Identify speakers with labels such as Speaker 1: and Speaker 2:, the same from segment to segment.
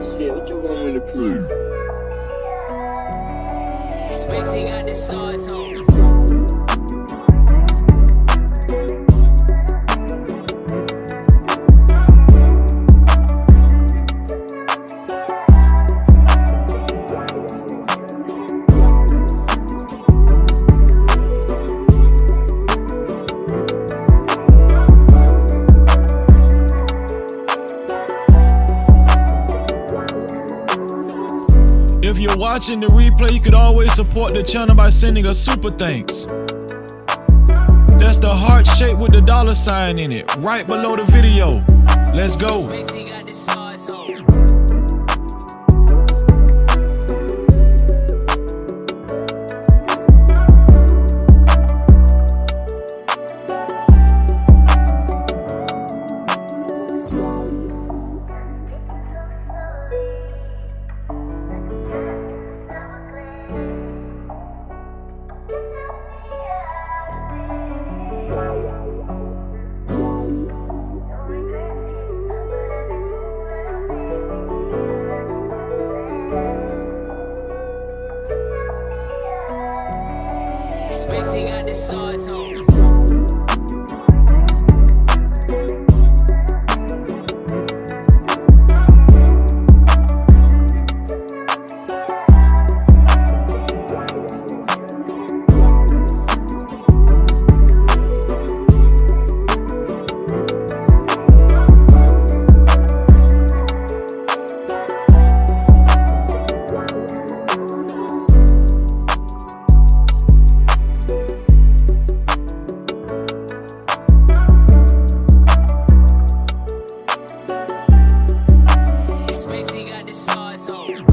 Speaker 1: shit. What you want me to prove?
Speaker 2: Spacey got the sauce on.
Speaker 3: If you're watching the replay, you could always support the channel by sending a super thanks. That's the heart shape with the $sign in it, right below the video. Let's go.
Speaker 2: Spacey got the sauce on. Spacey got the sauce on. Spacey got the sauce on.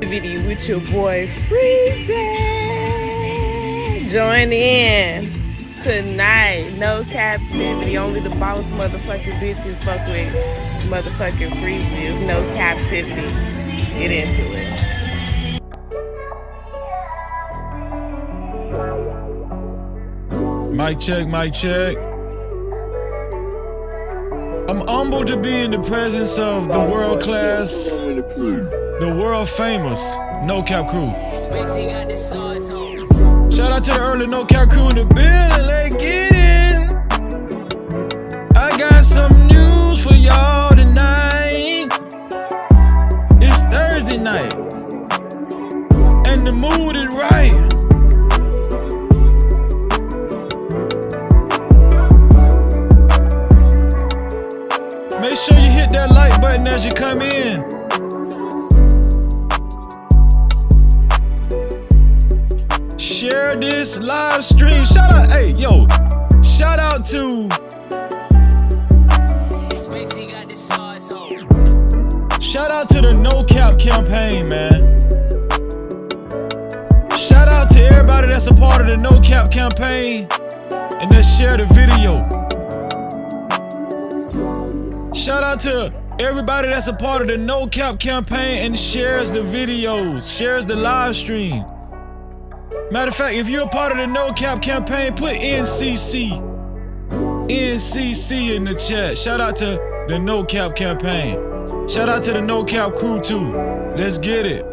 Speaker 4: Activity with your boy Freezy. Join in tonight. No captivity. Only the boss motherfucking bitches fuck with motherfucking Freezy. No captivity. Get into it.
Speaker 3: Mic check, mic check. I'm humbled to be in the presence of the world class,
Speaker 1: What you want me to prove?
Speaker 3: the world famous No Cap crew.
Speaker 2: Spacey got the sauce on.
Speaker 3: Shout out to the early No Cap crew in the building. Let's get in. I got some news for y'all tonight. It's Thursday night, and the mood is right. Make sure you hit that like button as you come in. Share this live stream. Shout out, hey, yo. Shout out to
Speaker 2: Spacey got the sauce on.
Speaker 3: Shout out to the No Cap campaign, man. Shout out to everybody that's a part of the No Cap campaign and that share the video. Shout out to everybody that's a part of the No Cap campaign and shares the videos, shares the live stream. Matter of fact, if you're a part of the No Cap campaign, put NCC in the chat. Shout out to the No Cap campaign. Shout out to the No Cap crew too. Let's get it.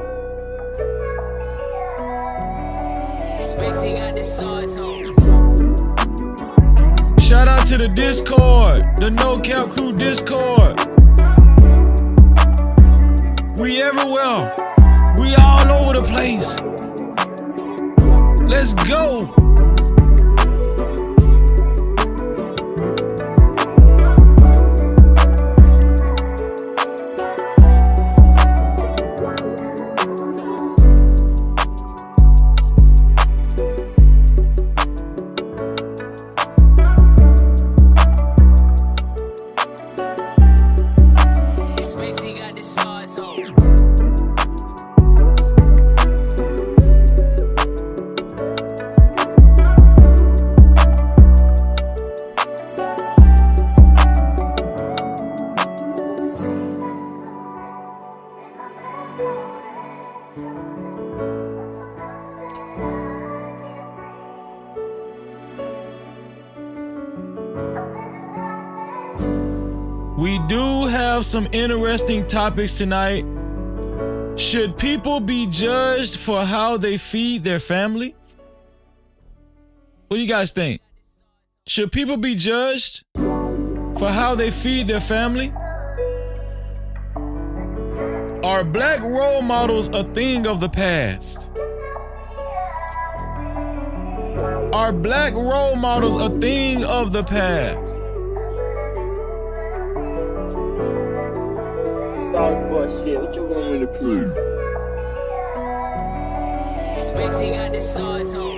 Speaker 2: Spacey got the sauce on.
Speaker 3: Shout out to the Discord, the No Cap crew Discord. We everywhere. We all over the place. Let's go. We do have some interesting topics tonight. Should people be judged for how they feed their family? What do you guys think? Should people be judged for how they feed their family? Are black role models a thing of the past? Are black role models a thing of the past?
Speaker 1: Sauce boy shit, what you want me to prove?
Speaker 2: Spacey got the sauce on.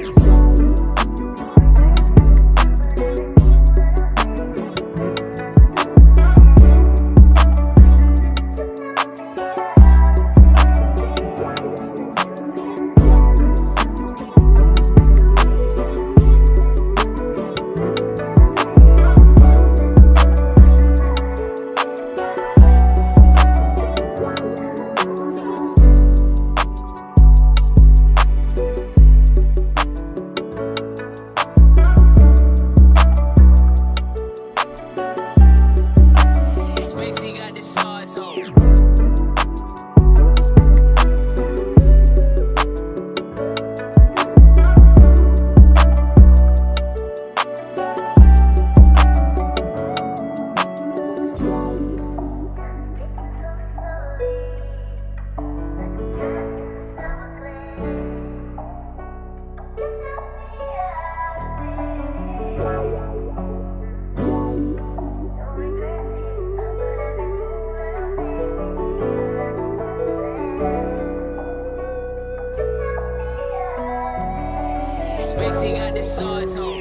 Speaker 2: Spacey got the sauce on.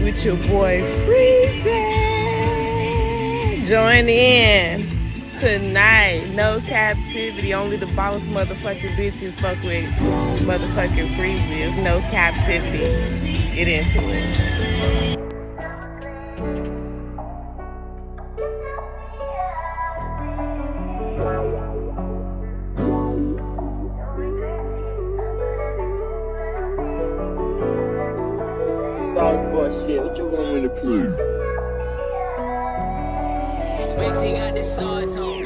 Speaker 4: With your boy Freezy. Join in tonight. No captivity. Only the boss motherfucking bitches fuck with motherfucking Freezy. No captivity. Get into it.
Speaker 1: Sauce boy shit, what you want me to prove?
Speaker 2: Spacey got the sauce on.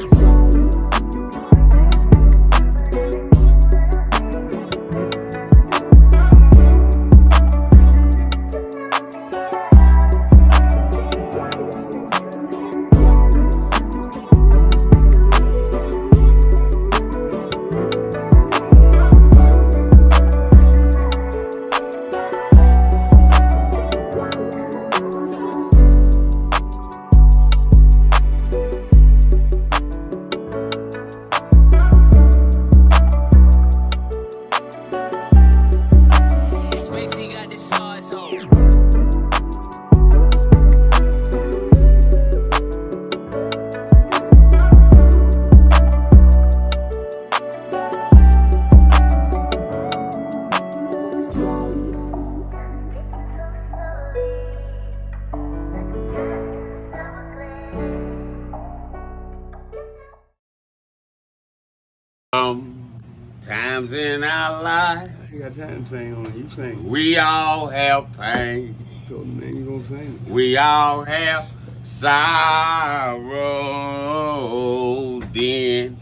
Speaker 5: Times in our life,
Speaker 6: You got time to sing on it. You sing.
Speaker 5: we all have pain.
Speaker 6: So then you gonna sing.
Speaker 5: We all have sorrow. Then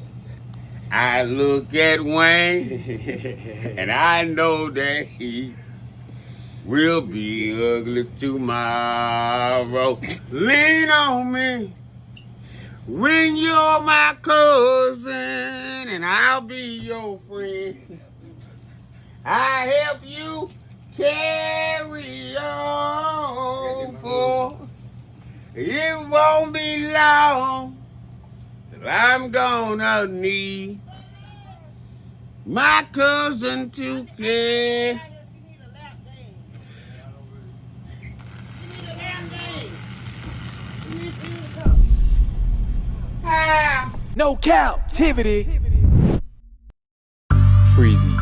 Speaker 5: I look at Wayne, and I know that he will be ugly tomorrow. Lean on me when you're my cousin, and I'll be your friend. I help you carry on, for it won't be long till I'm gonna need my cousin to care.
Speaker 7: No Cap-tivity. Freezy.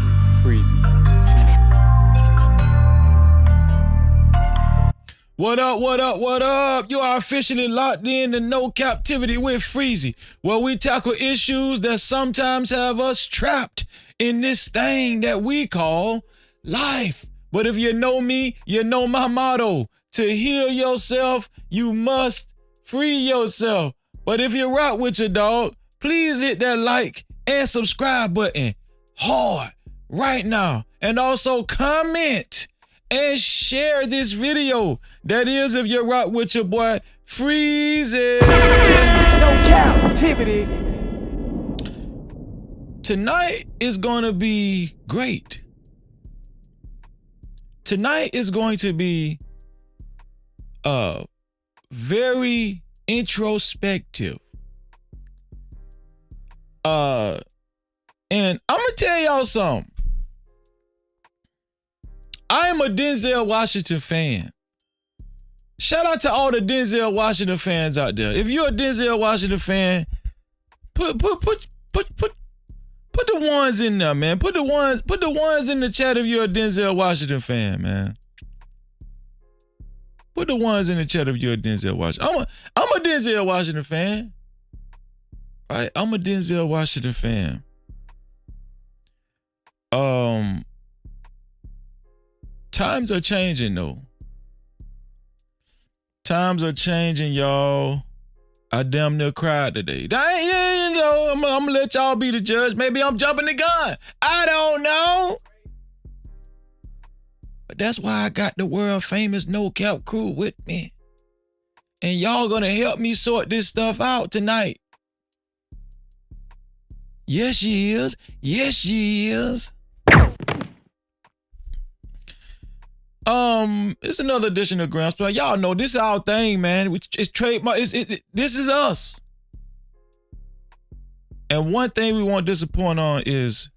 Speaker 3: What up, what up, what up? You are officially locked in to No Cap-tivity with Freezy, where we tackle issues that sometimes have us trapped in this thing that we call life. But if you know me, you know my motto. To heal yourself, you must free yourself. But if you rock with your dog, please hit that like and subscribe button hard right now. And also comment and share this video. That is if you rock with your boy Freezy.
Speaker 7: No Cap-tivity.
Speaker 3: Tonight is going to be great. Tonight is going to be very introspective. And I'm gonna tell y'all something. I am a Denzel Washington fan. Shout out to all the Denzel Washington fans out there. If you're a Denzel Washington fan, put the ones in there, man. Put the ones in the chat if you're a Denzel Washington fan, man. Put the ones in the chat if you're a Denzel Washington. I'm a Denzel Washington fan. All right, I'm a Denzel Washington fan. Times are changing though. Times are changing, y'all. I damn near cried today. I'm gonna let y'all be the judge. Maybe I'm jumping the gun. I don't know. But that's why I got the world famous No Cap crew with me. And y'all gonna help me sort this stuff out tonight. Yes, she is. Yes, she is. It's another edition of Grams. Y'all know this is our thing, man. It's trademark. This is us. And one thing we won't disappoint on is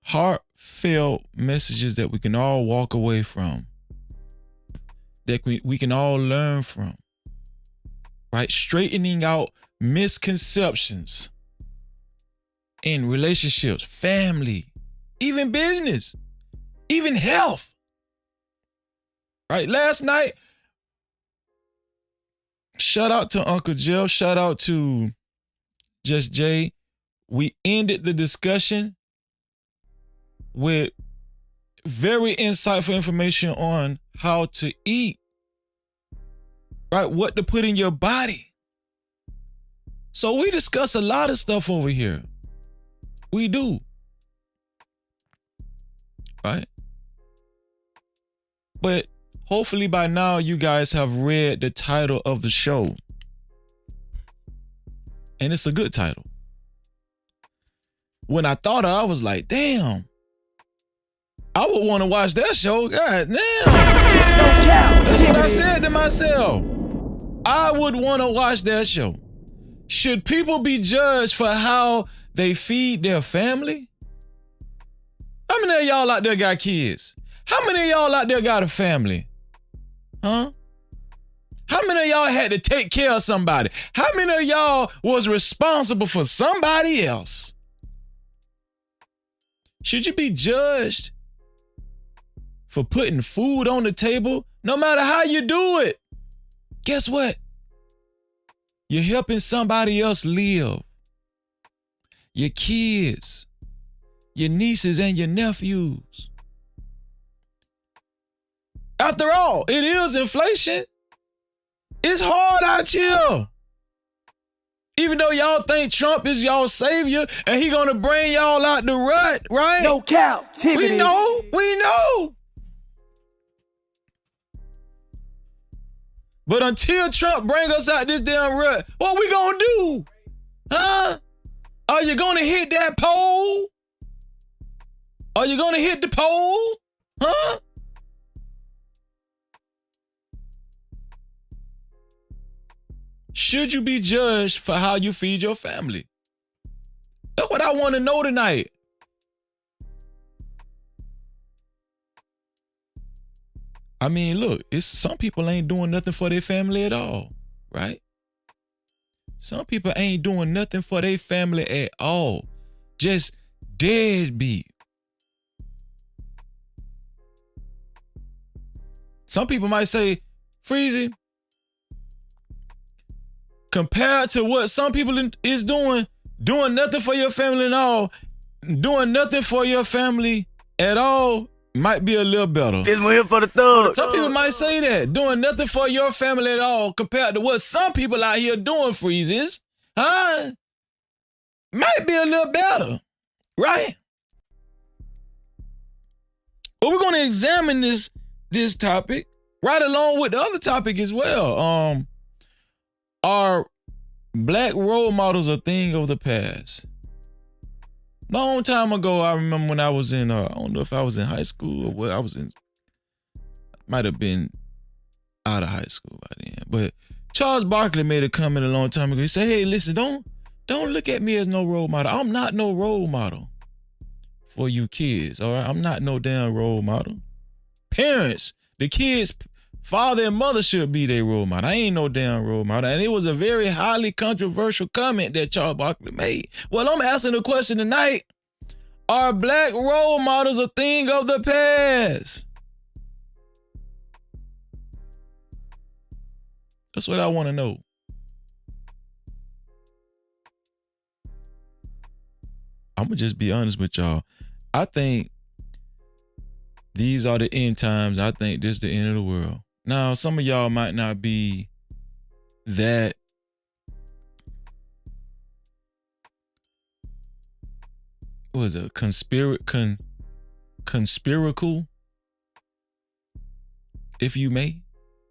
Speaker 3: heartfelt messages that we can all walk away from, that we can all learn from, right? Straightening out misconceptions in relationships, family, even business, even health, right? Last night, shout out to Uncle Jeff, shout out to Just Jay. We ended the discussion with very insightful information on how to eat, right? What to put in your body. So we discuss a lot of stuff over here. We do. Right? But hopefully by now you guys have read the title of the show. And it's a good title. When I thought of it, I was like, damn. I would want to watch that show. God damn. That's what I said to myself. I would want to watch that show. Should people be judged for how they feed their family? How many of y'all out there got kids? How many of y'all out there got a family? Huh? How many of y'all had to take care of somebody? How many of y'all was responsible for somebody else? Should you be judged for putting food on the table, no matter how you do it? Guess what? You're helping somebody else live. Your kids, your nieces and your nephews. After all, it is inflation. It's hard out here. Even though y'all think Trump is y'all savior and he gonna bring y'all out the rut, right?
Speaker 7: No captivity.
Speaker 3: We know. But until Trump bring us out this damn rut, what we gonna do? Huh? Are you gonna hit that pole? Are you gonna hit the pole? Huh? Should you be judged for how you feed your family? That's what I want to know tonight. I mean, look, it's some people ain't doing nothing for their family at all, right? Some people ain't doing nothing for their family at all. Just deadbeat. Some people might say, Freezy, compared to what some people is doing nothing for your family at all, doing nothing for your family at all might be a little better.
Speaker 5: This one here for the thug.
Speaker 3: Some people might say that, doing nothing for your family at all compared to what some people out here doing, Freezes, huh? Might be a little better, right? But we're gonna examine this topic right along with the other topic as well. Are black role models a thing of the past? Long time ago, I remember when I was in, I don't know if I was in high school or what I was in. Might have been out of high school by then. But Charles Barkley made a comment a long time ago. He said, hey, listen, don't look at me as no role model. I'm not no role model for you kids, all right? I'm not no damn role model. Parents, the kids' father and mother should be their role model. I ain't no damn role model. And it was a very highly controversial comment that Charles Barkley made. Well, I'm asking the question tonight. Are black role models a thing of the past? That's what I want to know. I'm going to just be honest with y'all. I think these are the end times. I think this is the end of the world. Now, some of y'all might not be that what was it? Conspiracal, if you may.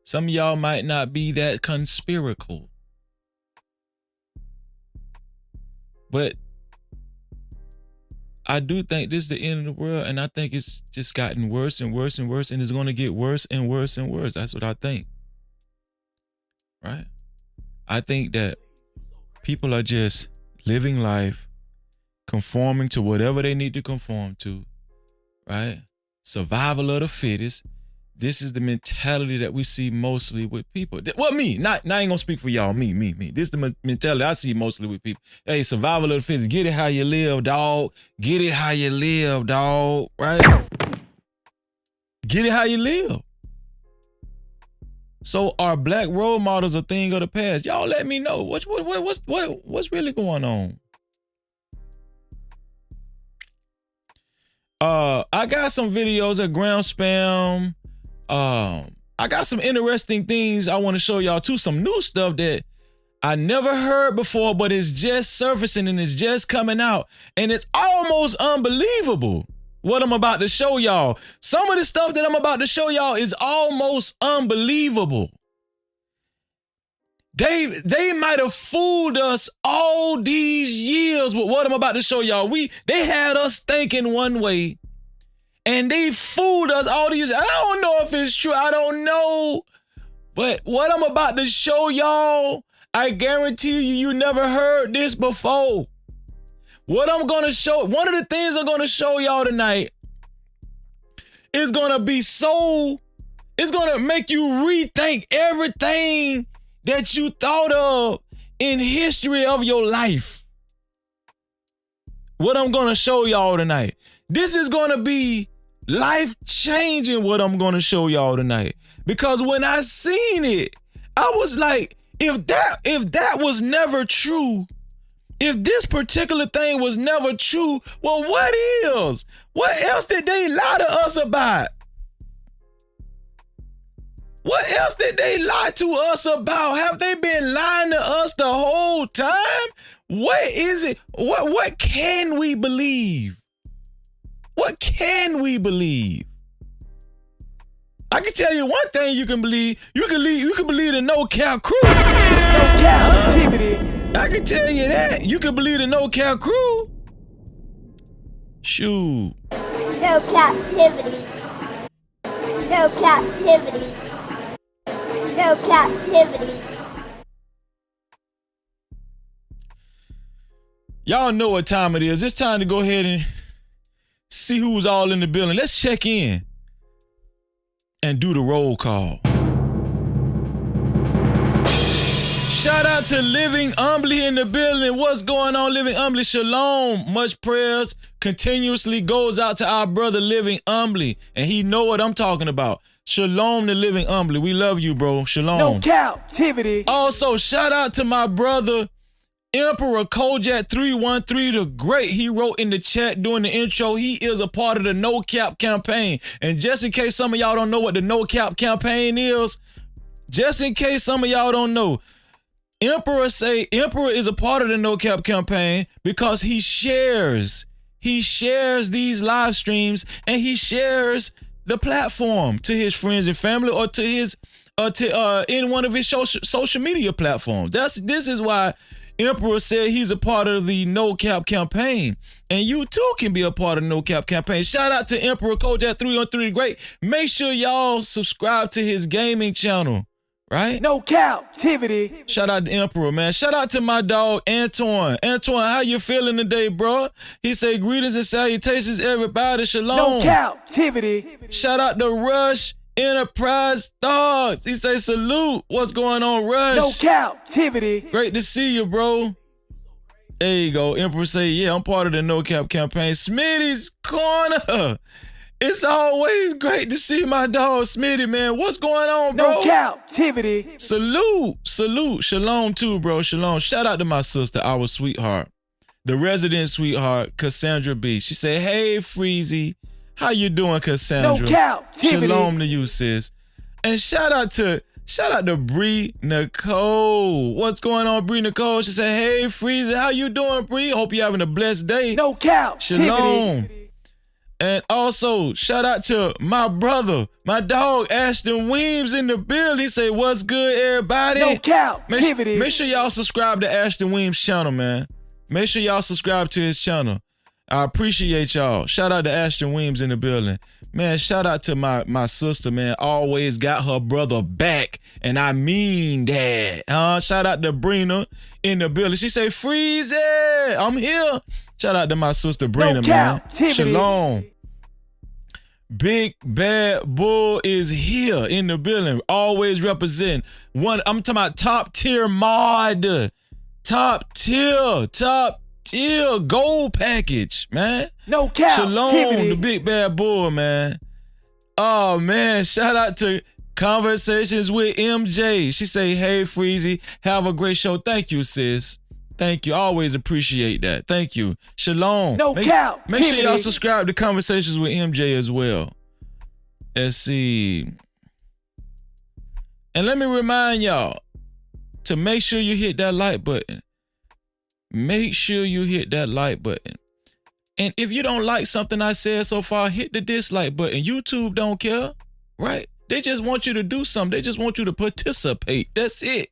Speaker 3: Some of y'all might not be that conspiracal. But I do think this is the end of the world, and I think it's just gotten worse and worse and worse, and it's going to get worse and worse and worse. That's what I think. Right? I think that people are just living life, conforming to whatever they need to conform to, right? Survival of the fittest. This is the mentality that we see mostly with people. Well, me, not I ain't gonna speak for y'all, me. This is the mentality I see mostly with people. Hey, survival of the fittest. Get it how you live, dog. Get it how you live, dog, right? Get it how you live. So are black role models a thing of the past? Y'all let me know. What's really going on? I got some videos of ground spam. I got some interesting things I want to show y'all too. Some new stuff that I never heard before, but it's just surfacing and it's just coming out. And it's almost unbelievable what I'm about to show y'all. Some of the stuff that I'm about to show y'all is almost unbelievable. They might have fooled us all these years with what I'm about to show y'all. They had us thinking one way, and they fooled us all these. I don't know if it's true. I don't know. But what I'm about to show y'all, I guarantee you never heard this before. What I'm going to show, one of the things I'm going to show y'all tonight is going to be it's going to make you rethink everything that you thought of in history of your life. What I'm going to show y'all tonight. This is going to be life-changing what I'm going to show y'all tonight. Because when I seen it, I was like, if that was never true, if this particular thing was never true, well, what is? What else did they lie to us about? What else did they lie to us about? Have they been lying to us the whole time? What is it? What can we believe? What can we believe? I can tell you one thing you can believe. You can believe the No Cap crew.
Speaker 7: No Cap-tivity.
Speaker 3: I can tell you that. You can believe the No Cap crew. Shoot.
Speaker 8: No captivity. No captivity. No captivity.
Speaker 3: Y'all know what time it is. It's time to go ahead and see who's all in the building. Let's check in and do the roll call. Shout out to Living Humbly in the building. What's going on, Living Humbly? Shalom. Much prayers continuously goes out to our brother Living Humbly, and he know what I'm talking about. Shalom to Living Humbly. We love you, bro. Shalom.
Speaker 7: No Cap-tivity.
Speaker 3: Also, shout out to my brother Emperor Kojak 313 the Great. He wrote in the chat during the intro, he is a part of the No Cap campaign. And just in case some of y'all don't know what the No Cap campaign is, just in case some of y'all don't know, Emperor is a part of the No Cap campaign because he shares these live streams and he shares the platform to his friends and family or to his in one of his social media platforms. This is why Emperor said he's a part of the No Cap campaign. And you too can be a part of the No Cap campaign. Shout out to Emperor Kojak 313 Great. Make sure y'all subscribe to his gaming channel. Right?
Speaker 7: No Cap-tivity.
Speaker 3: Shout out to Emperor, man. Shout out to my dog, Antoine. Antoine, how you feeling today, bro? He say greetings and salutations, everybody. Shalom.
Speaker 7: No Cap-tivity.
Speaker 3: Shout out to Rush Enterprise Stars. He say salute. What's going on, Rush?
Speaker 7: No Cap-tivity.
Speaker 3: Great to see you, bro. There you go. Emperor say, yeah, I'm part of the No Cap campaign. Smitty's Corner. It's always great to see my dog Smitty, man. What's going on, bro?
Speaker 7: No Cap-tivity.
Speaker 3: Salute. Shalom too, bro. Shalom. Shout out to my sister, our sweetheart, the resident sweetheart, Cassandra B. She said, hey, Freezy. How you doing, Cassandra?
Speaker 7: No Cap-tivity.
Speaker 3: Shalom to you, sis. And shout out to Bree Nicole. What's going on, Bree Nicole? She said, hey, Freezy. How you doing, Bree? Hope you're having a blessed day.
Speaker 7: No Cap-tivity.
Speaker 3: Shalom. And also, shout out to my brother, my dog, Ashton Weems in the building. He say, what's good, everybody?
Speaker 7: No Cap-tivity.
Speaker 3: Make sure y'all subscribe to Ashton Weems' channel, man. Make sure y'all subscribe to his channel. I appreciate y'all. Shout out to Ashton Weems in the building. Man, shout out to my sister, man. Always got her brother back. And I mean that. Shout out to Brina in the building. She say, Freeze it. I'm here. Shout out to my sister Brina,
Speaker 7: no
Speaker 3: man.
Speaker 7: Cap-tivity.
Speaker 3: Shalom. Big Bad Bull is here in the building. Always represent one. I'm talking about top tier mod. Top tier gold package, man.
Speaker 7: No Cap-tivity.
Speaker 3: Shalom, the Big Bad Bull, man. Oh, man. Shout out to Conversations with MJ. She say, hey, Freezy, have a great show. Thank you, sis. Thank you. Always appreciate that. Thank you. Shalom.
Speaker 7: No Cap-tivity.
Speaker 3: Make sure y'all subscribe to Conversations with MJ as well. Let's see. And let me remind y'all to make sure you hit that like button. Make sure you hit that like button. And if you don't like something I said so far, hit the dislike button. YouTube don't care, right? They just want you to do something. They just want you to participate. That's it.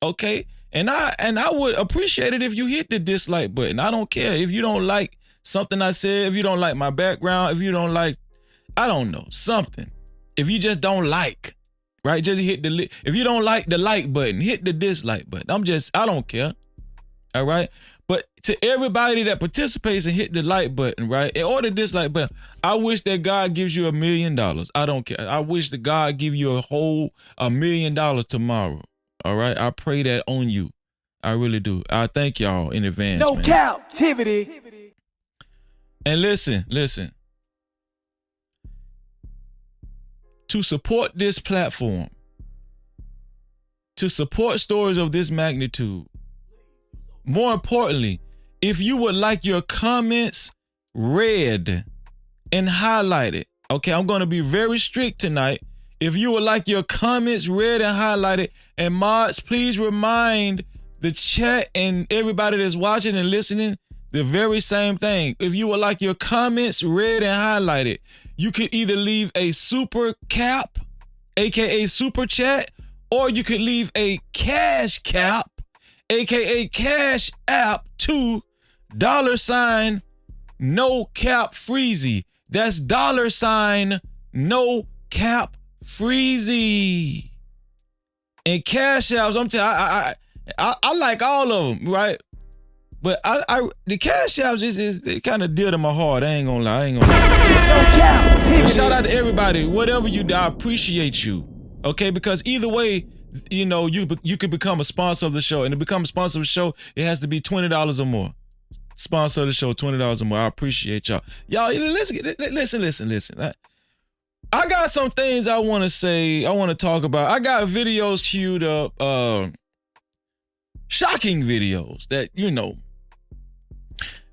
Speaker 3: Okay? And I would appreciate it if you hit the dislike button. I don't care if you don't like something I said, if you don't like my background, if you don't like, I don't know, something. If you just don't like, right? Just hit if you don't like the like button, hit the dislike button. I don't care. All right? But to everybody that participates and hit the like button, right? Or the dislike button, I wish that God gives you $1 million. I don't care. I wish that God give you $1 million tomorrow. All right? I pray that on you. I really do. I thank y'all in advance.
Speaker 7: No
Speaker 3: man.
Speaker 7: Cap-tivity.
Speaker 3: And listen. To support this platform, to support stories of this magnitude, more importantly, if you would like your comments read and highlighted, okay, I'm going to be very strict tonight. If you would like your comments read and highlighted, and mods, please remind the chat and everybody that's watching and listening the very same thing. If you would like your comments read and highlighted, you could either leave a super cap, aka super chat, or you could leave a cash cap, aka cash app to $ no cap freezy. That's $ no cap freezy. And cash apps, I'm telling I like all of them, right? But the cash apps is kind of dear to my heart. I ain't gonna lie. No cap. Shout out to everybody. Whatever you do, I appreciate you. Okay, because either way, you know, you could become a sponsor of the show, and to become a sponsor of the show, it has to be $20 or more. Sponsor of the show, $20 or more. I appreciate y'all. Y'all, listen. I got some things I want to say. I want to talk about. I got videos queued up, shocking videos that, you know,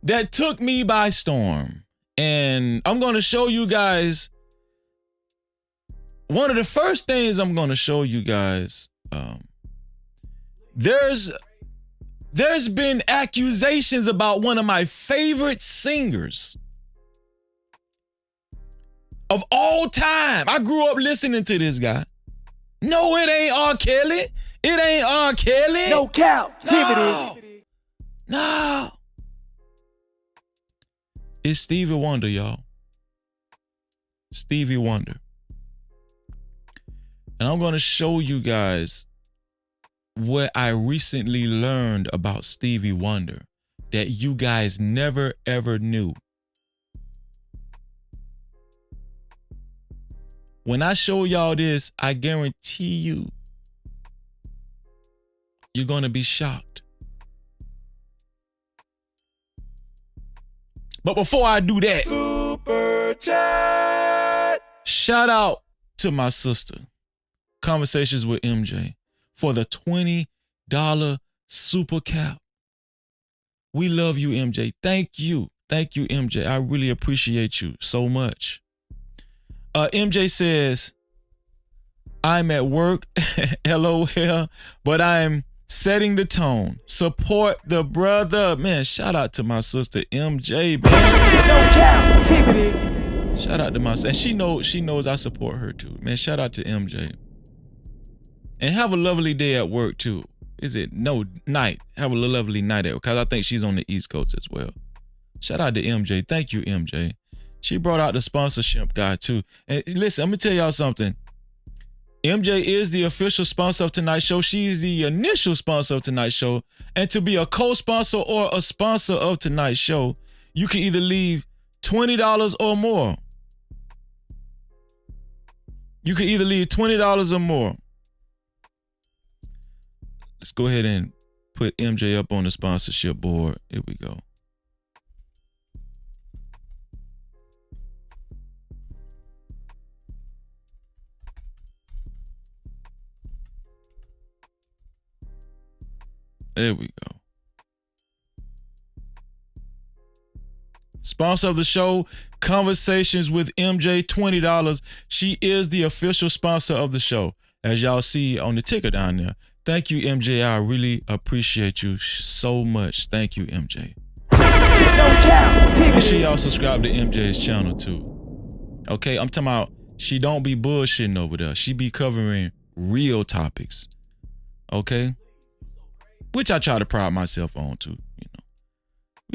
Speaker 3: that took me by storm. And I'm going to show you guys. One of the first things I'm going to show you guys, there's been accusations about one of my favorite singers of all time. I grew up listening to this guy. No, it ain't R. Kelly. It ain't R. Kelly.
Speaker 7: No Cap-tivity.
Speaker 3: No. It's Stevie Wonder, y'all. Stevie Wonder. And I'm going to show you guys what I recently learned about Stevie Wonder that you guys never ever knew. When I show y'all this, I guarantee you're going to be shocked. But before I do that, super chat. Shout out to my sister, Conversations with MJ, for the $20 super cap. We love you, MJ. Thank you. Thank you, MJ. I really appreciate you so much. MJ says, I'm at work, LOL, but I'm setting the tone. Support the brother. Man, shout out to my sister, MJ, man.
Speaker 7: No Cap-tivity.
Speaker 3: Shout out to my sister. And she knows I support her too. Man, shout out to MJ. And have a lovely day at work too. Is it? No, night. Have a lovely night at work, because I think she's on the East Coast as well. Shout out to MJ. Thank you, MJ. She brought out the sponsorship guy too. And listen, I'm gonna tell y'all something. MJ is the official sponsor of tonight's show. She's the initial sponsor of tonight's show. And to be a co-sponsor or a sponsor of tonight's show, you can either leave $20 or more. You can either leave $20 or more. Let's go ahead and put MJ up on the sponsorship board. Here we go. There we go. Sponsor of the show, Conversations with MJ, $20. She is the official sponsor of the show, as y'all see on the ticker down there. Thank you, MJ. I really appreciate you so much. Thank you, MJ.
Speaker 7: No Cap-tivity.
Speaker 3: Make sure y'all subscribe to MJ's channel too. Okay, I'm talking about she don't be bullshitting over there. She be covering real topics. Okay? Which I try to pride myself on too, you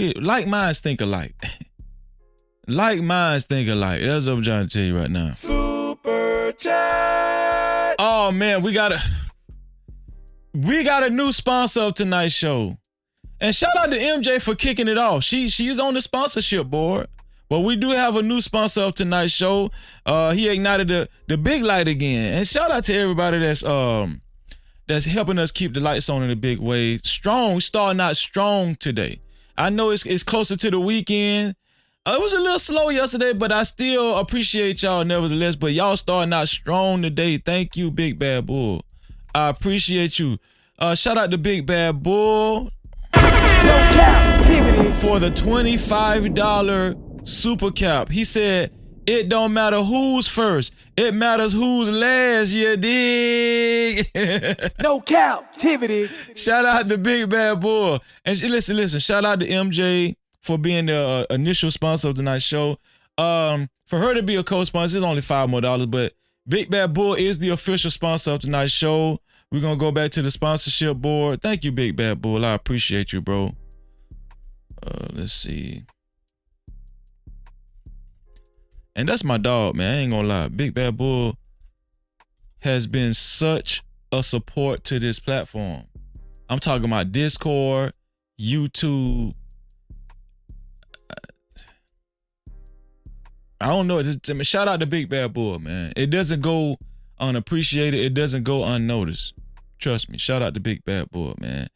Speaker 3: know. Like minds think alike. Like minds think alike. That's what I'm trying to tell you right now. Super chat. Oh man, we got a new sponsor of tonight's show. And shout out to MJ for kicking it off. She's on the sponsorship board. But we do have a new sponsor of tonight's show. He ignited the big light again. And shout out to everybody that's helping us keep the lights on in a big way. Strong, starting out strong today. I know it's closer to the weekend. It was a little slow yesterday, but I still appreciate y'all nevertheless. But y'all starting out strong today. Thank you, Big Bad Bull. I appreciate you. Shout out to Big Bad Bull.
Speaker 7: No Cap-tivity.
Speaker 3: For the $25 super cap. He said, It don't matter who's first. It matters who's last, you dig?
Speaker 7: No captivity.
Speaker 3: Shout out to Big Bad Bull. And listen. Shout out to MJ for being the initial sponsor of tonight's show. For her to be a co-sponsor, it's only $5 more, but Big Bad Bull is the official sponsor of tonight's show. We're going to go back to the sponsorship board. Thank you, Big Bad Bull. I appreciate you, bro. Let's see. And that's my dog, man. I ain't gonna lie. Big Bad Bull has been such a support to this platform. I'm talking about Discord, YouTube. I don't know. Shout out to Big Bad Bull, man. It doesn't go unappreciated. It doesn't go unnoticed. Trust me. Shout out to Big Bad Bull, man,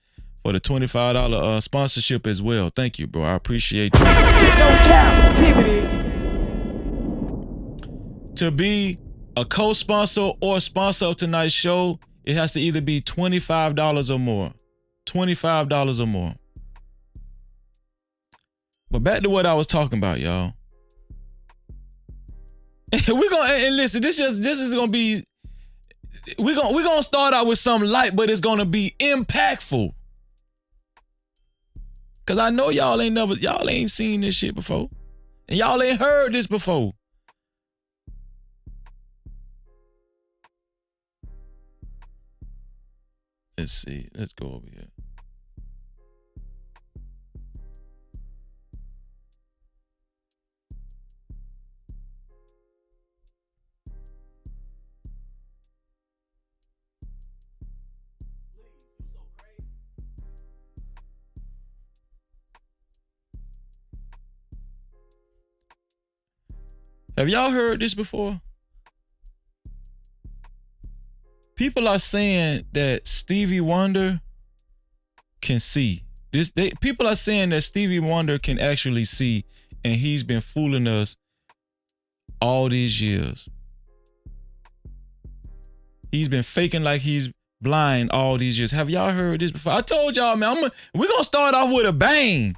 Speaker 3: for the $25 sponsorship as well. Thank you, bro. I appreciate you.
Speaker 7: No captivity.
Speaker 3: To be a co-sponsor or sponsor of tonight's show, it has to either be $25 or more. $25 or more. But back to what I was talking about, y'all. We're gonna listen. This is gonna be. We're gonna start out with something light, but it's gonna be impactful. Cause I know y'all ain't seen this shit before, and y'all ain't heard this before. Let's see. Let's go over here. Have y'all heard this before? People are saying that Stevie Wonder can see. People are saying that Stevie Wonder can actually see, and he's been fooling us all these years. He's been faking like he's blind all these years. Have y'all heard this before? I told y'all, man, we're going to start off with a bang.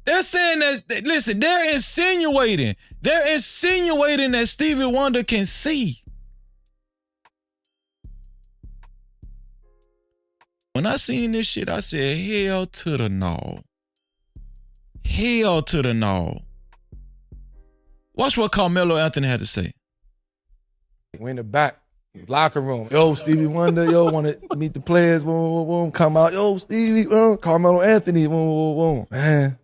Speaker 3: They're saying that, listen, they're insinuating that Stevie Wonder can see. When I seen this shit, I said, hell to the no. Hell to the no. Watch what Carmelo Anthony had to say.
Speaker 9: We in the back, locker room. Yo, Stevie Wonder, yo, want to meet the players, come out. Yo, Stevie, Carmelo Anthony, man.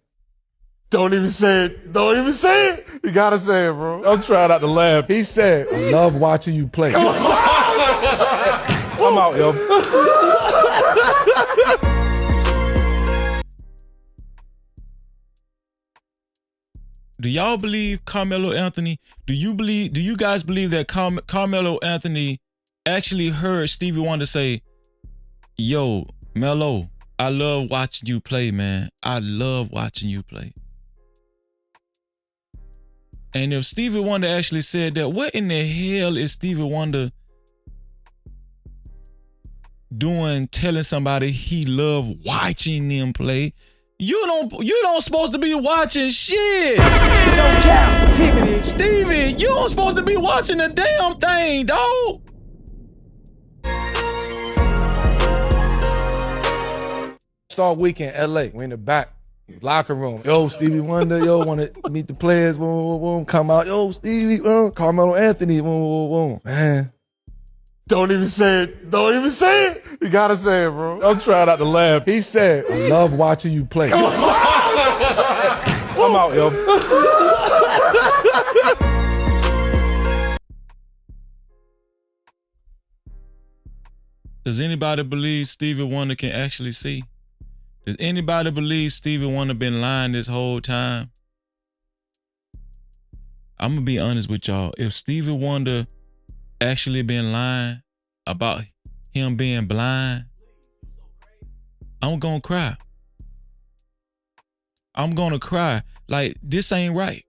Speaker 9: Don't even say it. Don't even say it. You gotta say it, bro. I'm trying not to laugh. He said, I love watching you play. I'm out, yo.
Speaker 3: Do y'all believe Carmelo Anthony? Do you guys believe that Carmelo Anthony actually heard Stevie Wonder say, yo, Melo, I love watching you play, man. I love watching you play. And if Stevie Wonder actually said that, what in the hell is Stevie Wonder doing telling somebody he loved watching them play? You don't supposed to be watching shit.
Speaker 7: No captivity.
Speaker 3: Stevie, you don't supposed to be watching the damn thing, dog.
Speaker 9: Start week in LA. We in the back, locker room. Yo, Stevie Wonder, yo, want to meet the players, come out. Yo, Stevie, Carmelo Anthony, man. Don't even say it. Don't even say it. You gotta say it, bro. I'm trying not to laugh. He said, I love watching you play. I'm out, yo.
Speaker 3: Does anybody believe Stevie Wonder can actually see? Does anybody believe Stevie Wonder been lying this whole time? I'm gonna be honest with y'all. If Stevie Wonder actually been lying about him being blind, I'm gonna cry. I'm gonna cry. Like, this ain't right.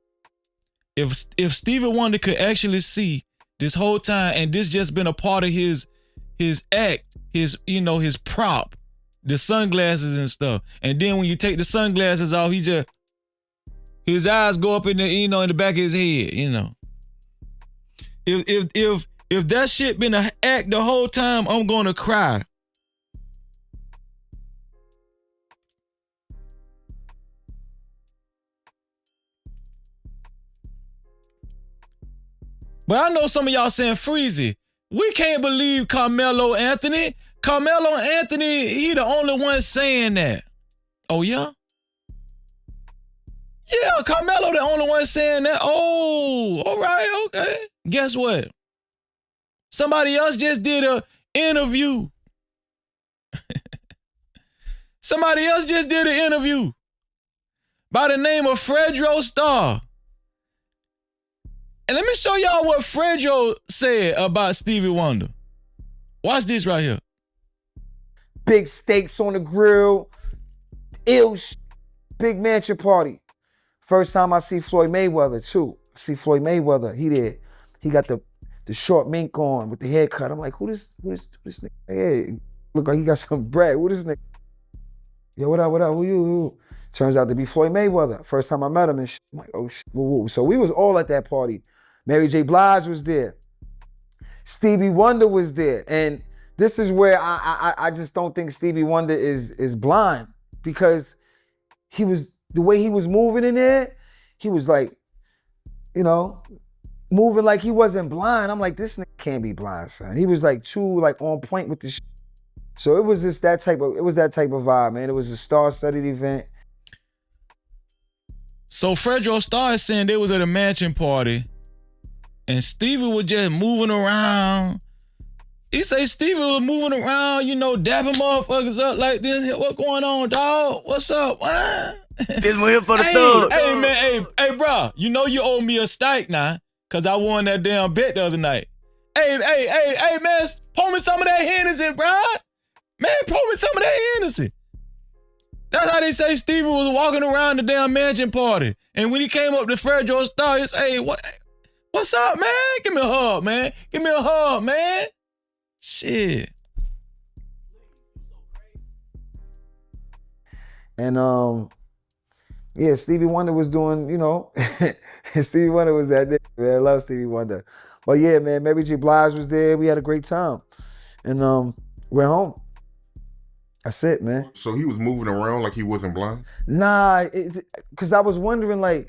Speaker 3: If Stevie Wonder could actually see this whole time, and this just been a part of his act, his prop, the sunglasses and stuff, and then when you take the sunglasses off, his eyes go up in the, in the back of his head, If that shit been an act the whole time, I'm gonna cry. But I know some of y'all saying, Freezy, we can't believe Carmelo Anthony. Carmelo Anthony, he the only one saying that. Oh, yeah? Yeah, Carmelo the only one saying that. Oh, all right, okay. Guess what? Somebody else just did an interview. Somebody else just did an interview by the name of Fredro Starr. And let me show y'all what Fredro said about Stevie Wonder. Watch this right here.
Speaker 10: Big steaks on the grill. Big mansion party. First time I see Floyd Mayweather, too. I see Floyd Mayweather. He there. He got the short mink on with the haircut. I'm like, who this nigga? Hey, look like he got some bread. Who this nigga? Yo, what up? Who you? Turns out to be Floyd Mayweather. First time I met him and shit. I'm like, oh shit. So we was all at that party. Mary J. Blige was there. Stevie Wonder was there. And this is where I just don't think Stevie Wonder is blind, because the way he was moving in there, he was like, you know, moving like he wasn't blind. I'm like, this nigga can't be blind, son. He was like too like on point with the shit. So it was just that type of vibe, man. It was a star-studded event.
Speaker 3: So Fredro Starr is saying they was at a mansion party and Stevie was just moving around. He say Stevie was moving around, you know, dapping motherfuckers up like this. What going on, dog? What's up, man?
Speaker 5: This one here for the thug.
Speaker 3: Hey, man, hey, bro, you know you owe me a steak now, cause I won that damn bet the other night. Hey, man, pour me some of that Hennessy, bro. Man, pour me some of that Hennessy. That's how they say Stevie was walking around the damn mansion party. And when he came up to Fredro Starr, he said, hey, what's up, man? Give me a hug, man. Give me a hug, man. Shit.
Speaker 10: And yeah, Stevie Wonder was doing, you know, Stevie Wonder was that nigga, man. I love Stevie Wonder. But yeah, man, Mary J. Blige was there. We had a great time. And went home. That's it, man.
Speaker 11: So he was moving around like he wasn't blind?
Speaker 10: Nah, because I was wondering, like,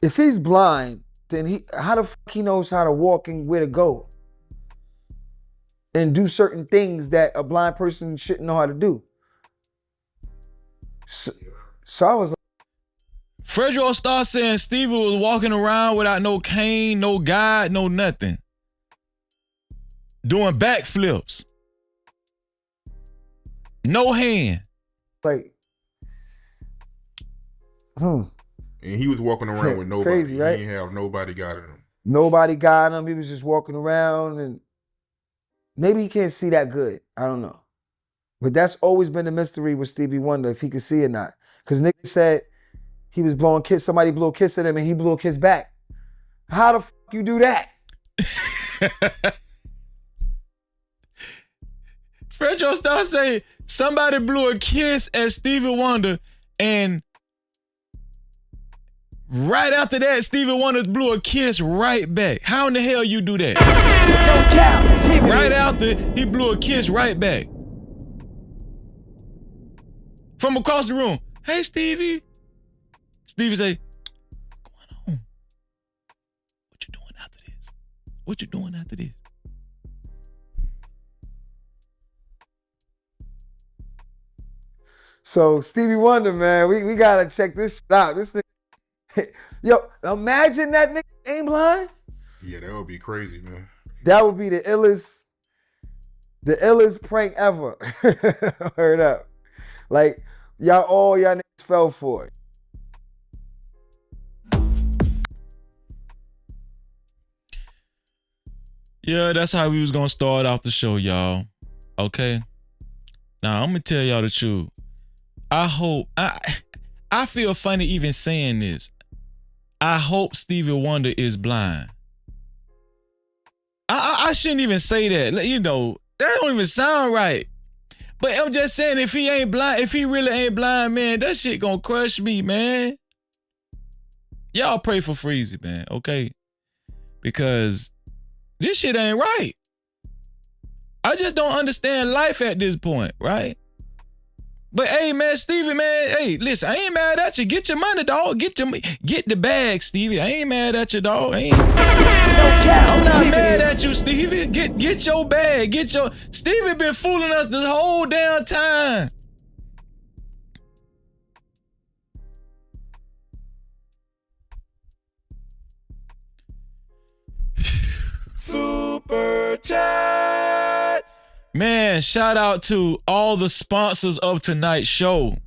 Speaker 10: if he's blind, then how the fuck he knows how to walk and where to go and do certain things that a blind person shouldn't know how to do. So I was like,
Speaker 3: Fredro Starr saying Stevie was walking around without no cane, no guide, no nothing. Doing backflips. No hand.
Speaker 10: Like,
Speaker 11: And he was walking around with nobody.
Speaker 10: Crazy, right?
Speaker 11: He didn't have nobody guiding him.
Speaker 10: Nobody got him. He was just walking around, and maybe he can't see that good. I don't know. But that's always been the mystery with Stevie Wonder, if he could see or not. Because nigga said he was blowing kiss, somebody blew a kiss at him and he blew a kiss back. How the fuck you do that?
Speaker 3: Fredro Starr say somebody blew a kiss at Stevie Wonder, and right after that, Stevie Wonder blew a kiss right back. How in the hell you do that?
Speaker 7: No Cap-tivity.
Speaker 3: Right after, he blew a kiss right back. From across the room. Hey, Stevie. Stevie say, what's going on? What you doing after this? What you doing after this?
Speaker 10: So Stevie Wonder, man, we gotta check this shit out. This thing, yo, imagine that nigga ain't blind.
Speaker 11: Yeah, that would be crazy, man.
Speaker 10: That would be the illest prank ever. Heard up. Like, all y'all niggas fell for it.
Speaker 3: Yeah, that's how we was gonna start off the show, y'all. Okay. Now I'm gonna tell y'all the truth. I feel funny even saying this. I hope Stevie Wonder is blind. I shouldn't even say that. You know, that don't even sound right. But I'm just saying, if he ain't blind, if he really ain't blind, man, that shit gonna crush me, man. Y'all pray for Freezy, man, okay? because this shit ain't right. I just don't understand life at this point, right? But hey, man, Stevie, man, hey, listen, I ain't mad at you. Get your money, dog. Get the bag, Stevie. I ain't mad at you, dog. I'm not mad at you, Stevie. Get your bag. Stevie been fooling us this whole damn time. Super chat. Man, shout out to all the sponsors of tonight's show.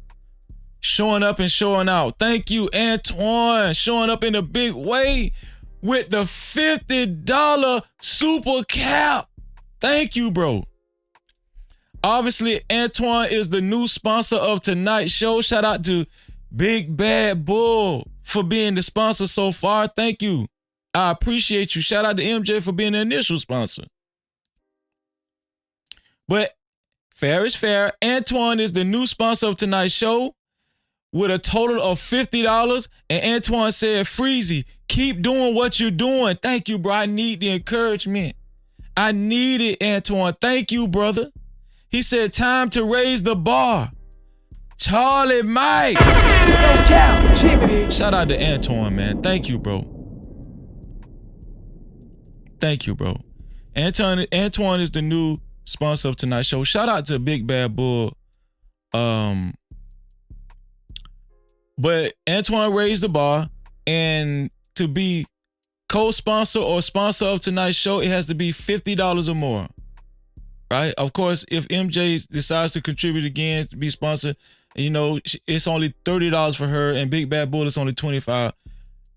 Speaker 3: Showing up and showing out. Thank you, Antoine. Showing up in a big way with the $50 super cap. Thank you, bro. Obviously, Antoine is the new sponsor of tonight's show. Shout out to Big Bad Bull for being the sponsor so far. Thank you. I appreciate you. Shout out to MJ for being the initial sponsor. But fair is fair. Antoine is the new sponsor of tonight's show with a total of $50. And Antoine said, Freezy, keep doing what you're doing. Thank you, bro. I need the encouragement. I need it, Antoine. Thank you, brother. He said, time to raise the bar. Charlie Mike. No Cap-tivity. Shout out to Antoine, man. Thank you, bro. Thank you, bro. Antoine is the new sponsor of tonight's show. Shout out to Big Bad Bull. But Antoine raised the bar, and to be co-sponsor or sponsor of tonight's show, it has to be $50 or more. Right? Of course, if MJ decides to contribute again to be sponsored, you know, it's only $30 for her, and Big Bad Bull is only $25.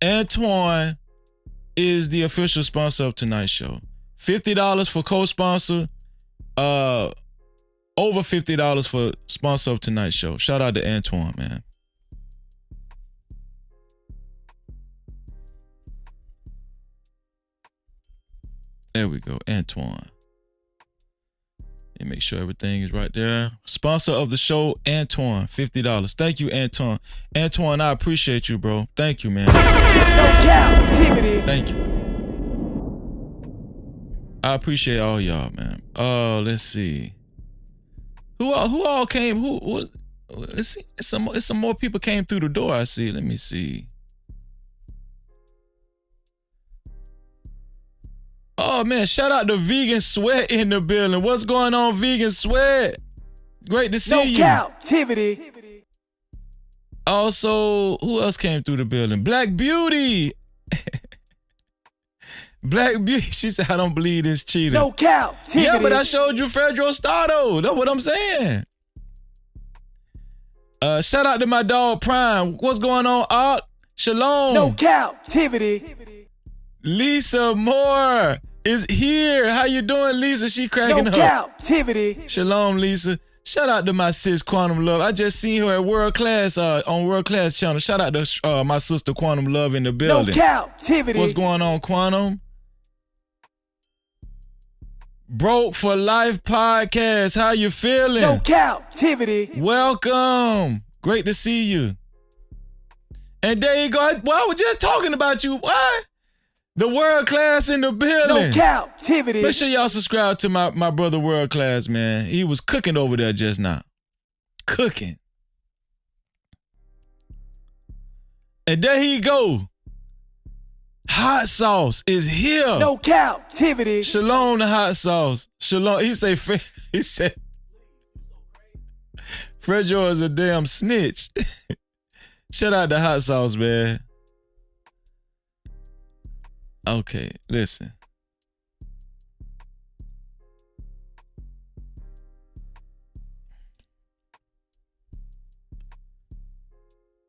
Speaker 3: Antoine is the official sponsor of tonight's show. $50 for co-sponsor, over $50 for sponsor of tonight's show. Shout out to Antoine, man. There we go, Antoine. And make sure everything is right there. Sponsor of the show, Antoine, $50. Thank you, Antoine. Antoine, I appreciate you, bro. Thank you, man. No Cap-tivity. Thank you. I appreciate all y'all, man. Let's see. Who all came? Let's see. Some more people came through the door, I see. Let me see. Oh, man, shout out to Vegan Sweat in the building. What's going on, Vegan Sweat? Great to see you. No Cap-tivity. Also, who else came through the building? Black Beauty. Black Beauty. She said, I don't believe this cheater. No Cap-tivity. Yeah, but I showed you Fredro Starr, though. That's what I'm saying. Shout out to my dog Prime. What's going on, Art? Shalom. No Cap-tivity. Lisa Moore is here. How you doing, Lisa? She cracking up. No Cap-tivity. Shalom, Lisa. Shout out to my sis, Quantum Love. I just seen her at World Class on World Class channel. Shout out to my sister, Quantum Love, in the building. No Cap-tivity. What's going on, Quantum? Broke for Life podcast. How you feeling? No Cap-tivity. Welcome. Great to see you. And there you go. Well, I was just talking about you. What? The World Class in the building. No Cap-tivity. Make sure y'all subscribe to my brother World Class, man. He was cooking over there just now. Cooking. And there he go. Hot Sauce is here. No Cap-tivity. Shalom to Hot Sauce. Shalom. He said Fredro is a damn snitch. Shout out to Hot Sauce, man. Okay, listen.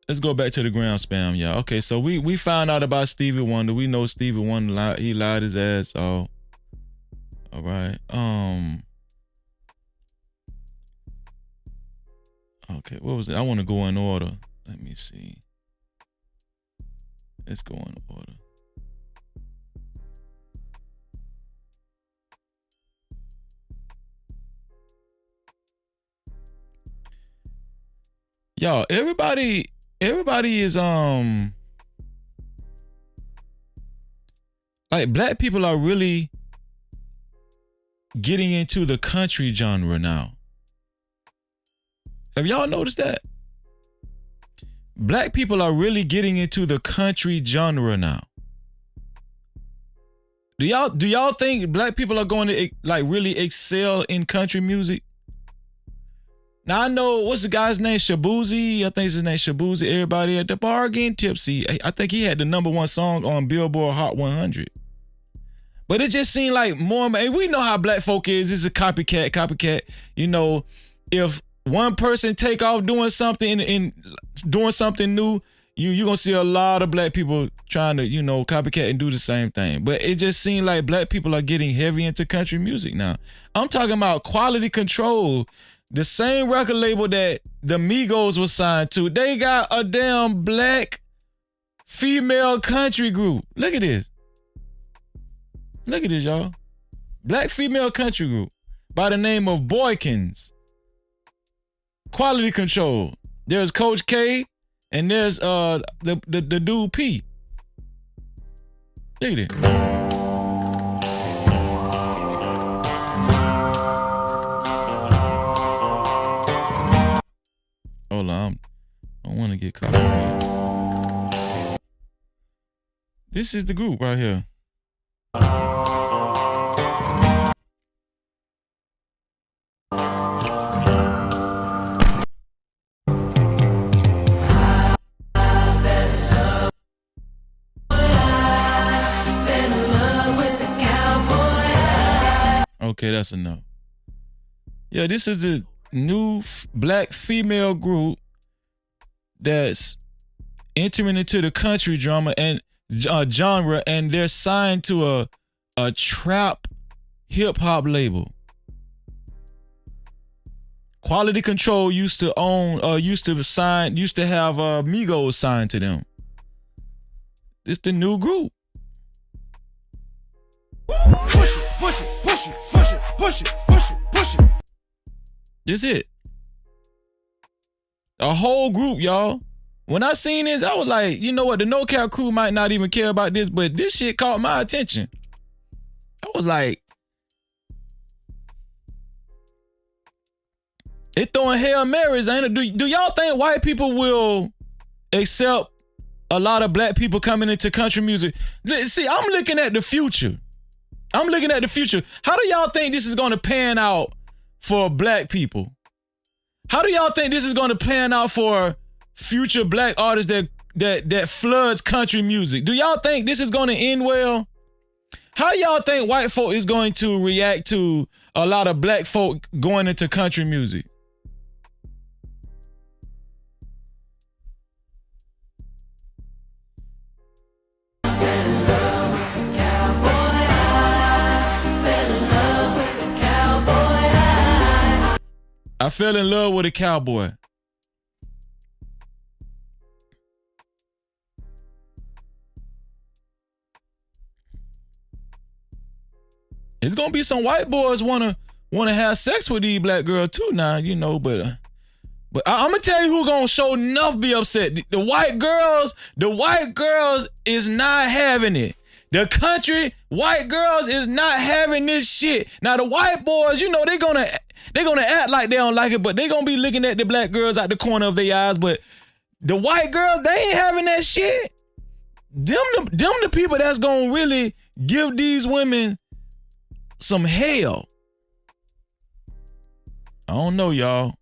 Speaker 3: Let's go back to the ground spam, y'all. Okay, so we found out about Stevie Wonder. We know Stevie Wonder he lied his ass off. All right. Okay, what was it? I want to go in order. Let me see. Let's go in order. Y'all, everybody is like Like black people are really getting into the country genre now. Have y'all noticed that? Black people are really getting into the country genre now. Do y'all think black people are going to like really excel in country music? Now I know, what's the guy's name? Shabuzi. I think his name Shabuzi. Everybody at the bar getting tipsy. I think he had the #1 song on Billboard Hot 100. But it just seemed like more, and we know how black folk is. It's a copycat. You know, if one person take off doing something and doing something new, you're going to see a lot of black people trying to, you know, copycat and do the same thing. But it just seemed like black people are getting heavy into country music now. I'm talking about Quality Control, the same record label that the Migos was signed to. They got a damn black female country group. Look at this. Look at this, y'all. Black female country group by the name of Boykins. Quality Control. There's Coach K and there's the dude P. Look at it. Hold on. I don't want to get caught up here. This is the group right here. Okay, that's enough. Yeah, this is the new black female group that's entering into the country drama and genre, and they're signed to a trap hip hop label. Quality Control used to have Migos signed to them. It's the new group.
Speaker 7: Push it.
Speaker 3: This it. A whole group, y'all. When I seen this, I was like, you know what? The No Cap crew might not even care about this, but this shit caught my attention. I was like, it throwing Hail Marys, ain't it? Do y'all think white people will accept a lot of black people coming into country music? See, I'm looking at the future. How do y'all think this is going to pan out for black people? How do y'all think this is going to pan out for future black artists that floods country music? Do y'all think this is going to end well? How do y'all think white folk is going to react to a lot of black folk going into country music? I fell in love with a cowboy. It's gonna be some white boys wanna have sex with these black girls too now, you know, but I'm gonna tell you who gonna show enough be upset. The white girls is not having it. The country white girls is not having this shit. Now the white boys, you know, they're gonna act like they don't like it, but they gonna be looking at the black girls out the corner of their eyes. But the white girls, they ain't having that shit. Them the people that's gonna really give these women some hell. I don't know, y'all.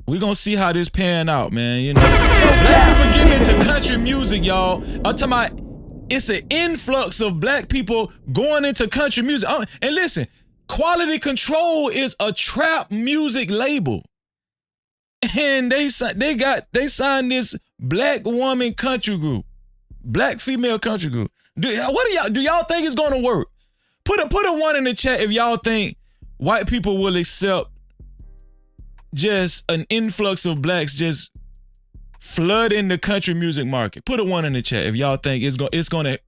Speaker 3: We gonna see how this pan out, man. You know, black people get into country music, y'all. I'm talking about it's an influx of black people going into country music. And listen, Quality Control is a trap music label, and they signed this black woman country group, black female country group. Do y'all think it's gonna work? Put a 1 in the chat if y'all think white people will accept just an influx of blacks just flooding the country music market. Put a 1 in the chat if y'all think it's gonna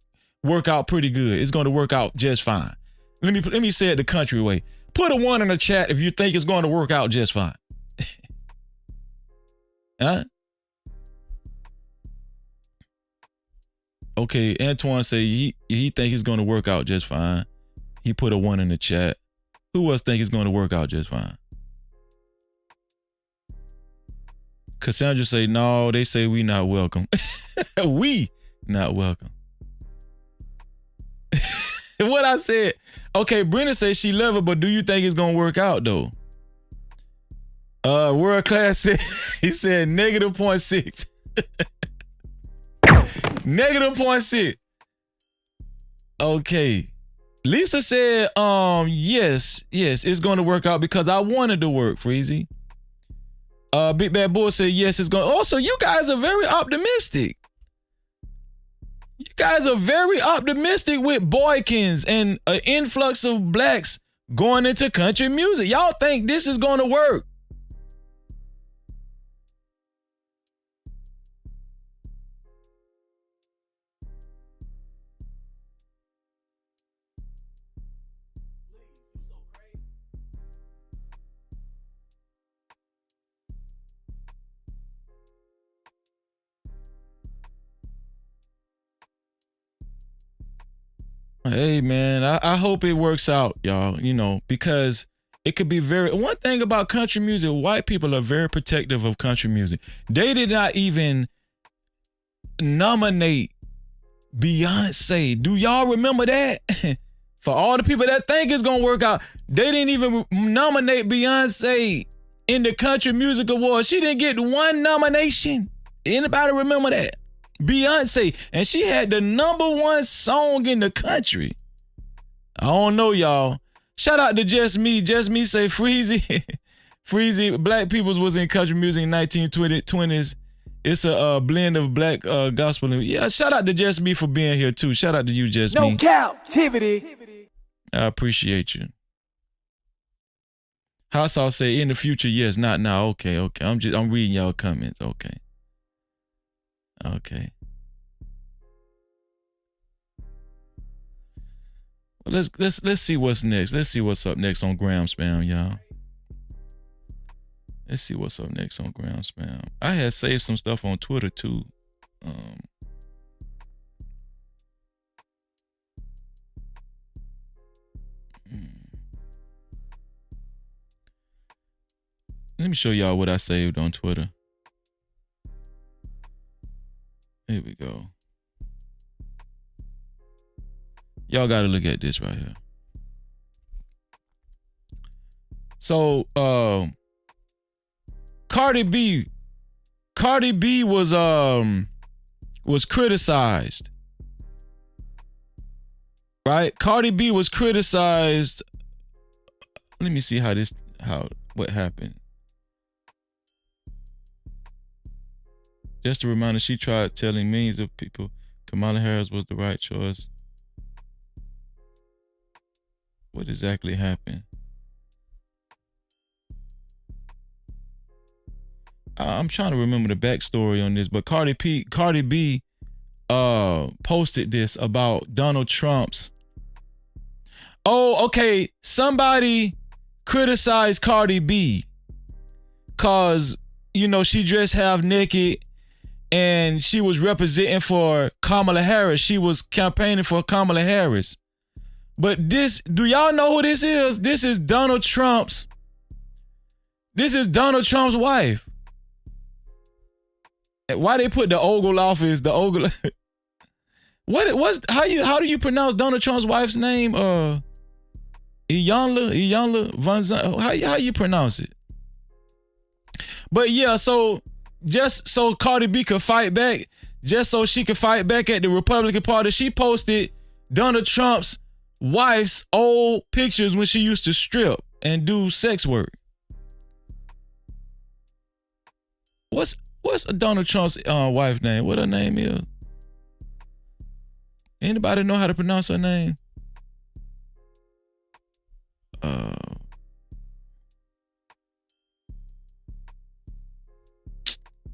Speaker 3: work out pretty good. It's gonna work out just fine. Let me say it the country way. Put a 1 in the chat if you think it's going to work out just fine. Huh? Okay, Antoine say he think it's going to work out just fine. He put a 1 in the chat. Who else think it's going to work out just fine? Cassandra say, no, they say we not welcome. We not welcome. What I said. Okay, Brenda says she love it, but do you think it's going to work out though? World Class said, he said -0.6. -0.6. Okay. Lisa said, yes, it's going to work out because I wanted to work, Freezy. Big Bad Bull said, yes, it's going. Also, you guys are very optimistic. You guys are very optimistic with boykins and an influx of blacks going into country music. Y'all think this is going to work? Hey man, I hope it works out, y'all, you know, because it could be one thing about country music, white people are very protective of country music. They did not even nominate Beyonce. Do y'all remember that? For all the people that think it's gonna work out, they didn't even nominate Beyonce in the Country Music Awards. She didn't get 1 nomination. Anybody remember that? Beyonce, and she had the #1 song in the country. I don't know, y'all. Shout out to Just Me. Just Me say Freezy. Freezy, black peoples was in country music in 1920s. It's a blend of black gospel. Yeah, shout out to Just Me for being here too. Shout out to you, Just Me.
Speaker 7: No Cap-tivity.
Speaker 3: I appreciate you. House I'll say in the future, yes, not now. Okay. I'm reading y'all comments. Okay. Well, let's see what's next. Let's see what's up next on Gram Spam, y'all. Let's see what's up next on Gram Spam. I had saved some stuff on Twitter too. Let me show y'all what I saved on Twitter. Here we go. Y'all got to look at this right here. So, Cardi B was criticized. Right? Cardi B was criticized. Let me see what happened. Just a reminder, she tried telling millions of people Kamala Harris was the right choice. What exactly happened? I'm trying to remember the backstory on this, but Cardi B posted this about Donald Trump's. Oh, okay. Somebody criticized Cardi B cause, you know, she dressed half naked and she was representing for Kamala Harris. She was campaigning for Kamala Harris. But do y'all know who this is? This is Donald Trump's wife. Why they put the Ogle office, the Ogle? How do you pronounce Donald Trump's wife's name? Iyanla Van Zandt. How you pronounce it? But yeah, so just so Cardi B could fight back, just so she could fight back at the Republican Party, she posted Donald Trump's wife's old pictures when she used to strip and do sex work. What's Donald Trump's wife's name? What her name is? Anybody know how to pronounce her name?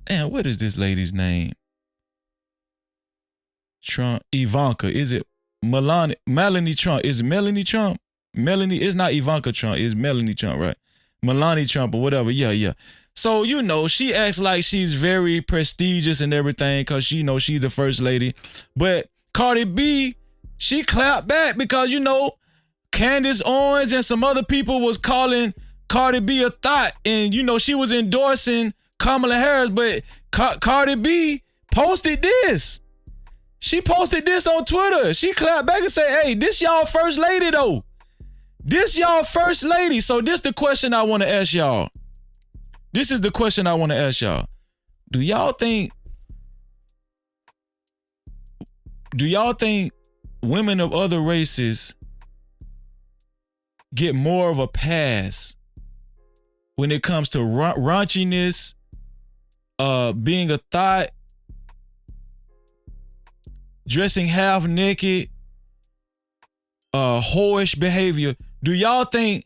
Speaker 3: Damn, what is this lady's name? Trump, Ivanka. Is it Melanie Trump? Is it Melanie Trump? Melanie, it's not Ivanka Trump, it's Melanie Trump, right? Melania Trump or whatever. Yeah. So, you know, she acts like she's very prestigious and everything because, you know, she's the first lady. But Cardi B, she clapped back because, you know, Candace Owens and some other people was calling Cardi B a thought, and, you know, she was endorsing Kamala Harris, but Cardi B posted this. She posted this on Twitter. She clapped back and said, hey, this y'all first lady though. This y'all first lady. So this the question I want to ask y'all. This is the question I want to ask y'all. Do y'all think women of other races get more of a pass when it comes to raunchiness, being a thought, dressing half naked, whorish behavior? Do y'all think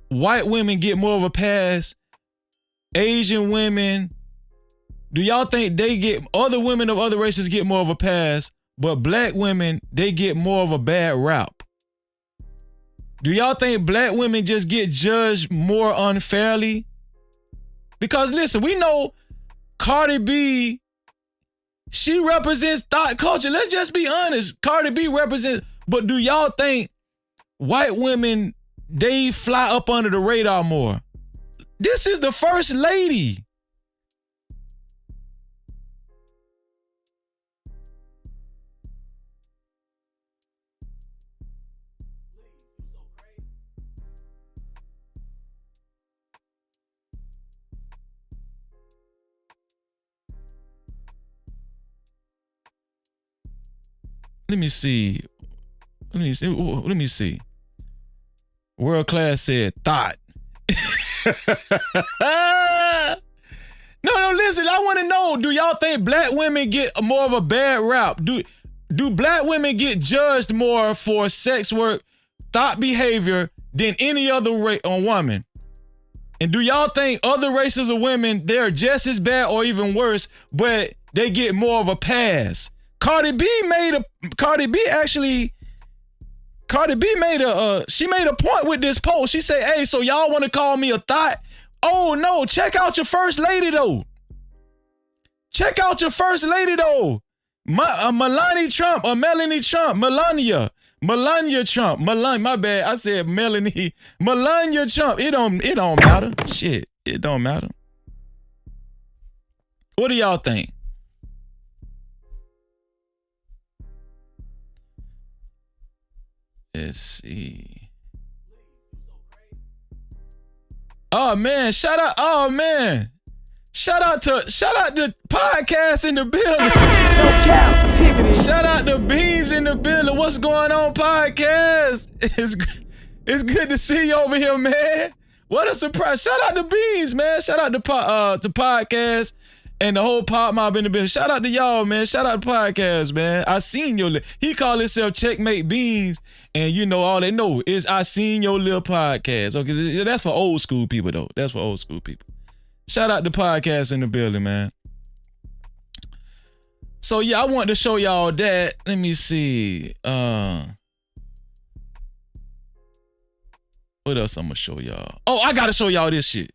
Speaker 3: white women get more of a pass? Asian women, do y'all think other women of other races get more of a pass, but black women, they get more of a bad rap? Do y'all think black women just get judged more unfairly? Because listen, we know Cardi B, she represents thought culture. Let's just be honest. Cardi B represents, but do y'all think white women, they fly up under the radar more? This is the first lady. Let me see. World Class said thought. No, listen, I want to know, do y'all think black women get more of a bad rap? Do black women get judged more for sex work, thought behavior than any other woman? And do y'all think other races of women, they're just as bad or even worse, but they get more of a pass? Cardi B made a point with this post. She said, hey, so y'all want to call me a thought? Oh no, check out your first lady though. Melania Trump, my bad. I said Melania Trump. It don't matter. Shit, it don't matter. What do y'all think? Let's see. Oh man, shout out to podcast in the building.
Speaker 7: No Cap-tivity.
Speaker 3: Shout out to Beans in the building. What's going on, podcast? It's good to see you over here, man. What a surprise. Shout out to Beans, man. Shout out to podcast and the whole Pop Mob in the building. Shout out to y'all, man. Shout out to podcast, man. I seen he called himself Checkmate Beans, and you know, all they know is I seen your little podcast. Okay, that's for old school people though. That's for old school people. Shout out to podcast in the building, man. So yeah, I want to show y'all that. Let me see. What else I'm gonna show y'all? Oh, I gotta show y'all this shit.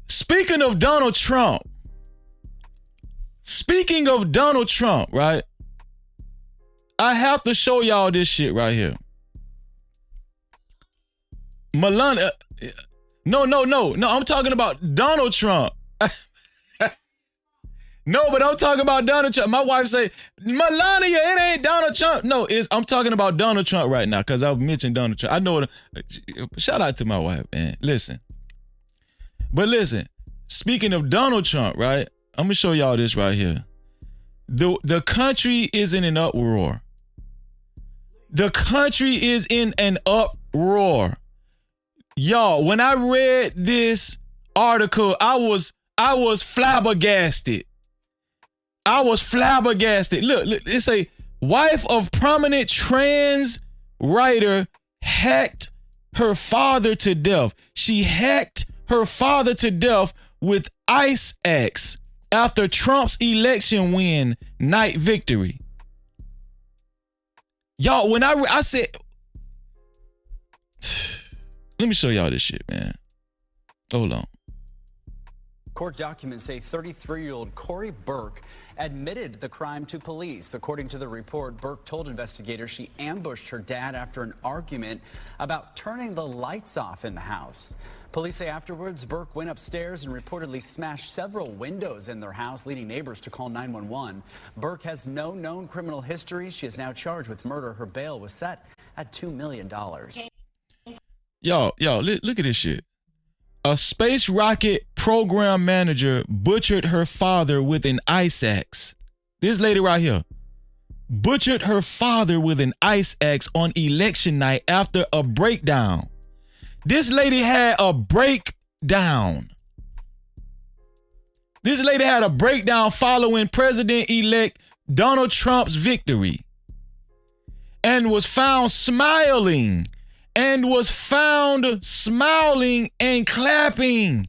Speaker 3: Speaking of Donald Trump, right? I have to show y'all this shit right here. Melania, no, I'm talking about Donald Trump. No, but I'm talking about Donald Trump. My wife say, Melania, it ain't Donald Trump. No, I'm talking about Donald Trump right now because I mentioned Donald Trump. I know. Shout out to my wife, man. Listen. Speaking of Donald Trump, right? I'm gonna show y'all this right here. The country is in an uproar. The country is in an uproar. Y'all, when I read this article, I was flabbergasted. Look, it say wife of prominent trans writer hacked her father to death. She hacked her father to death with Ice Axe after Trump's election win night victory. Y'all, when I said, let me show y'all this shit, man. Hold on.
Speaker 12: Court documents say 33-year-old Corey Burke admitted the crime to police. According to the report, Burke told investigators she ambushed her dad after an argument about turning the lights off in the house. Police say afterwards, Burke went upstairs and reportedly smashed several windows in their house, leading neighbors to call 911. Burke has no known criminal history. She is now charged with murder. Her bail was set at $2 million.
Speaker 3: Yo, look at this shit. A space rocket program manager butchered her father with an ice axe. This lady right here butchered her father with an ice axe on election night after a breakdown. This lady had a breakdown. This lady had a breakdown following President-elect Donald Trump's victory and was found smiling and clapping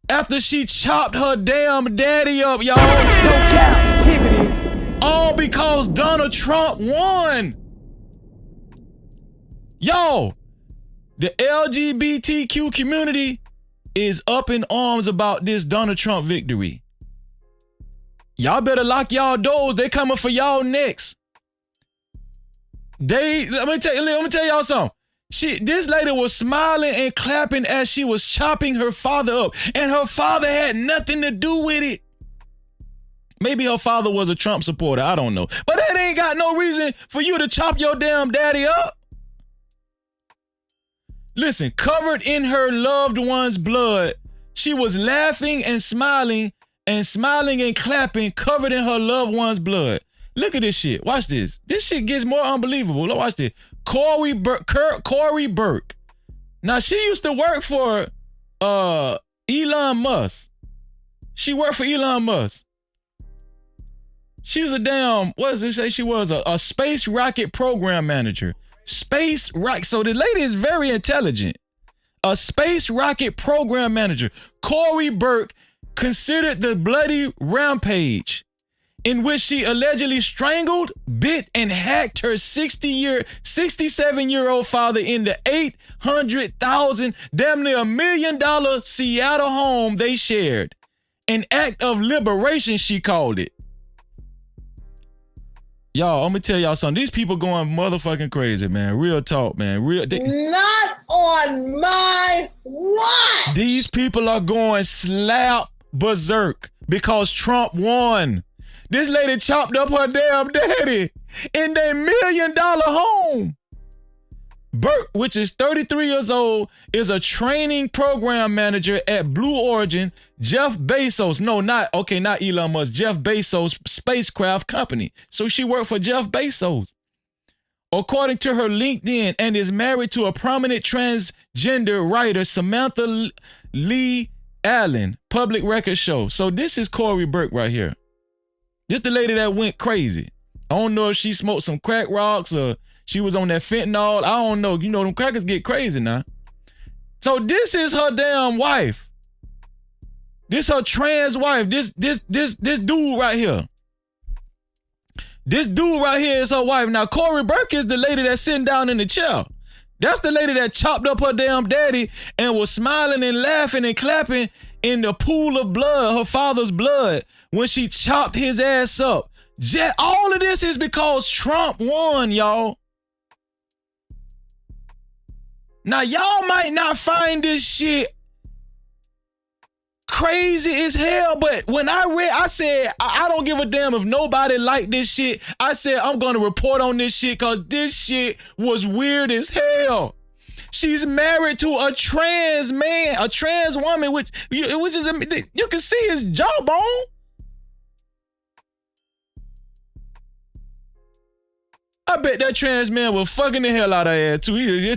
Speaker 3: after she chopped her damn daddy up, y'all.
Speaker 7: No captivity.
Speaker 3: All because Donald Trump won. Yo, the LGBTQ community is up in arms about this Donald Trump victory. Y'all better lock y'all doors. They coming for y'all next. Let me tell y'all something. This lady was smiling and clapping as she was chopping her father up, and her father had nothing to do with it. Maybe her father was a Trump supporter, I don't know. But that ain't got no reason for you to chop your damn daddy up. Listen, covered in her loved one's blood, she was laughing and smiling and clapping, covered in her loved one's blood. Look at this shit. Watch this. This shit gets more unbelievable. Watch this. Corey Burke. Now, she used to work for Elon Musk. She worked for Elon Musk. She was a damn, what does it say she was? A space rocket program manager. Space rocket. So the lady is very intelligent. A space rocket program manager. Corey Burke considered the bloody rampage in which she allegedly strangled, bit, and hacked her 67-year-old father in the $800,000, damn near $1 million Seattle home they shared. An act of liberation, she called it. Y'all, I'm gonna tell y'all something. These people going motherfucking crazy, man. Real talk, man.
Speaker 13: Not on my watch.
Speaker 3: These people are going slap berserk because Trump won. This lady chopped up her damn daddy in their $1 million home. Burke, which is 33 years old, is a training program manager at Blue Origin, Jeff Bezos. No, not Elon Musk, Jeff Bezos' spacecraft company. So she worked for Jeff Bezos. According to her LinkedIn, and is married to a prominent transgender writer, Samantha Lee Allen, Public Record Show. So this is Corey Burke right here. This the lady that went crazy. I don't know if she smoked some crack rocks or she was on that fentanyl. I don't know. You know, them crackers get crazy now. So this is her damn wife. This her trans wife. This dude right here. This dude right here is her wife. Now, Corey Burke is the lady that's sitting down in the chair. That's the lady that chopped up her damn daddy and was smiling and laughing and clapping in the pool of blood, her father's blood, when she chopped his ass up. All of this is because Trump won, y'all. Now, y'all might not find this shit crazy as hell, but when I read, I said, I don't give a damn if nobody like this shit. I said, I'm going to report on this shit because this shit was weird as hell. She's married to a trans man, a trans woman, which is, you can see his jawbone. I bet that trans man was fucking the hell out of her ass too. I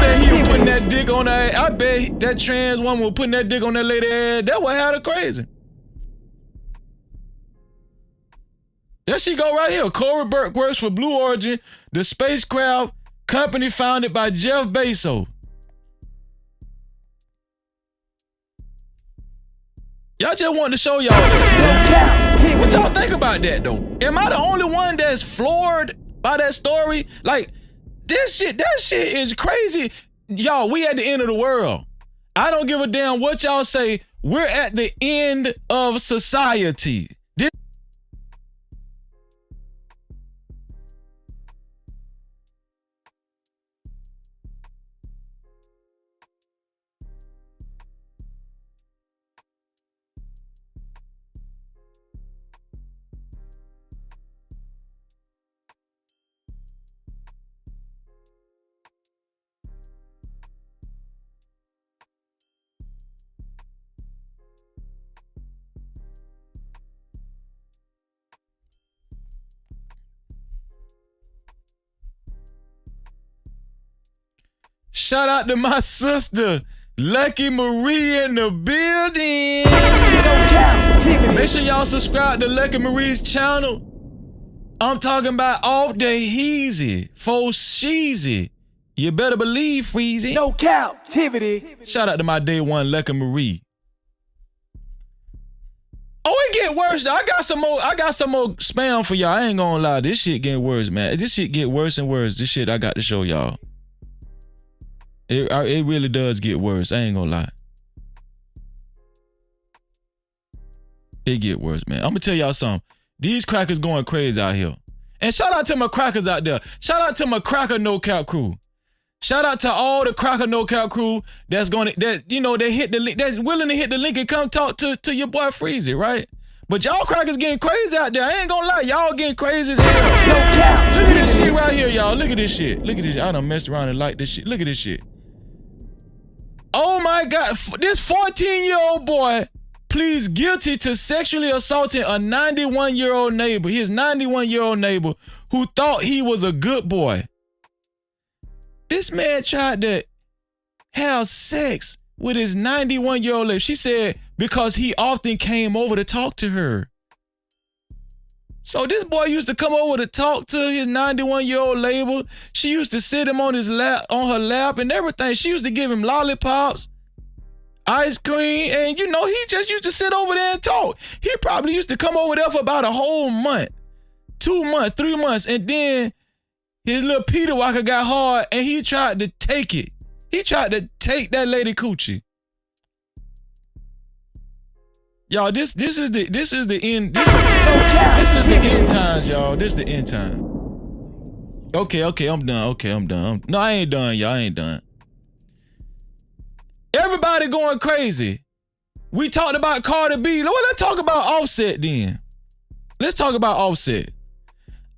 Speaker 3: bet he was putting that dick on her ass. I bet that trans woman was putting that dick on that lady ass. That what had her crazy. There she go right here. Corey Burke works for Blue Origin, the spacecraft company founded by Jeff Bezos. Y'all just wanted to show y'all that. What y'all think about that though? Am I the only one that's floored by that story? Like, that shit is crazy. Y'all, we at the end of the world. I don't give a damn what y'all say. We're at the end of society. Shout out to my sister, Lucky Marie in the building.
Speaker 7: No Cap-tivity.
Speaker 3: Make sure y'all subscribe to Lucky Marie's channel. I'm talking about off the heezy, faux sheezy. You better believe Freezy.
Speaker 7: No Cap-tivity.
Speaker 3: Shout out to my day one Lucky Marie. Oh, it get worse. I got some more spam for y'all. I ain't gonna lie. This shit getting worse, man. This shit get worse and worse. This shit I got to show y'all. It really does get worse. I ain't gonna lie. It get worse, man. I'm gonna tell y'all something. These crackers going crazy out here. And shout out to my crackers out there. Shout out to my cracker no cap crew. Shout out to all the cracker no cap crew that's willing to hit the link and come talk to your boy Freezy, right? But y'all crackers getting crazy out there. I ain't gonna lie, y'all getting crazy as hell.
Speaker 7: No cap.
Speaker 3: Look at this shit right here, y'all. Look at this shit. Look at this shit. I done messed around and liked this shit. Look at this shit. Oh my God, this 14-year-old boy pleads guilty to sexually assaulting a 91-year-old neighbor, his 91-year-old neighbor who thought he was a good boy. This man tried to have sex with his 91-year-old lady. She said because he often came over to talk to her. So this boy used to come over to talk to his 91-year-old lady. She used to sit him on his lap, on her lap and everything. She used to give him lollipops, ice cream, and you know, he just used to sit over there and talk. He probably used to come over there for about a whole month, 2 months, 3 months, and then his little Peter Walker got hard and he tried to take it. He tried to take that lady coochie. Y'all, this is the end. This is the end times, y'all. This is the end time. Okay, I'm done. No, I ain't done, y'all. I ain't done. Everybody going crazy. We talked about Cardi B. Well, let's talk about Offset then. Let's talk about Offset.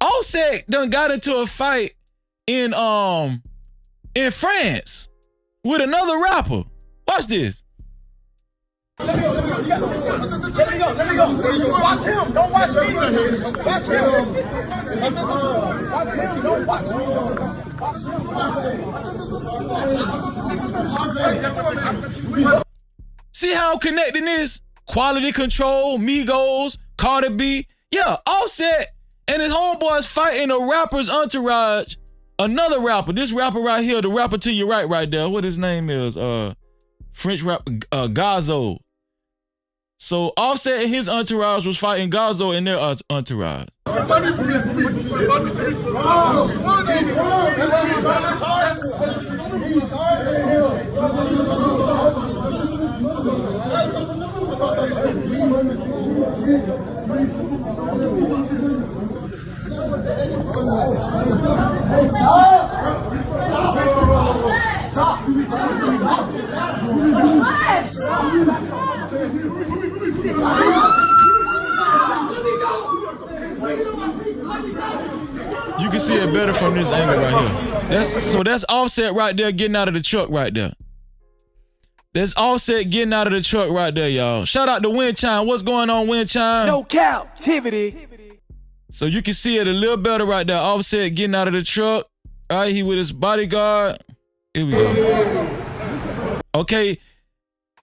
Speaker 3: Offset done got into a fight in France with another rapper. Watch this.
Speaker 14: Let me go. Watch him. Don't watch me. Watch him. Don't watch me.
Speaker 3: See how I'm connecting this? Quality Control, Migos, Cardi B. Yeah, Offset and his homeboys fighting a rapper's entourage. Another rapper. This rapper right here, the rapper to your right there. What his name is? French rapper Gazo. So Offset and his entourage was fighting Gazo and their entourage. You can see it better from this angle right here. That's Offset right there getting out of the truck right there. That's Offset getting out of the truck right there, y'all. Shout out to Windchime. What's going on, Windchime?
Speaker 7: No Cap-tivity.
Speaker 3: So you can see it a little better right there. Offset getting out of the truck. All right, he with his bodyguard. Here we go. Okay,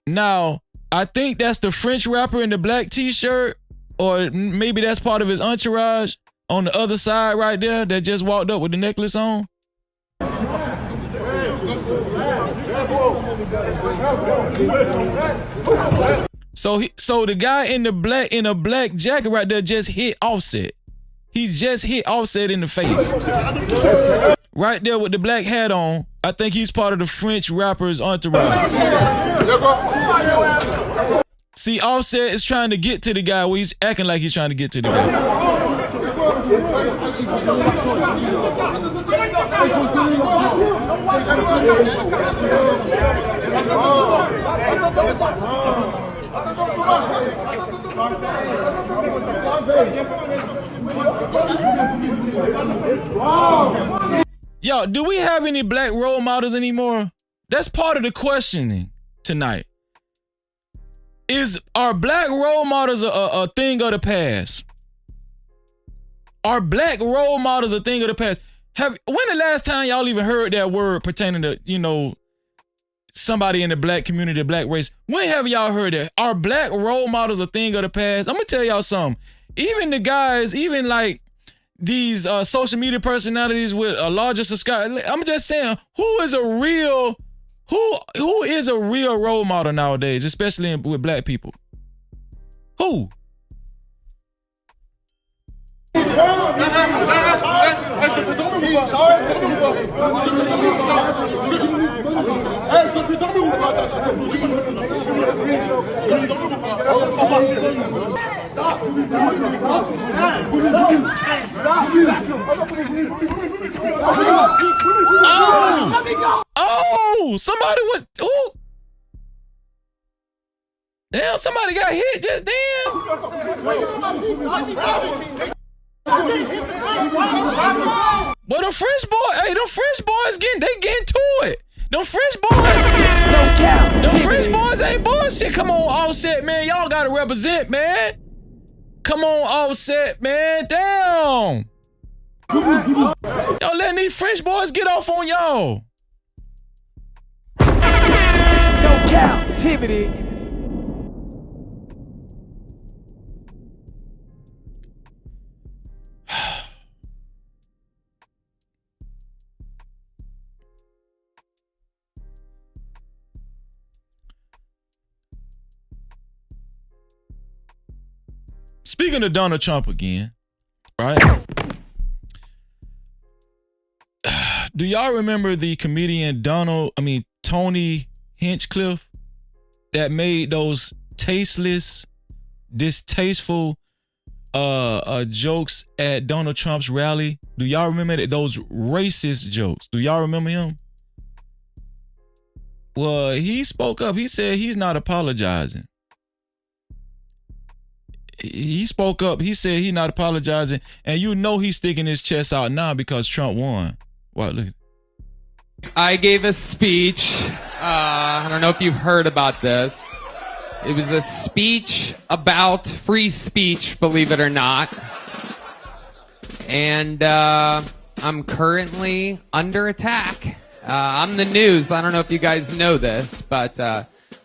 Speaker 3: now I think that's the French rapper in the black t-shirt, or maybe that's part of his entourage on the other side right there that just walked up with the necklace on. So the guy in the black jacket right there just hit Offset. He just hit Offset in the face. Right there with the black hat on. I think he's part of the French rapper's entourage. See, Offset is trying to get to the guy where he's acting like he's trying to get to the guy. Yo, do we have any black role models anymore? That's part of the questioning tonight. Are black role models a thing of the past? Are black role models a thing of the past? When the last time y'all even heard that word pertaining to, you know, somebody in the black community, the black race? When have y'all heard that? Are black role models a thing of the past? I'm gonna tell y'all something. Even the guys, even like these social media personalities with a larger subscriber, I'm just saying, who is a real role model nowadays, especially with black people? Who? Oh, somebody went. Oh, damn! Somebody got hit just then. But them French boys, hey, them French boys getting to it. Them French boys,
Speaker 7: no cap.
Speaker 3: Them French boys ain't bullshit. Come on, Offset, man. Y'all gotta represent, man. Come on, Offset, man. Damn. Y'all letting these French boys get off on y'all.
Speaker 7: No Cap-tivity.
Speaker 3: Speaking of Donald Trump again, right? Do y'all remember the comedian Tony Hinchcliffe that made those tasteless, distasteful jokes at Donald Trump's rally? Do y'all remember that? Those racist jokes? Do y'all remember him? Well, he spoke up. He said he's not apologizing. He spoke up. He said he's not apologizing, and you know he's sticking his chest out now because Trump won. What? Look.
Speaker 15: I gave a speech. I don't know if you've heard about this. It was a speech about free speech, believe it or not. And I'm currently under attack. I'm the news. I don't know if you guys know this, but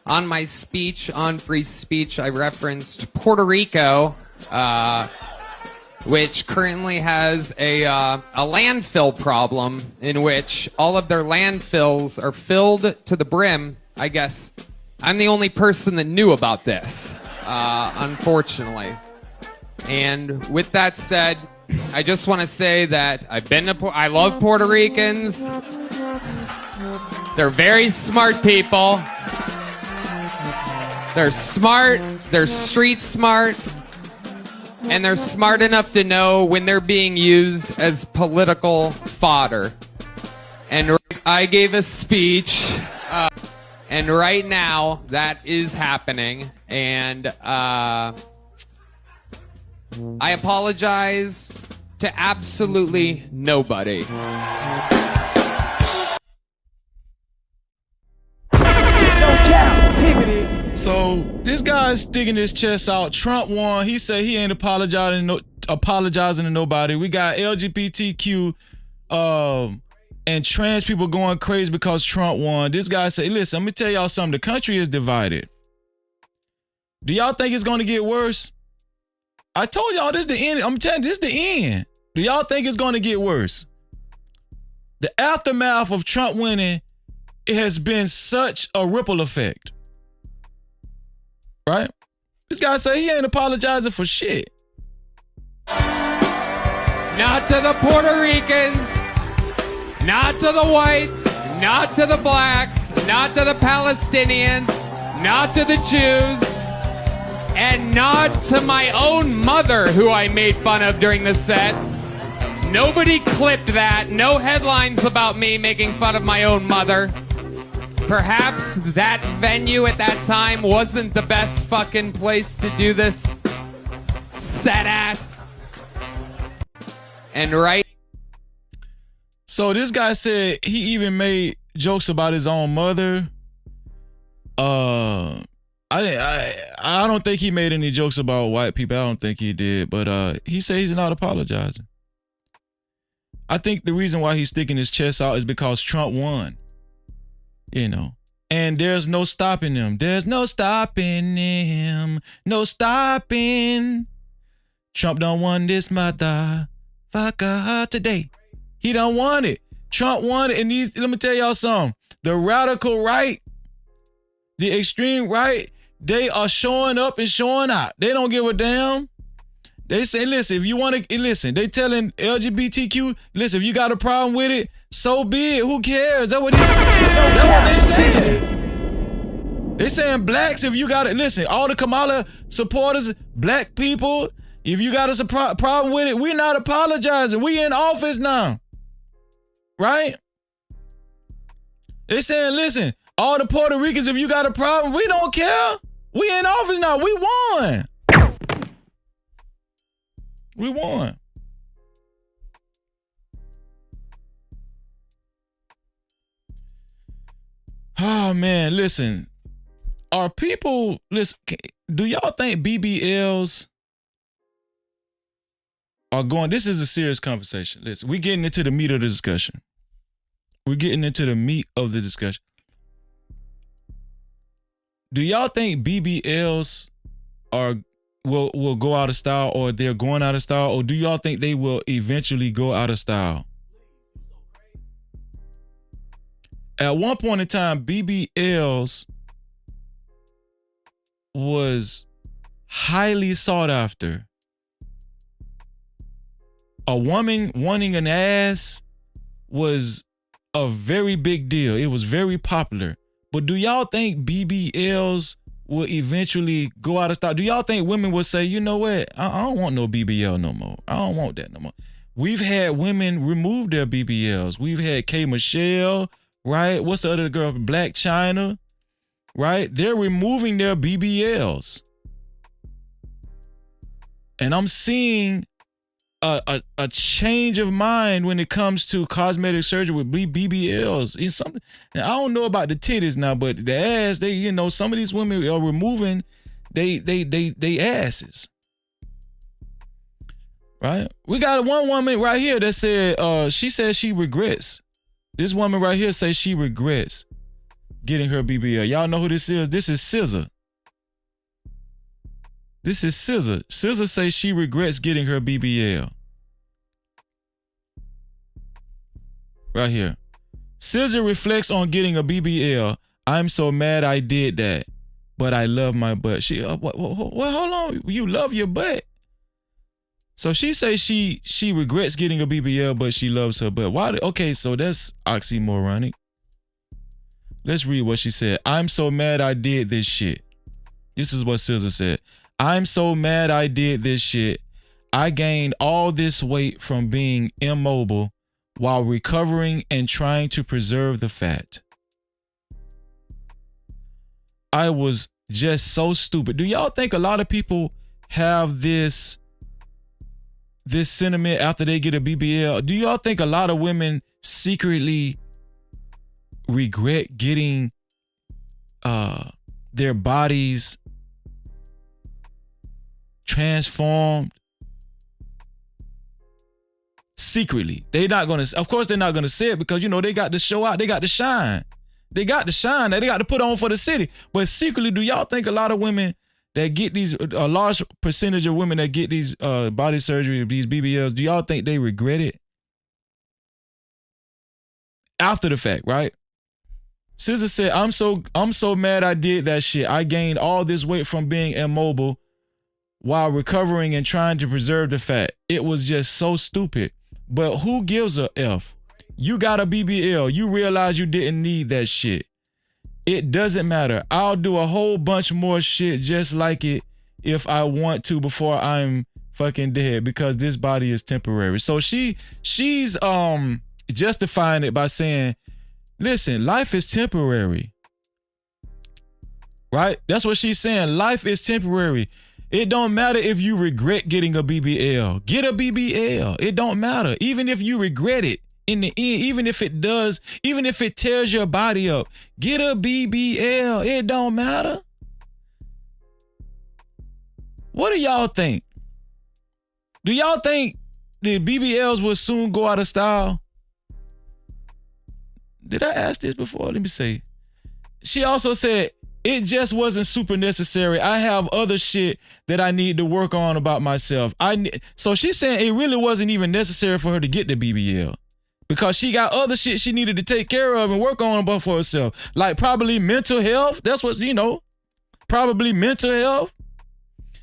Speaker 15: on my speech on free speech, I referenced Puerto Rico, which currently has a landfill problem in which all of their landfills are filled to the brim. I guess I'm the only person that knew about this, unfortunately. And with that said, I just want to say that I love Puerto Ricans. They're very smart people. They're smart, they're street smart, and they're smart enough to know when they're being used as political fodder. And I gave a speech, and right now that is happening, and I apologize to absolutely nobody.
Speaker 3: So this guy's sticking his chest out. Trump won. He said he ain't apologizing to nobody. We got LGBTQ and trans people going crazy because Trump won. This guy said, listen, let me tell y'all something. The country is divided. Do y'all think it's going to get worse? I told y'all this is the end. I'm telling you, this is the end. Do y'all think it's going to get worse? The aftermath of Trump winning, it has been such a ripple effect. Right? This guy said he ain't apologizing for shit.
Speaker 15: Not to the Puerto Ricans, not to the whites, not to the blacks, not to the Palestinians, not to the Jews, and nod to my own mother, who I made fun of during the set. Nobody clipped that. No headlines about me making fun of my own mother. Perhaps that venue at that time wasn't the best fucking place to do this set at. And right.
Speaker 3: So this guy said he even made jokes about his own mother. I don't think he made any jokes about white people. I don't think he did, but he said he's not apologizing. I think the reason why he's sticking his chest out is because Trump won. You know. And there's no stopping him. There's no stopping him. No stopping. Trump done won this motherfucker today. He done won it. Trump won it. And let me tell y'all something. The radical right, the extreme right, they are showing up and showing out. They don't give a damn. They say, listen, if you want to, listen, they telling LGBTQ, listen, if you got a problem with it, so be it. Who cares? That's what they saying. They saying blacks, if you got it, listen, all the Kamala supporters, black people, if you got a problem with it, we're not apologizing. We in office now. Right? They saying, listen, all the Puerto Ricans, if you got a problem, we don't care. We in office now. We won. We won. Oh, man, listen. Are people, listen, do y'all think BBLs are going, this is a serious conversation. Listen, we're getting into the meat of the discussion. We're getting into the meat of the discussion. Do y'all think BBLs will go out of style, or they're going out of style, or do y'all think they will eventually go out of style? At one point in time, BBLs was highly sought after. A woman wanting an ass was a very big deal. It was very popular. But do y'all think BBLs will eventually go out of style? Do y'all think women will say, you know what? I don't want no BBL no more. I don't want that no more. We've had women remove their BBLs. We've had K. Michelle, right? What's the other girl? Black China, right? They're removing their BBLs. And I'm seeing a change of mind when it comes to cosmetic surgery with BBLs. It's something. And I don't know about the titties now, but the ass, they, you know, some of these women are removing they asses. Right? We got one woman right here that said she says she regrets. This woman right here says she regrets getting her BBL. Y'all know who this is? This is SZA. This is SZA. SZA says she regrets getting her BBL. Right here. SZA reflects on getting a BBL. I'm so mad I did that, but I love my butt. She, well, hold on. You love your butt. So she says she regrets getting a BBL, but she loves her butt. Why? Okay, so that's oxymoronic. Let's read what she said. I'm so mad I did this shit. This is what SZA said. I'm so mad I did this shit. I gained all this weight from being immobile while recovering and trying to preserve the fat. I was just so stupid. Do y'all think a lot of people have this sentiment after they get a BBL? Do y'all think a lot of women secretly regret getting their bodies transformed? Secretly. They're not gonna, of course they're not gonna say it, because you know they got to show out, they got to shine. They got to shine, they got to put on for the city. But secretly, do y'all think a lot of women that get these, a large percentage of women that get these body surgery, these BBLs, do y'all think they regret it? After the fact, right? SZA said, I'm so mad I did that shit. I gained all this weight from being immobile while recovering and trying to preserve the fat. It was just so stupid. But who gives a F? You got a BBL. You realize you didn't need that shit. It doesn't matter. I'll do a whole bunch more shit just like it if I want to before I'm fucking dead because this body is temporary. So she's justifying it by saying, listen, life is temporary. Right? That's what she's saying. Life is temporary. It don't matter if you regret getting a BBL. Get a BBL. It don't matter. Even if you regret it in the end, even if it tears your body up, get a BBL. It don't matter. What do y'all think? Do y'all think the BBLs will soon go out of style? Did I ask this before? Let me see. She also said, it just wasn't super necessary. I have other shit that I need to work on about myself. So she's saying it really wasn't even necessary for her to get the BBL because she got other shit she needed to take care of and work on about for herself. Like probably mental health. That's what, probably mental health.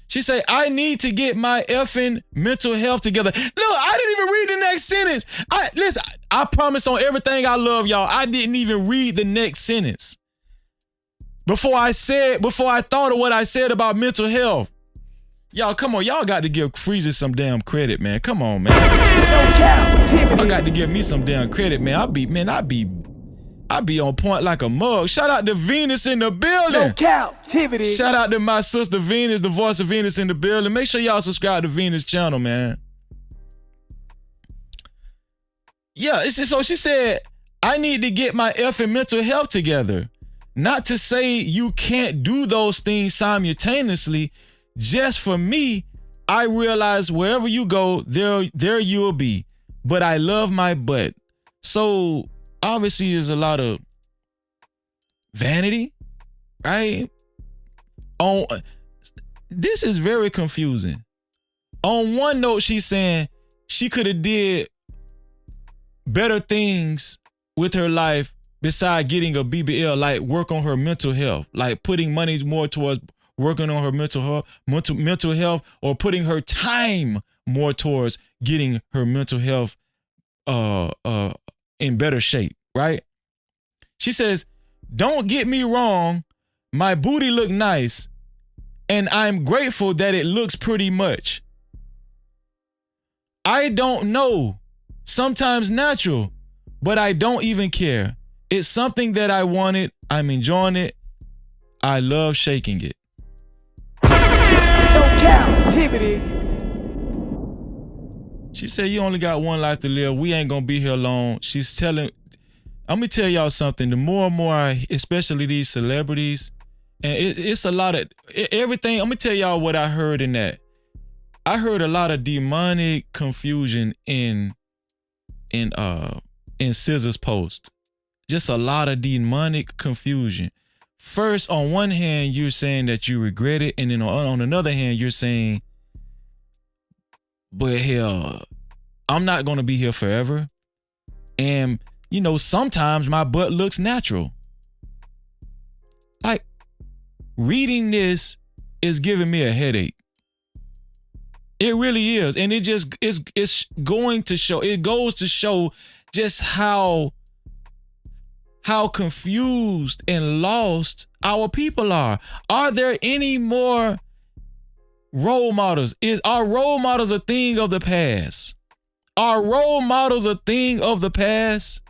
Speaker 3: She said, I need to get my effing mental health together. Look, I didn't even read the next sentence. Listen, I promise on everything I love, y'all, I didn't even read the next sentence. Before I thought of what I said about mental health. Y'all, come on. Y'all got to give Freezer some damn credit, man. Come on, man.
Speaker 7: No Cap-tivity.
Speaker 3: I got to give me some damn credit, man. I be on point like a mug. Shout out to Venus in the building.
Speaker 7: No Cap-tivity.
Speaker 3: Shout out to my sister Venus, the voice of Venus in the building. Make sure y'all subscribe to Venus channel, man. Yeah, so she said, I need to get my effing mental health together. Not to say you can't do those things simultaneously. Just for me, I realize wherever you go, there you will be. But I love my butt. So obviously there's a lot of vanity, right? This is very confusing. On one note, she's saying she could have did better things with her life besides getting a BBL, like work on her mental health, like putting money more towards working on her mental health, or putting her time more towards getting her mental health in better shape, right? She says, don't get me wrong, my booty look nice, and I'm grateful that it looks pretty much. I don't know, sometimes natural, but I don't even care. It's something that I wanted. I'm enjoying it. I love shaking it.
Speaker 7: No Cap-tivity.
Speaker 3: She said, you only got one life to live. We ain't gonna be here long. I'm gonna tell y'all something. The more and more, especially these celebrities, and it's a lot of everything. I'm gonna tell y'all what I heard in that. I heard a lot of demonic confusion in Scissor's post. Just a lot of demonic confusion. First, on one hand, you're saying that you regret it, and then on another hand, you're saying, but hell, I'm not gonna be here forever. And sometimes my butt looks natural. Like, reading this is giving me a headache. It really is. And it's going to show, it goes to show just how confused and lost our people are. Are there any more role models? Are role models a thing of the past? Are role models a thing of the past?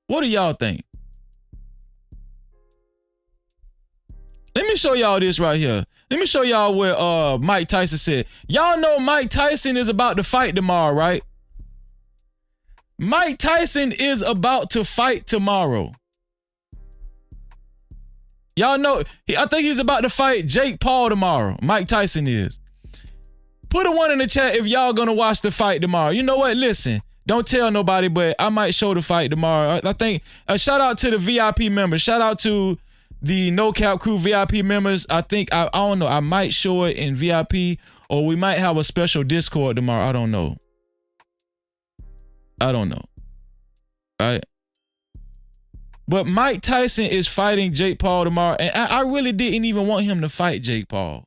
Speaker 3: What do y'all think? Let me show y'all this right here. Let me show y'all what Mike Tyson said. Y'all know Mike Tyson is about to fight tomorrow, right? Mike Tyson is about to fight tomorrow. Y'all know, I think he's about to fight Jake Paul tomorrow. Mike Tyson is. Put a 1 in the chat if y'all gonna watch the fight tomorrow. You know what? Listen, don't tell nobody, but I might show the fight tomorrow. I think, shout out to the VIP members. Shout out to the No Cap Crew VIP members. I think, I don't know, I might show it in VIP, or we might have a special Discord tomorrow. I don't know. Right? But Mike Tyson is fighting Jake Paul tomorrow, and I really didn't even want him to fight Jake Paul.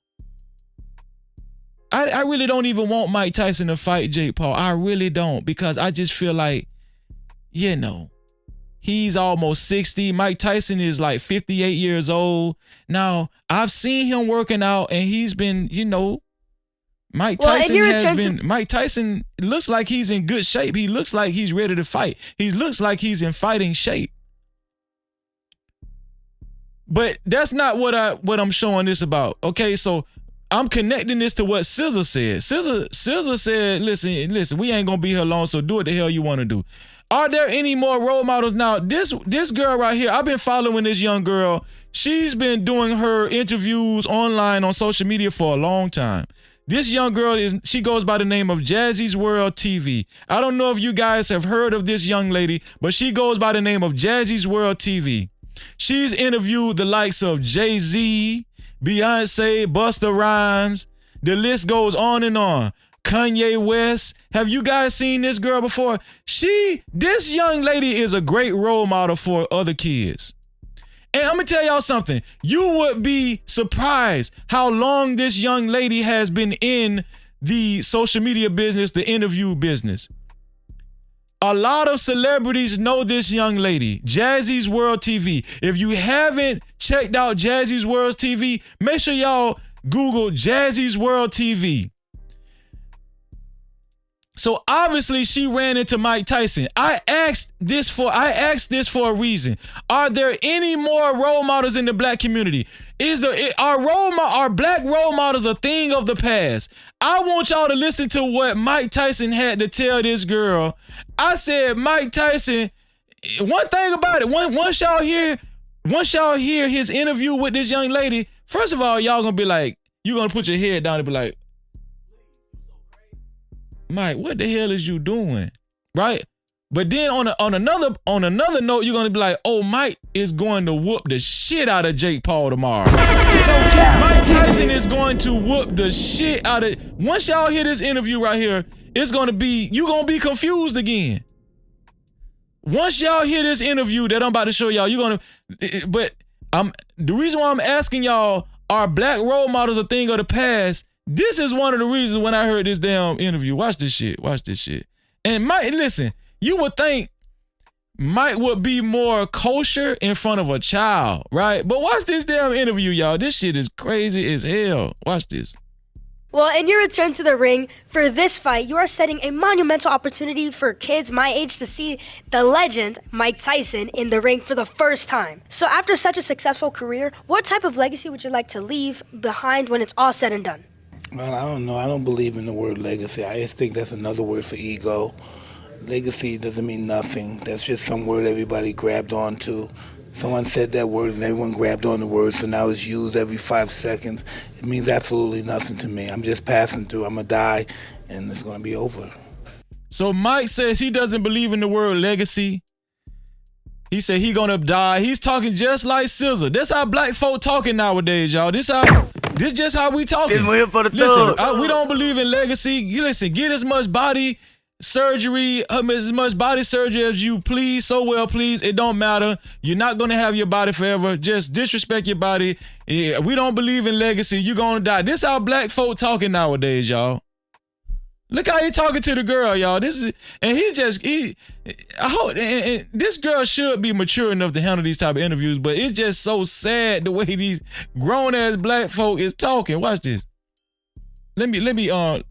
Speaker 3: I really don't even want Mike Tyson to fight Jake Paul. I really don't, because I just feel like, He's almost 60. Mike Tyson is like 58 years old. Now, I've seen him working out, and he's been, Mike Tyson looks like he's in good shape. He looks like he's ready to fight. He looks like he's in fighting shape. But that's not what I'm showing this about. Okay, so I'm connecting this to what SZA said. SZA said, listen, we ain't gonna be here long, so do what the hell you want to do. Are there any more role models? Now, this girl right here, I've been following this young girl. She's been doing her interviews online on social media for a long time. This young girl she goes by the name of Jazzy's World TV. I don't know if you guys have heard of this young lady, but she goes by the name of Jazzy's World TV. She's interviewed the likes of Jay-Z, Beyonce, Busta Rhymes. The list goes on and on. Kanye West. Have you guys seen this girl before? This young lady is a great role model for other kids. And I'm gonna tell y'all something. You would be surprised how long this young lady has been in the social media business, the interview business. A lot of celebrities know this young lady, Jazzy's World TV. If you haven't checked out Jazzy's World TV, make sure y'all Google Jazzy's World TV. So obviously she ran into Mike Tyson. I asked this for a reason. Are there any more role models in the black community? Are black role models a thing of the past? I want y'all to listen to what Mike Tyson had to tell this girl. I said, Mike Tyson, one thing about it, once y'all hear his interview with this young lady, first of all, y'all gonna be like, you're gonna put your head down and be like, Mike, what the hell is you doing? Right? But then on another note, you're gonna be like, oh, Mike is going to whoop the shit out of Jake Paul tomorrow. Mike Tyson is going to whoop the shit out of. Once y'all hear this interview right here, you're gonna be confused again. Once y'all hear this interview that I'm about to show y'all, the reason why I'm asking y'all, are black role models a thing of the past? This is one of the reasons when I heard this damn interview. Watch this shit. And Mike, listen, you would think Mike would be more kosher in front of a child, right? But watch this damn interview, y'all. This shit is crazy as hell. Watch this.
Speaker 16: Well, in your return to the ring for this fight, you are setting a monumental opportunity for kids my age to see the legend, Mike Tyson, in the ring for the first time. So after such a successful career, what type of legacy would you like to leave behind when it's all said and done?
Speaker 17: Well, I don't know. I don't believe in the word legacy. I just think that's another word for ego. Legacy doesn't mean nothing. That's just some word everybody grabbed onto. Someone said that word and everyone grabbed on the word, so now it's used every 5 seconds. It means absolutely nothing to me. I'm just passing through. I'm going to die, and it's going to be over.
Speaker 3: So Mike says he doesn't believe in the word legacy. He said he gonna die. He's talking just like SZA. That's how black folk talking nowadays, y'all. This just how we talking. Listen, we don't believe in legacy. Listen, get as much body surgery as you please, so well please. It don't matter. You're not gonna have your body forever. Just disrespect your body. Yeah, we don't believe in legacy. You're gonna die. This how black folk talking nowadays, y'all. Look how he talking to the girl, y'all. I hope and this girl should be mature enough to handle these type of interviews, but it's just so sad the way these grown ass black folk is talking. Watch this. Let me rewind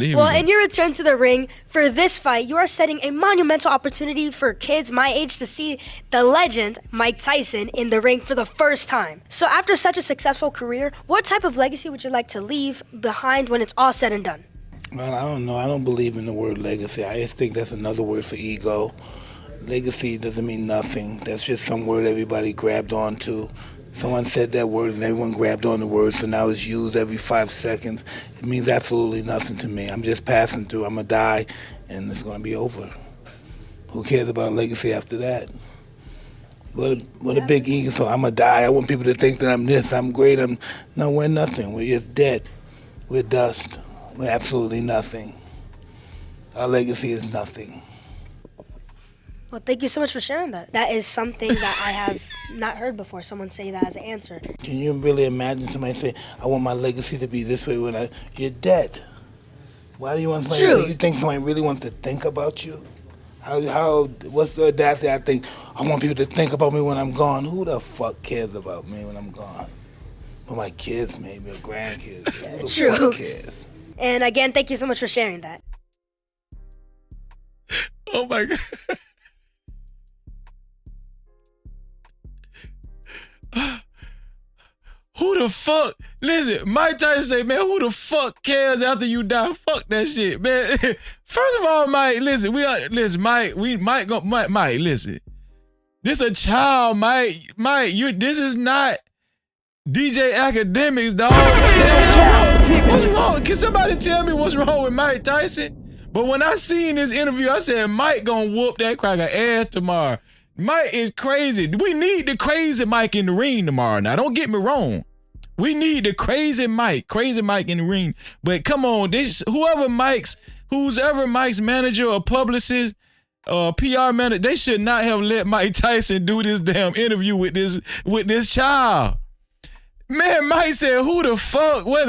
Speaker 3: it. Here
Speaker 16: well, in your return to the ring for this fight, you are setting a monumental opportunity for kids my age to see the legend, Mike Tyson, in the ring for the first time. So after such a successful career, what type of legacy would you like to leave behind when it's all said and done?
Speaker 17: Well, I don't know. I don't believe in the word legacy. I just think that's another word for ego. Legacy doesn't mean nothing. That's just some word everybody grabbed onto. Someone said that word and everyone grabbed on the word, so now it's used every 5 seconds. It means absolutely nothing to me. I'm just passing through. I'm going to die, and it's going to be over. Who cares about legacy after that? What a big ego. So I'm going to die. I want people to think that I'm this, I'm great. No, we're nothing. We're just dead. We're dust. We're absolutely nothing. Our legacy is nothing.
Speaker 16: Well, thank you so much for sharing that. That is something that I have not heard before, someone say that as an answer.
Speaker 17: Can you really imagine somebody say, I want my legacy to be this way when you're dead? Why do you want somebody, you think somebody really wants to think about you? What's the audacity? I think I want people to think about me when I'm gone. Who the fuck cares about me when I'm gone? Well, my kids, maybe, or grandkids. Who the
Speaker 16: True.
Speaker 17: fuck cares?
Speaker 16: And again, thank you so much for sharing that.
Speaker 3: Oh my God. Who the fuck? Listen, Mike Tyson say, man, who the fuck cares after you die? Fuck that shit, man. First of all, Mike, listen, Mike, listen. This a child, Mike. This is not DJ Academics, dog. What's wrong? Can somebody tell me what's wrong with Mike Tyson? But when I seen this interview, I said, Mike gonna whoop that cracker ass tomorrow. Mike is crazy. We need the crazy Mike in the ring tomorrow. Now, don't get me wrong. We need the crazy Mike in the ring. But come on, whoever Mike's manager or publicist or PR manager, they should not have let Mike Tyson do this damn interview with this child. Man, Mike said, who the fuck? Let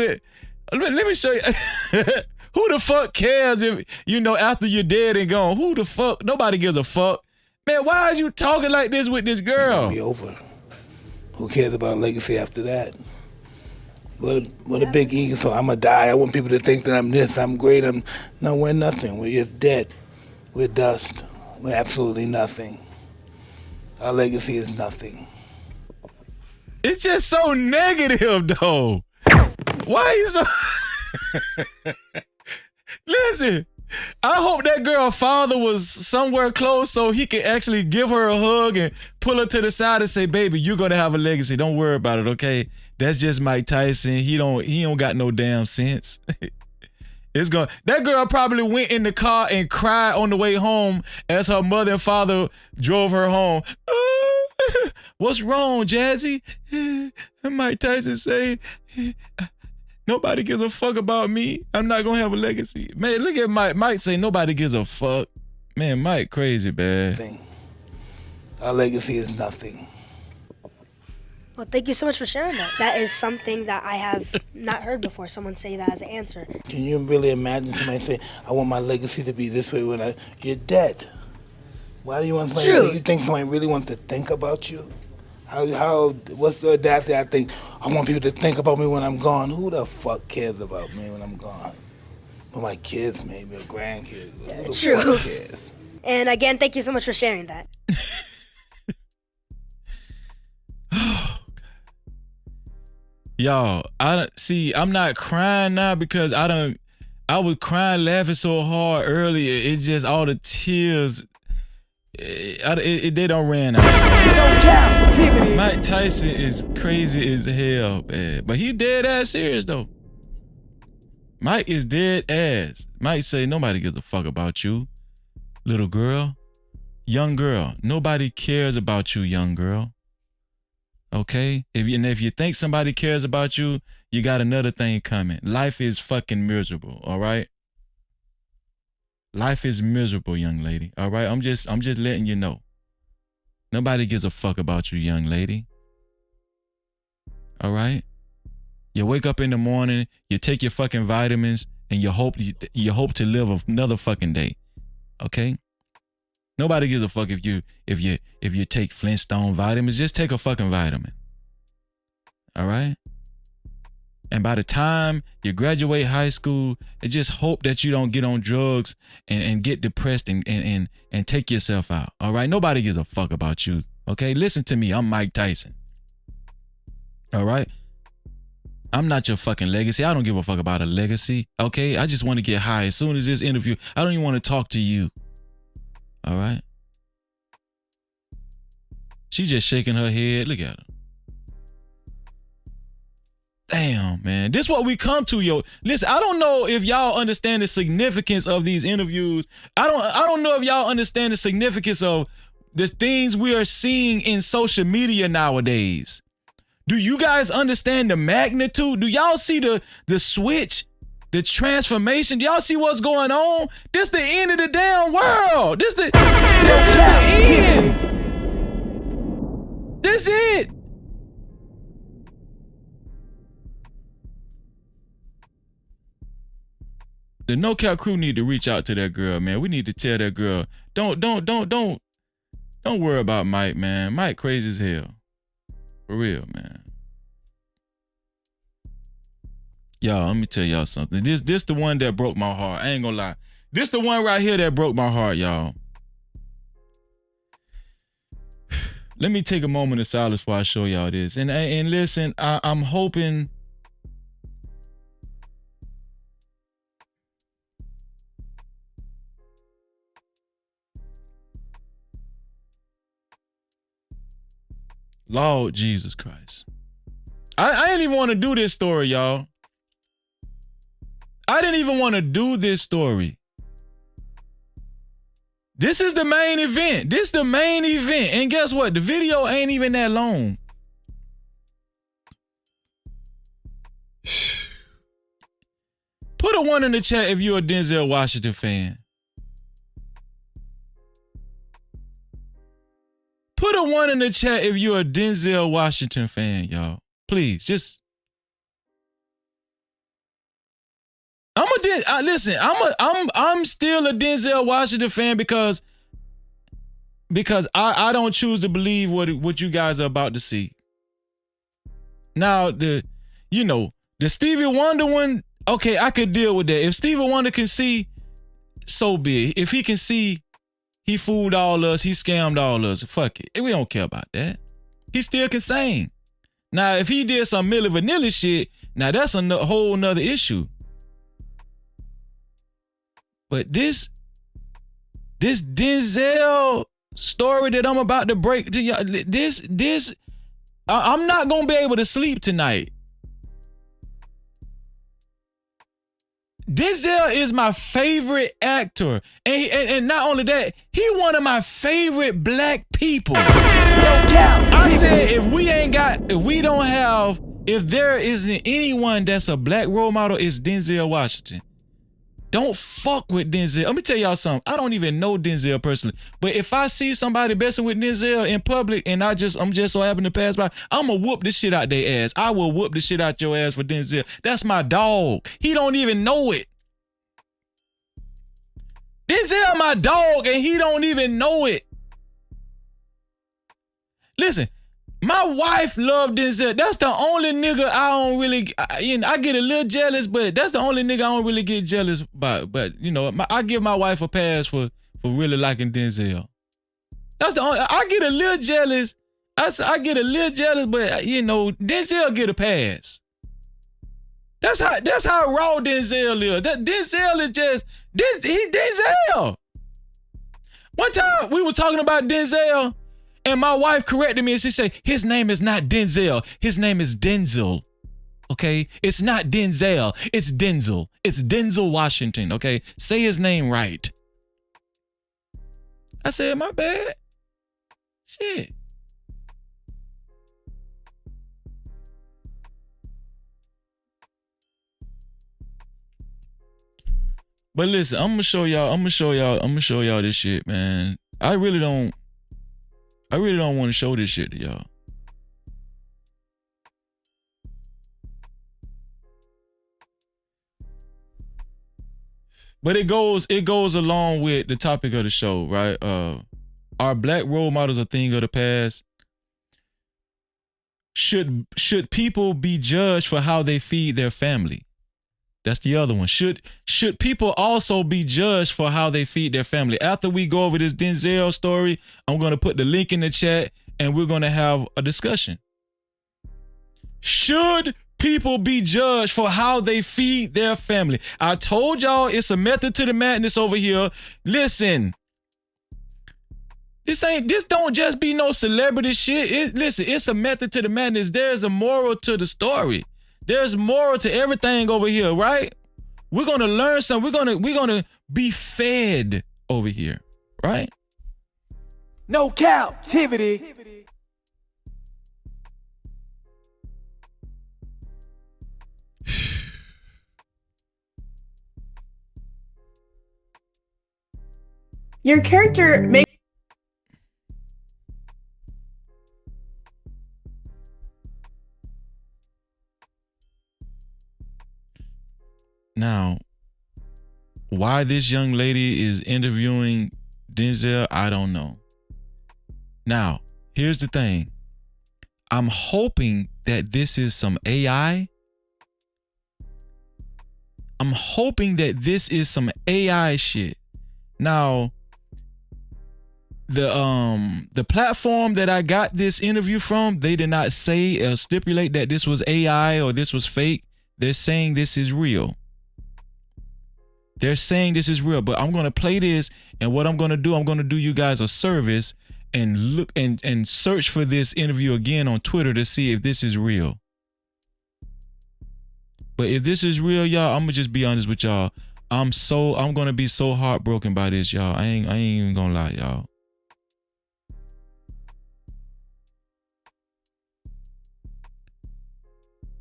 Speaker 3: me show you. Who the fuck cares if, after you're dead and gone? Who the fuck? Nobody gives a fuck. Man, why are you talking like this with this girl?
Speaker 17: It's gonna be over. Who cares about legacy after that? What a big ego. So I'm gonna die. I want people to think that I'm this, I'm great. No, we're nothing. We're just dead. We're dust. We're absolutely nothing. Our legacy is nothing.
Speaker 3: It's just so negative, though. Why are you so... Listen, I hope that girl's father was somewhere close so he could actually give her a hug and pull her to the side and say, baby, you're gonna have a legacy. Don't worry about it, okay? That's just Mike Tyson. He don't got no damn sense. That girl probably went in the car and cried on the way home as her mother and father drove her home. What's wrong, Jazzy? Mike Tyson say, nobody gives a fuck about me. I'm not gonna have a legacy. Man, look at Mike. Mike say nobody gives a fuck. Man, Mike crazy, man.
Speaker 17: Our legacy is nothing.
Speaker 16: Well, thank you so much for sharing that. That is something that I have not heard before, someone say that as an answer.
Speaker 17: Can you really imagine somebody say, I want my legacy to be this way when you're dead? Why do you want somebody you think somebody really wants to think about you? What's the audacity? I think I want people to think about me when I'm gone. Who the fuck cares about me when I'm gone? Well, my kids, maybe, or grandkids. Who the fuck cares?
Speaker 16: And again, thank you so much for sharing that.
Speaker 3: Y'all, I'm not crying now because I was crying laughing so hard earlier. It just all the tears. They don't ran out.
Speaker 7: No Cap-tivity.
Speaker 3: Mike Tyson is crazy as hell, man. But he dead ass serious though. Mike is dead ass. Mike say nobody gives a fuck about you, little girl, young girl. Nobody cares about you, young girl. Okay? If you think somebody cares about you, you got another thing coming. Life is fucking miserable, all right? Life is miserable, young lady, all right? I'm just letting you know. Nobody gives a fuck about you, young lady. All right? You wake up in the morning, you take your fucking vitamins, and you hope to live another fucking day. Okay? Nobody gives a fuck if you take Flintstone vitamins. Just take a fucking vitamin. All right? And by the time you graduate high school, I just hope that you don't get on drugs and get depressed and take yourself out. All right? Nobody gives a fuck about you. Okay? Listen to me. I'm Mike Tyson. All right? I'm not your fucking legacy. I don't give a fuck about a legacy. Okay? I just want to get high. As soon as this interview, I don't even want to talk to you. All right? She just shaking her head. Look at her. Damn, man. This is what we come to, yo. Listen, I don't know if y'all understand the significance of these interviews. I don't know if y'all understand the significance of the things we are seeing in social media nowadays. Do you guys understand the magnitude? Do y'all see the switch? The transformation? Do y'all see what's going on? This the end of the damn world. This is the end. This it. The No Cap crew need to reach out to that girl, man. We need to tell that girl, don't worry about Mike, man. Mike crazy as hell. For real, man. Y'all, let me tell y'all something. This the one that broke my heart. I ain't gonna lie. This the one right here that broke my heart, y'all. Let me take a moment of silence before I show y'all this. And listen, I'm hoping Lord Jesus Christ. I didn't even want to do this story, y'all. I didn't even want to do this story. This is the main event. This the main event. And guess what? The video ain't even that long. Put a 1 in the chat if you're a Denzel Washington fan. Put a 1 in the chat if you're a Denzel Washington fan, y'all. Please, just. Listen, I'm still a Denzel Washington fan because I don't choose to believe what you guys are about to see. Now the Stevie Wonder one, okay, I could deal with that. If Stevie Wonder can see, so be it. If he can see, he fooled all us, he scammed all us. Fuck it. We don't care about that. He still can sing. Now, if he did some Milli Vanilli shit, now that's a whole nother issue. But this Denzel story that I'm about to break to y'all, I'm not gonna be able to sleep tonight. Denzel is my favorite actor, and not only that, he one of my favorite black people. No cap. I said if there isn't anyone that's a black role model, it's Denzel Washington. Don't fuck with Denzel. Let me tell y'all something. I don't even know Denzel personally, but if I see somebody messing with Denzel in public and I'm just so happen to pass by, I'm gonna whoop the shit out their ass. I will whoop the shit out your ass for Denzel. That's my dog. He don't even know it. Denzel my dog and he don't even know it. Listen, my wife loved Denzel. That's the only nigga I don't really, I get a little jealous, but that's the only nigga I don't really get jealous about. But, I give my wife a pass for really liking Denzel. That's the only, I get a little jealous. I get a little jealous, but, Denzel get a pass. That's how raw Denzel is. Denzel is just, he Denzel. One time we was talking about Denzel, and my wife corrected me and she said, his name is not Denzel. His name is Denzel. Okay? It's not Denzel. It's Denzel. It's Denzel Washington. Okay? Say his name right. I said, my bad. Shit. But listen, I'm gonna show y'all this shit, man. I really don't want to show this shit to y'all. But it goes along with the topic of the show, right? Are black role models a thing of the past? Should people be judged for how they feed their family? That's the other one. Should people also be judged for how they feed their family? After we go over this Denzel story, I'm going to put the link in the chat and we're going to have a discussion. Should people be judged for how they feed their family? I told y'all it's a method to the madness over here. Listen. This don't just be no celebrity shit. Listen, it's a method to the madness. There's a moral to the story. There's moral to everything over here, right? We're gonna learn something. We're gonna be fed over here, right?
Speaker 7: No Cap-tivity.
Speaker 18: Your character makes.
Speaker 3: Now, Why this young lady is interviewing Denzel, I don't know. Now, here's the thing. I'm hoping that this is some AI. I'm hoping that this is some AI shit. Now, the platform that I got this interview from, they did not say or stipulate that this was AI or this was fake. They're saying this is real. They're saying this is real, but I'm going to play this, and what I'm going to do you guys a service and look and search for this interview again on Twitter to see if this is real. But if this is real, y'all, I'm gonna just be honest with y'all. I'm gonna be so heartbroken by this, y'all. I ain't even gonna lie, y'all.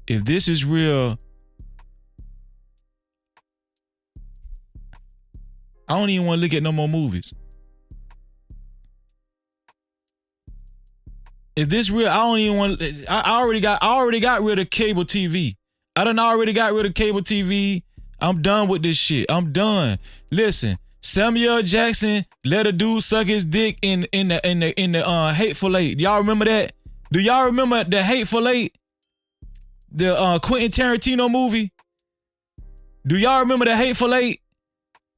Speaker 3: If this is real, I don't even want to look at no more movies. If this real, I don't even want. I already got rid of cable TV. I done already got rid of cable TV. I'm done with this shit. I'm done. Listen, Samuel Jackson let a dude suck his dick in the Hateful Eight. Y'all remember that? Do y'all remember the Hateful Eight? The Quentin Tarantino movie? Do y'all remember the Hateful Eight?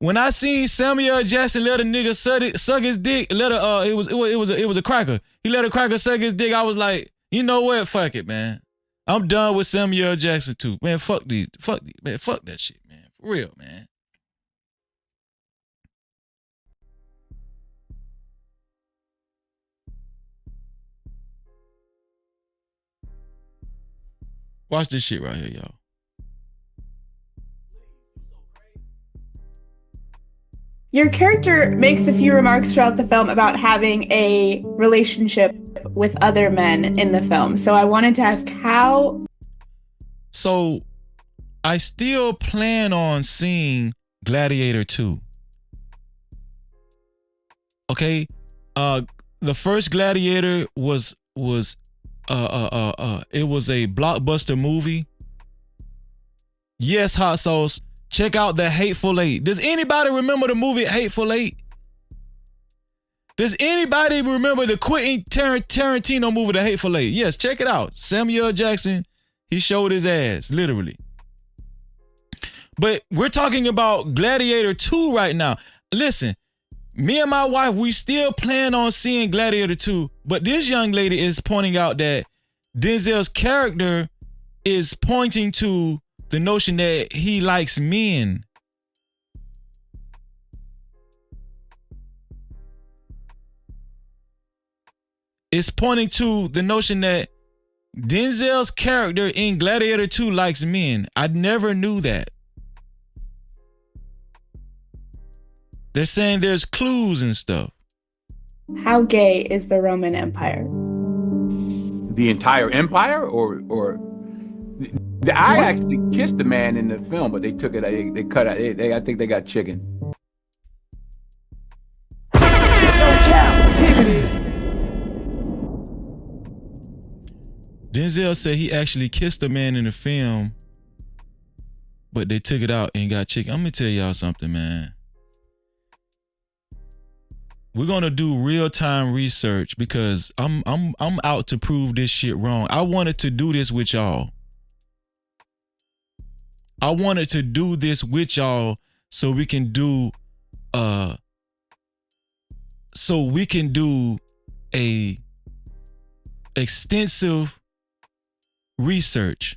Speaker 3: When I seen Samuel Jackson let a nigga suck his dick, it was a cracker. He let a cracker suck his dick. I was like, you know what? Fuck it, man. I'm done with Samuel Jackson too. Man, fuck that shit, man. For real, man. Watch this shit right here, y'all.
Speaker 18: Your character makes a few remarks throughout the film about having a relationship with other men in the film. So I wanted to ask how.
Speaker 3: So I still plan on seeing Gladiator 2. Okay? The first Gladiator was it was a blockbuster movie. Yes, hot sauce. Check out the Hateful Eight. Does anybody remember the movie Hateful Eight? Does anybody remember the Quentin Tarantino movie, The Hateful Eight? Yes, check it out. Samuel Jackson, he showed his ass, literally. But we're talking about Gladiator 2 right now. Listen, me and my wife, we still plan on seeing Gladiator 2, but this young lady is pointing out that Denzel's character is pointing to the notion that he likes men. It's pointing to the notion that Denzel's character in Gladiator 2 likes men. I never knew that. They're saying there's clues and stuff.
Speaker 18: How gay is the Roman Empire?
Speaker 19: The entire empire, or I actually kissed a man in the film, but they took it. They cut it. I think they got chicken.
Speaker 7: No Cap-tivity.
Speaker 3: Denzel said he actually kissed a man in the film, but they took it out and got chicken. I'm gonna tell y'all something, man. We're gonna do real-time research because I'm out to prove this shit wrong. I wanted to do this with y'all. I wanted to do this with y'all so we can do a extensive research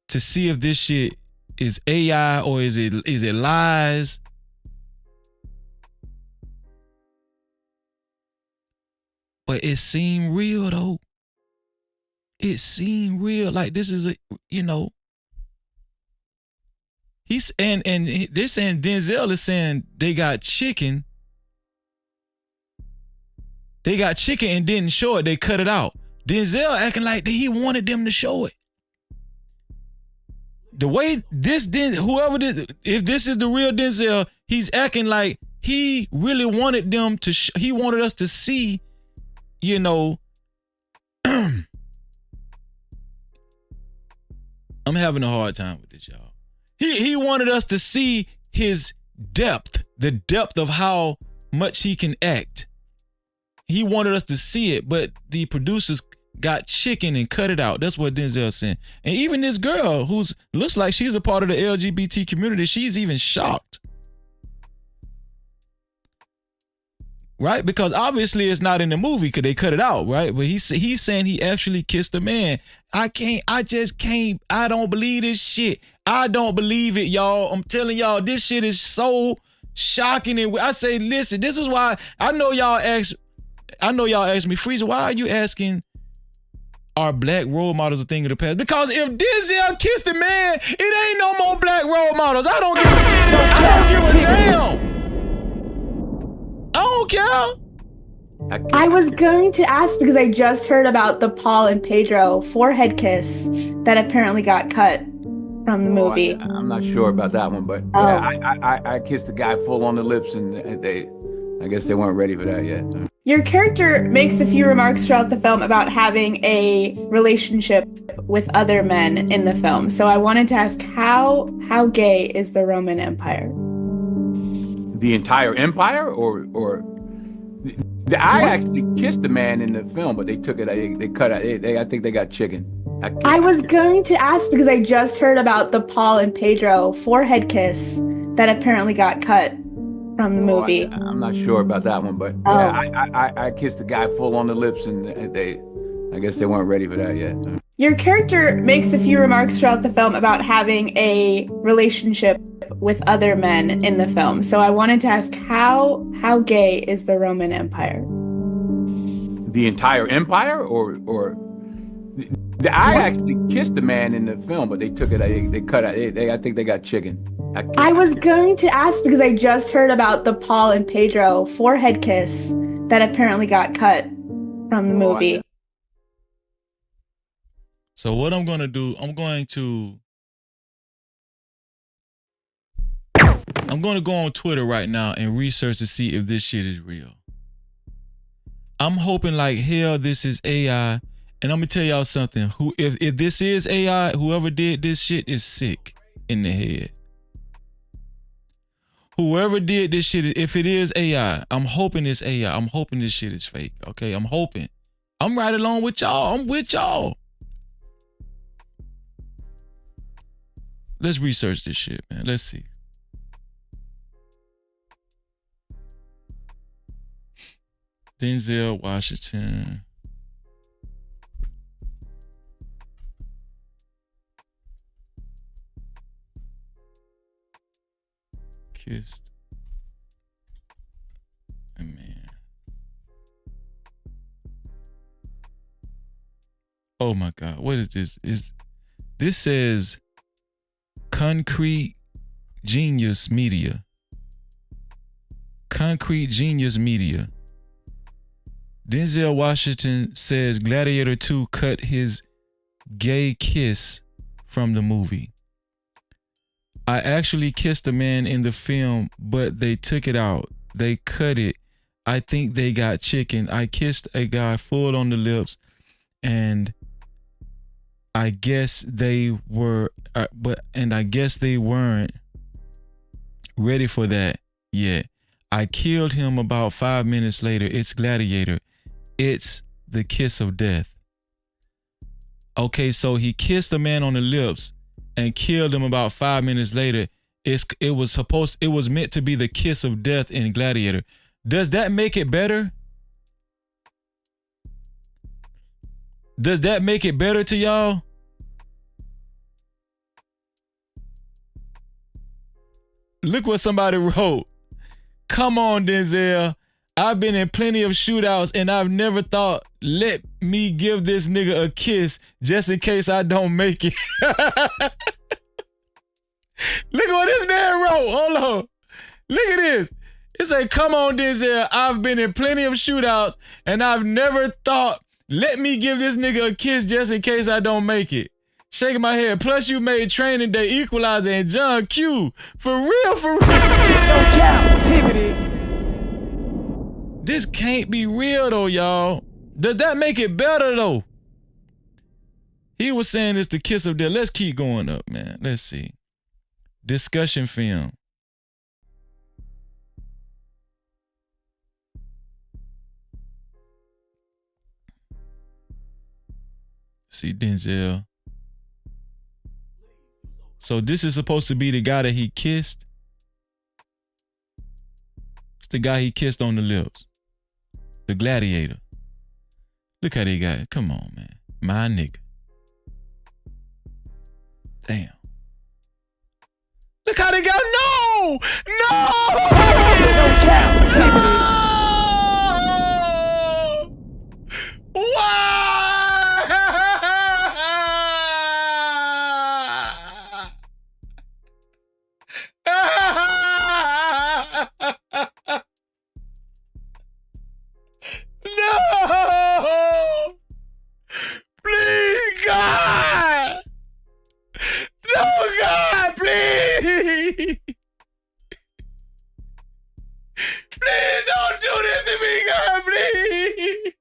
Speaker 3: to see if this shit is AI or is it lies. But it seemed real though. It seemed real. Like this is he's and they're saying Denzel is saying they got chicken. They got chicken and didn't show it. They cut it out. Denzel acting like he wanted them to show it. The way whoever this, if this is the real Denzel, he's acting like he really wanted them to. He wanted us to see. I'm having a hard time with this, y'all. He wanted us to see his depth, the depth of how much he can act. He wanted us to see it, but the producers got chicken and cut it out. That's what Denzel said. And even this girl who's looks like she's a part of the LGBT community, she's even shocked. Right? Because obviously it's not in the movie because they cut it out, right? But he's saying he actually kissed a man. I just can't, I don't believe this shit. I don't believe it, y'all. I'm telling y'all, this shit is so shocking. And I say, listen, this is why I know y'all ask me, Freezer, why are you asking are black role models a thing of the past? Because if Denzel kissed a man, it ain't no more black role models. I don't give a damn. I don't care.
Speaker 18: I was going to ask because I just heard about the Paul and Pedro forehead kiss that apparently got cut from the movie.
Speaker 19: I'm not sure about that one, but yeah, I kissed the guy full on the lips, and I guess they weren't ready for that yet.
Speaker 18: Your character makes a few remarks throughout the film about having a relationship with other men in the film. So I wanted to ask, how gay is the Roman Empire?
Speaker 19: The entire empire, or I actually kissed the man in the film, but they took it. They cut it. I think they got chicken.
Speaker 18: I was going to ask because I just heard about the Paul and Pedro forehead kiss that apparently got cut from the movie.
Speaker 19: I'm not sure about that one, but yeah, I kissed the guy full on the lips, and I guess they weren't ready for that yet.
Speaker 18: Your character makes a few remarks throughout the film about having a relationship with other men in the film. So I wanted to ask, how gay is the Roman Empire?
Speaker 19: The entire empire, or I actually kissed the man in the film, but they took it. They cut it. I think they got chicken.
Speaker 18: I was going to ask because I just heard about the Paul and Pedro forehead kiss that apparently got cut from the movie.
Speaker 3: So what I'm going to do, I'm going to go on Twitter right now and research to see if this shit is real. I'm hoping like hell this is AI. And I'm going to tell y'all something. If this is AI, whoever did this shit is sick in the head. Whoever did this shit, if it is AI, I'm hoping it's AI. I'm hoping this shit is fake. Okay, I'm hoping. I'm right along with y'all. I'm with y'all. Let's research this shit, man. Let's see. Denzel Washington. Kissed a man. Oh my God, what is this? This says Concrete Genius Media. Concrete Genius Media. Denzel Washington says Gladiator 2 cut his gay kiss from the movie. I actually kissed a man in the film, but they took it out. They cut it. I think they got chicken. I kissed a guy full on the lips, and I guess they were, I guess they weren't ready for that yet. I killed him about 5 minutes later. It's Gladiator. It's the kiss of death. Okay, so he kissed a man on the lips and killed him about 5 minutes later. It was meant to be the kiss of death in Gladiator. Does that make it better? Does that make it better to y'all? Look what somebody wrote. Come on, Denzel. I've been in plenty of shootouts and I've never thought, let me give this nigga a kiss just in case I don't make it. Look what this man wrote. Hold on. Look at this. It say, come on, Denzel. I've been in plenty of shootouts and I've never thought, let me give this nigga a kiss just in case I don't make it. Shaking my head. Plus you made Training Day, Equalizer, and John Q. For real, for real.
Speaker 7: No Cap-tivity.
Speaker 3: This can't be real though, y'all. Does that make it better though? He was saying it's the kiss of death. Let's keep going up, man. Let's see. discussion film. See Denzel. So this is supposed to be the guy that he kissed. It's the guy he kissed on the lips. The gladiator. Look how they got it. Come on, man. My nigga. Damn. Look how they got no!
Speaker 7: No Cap-tivity.
Speaker 3: Why? No! Please, God! No, God, please! Please don't do this to me, God, please!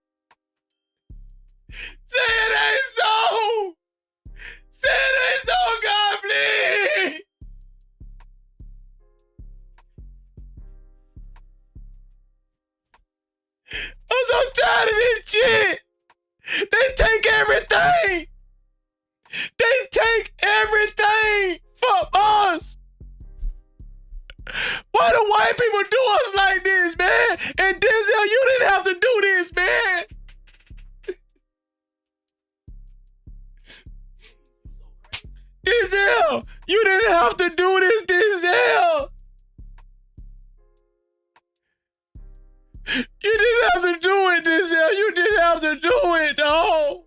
Speaker 3: Say it ain't so! Say it ain't so, God, please! I'm so tired of this shit! They take everything! They take everything from us! Why do white people do us like this, man? And Denzel, you didn't have to do this, man! Denzel, you didn't have to do this, Denzel! You didn't have to do it, Denzel. You didn't have to do it, no.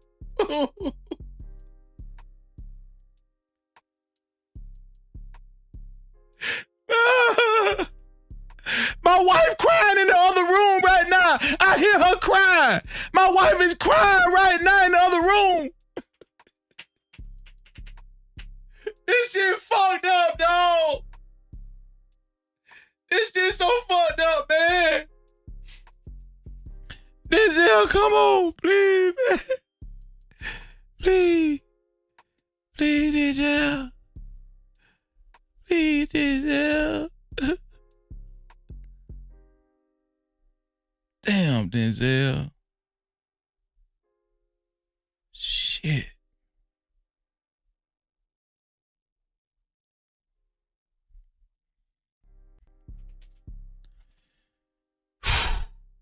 Speaker 3: My wife crying in the other room right now. I hear her crying. My wife is crying right now in the other room. This shit fucked up, dog. This shit so fucked up, man. Denzel, come on, please, man. Please. Please, Denzel. Please, Denzel. Damn, Denzel. Shit.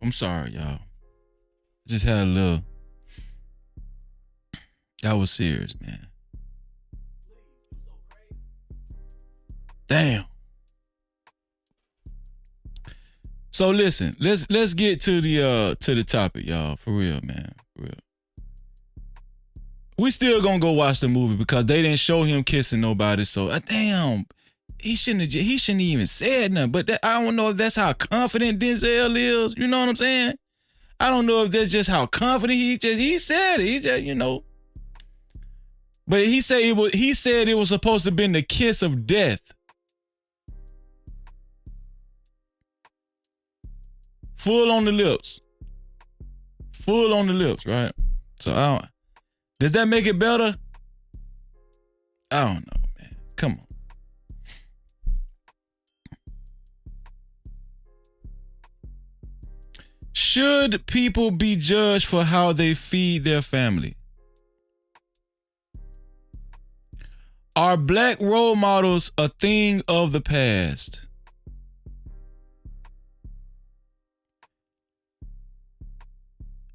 Speaker 3: I'm sorry, y'all. Just had a little. That was serious, man. Damn. So listen, let's get to the topic, y'all. For real, man. For real. We still gonna go watch the movie because they didn't show him kissing nobody. So damn, he shouldn't even said nothing. But I don't know if that's how confident Denzel is. You know what I'm saying? I don't know if that's just how confident he said it. He just, you know. But he said it was supposed to have been the kiss of death. Full on the lips. Full on the lips, right? So does that make it better? I don't know, man. Come on. Should people be judged for how they feed their family? Are black role models a thing of the past?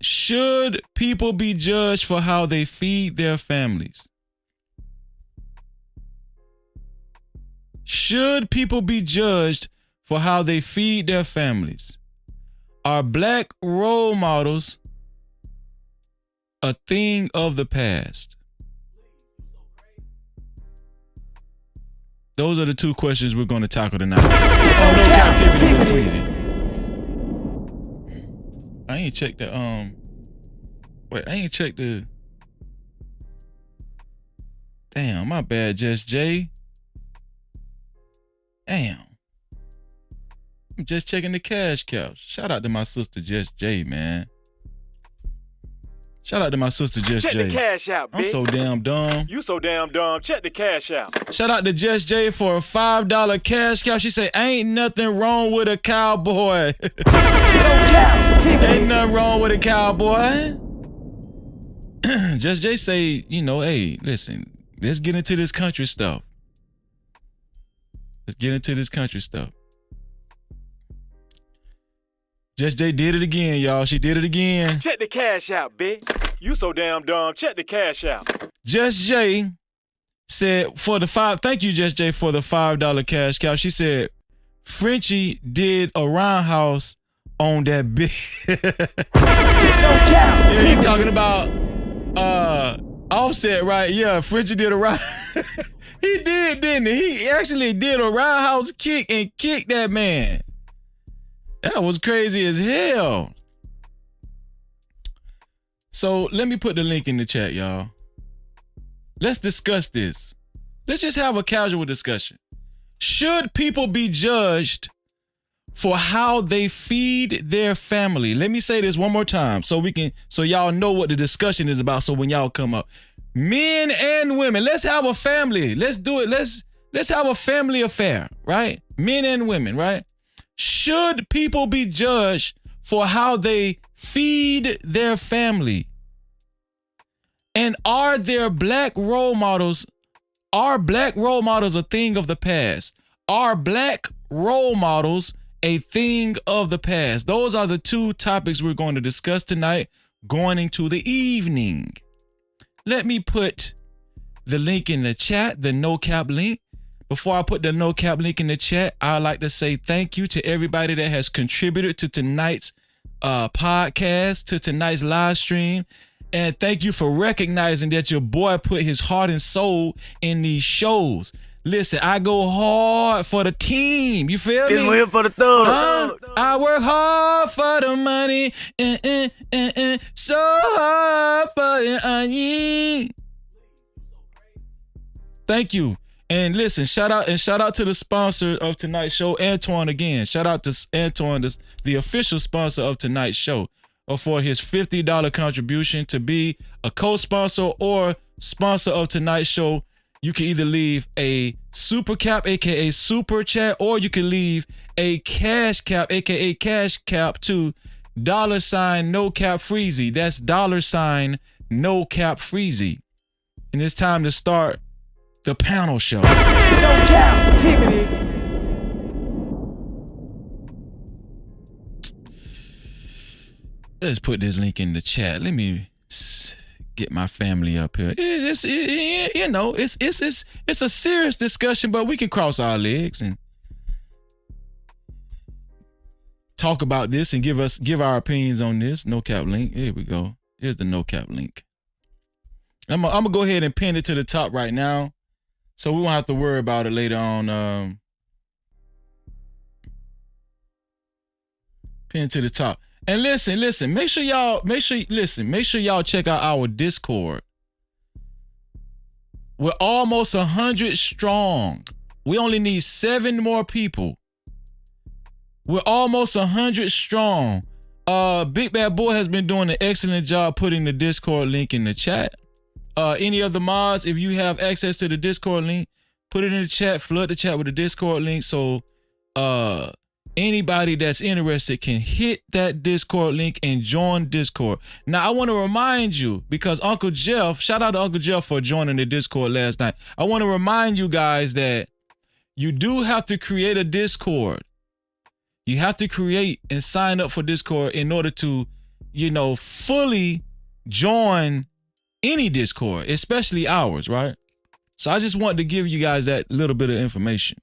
Speaker 3: Should people be judged for how they feed their families? Should people be judged for how they feed their families? Are black role models a thing of the past? Those are the two questions we're going to tackle tonight. Oh, no Cap-tivity. I ain't checked the wait, I ain't checked the. Damn, my bad, Just J. Damn. I'm just checking the cash cow. Shout out to my sister Just J, man. Shout out to my sister Just
Speaker 20: Check
Speaker 3: J.
Speaker 20: the cash out,
Speaker 3: I'm
Speaker 20: bitch.
Speaker 3: so damn dumb.
Speaker 20: You so damn dumb. Check the cash out.
Speaker 3: Shout out to Just J for a $5 cash cow. She say, ain't nothing wrong with a cowboy. Ain't nothing wrong with a cowboy. Just J say, you know, hey, listen, let's get into this country stuff. Let's get into this country stuff. Just J did it again, y'all. She did it again.
Speaker 20: Check the cash out, bitch. You so damn dumb. Check the cash out.
Speaker 3: Just J said thank you, Just J, for the $5 cash cow. She said, Frenchie did a roundhouse on that bitch. Yeah, you talking about Offset, right? Yeah, Frenchie did a round. He did, didn't he? He actually did a roundhouse kick and kicked that man. That was crazy as hell. So let me put the link in the chat, y'all. Let's discuss this. Let's just have a casual discussion. Should people be judged for how they feed their family? Let me say this one more time so y'all know what the discussion is about. So when y'all come up, men and women, let's have a family. Let's do it. Let's have a family affair, right? Men and women, right? Should people be judged for how they feed their family? And are there black role models? Are black role models a thing of the past? Are black role models a thing of the past? Those are the two topics we're going to discuss tonight going into the evening. Let me put the link in the chat, the no cap link. Before I put the no cap link in the chat, I'd like to say thank you to everybody that has contributed to tonight's podcast, to tonight's live stream. And thank you for recognizing that your boy put his heart and soul in these shows. Listen, I go hard for the team. You feel me?
Speaker 5: It's for the thug.
Speaker 3: I work hard for the money. So hard for the money. Thank you. And listen, shout out to the sponsor of tonight's show, Antoine again. Shout out to Antoine, the official sponsor of tonight's show, for his $50 contribution to be a co-sponsor or sponsor of tonight's show. You can either leave a super cap, aka super chat, or you can leave a cash cap, aka cash cap to $ no cap freezy. That's $ no cap freezy. And it's time to start the panel show.
Speaker 7: No Cap-tivity.
Speaker 3: Let's put this link in the chat. Let me get my family up here. It's a serious discussion, but we can cross our legs and talk about this and give our opinions on this. No cap link. Here we go. Here's the no cap link. I'm gonna go ahead and pin it to the top right now, so we won't have to worry about it later on. Pin to the top. And listen, make sure y'all check out our Discord. We're almost 100 strong. We only need 7 more people. We're almost 100 strong. Big Bad Boy has been doing an excellent job putting the Discord link in the chat. Any of the mods, if you have access to the Discord link, put it in the chat, flood the chat with the Discord link, so anybody that's interested can hit that Discord link and join Discord. Now, I want to remind you, because Uncle Jeff, shout out to Uncle Jeff for joining the Discord last night. I want to remind you guys that you do have to create a Discord. You have to create and sign up for Discord in order to, fully join any Discord, especially ours, right? So I just wanted to give you guys that little bit of information.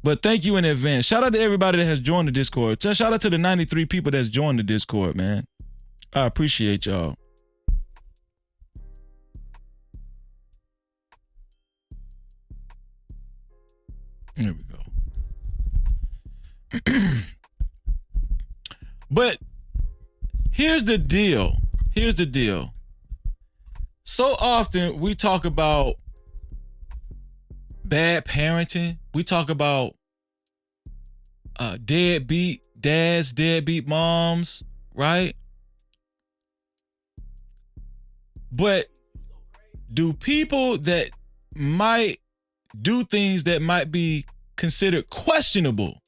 Speaker 3: But thank you in advance. Shout out to everybody that has joined the Discord. Shout out to the 93 people that's joined the Discord, man. I appreciate y'all. There we go. But here's the deal. So often we talk about bad parenting. We talk about deadbeat dads, deadbeat moms, right? But do people that might do things that might be considered questionable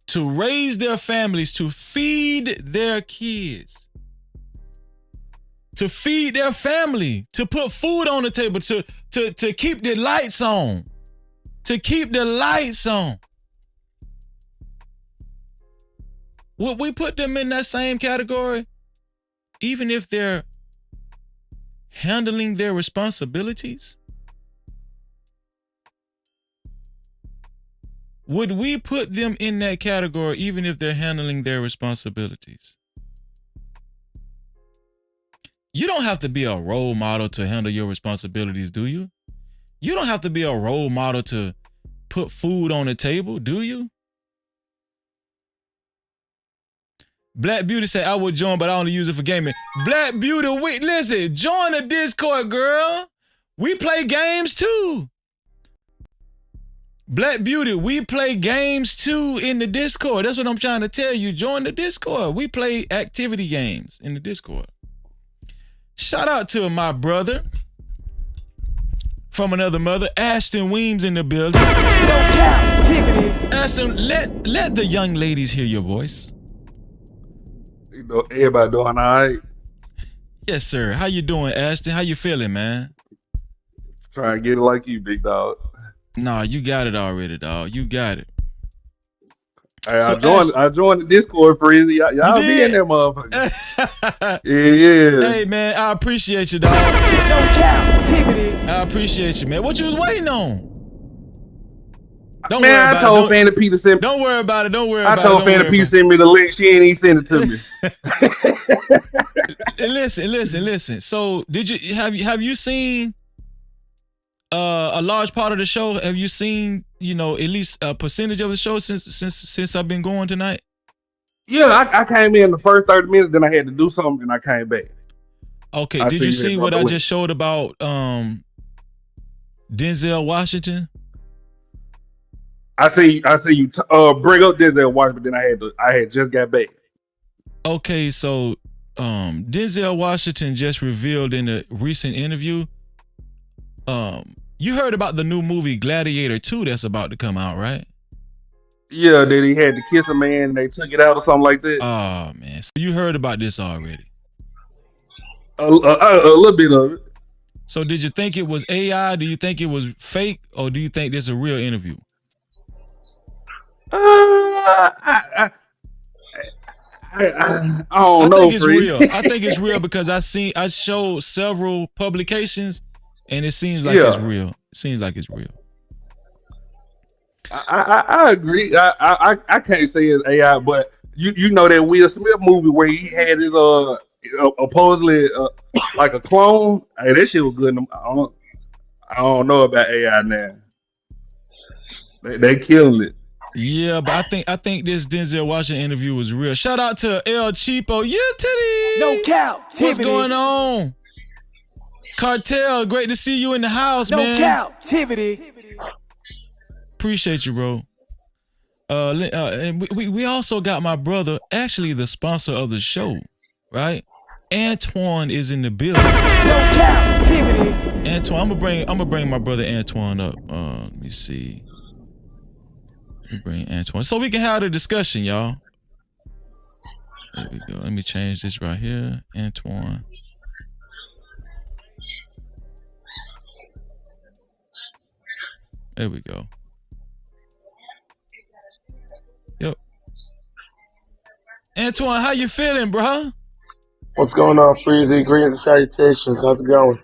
Speaker 3: to raise their families, to feed their kids, to feed their family, to put food on the table, to keep the lights on, would we put them in that same category, even if they're handling their responsibilities? Would we put them in that category even if they're handling their responsibilities? You don't have to be a role model to handle your responsibilities, do you? You don't have to be a role model to put food on the table, do you? Black Beauty said, I would join, but I only use it for gaming. Black Beauty, wait, listen, join the Discord, girl. We play games too. Black Beauty, we play games too in the Discord. That's what I'm trying to tell you. Join the Discord. We play activity games in the Discord. Shout out to my brother from another mother, Ashton Weems in the building.
Speaker 7: No Cap-tivity.
Speaker 3: Ashton, let the young ladies hear your voice.
Speaker 21: You know, everybody doing all right?
Speaker 3: Yes, sir. How you doing, Ashton? How you feeling, man?
Speaker 21: Trying to get it like you, big dog.
Speaker 3: Nah, you got it already, dog. You got it.
Speaker 21: Hey,
Speaker 3: So,
Speaker 21: I joined the Discord, Freezy. Y'all be in there, motherfucker. Yeah.
Speaker 3: Hey, man, I appreciate you, dog.
Speaker 7: No Cap-tivity.
Speaker 3: I appreciate you, man. What you was waiting on? Don't
Speaker 21: Man,
Speaker 3: worry
Speaker 21: I
Speaker 3: about
Speaker 21: told
Speaker 3: it.
Speaker 21: Fanny P to send me.
Speaker 3: Don't worry about it. Don't worry
Speaker 21: I
Speaker 3: about it.
Speaker 21: told Fanny P to send me the link. She ain't even send it to me.
Speaker 3: Listen. So, have you seen a large part of the show? Have you seen, at least a percentage of the show since I've been going tonight?
Speaker 21: Yeah, I came in the first 30 minutes, then I had to do something, and I came back.
Speaker 3: Okay, did you see what I just showed about Denzel Washington?
Speaker 21: I see you bring up Denzel Washington, but then I had just got back.
Speaker 3: Okay, so Denzel Washington just revealed in a recent interview. You heard about the new movie Gladiator 2 that's about to come out, right?
Speaker 21: Yeah, that he had to kiss a man and they took it out or something like that.
Speaker 3: Oh man, so you heard about this already?
Speaker 21: A little bit of it.
Speaker 3: So did you think it was AI? Do you think it was fake, or do you think this is a real interview?
Speaker 21: I don't know.
Speaker 3: I think it's real. I think it's real because I showed several publications, and it seems like it's real. It seems like it's real.
Speaker 21: I agree. I can't say it's AI, but you know that Will Smith movie where he had his supposedly like a clone. Hey, that shit was good. I don't know about AI now. They killing it.
Speaker 3: Yeah, but I think this Denzel Washington interview was real. Shout out to El Cheapo. Yeah, Teddy.
Speaker 7: No Cap-tivity.
Speaker 3: What's going on? Cartel, great to see you in the house, man.
Speaker 7: No Cap-tivity.
Speaker 3: Appreciate you, bro. And we also got my brother, actually the sponsor of the show, right? Antoine is in the building.
Speaker 7: No Cap-tivity.
Speaker 3: Antoine, I'm gonna bring my brother Antoine up. Let me see. Let me bring Antoine so we can have a discussion, y'all. There we go. Let me change this right here, Antoine. There we go. Yep. Antoine, how you feeling, bro?
Speaker 22: What's going on, Freezy? Greetings and salutations. How's it going?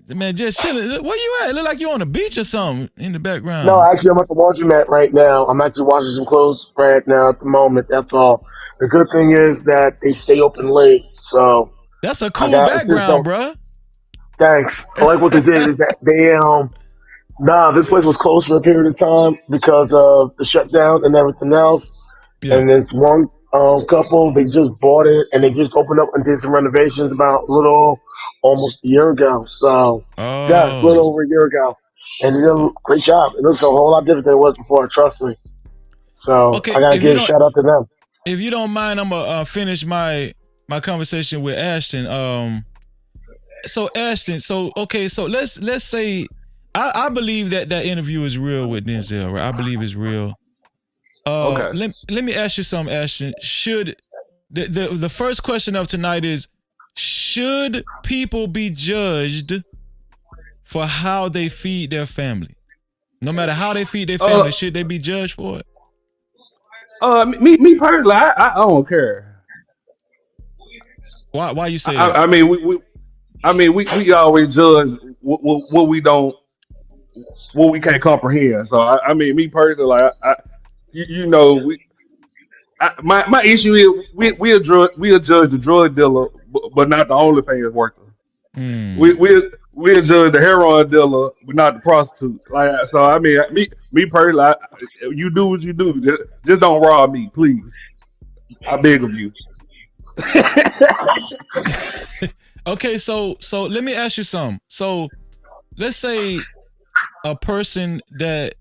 Speaker 3: Man, just chilling. Where you at? Look like you on the beach or something in the background.
Speaker 22: No, actually, I'm at the laundromat right now. I'm actually washing some clothes right now at the moment. That's all. The good thing is that they stay open late, so
Speaker 3: that's a cool background, bro.
Speaker 22: Thanks. I like what they did is that this place was closed for a period of time because of the shutdown and everything else. Yeah. And this one couple, they just bought it and they just opened up and did some renovations about almost a year ago. So yeah, a little over a year ago. And they did a great job. It looks a whole lot different than it was before, trust me. So I gotta give a shout out to them.
Speaker 3: If you don't mind, I'm gonna finish my my conversation with Ashton. So Ashton, so let's say I believe that interview is real with Denzel, right? I believe it's real.
Speaker 21: Okay.
Speaker 3: Let me ask you something, Ashton. Should the first question of tonight is, should people be judged for how they feed their family? No matter how they feed their family, should they be judged for it?
Speaker 21: Me personally, I don't care.
Speaker 3: Why you say that?
Speaker 21: I mean, we always judge what we don't, what we can't comprehend. So I mean, me personally, like you know, my issue is we'll judge a drug dealer, but not the OnlyFans worker. We'll judge the heroin dealer, but not the prostitute. Like, so I mean, me personally, you do what you do. Just don't rob me, please. I beg of you.
Speaker 3: Okay, so let me ask you something. So let's say a person that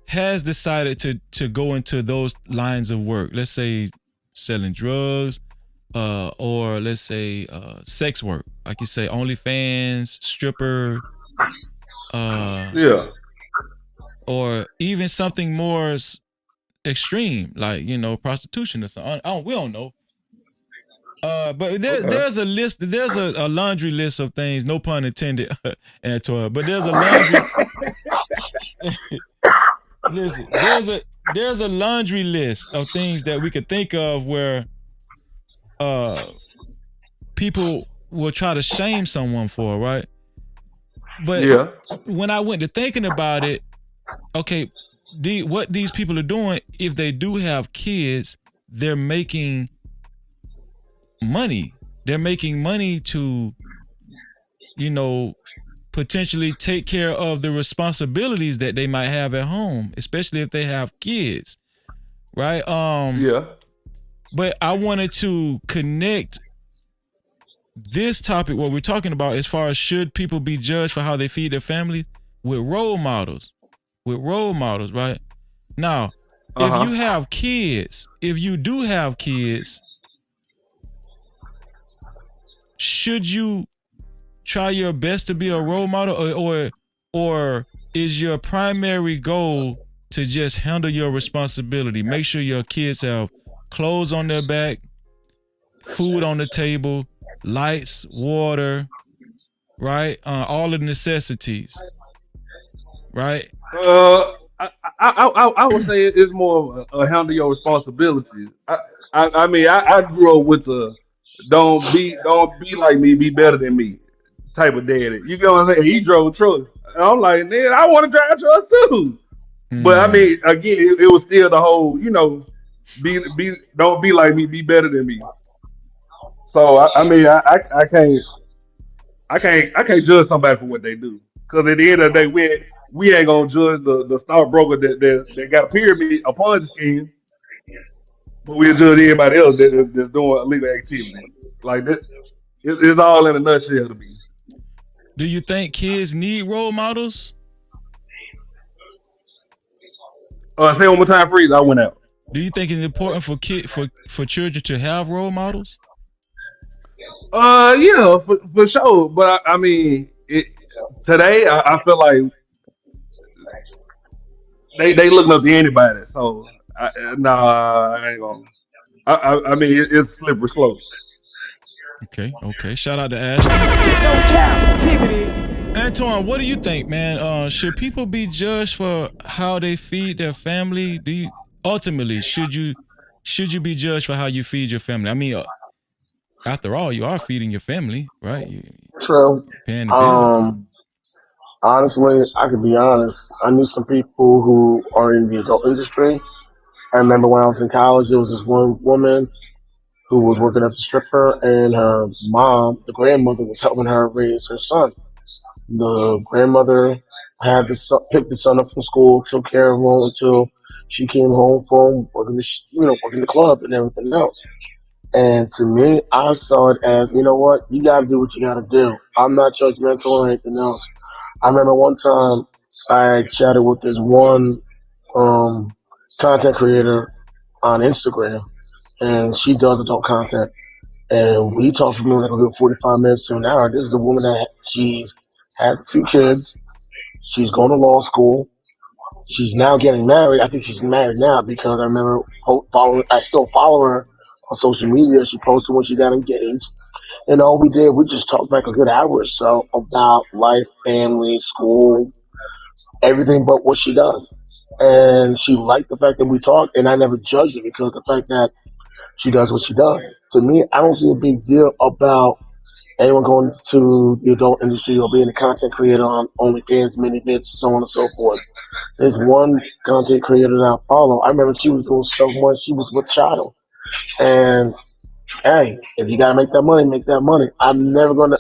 Speaker 3: has decided to go into those lines of work, let's say selling drugs, or let's say sex work, like you say, OnlyFans, stripper,
Speaker 21: yeah,
Speaker 3: or even something more extreme, like, you know, prostitution or something. We don't know. But there's a list. There's a laundry list of things. No pun intended, Antoine. But there's a laundry. Listen, there's a laundry list of things that we could think of where people will try to shame someone for, right? But when I went to thinking about it, okay, what these people are doing, if they do have kids, they're making money. They're making money to, you know, potentially take care of the responsibilities that they might have at home, especially if they have kids, right? But I wanted to connect this topic, what we're talking about, as far as should people be judged for how they feed their families, with role models, right? Now, if you have kids, if you do have kids, should you try your best to be a role model, or is your primary goal to just handle your responsibility? Make sure your kids have clothes on their back, food on the table, lights, water, right? All the necessities, right?
Speaker 21: I would say it's more of a handle your responsibilities. I mean, I grew up with the don't be like me, be better than me type of daddy. You get what I'm saying? He drove trucks. And I'm like, man, I want to drive trucks too. But I mean, again, it was still the whole, you know, don't be like me, be better than me. So I mean, I can't judge somebody for what they do, because at the end of the day, we ain't gonna judge the stockbroker that got a pyramid upon the scheme, but we'll judge everybody else that's doing illegal activity. Like that, it's all in a nutshell to me.
Speaker 3: Do you think kids need role models?
Speaker 21: Say one more time, freeze. I went out.
Speaker 3: Do you think it's important for children to have role models?
Speaker 21: Yeah, for sure. But I mean, today I feel like they looking up to anybody. So I ain't gonna. I mean, it's slippery slope.
Speaker 3: Okay. Shout out to Ash.
Speaker 7: No Cap-tivity.
Speaker 3: Antoine, what do you think, man? Should people be judged for how they feed their family? Ultimately, should you be judged for how you feed your family? I mean, after all, you are feeding your family, right?
Speaker 22: True.
Speaker 3: Paying the bills.
Speaker 22: Honestly, I could be honest. I knew some people who are in the adult industry. I remember when I was in college, there was this one woman who was working as a stripper, and her mom, the grandmother, was helping her raise her son. The grandmother had picked the son up from school, took care of him until she came home from working working the club and everything else. And to me, I saw it as, you know what, you gotta do what you gotta do. I'm not judgmental or anything else. I remember one time I chatted with this one content creator on Instagram, and she does adult content. And we talked for maybe like a good 45 minutes to an hour. This is a woman that has 2 kids. She's going to law school. She's now getting married. I think she's married now because I remember following. I still follow her on social media. She posted when she got engaged, and all we did, we just talked like a good hour or so about life, family, school, everything but what she does. And she liked the fact that we talked, and I never judged it because the fact that she does what she does. To me, I don't see a big deal about anyone going to the adult industry or being a content creator on OnlyFans, mini bits, so on and so forth. There's one content creator that I follow. I remember she was doing stuff when she was with child. And hey, if you gotta make that money, make that money. I'm never gonna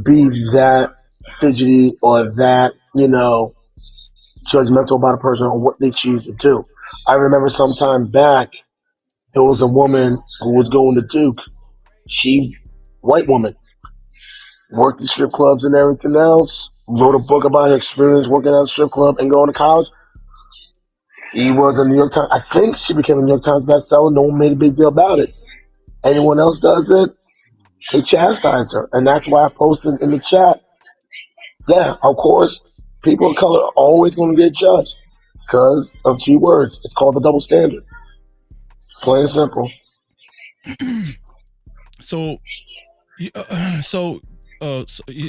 Speaker 22: be that fidgety or that, judgmental about a person or what they choose to do. I remember some time back there was a woman who was going to Duke. She, white woman, worked at strip clubs and everything else, wrote a book about her experience working at a strip club and going to college. She was a New York Times, I think she became a New York Times bestseller. No one made a big deal about it. Anyone else does it, they chastise her. And that's why I posted in the chat, yeah, of course, people of color are always going to get judged because of 2 words. It's called the double standard. Plain and simple.
Speaker 3: So it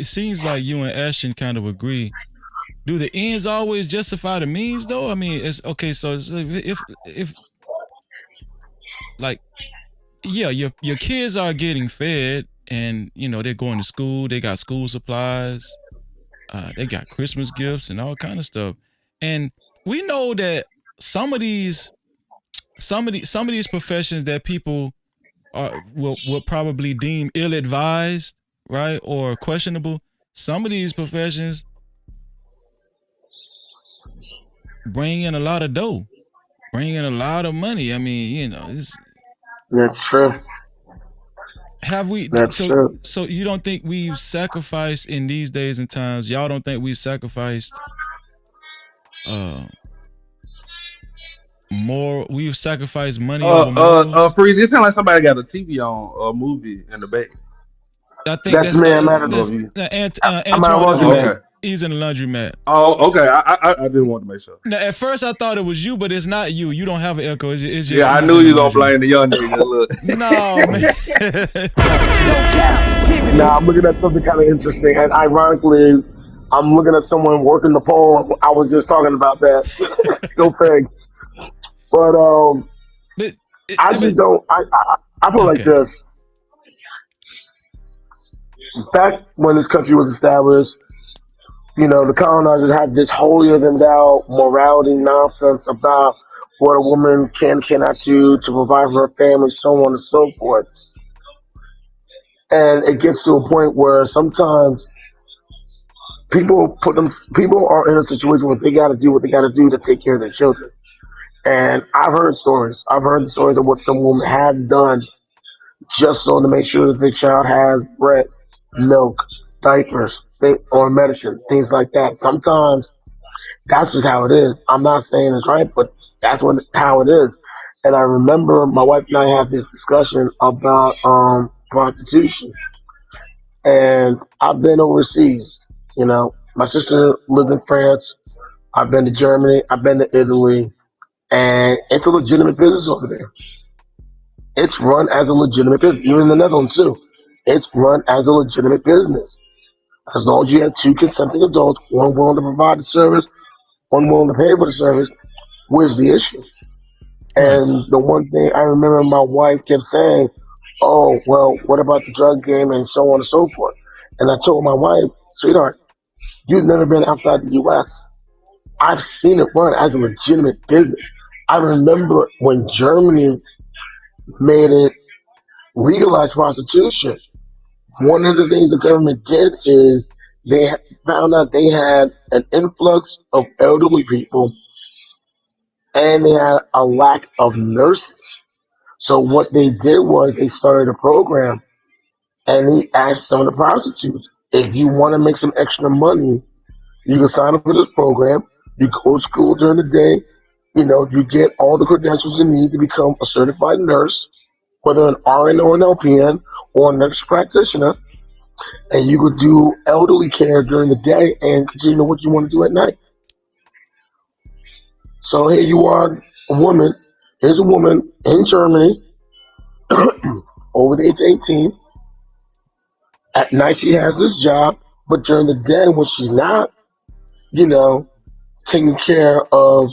Speaker 3: seems like you and Ashton kind of agree. Do the ends always justify the means, though? I mean, it's okay. So if like, yeah, your kids are getting fed, and they're going to school. They got school supplies. They got Christmas gifts and all kind of stuff. And we know that some of these professions that people will probably deem ill-advised, right, or questionable. Some of these professions bring in a lot of dough, bring in a lot of money. I mean,
Speaker 22: That's true.
Speaker 3: Have we?
Speaker 22: That's true.
Speaker 3: So you don't think we've sacrificed in these days and times? Y'all don't think we've sacrificed more? We've sacrificed money over morals.
Speaker 21: Freeze. It sounds like somebody got a TV on a movie in the back.
Speaker 3: I think that's
Speaker 22: me. I'm at
Speaker 3: Antoine. He's in the laundromat.
Speaker 21: Oh, okay. I didn't want to make sure.
Speaker 3: Now, at first I thought it was you, but it's not you. You don't have an echo. It's just
Speaker 21: yeah. I knew you gonna blame the young nigga. Look.
Speaker 3: No, man.
Speaker 22: Nah, I'm looking at something kind of interesting, and ironically, I'm looking at someone working the pole. I was just talking about that. Go Craig. But I just don't. I feel like this. Back when this country was established, the colonizers had this holier than thou morality nonsense about what a woman cannot do to provide for her family, so on and so forth. And it gets to a point where sometimes people are in a situation where they got to do what they got to do to take care of their children. And I've heard stories. I've heard the stories of what some women have done just so to make sure that their child has bread, milk, diapers, or medicine, things like that. Sometimes that's just how it is. I'm not saying it's right, but that's how it is. And I remember my wife and I had this discussion about prostitution. And I've been overseas. My sister lived in France. I've been to Germany. I've been to Italy. And it's a legitimate business over there. It's run as a legitimate business. Even in the Netherlands, too. It's run as a legitimate business. As long as you have 2 consenting adults, one willing to provide the service, one willing to pay for the service, where's the issue? And the one thing I remember my wife kept saying, oh, well, what about the drug game and so on and so forth? And I told my wife, sweetheart, you've never been outside the U.S. I've seen it run as a legitimate business. I remember when Germany made it legalize prostitution. One of the things the government did is they found out they had an influx of elderly people and they had a lack of nurses. So what they did was they started a program and they asked some of the prostitutes, if you want to make some extra money, you can sign up for this program. You go to school during the day. You get all the credentials you need to become a certified nurse. whether an RN or an LPN or a nurse practitioner, and you could do elderly care during the day and continue what you want to do at night. So here you are, a woman. Here's a woman in Germany, over the age of 18. At night she has this job, but during the day when she's not, taking care of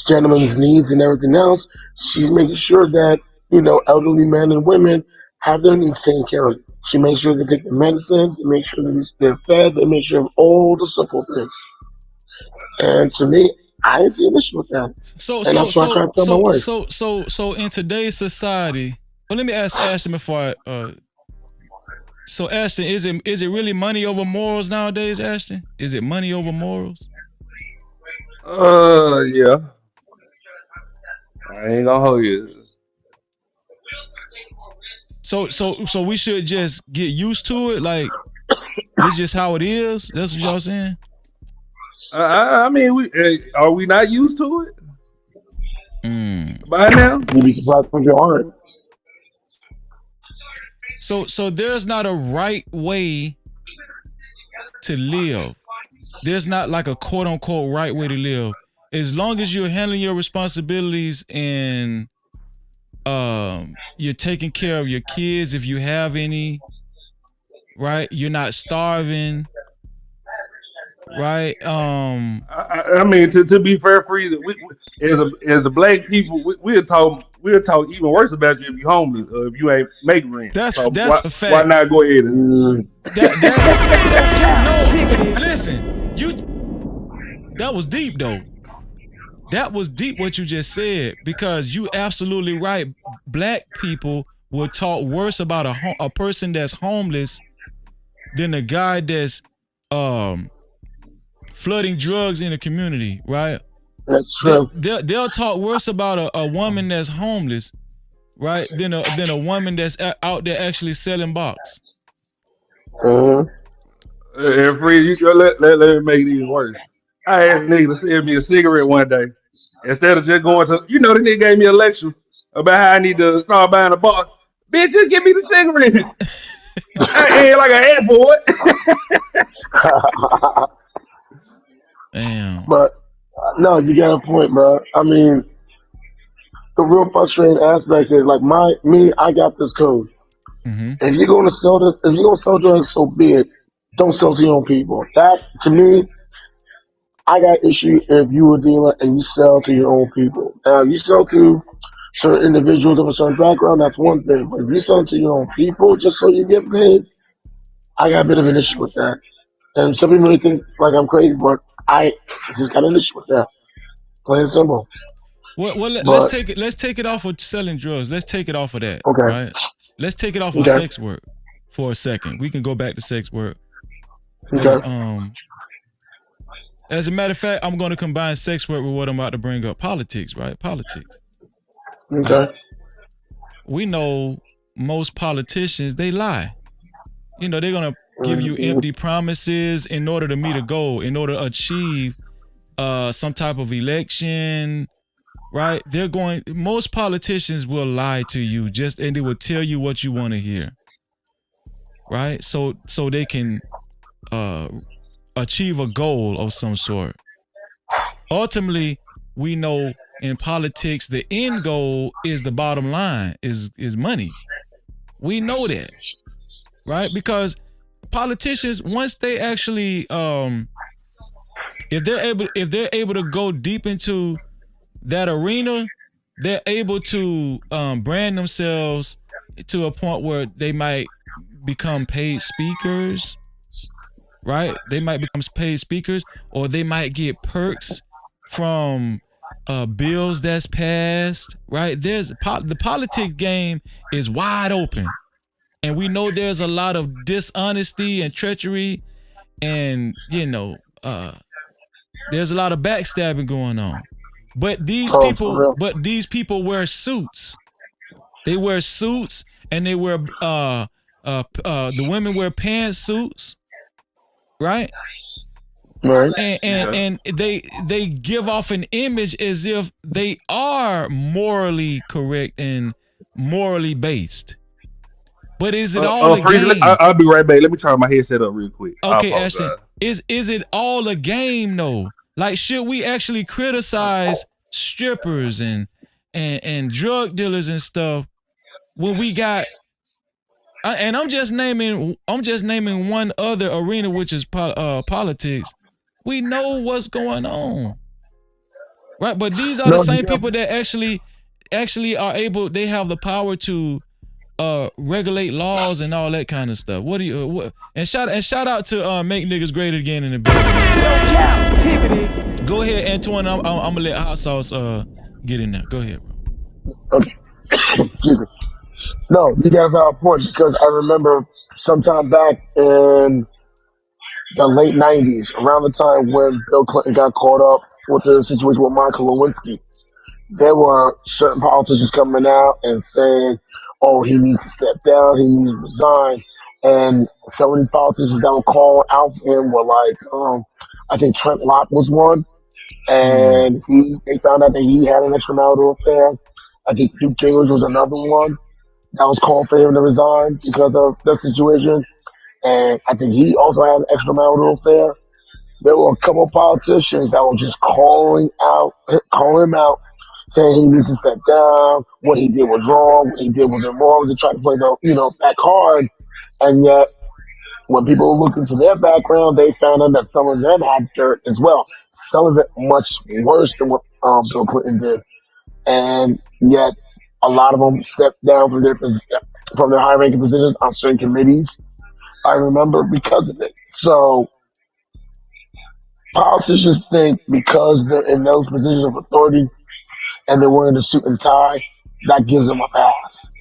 Speaker 22: gentlemen's needs and everything else, she's making sure that, elderly men and women have their needs taken care of. She makes sure they take their medicine, they make sure that they're fed, they make sure of all the simple things. And to me, I ain't see an issue with that. And that's why I try to tell my wife.
Speaker 3: So in today's society, well, let me ask Ashton before so Ashton, is it really money over morals nowadays, Ashton? Is it money over morals?
Speaker 21: Yeah. I ain't gonna hold you.
Speaker 3: So we should just get used to it, like it's just how it is. That's what y'all saying.
Speaker 21: I mean, are we not used to it by now?
Speaker 22: You'd be surprised if you aren't.
Speaker 3: So there's not a right way to live. There's not like a quote unquote right way to live. As long as you're handling your responsibilities and you're taking care of your kids if you have any, right? You're not starving, right?
Speaker 21: I mean, to be fair, Freezer, we as a black people, we'll talk even worse about you if you're homeless or if you ain't making rent.
Speaker 3: That's
Speaker 21: so
Speaker 3: a fact.
Speaker 21: Why not go ahead and
Speaker 3: no, listen, that was deep though. That was deep what you just said, because you absolutely right. Black people will talk worse about a person that's homeless than a guy that's flooding drugs in the community, right?
Speaker 22: That's true.
Speaker 3: They'll talk worse about a woman that's homeless, right, than a woman that's out there actually selling box.
Speaker 21: And Freezer, you let me make it even worse. I asked nigga to send me a cigarette one day. Instead of just going to, the nigga gave me a lecture about how I need to start buying a box. Bitch, just give me the cigarette. I ain't like an ad for it.
Speaker 3: Damn.
Speaker 22: But no, you got a point, bro. I mean, the real frustrating aspect is like I got this code.
Speaker 3: Mm-hmm.
Speaker 22: If you're gonna sell this, if you're gonna sell drugs, so be it. Don't sell to your own people. That to me, I got issue if you a dealer and you sell to your own people. If you sell to certain individuals of a certain background, that's one thing. But if you sell to your own people just so you get paid, I got a bit of an issue with that. And some people may think like I'm crazy, but I just got an issue with that. Plain and simple.
Speaker 3: Well, let's take it off of selling drugs. Let's take it off of that.
Speaker 22: Okay.
Speaker 3: Right? Let's take it off of sex work for a second. We can go back to sex work.
Speaker 22: Okay.
Speaker 3: As a matter of fact, I'm going to combine sex work with what I'm about to bring up. Politics, right? Politics.
Speaker 22: Okay.
Speaker 3: We know most politicians, they lie. They're going to give you empty promises in order to meet a goal, in order to achieve some type of election, right? Most politicians will lie to you and they will tell you what you want to hear, right? So they can achieve a goal of some sort. Ultimately, we know in politics, the end goal is the bottom line, is money. We know that, right? Because politicians, once they actually, if they're able to go deep into that arena, they're able to brand themselves to a point where they might become paid speakers. Right? They might become paid speakers, or they might get perks from bills that's passed, right? The politics game is wide open. And we know there's a lot of dishonesty and treachery and, there's a lot of backstabbing going on. But these people wear suits. They wear suits and they wear, the women wear pantsuits. Right?
Speaker 22: Right.
Speaker 3: And they give off an image as if they are morally correct and morally based. But is it all a
Speaker 21: Freeze,
Speaker 3: game?
Speaker 21: I'll be right back. Let me turn my headset up real quick.
Speaker 3: Okay, Ashton, is it all a game though? Like, should we actually criticize strippers and drug dealers and stuff when we got? And I'm just naming one other arena, which is politics. We know what's going on, right? But these are the same people that actually are able. They have the power to regulate laws and all that kind of stuff. What do you and shout out to make niggas great again in the building.
Speaker 7: No Cap-tivity.
Speaker 3: Go ahead, Antoine. I'm gonna let Hot Sauce get in there. Go ahead, bro.
Speaker 22: Okay. Excuse me. No, you got a valid point because I remember sometime back in the late '90s, around the time when Bill Clinton got caught up with the situation with Monica Lewinsky, there were certain politicians coming out and saying, "Oh, he needs to step down. He needs to resign." And some of these politicians that were calling out for him were like, I think Trent Lott was one, and they found out that he had an extramarital affair. I think Newt Gingrich was another one that was called for him to resign because of that situation. And I think he also had an extramarital affair. There were a couple of politicians that were just calling him out, saying he needs to step down, what he did was wrong, what he did was immoral. They tried to play that card. And yet, when people looked into their background, they found out that some of them had dirt as well. Some of it much worse than what Bill Clinton did. And yet, a lot of them stepped down from their high-ranking positions on certain committees. I remember because of it. So politicians think because they're in those positions of authority and they're wearing a suit and tie, that gives them a pass.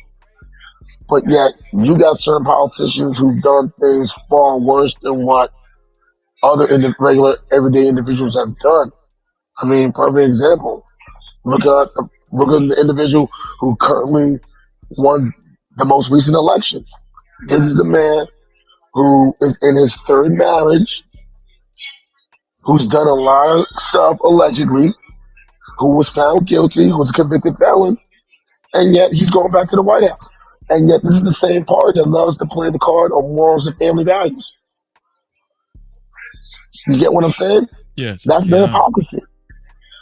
Speaker 22: But yet, you got certain politicians who've done things far worse than what other regular, everyday individuals have done. I mean, perfect example. Look at the individual who currently won the most recent election. This is a man who is in his third marriage, who's done a lot of stuff allegedly, who was found guilty, who was a convicted felon, and yet he's going back to the White House. And yet this is the same party that loves to play the card of morals and family values. You get what I'm saying?
Speaker 3: Yes.
Speaker 22: That's the hypocrisy.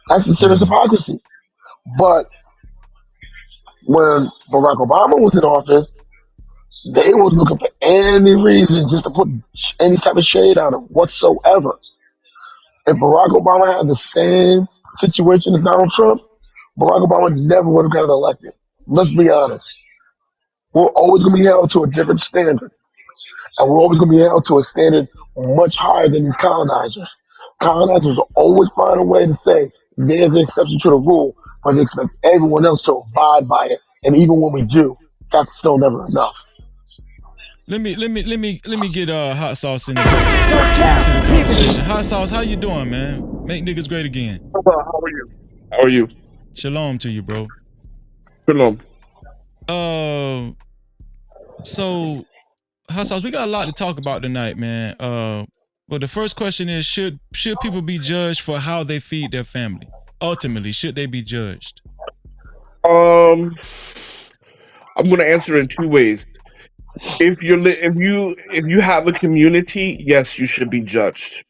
Speaker 22: That's the serious hypocrisy. But when Barack Obama was in office, they were looking for any reason just to put any type of shade on him whatsoever. If Barack Obama had the same situation as Donald Trump, Barack Obama never would have gotten elected. Let's be honest. We're always going to be held to a different standard. And we're always going to be held to a standard much higher than these colonizers. Colonizers always find a way to say they're the exception to the rule, but they expect everyone else to abide by it. And even when we do, that's still never enough.
Speaker 3: Let me get Hot Sauce in the conversation. Hot Sauce, how you doing, man? Make niggas great again.
Speaker 21: How are you? How are you?
Speaker 3: Shalom to you, bro.
Speaker 21: Shalom.
Speaker 3: So Hot Sauce, we got a lot to talk about tonight, man. But the first question is, should people be judged for how they feed their family? Ultimately, should they be judged?
Speaker 21: I'm going to answer in two ways. If you have a community, yes, you should be judged.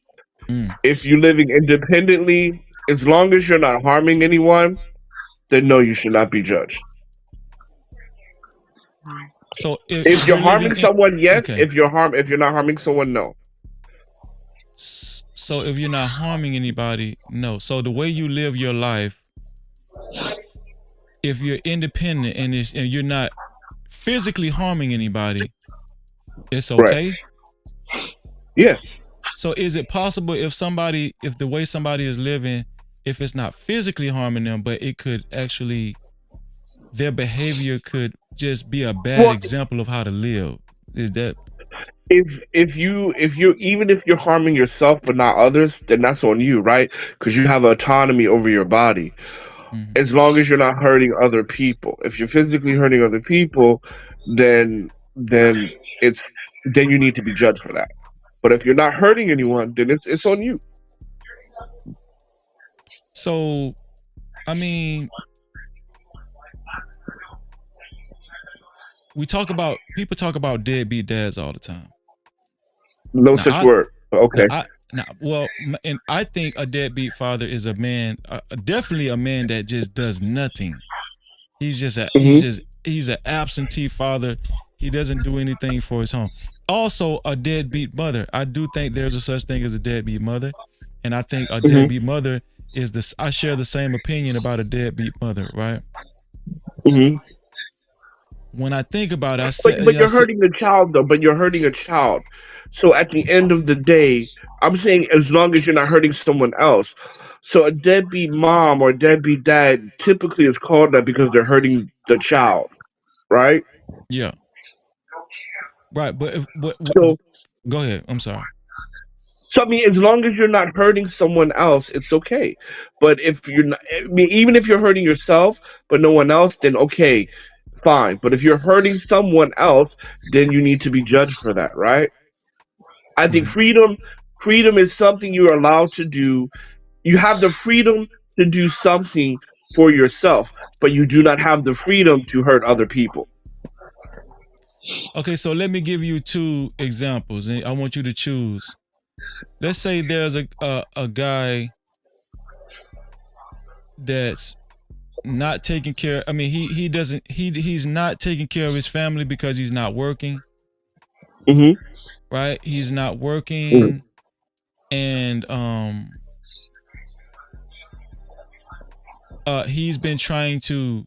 Speaker 21: If you're living independently, as long as you're not harming anyone, then no, you should not be judged.
Speaker 3: So
Speaker 21: if you're harming someone, yes. Okay. If you're not harming someone, no.
Speaker 3: So if you're not harming anybody, no. So the way you live your life, if you're independent and you're not physically harming anybody, it's okay.
Speaker 21: Right. Yeah.
Speaker 3: So is it possible if the way somebody is living, if it's not physically harming them, but it could actually, their behavior could just be a bad example of how to live? Is that?
Speaker 21: If you're harming yourself but not others, then that's on you, right? Because you have autonomy over your body. As long as you're not hurting other people. If you're physically hurting other people, then you need to be judged for that. But if you're not hurting anyone, then it's on you.
Speaker 3: So, I mean, people talk about deadbeat dads all the time.
Speaker 1: No such word. Okay.
Speaker 3: And I think a deadbeat father is a man, definitely a man that just does nothing. He's just he's an absentee father. He doesn't do anything for his home. Also, a deadbeat mother. I do think there's a such thing as a deadbeat mother, and I think a deadbeat mother is this. I share the same opinion about a deadbeat mother, right? When I think about it,
Speaker 1: but you're hurting the child though. But you're hurting a child. So at the end of the day, I'm saying as long as you're not hurting someone else. So a deadbeat mom or a deadbeat dad typically is called that because they're hurting the child, right?
Speaker 3: Yeah. Right, but go ahead. I'm sorry.
Speaker 1: So I mean, as long as you're not hurting someone else, it's okay. But if you're not, I mean, even if you're hurting yourself, but no one else, then okay, fine. But if you're hurting someone else, then you need to be judged for that, right? I think freedom is something you're allowed to do. You have the freedom to do something for yourself, but you do not have the freedom to hurt other people.
Speaker 3: Okay, so let me give you 2 examples, and I want you to choose. Let's say there's a guy that's not taking care. I mean, he's not taking care of his family because he's not working. Right? He's not working, and he's been trying to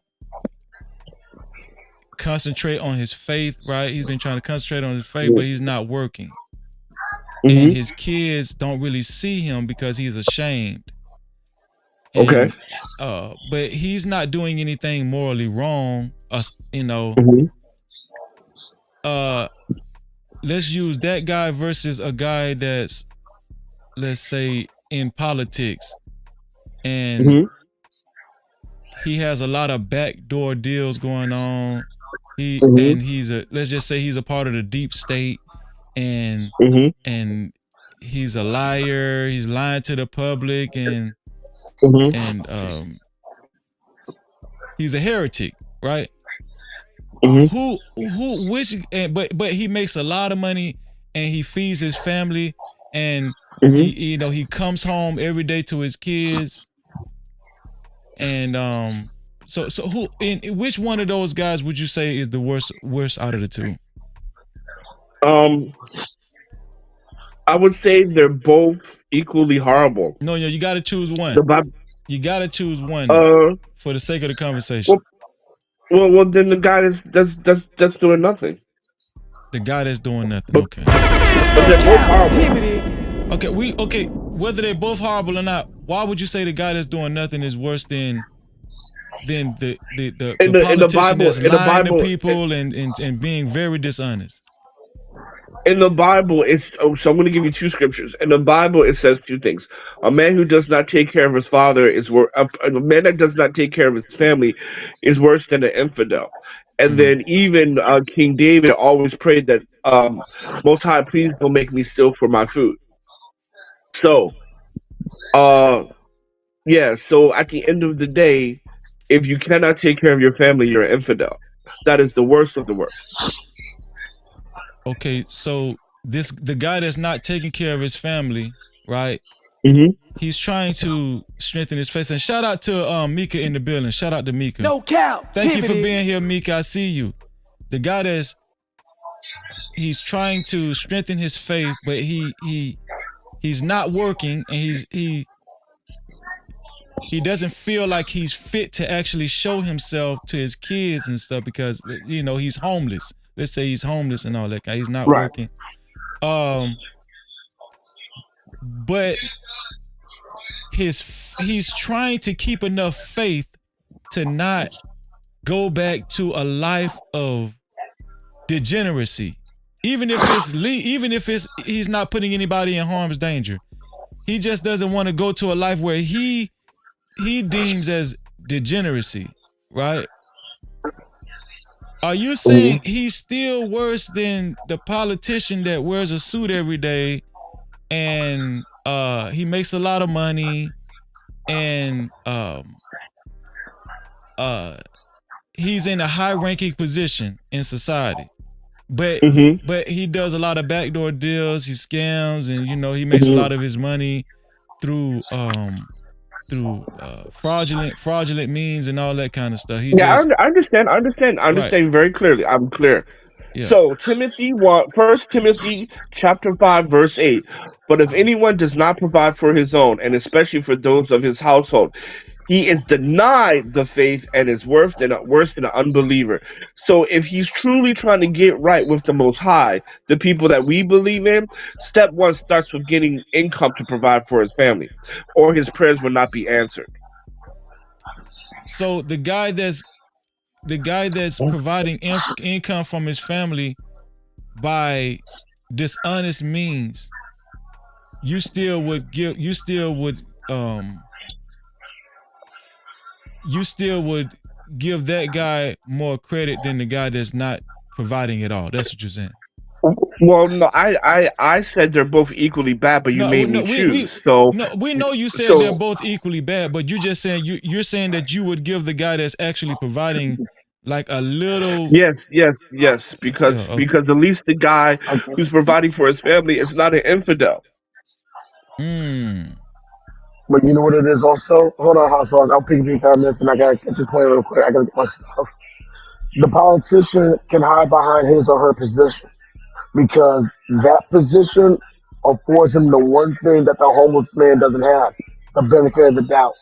Speaker 3: concentrate on his faith, right? He's been trying to concentrate on his faith, but he's not working. And his kids don't really see him because he's ashamed. And, but he's not doing anything morally wrong, you know. Let's use that guy versus a guy that's, let's say, in politics, and he has a lot of backdoor deals going on. And let's just say he's a part of the deep state, and he's a liar. He's lying to the public, and he's a heretic, right? But he makes a lot of money, and he feeds his family, and he comes home every day to his kids, and so which one of those guys would you say is the worst out of the 2?
Speaker 1: I would say they're both equally horrible.
Speaker 3: No, you got to choose one. You got to choose one for the sake of the conversation.
Speaker 1: Well, then the guy that's doing nothing.
Speaker 3: The guy that's doing nothing. Okay. But they're both horrible. Okay. Whether they're both horrible or not, why would you say the guy that's doing nothing is worse than the politician that's lying to people and being very dishonest?
Speaker 1: In the Bible, so I'm going to give you 2 scriptures. In the Bible, it says 2 things. A man who does not take care of his father is worse. A man that does not take care of his family is worse than an infidel. And then even King David always prayed that, Most High, please don't make me steal for my food. So, so at the end of the day, if you cannot take care of your family, you're an infidel. That is the worst of the worst.
Speaker 3: Okay, so the guy that's not taking care of his family, right? He's trying to strengthen his faith. And shout out to Mika in the building. Shout out to Mika.
Speaker 7: No cap.
Speaker 3: Thank you for being here, Mika. I see you. The guy he's trying to strengthen his faith, but he's not working, and he doesn't feel like he's fit to actually show himself to his kids and stuff because he's homeless. Let's say he's homeless and all that. He's not working. But he's trying to keep enough faith to not go back to a life of degeneracy. Even if he's not putting anybody in harm's danger. He just doesn't want to go to a life where he deems as degeneracy, right? Are you saying he's still worse than the politician that wears a suit every day and he makes a lot of money and he's in a high-ranking position in society, but he does a lot of backdoor deals. He scams, and he makes a lot of his money through fraudulent means and all that kind of stuff.
Speaker 1: I understand very clearly. I'm clear.
Speaker 3: Yeah.
Speaker 1: So First Timothy chapter 5 verse 8. But if anyone does not provide for his own, and especially for those of his household, he is denied the faith and is worse than an unbeliever. So if he's truly trying to get right with the Most High, the people that we believe in, step one starts with getting income to provide for his family, or his prayers will not be answered.
Speaker 3: So the guy that's providing income from his family by dishonest means, you still would give that guy more credit than the guy that's not providing it all. That's what you're saying.
Speaker 1: Well, no, I said they're both equally bad, but you made me choose.
Speaker 3: We know you said they're both equally bad, but you just saying you're saying that you would give the guy that's actually providing like a little.
Speaker 1: Yes, because at least the guy who's providing for his family is not an infidel.
Speaker 22: But you know what it is also? Hold on, household. I'll piggyback on this, and I gotta get this point real quick. I gotta get my stuff. The politician can hide behind his or her position because that position affords him the one thing that the homeless man doesn't have: the benefit of the doubt.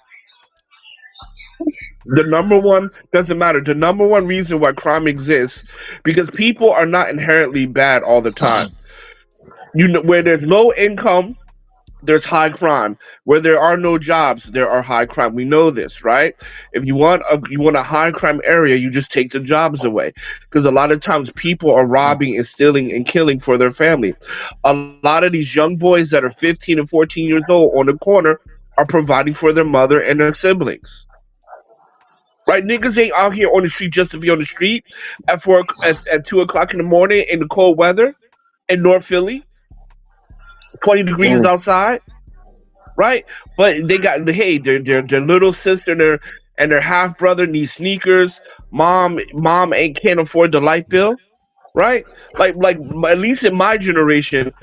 Speaker 1: The number one doesn't matter. The number one reason why crime exists because people are not inherently bad all the time. Where there's low income, there's high crime. Where there are no jobs, there are high crime. We know this, right? If you want a high crime area, you just take the jobs away. Because a lot of times people are robbing and stealing and killing for their family. A lot of these young boys that are 15 and 14 years old on the corner are providing for their mother and their siblings. Right? Niggas ain't out here on the street just to be on the street at 2 o'clock in the morning in the cold weather in North Philly. 20 degrees outside, right? But they got their little sister and their half brother need sneakers. Mom can't afford the light bill, right? Like at least in my generation,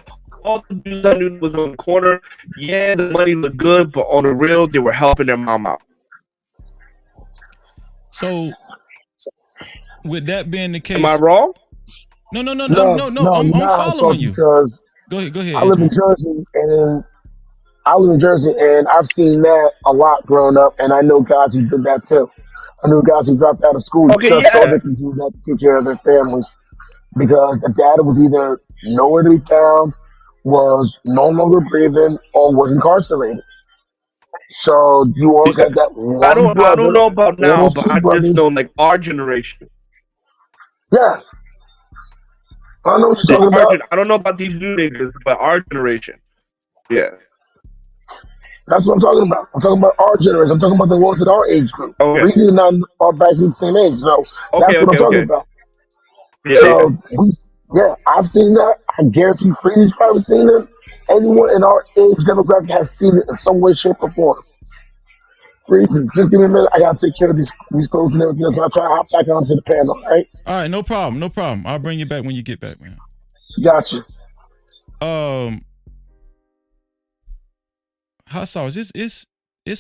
Speaker 1: all the dudes I knew was on the corner. Yeah, the money looked good, but on the real, they were helping their mom out.
Speaker 3: So, with that being the case,
Speaker 1: am I wrong?
Speaker 3: No. I'm following you.
Speaker 22: Because
Speaker 3: go ahead.
Speaker 22: I live in Jersey, and I've seen that a lot growing up, and I know guys who did that too. I know guys who dropped out of school just so they can do that to take care of their families, because the dad was either nowhere to be found, was no longer breathing, or was incarcerated. So you always had that one
Speaker 1: I don't know about now, but I just know like our generation.
Speaker 22: Yeah. I know what you're talking about.
Speaker 1: I don't know about these new niggas, but our generation. Yeah.
Speaker 22: That's what I'm talking about. I'm talking about our generation. I'm talking about the ones in our age group.
Speaker 1: Okay.
Speaker 22: Freezy and I are back in the same age. So that's what I'm talking about. Yeah, I've seen that. I guarantee Freezy's probably seen it. Anyone in our age demographic has seen it in some way, shape, or form. Freezy, just give me a minute. I gotta take care of these clothes and everything else. I'll try to hop back onto the panel, all right?
Speaker 3: All right, no problem. I'll bring you back when you get back, man.
Speaker 22: Gotcha.
Speaker 3: Hot sauce. It's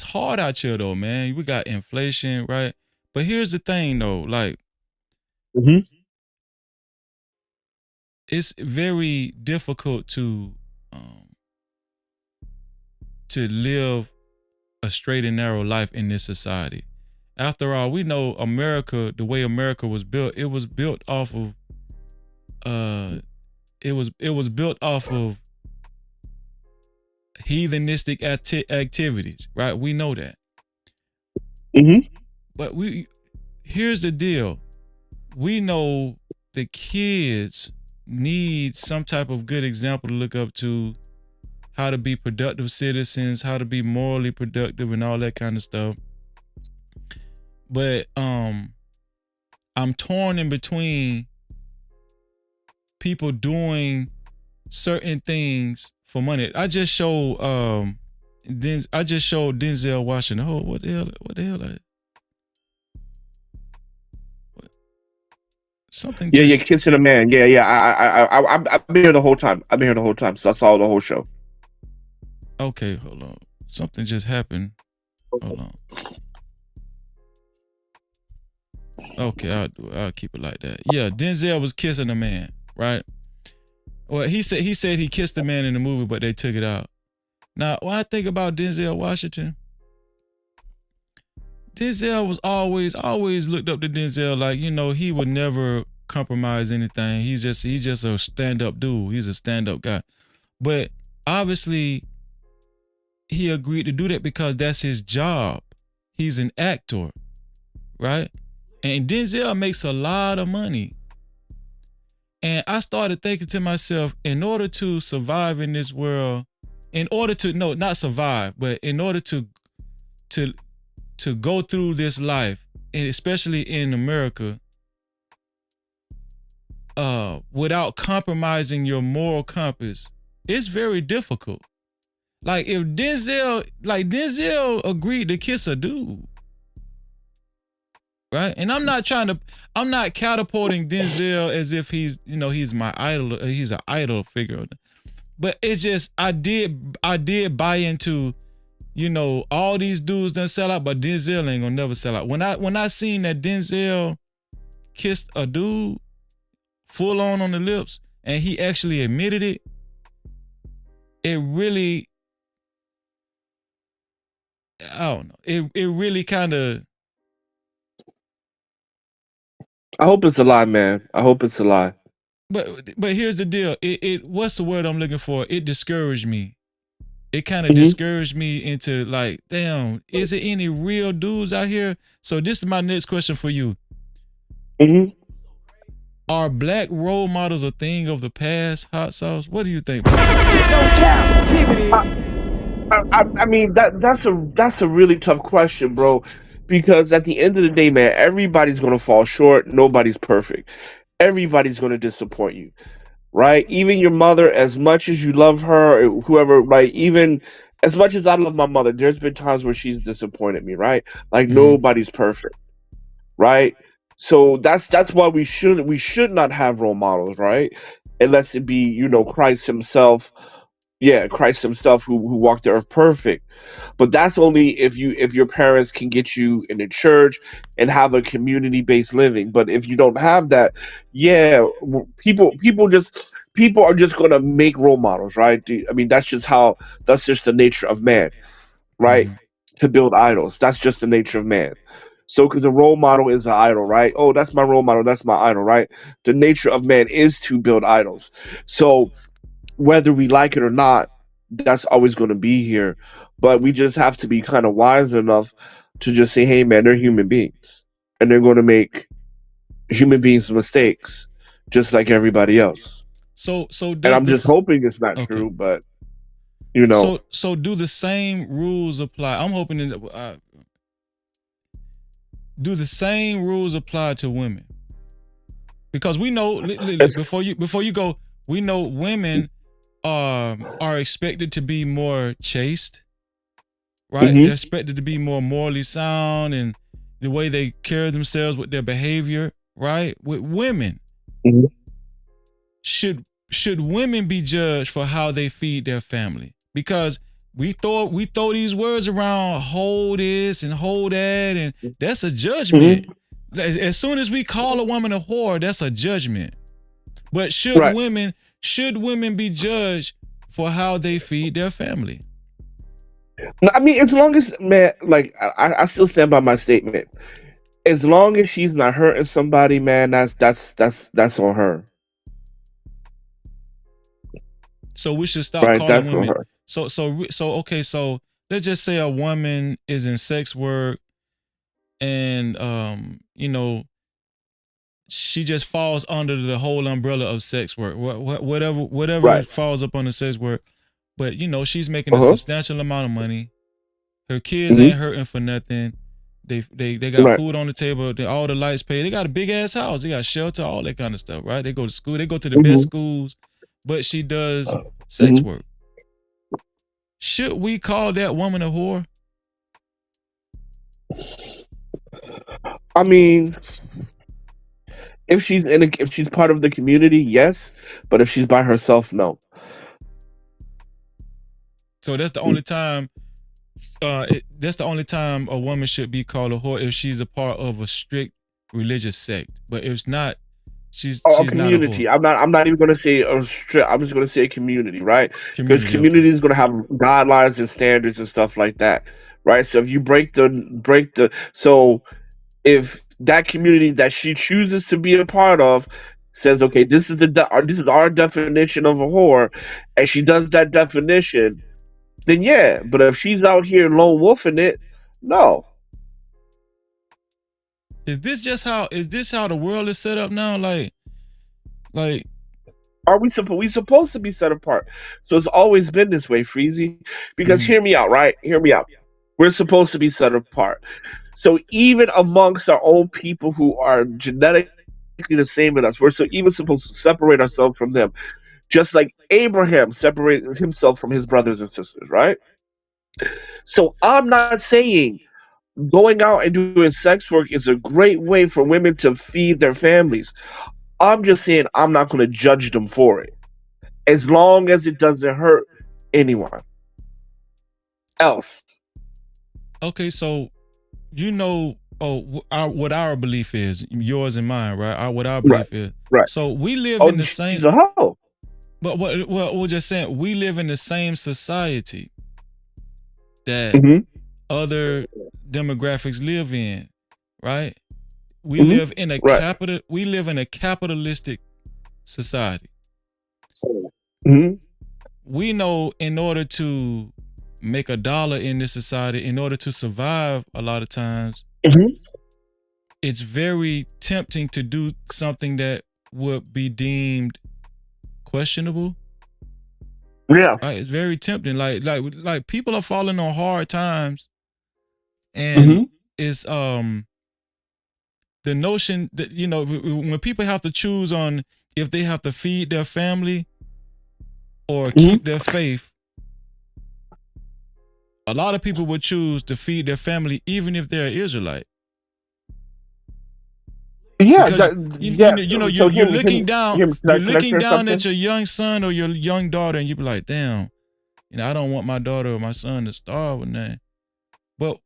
Speaker 3: hard out here though, man. We got inflation, right? But here's the thing though, like, it's very difficult to live a straight and narrow life in this society. After all, we know America, the way America was built, it was built off of heathenistic activities, right? We know that. But here's the deal. We know the kids need some type of good example to look up to, how to be productive citizens, how to be morally productive and all that kind of stuff. But I'm torn in between people doing certain things for money. I just showed Denzel Washington. Oh, what the hell? Something
Speaker 1: Yeah,
Speaker 3: just
Speaker 1: kissing a man. Yeah. I've been here the whole time. I've been here the whole time, so I saw the whole show.
Speaker 3: okay. Hold on. Something just happened. Hold on. Okay, I'll keep it like that. Yeah, Denzel was kissing a man, right? Well, he said he kissed a man in the movie, but they took it out. Now, when I think about Denzel Washington, Denzel was always looked up to Denzel like, you know, he would never compromise anything. He's just a stand-up dude. He's a stand-up guy. But obviously he agreed to do that because that's his job. He's an actor, right? And Denzel makes a lot of money. And I started thinking to myself, in order to survive in this world, not survive, but in order to go through this life, and especially in America, without compromising your moral compass, it's very difficult. Like if Denzel agreed to kiss a dude, right? And I'm not catapulting Denzel as if he's my idol, he's an idol figure. But it's just I did buy into, all these dudes done sell out, but Denzel ain't gonna never sell out. When I seen that Denzel kissed a dude full on the lips and he actually admitted it, it really, I don't know. It really kind of.
Speaker 1: I hope it's a lie, man. I hope it's a lie.
Speaker 3: But here's the deal. It what's the word I'm looking for? It discouraged me. It kind of discouraged me into like, damn, is there any real dudes out here? So this is my next question for you. Are black role models a thing of the past, Hot Sauce? What do you think?
Speaker 7: No Cap-tivity.
Speaker 1: I mean that's a really tough question, bro. Because at the end of the day, man, everybody's gonna fall short. Nobody's perfect. Everybody's gonna disappoint you, right? Even your mother, as much as you love her, or whoever, right? Even as much as I love my mother, there's been times where she's disappointed me, right? Like nobody's perfect, right? So that's why we should not have role models, right? Unless it be, Christ himself. Yeah, Christ himself who walked the earth perfect. But that's only if your parents can get you in the church and have a community-based living. But if you don't have that, yeah, people are just going to make role models, right? I mean, that's just the nature of man, right? To build idols. That's just the nature of man. So because a role model is an idol, right? Oh, that's my role model, that's my idol, right? The nature of man is to build idols. So whether we like it or not, that's always going to be here. But we just have to be kind of wise enough to just say, hey, man, they're human beings. And they're going to make human beings mistakes, just like everybody else.
Speaker 3: So
Speaker 1: and I'm just hoping it's not true, but,
Speaker 3: So do the same rules apply? I'm hoping that, do the same rules apply to women? Because we know, before you go, we know women are expected to be more chaste, right? They're expected to be more morally sound and the way they carry themselves with their behavior, right? With women, should women be judged for how they feed their family? Because we throw these words around, hold this and hold that, and that's a judgment. As soon as we call a woman a whore, that's a judgment. But should women be judged for how they feed their family?
Speaker 1: No, I mean, as long as, man, like I still stand by my statement. As long as she's not hurting somebody, man, that's on her.
Speaker 3: So we should stop calling women. So okay. So let's just say a woman is in sex work, and she just falls under the whole umbrella of sex work. Whatever falls up under sex work, but she's making a substantial amount of money. Her kids ain't hurting for nothing. They got food on the table. All the lights paid. They got a big ass house. They got shelter, all that kind of stuff, right? They go to school. They go to the best schools, but she does sex work. Should we call that woman a whore?
Speaker 1: I mean, If she's part of the community, yes. But if she's by herself, no.
Speaker 3: So that's the only time. That's the only time a woman should be called a whore, if she's a part of a strict religious sect. But if it's not, she's
Speaker 1: A
Speaker 3: not a whore.
Speaker 1: community. I'm not even gonna say a strict. I'm just gonna say a community, right? Because
Speaker 3: Community,
Speaker 1: community is gonna have guidelines and standards and stuff like that, right? So if you break the so if that community that she chooses to be a part of says, okay, this is this is our definition of a whore, and she does that definition, then yeah. But if she's out here lone wolfing it, no.
Speaker 3: Is this how the world is set up now? Like
Speaker 1: Are we supposed to be set apart? So it's always been this way, Freezy. Because hear me out, right? Hear me out. We're supposed to be set apart. So even amongst our own people who are genetically the same as us, we're even supposed to separate ourselves from them. Just like Abraham separated himself from his brothers and sisters, right? So I'm not saying going out and doing sex work is a great way for women to feed their families. I'm just saying I'm not going to judge them for it, as long as it doesn't hurt anyone else.
Speaker 3: Okay, so what our belief is, yours and mine, right? What our belief is.
Speaker 1: Right.
Speaker 3: So we live in the same.
Speaker 1: She's a hoe.
Speaker 3: But we're just saying we live in the same society that other demographics live in, right? We live in a We live in a capitalistic society. We know in order to make $1 in this society, in order to survive, a lot of times, it's very tempting to do something that would be deemed questionable.
Speaker 1: Yeah,
Speaker 3: right? It's very tempting. Like people are falling on hard times, and it's the notion that when people have to choose on if they have to feed their family or keep their faith. A lot of people would choose to feed their family even if they're Israelite.
Speaker 1: Yeah,
Speaker 3: you're looking down at your young son or your young daughter, and you be like, damn, I don't want my daughter or my son to starve or nothing. But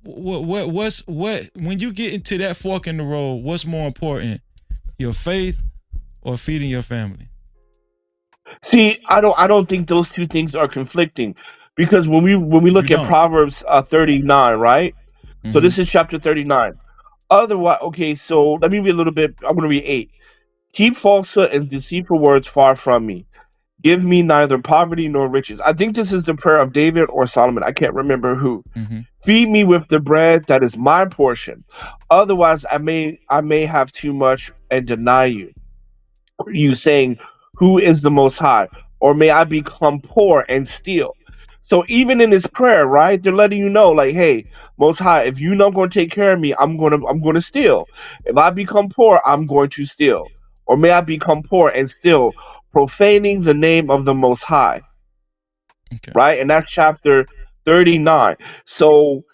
Speaker 3: what's when you get into that fork in the road, what's more important, your faith or feeding your family?
Speaker 1: See, I don't think those two things are conflicting, because when we look at Proverbs 39, right? So this is chapter 39. Otherwise, okay, so let me read a little bit. I'm going to read 8. Keep falsehood and deceitful words far from me. Give me neither poverty nor riches. I think this is the prayer of David or Solomon. I can't remember who. Feed me with the bread that is my portion. Otherwise, I may have too much and deny you. You saying, who is the Most High? Or may I become poor and steal? So even in this prayer, right, they're letting you know, like, hey, Most High, if you're not going to take care of me, I'm going to steal. If I become poor, I'm going to steal. Or may I become poor and steal, profaning the name of the Most High.
Speaker 3: Okay.
Speaker 1: Right, and that's chapter 39. So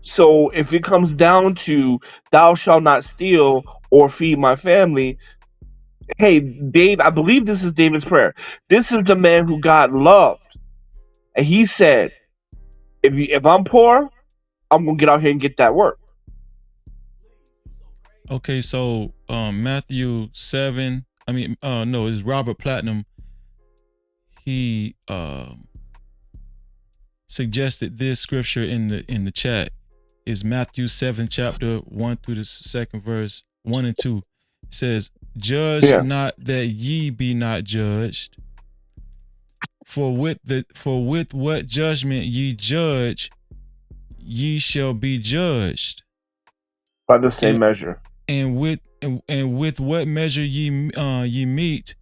Speaker 1: if it comes down to thou shalt not steal or feed my family, hey, Dave, I believe this is David's prayer. This is the man who God loved. And he said, if I'm poor, I'm going to get out here and get that work.
Speaker 3: Okay, so Matthew 7, no, it's Robert Platinum. He suggested this scripture in the chat. Is Matthew 7 chapter 1 through the 2nd verse 1 and 2. It says, judge not that ye be not judged. For with what judgment ye judge, ye shall be judged.
Speaker 1: By the same measure.
Speaker 3: And with what measure ye meet,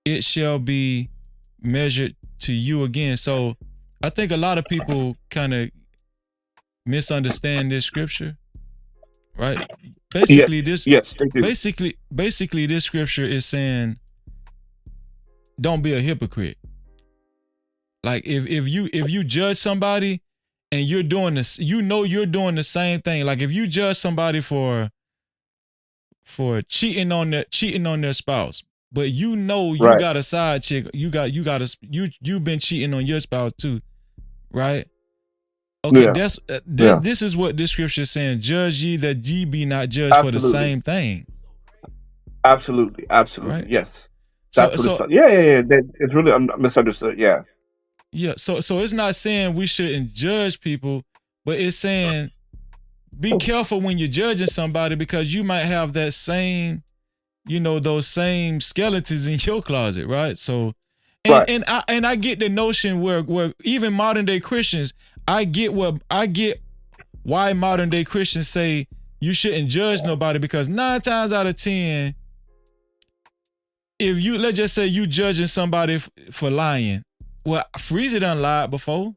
Speaker 3: it shall be measured to you again. So I think a lot of people kind of misunderstand this scripture, right? Basically, basically this scripture is saying, don't be a hypocrite. Like if you judge somebody and you're doing this, you're doing the same thing. Like if you judge somebody for cheating on their spouse, but you know you
Speaker 1: Right.
Speaker 3: got a side chick, you've been cheating on your spouse too, right? Okay,
Speaker 1: Yeah.
Speaker 3: this is what this scripture is saying. Judge ye that ye be not judged for the
Speaker 1: Absolutely.
Speaker 3: same thing.
Speaker 1: Absolutely.
Speaker 3: Right.
Speaker 1: Yes.
Speaker 3: So
Speaker 1: That's what it's yeah. It's really misunderstood. Yeah.
Speaker 3: Yeah, so it's not saying we shouldn't judge people, but it's saying be careful when you're judging somebody because you might have that same, those same skeletons in your closet, right? So, and I get the notion where even modern day Christians, I get why modern day Christians say you shouldn't judge nobody because 9 times out of 10, if let's just say you judging somebody for lying. Well, Freezy done lied before.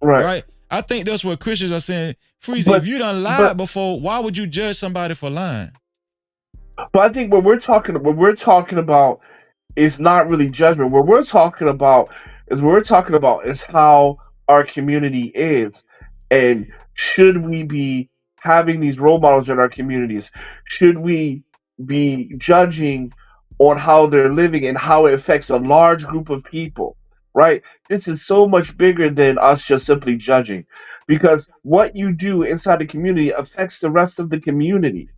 Speaker 3: Right? I think that's what Christians are saying. Freezy, if you done lied before, why would you judge somebody for lying?
Speaker 1: But I think what we're talking about is not really judgment. What we're talking about is how our community is. And should we be having these role models in our communities? Should we be judging on how they're living and how it affects a large group of people? Right? This is so much bigger than us just simply judging, because what you do inside the community affects the rest of the community,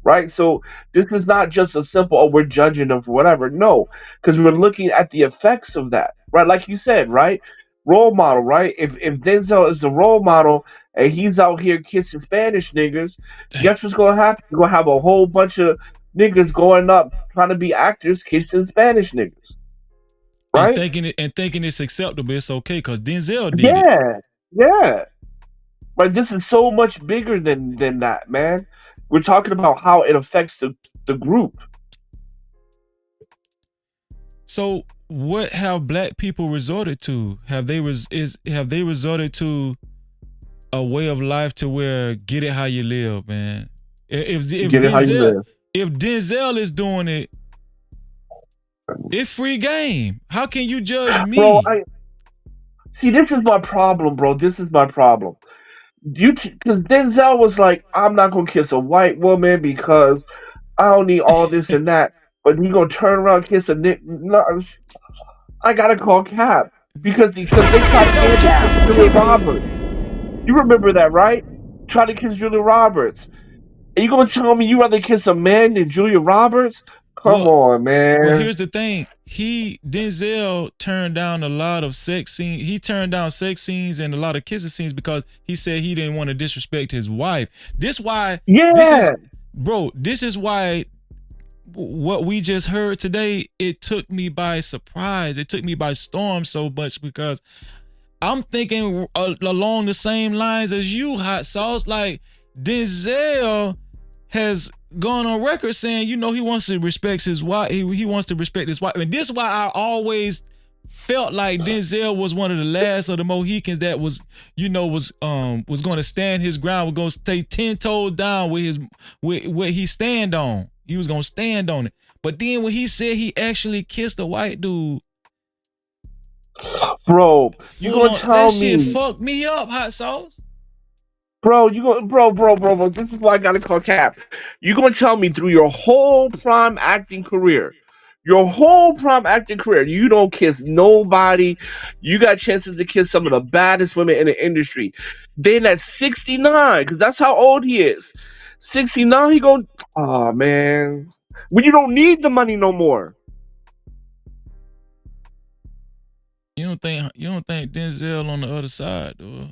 Speaker 1: right? So this is not just a simple, oh, we're judging them for whatever. No, because we're looking at the effects of that, right? Like you said, right? Role model, right? If Denzel is the role model and he's out here kissing Spanish niggas, guess what's gonna happen? You're gonna have a whole bunch of niggas going up trying to be actors kissing Spanish niggas. Right?
Speaker 3: And thinking it's acceptable, it's okay because Denzel did it.
Speaker 1: Yeah. But this is so much bigger than that, man. We're talking about how it affects the group.
Speaker 3: So what have black people resorted to? Have they resorted to a way of life to where get it how you live, man? If Denzel is doing it, it's free game. How can you judge me?
Speaker 1: Bro, see, this is my problem, bro. This is my problem. Because Denzel was like, I'm not gonna kiss a white woman because I don't need all this and that. But he gonna turn around and kiss a nick. No, I gotta call Cap because they tried to kiss Julia Roberts. You remember that, right? Trying to kiss Julia Roberts. And you gonna tell me you rather kiss a man than Julia Roberts? Come on, man.
Speaker 3: Well, here's the thing. Denzel turned down a lot of sex scenes. He turned down sex scenes and a lot of kissing scenes because he said he didn't want to disrespect his wife. This is why what we just heard today, it took me by surprise. It took me by storm so much because I'm thinking along the same lines as you, Hot Sauce. Like Denzel has gone on record saying, he wants to respect his wife. He wants to respect his wife. And this is why I always felt like Denzel was one of the last of the Mohicans that was going to stand his ground, was going to stay 10 toes down with what he stand on. He was going to stand on it. But then when he said he actually kissed a white dude,
Speaker 1: bro, you gonna tell me
Speaker 3: that shit fucked me up, Hot Sauce?
Speaker 1: Bro, bro. This is why I gotta call Cap. You gonna tell me through your whole prime acting career, you don't kiss nobody. You got chances to kiss some of the baddest women in the industry. Then at 69, because that's how old he is. 69, he going, oh man. When you don't need the money no more.
Speaker 3: You don't think Denzel on the other side, though?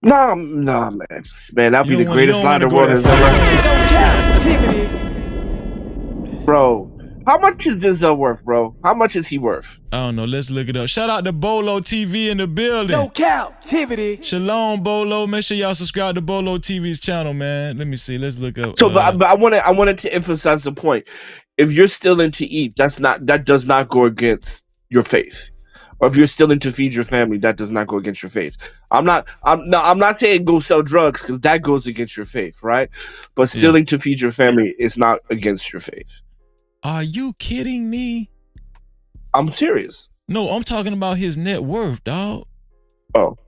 Speaker 1: Nah, man. Man, that'd be the greatest line the world has ever. Bro, how much is Denzel worth, bro? How much is he worth?
Speaker 3: I don't know. Let's look it up. Shout out to Bolo TV in the building.
Speaker 7: No Cap-tivity.
Speaker 3: Shalom, Bolo. Make sure y'all subscribe to Bolo TV's channel, man. Let me see. Let's look up.
Speaker 1: So, but I wanted to emphasize the point. If you're still into eat, that does not go against your faith. Or if you're still into feed your family, that does not go against your faith. I'm not saying go sell drugs because that goes against your faith, right? But stealing to feed your family is not against your faith.
Speaker 3: Are you kidding me?
Speaker 1: I'm serious.
Speaker 3: No, I'm talking about his net worth, dog.
Speaker 1: Oh.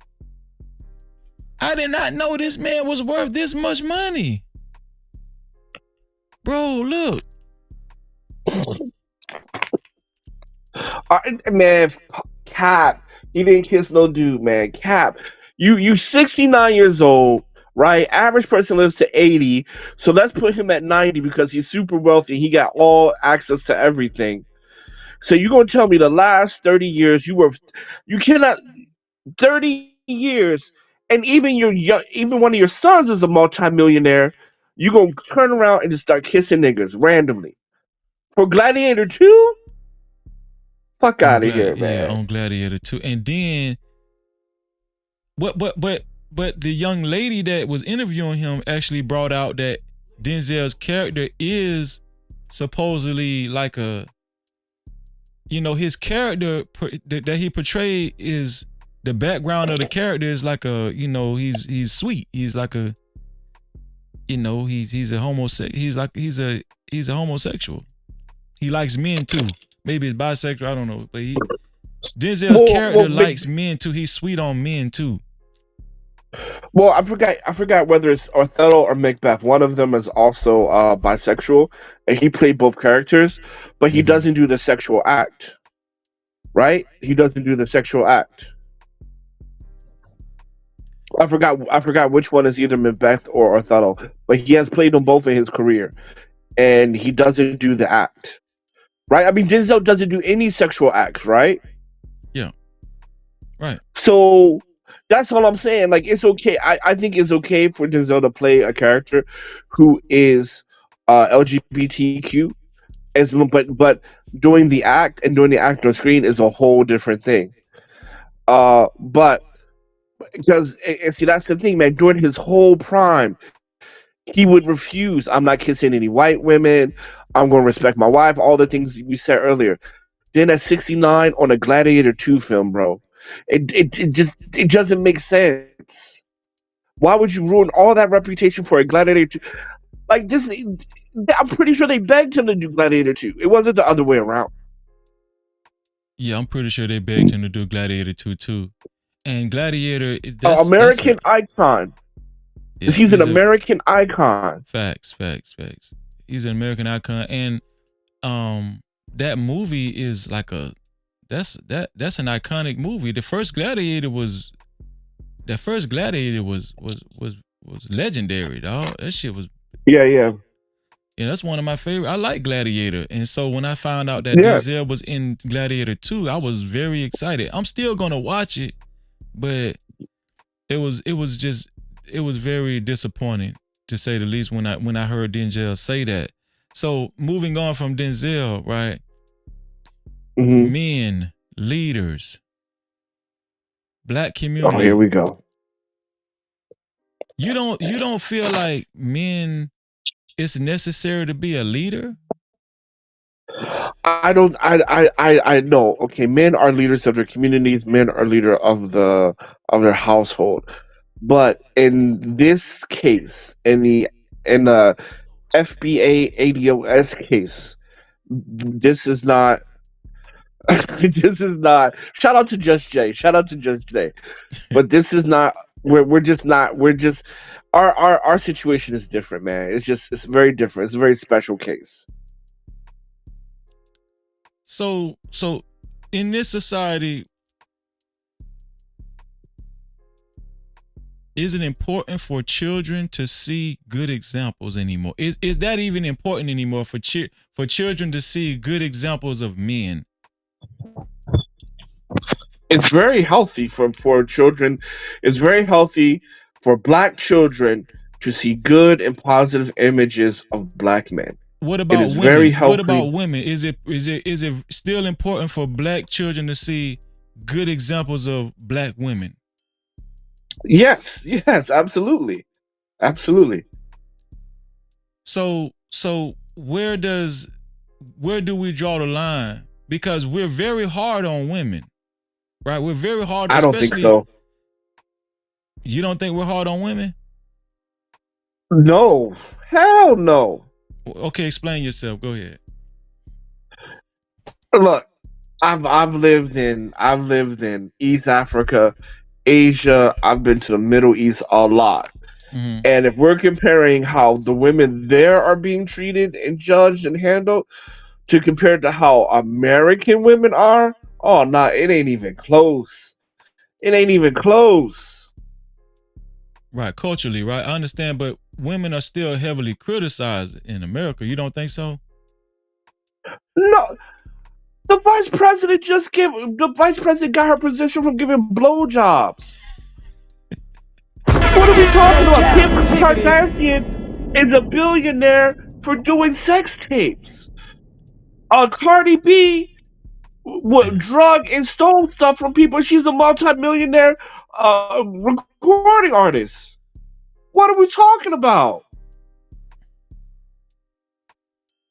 Speaker 3: I did not know this man was worth this much money. Bro, look.
Speaker 1: Man, Cap, he didn't kiss no dude, man. Cap, you 69 years old, right? Average person lives to 80, so let's put him at 90 because he's super wealthy. He got all access to everything. So you gonna tell me the last 30 years you cannot 30 years, and even one of your sons is a multimillionaire. You gonna turn around and just start kissing niggas randomly for Gladiator 2? Fuck out of here, man.
Speaker 3: Yeah, on Gladiator 2. And then but the young lady that was interviewing him actually brought out that Denzel's character is supposedly like a, you know, his character that he portrayed is, the background of the character is like a, you know, he's sweet. He's like a, you know, he's a homosexual. He's a homosexual. He likes men too. Maybe it's bisexual. I don't know. But Denzel's character likes men too. He's sweet on men too.
Speaker 1: Well, I forgot whether it's Othello or Macbeth. One of them is also bisexual, and he played both characters, but he doesn't do the sexual act. Right? He doesn't do the sexual act. I forgot which one is either Macbeth or Othello, but he has played them both in his career, and he doesn't do the act. Right? I mean, Denzel doesn't do any sexual acts, right?
Speaker 3: Yeah. Right.
Speaker 1: So that's all I'm saying. Like, it's okay. I think it's okay for Denzel to play a character who is LGBTQ, but doing the act and doing the act on screen is a whole different thing. But because see, that's the thing, man. During his whole prime, he would refuse. I'm not kissing any white women. I'm going to respect my wife. All the things we said earlier. Then at 69 on a Gladiator 2 film, bro, it doesn't make sense. Why would you ruin all that reputation for a Gladiator 2? Like this, I'm pretty sure they begged him to do Gladiator 2. It wasn't the other way around.
Speaker 3: Yeah, I'm pretty sure they begged him to do Gladiator 2 too. And Gladiator,
Speaker 1: American icon. Yeah, he's an American icon.
Speaker 3: Facts. He's an American icon, and that movie is like that's an iconic movie. The first Gladiator was legendary, dog. That shit was.
Speaker 1: Yeah.
Speaker 3: Yeah, that's one of my favorite. I like Gladiator, and so when I found out that Denzel was in Gladiator 2, I was very excited. I'm still gonna watch it, but it was very disappointing, to say the least, when I heard Denzel say that. So moving on from Denzel, right?
Speaker 1: Mm-hmm.
Speaker 3: Men, leaders, black community.
Speaker 1: Oh, here we go.
Speaker 3: You don't feel like men, it's necessary to be a leader?
Speaker 1: I know. Okay, men are leaders of their communities. Men are leader of their household. But in this case, in the FBA ADOS case, this is not. This is not. Shout out to Just Jay. But this is not. We're just not. We're just. Our situation is different, man. It's very different. It's a very special case.
Speaker 3: So in this society, is it important for children to see good examples anymore? Is that even important anymore for children to see good examples of men?
Speaker 1: It's very healthy for children. It's very healthy for black children to see good and positive images of black men.
Speaker 3: What about women?
Speaker 1: Very healthy.
Speaker 3: What about women? Is it still important for black children to see good examples of black women?
Speaker 1: Yes, absolutely.
Speaker 3: So where do we draw the line? Because we're very hard on women, right? We're very hard.
Speaker 1: I don't think so.
Speaker 3: You don't think we're hard on women?
Speaker 1: No, hell no.
Speaker 3: Okay, explain yourself. Go ahead.
Speaker 1: Look, I've lived in East Africa, Asia. I've been to the Middle East a lot, And if we're comparing how the women there are being treated and judged and handled to compare to how American women are, oh, nah, it ain't even close. It ain't even close.
Speaker 3: Right, culturally, right? I understand, but women are still heavily criticized in America. You don't think so?
Speaker 1: No, the vice president got her position from giving blowjobs. What are we talking about? Kim Kardashian is a billionaire for doing sex tapes. Cardi B drug and stole stuff from people. She's a multi-millionaire recording artist. What are we talking about?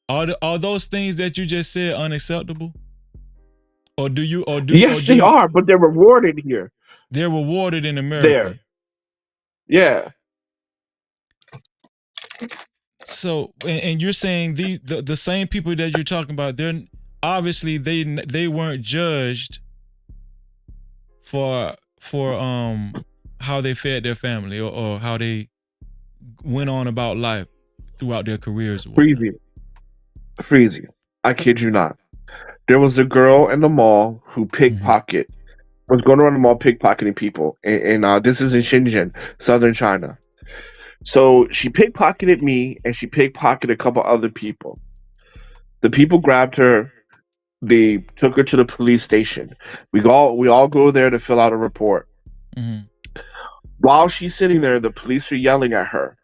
Speaker 3: Are those things that you just said unacceptable? Or do you
Speaker 1: Yes, they are, but they're rewarded here.
Speaker 3: They're rewarded in America.
Speaker 1: There. Yeah.
Speaker 3: So, and you're saying the same people that you're talking about, they're obviously they weren't judged for how they fed their family or how they went on about life throughout their careers.
Speaker 1: Freezy. I kid you not. There was a girl in the mall who was going around the mall pickpocketing people, and this is in Shenzhen, southern China. So she pickpocketed me, and she pickpocketed a couple other people. The people grabbed her. They took her to the police station. We all go there to fill out a report. While she's sitting there, the police are yelling at her.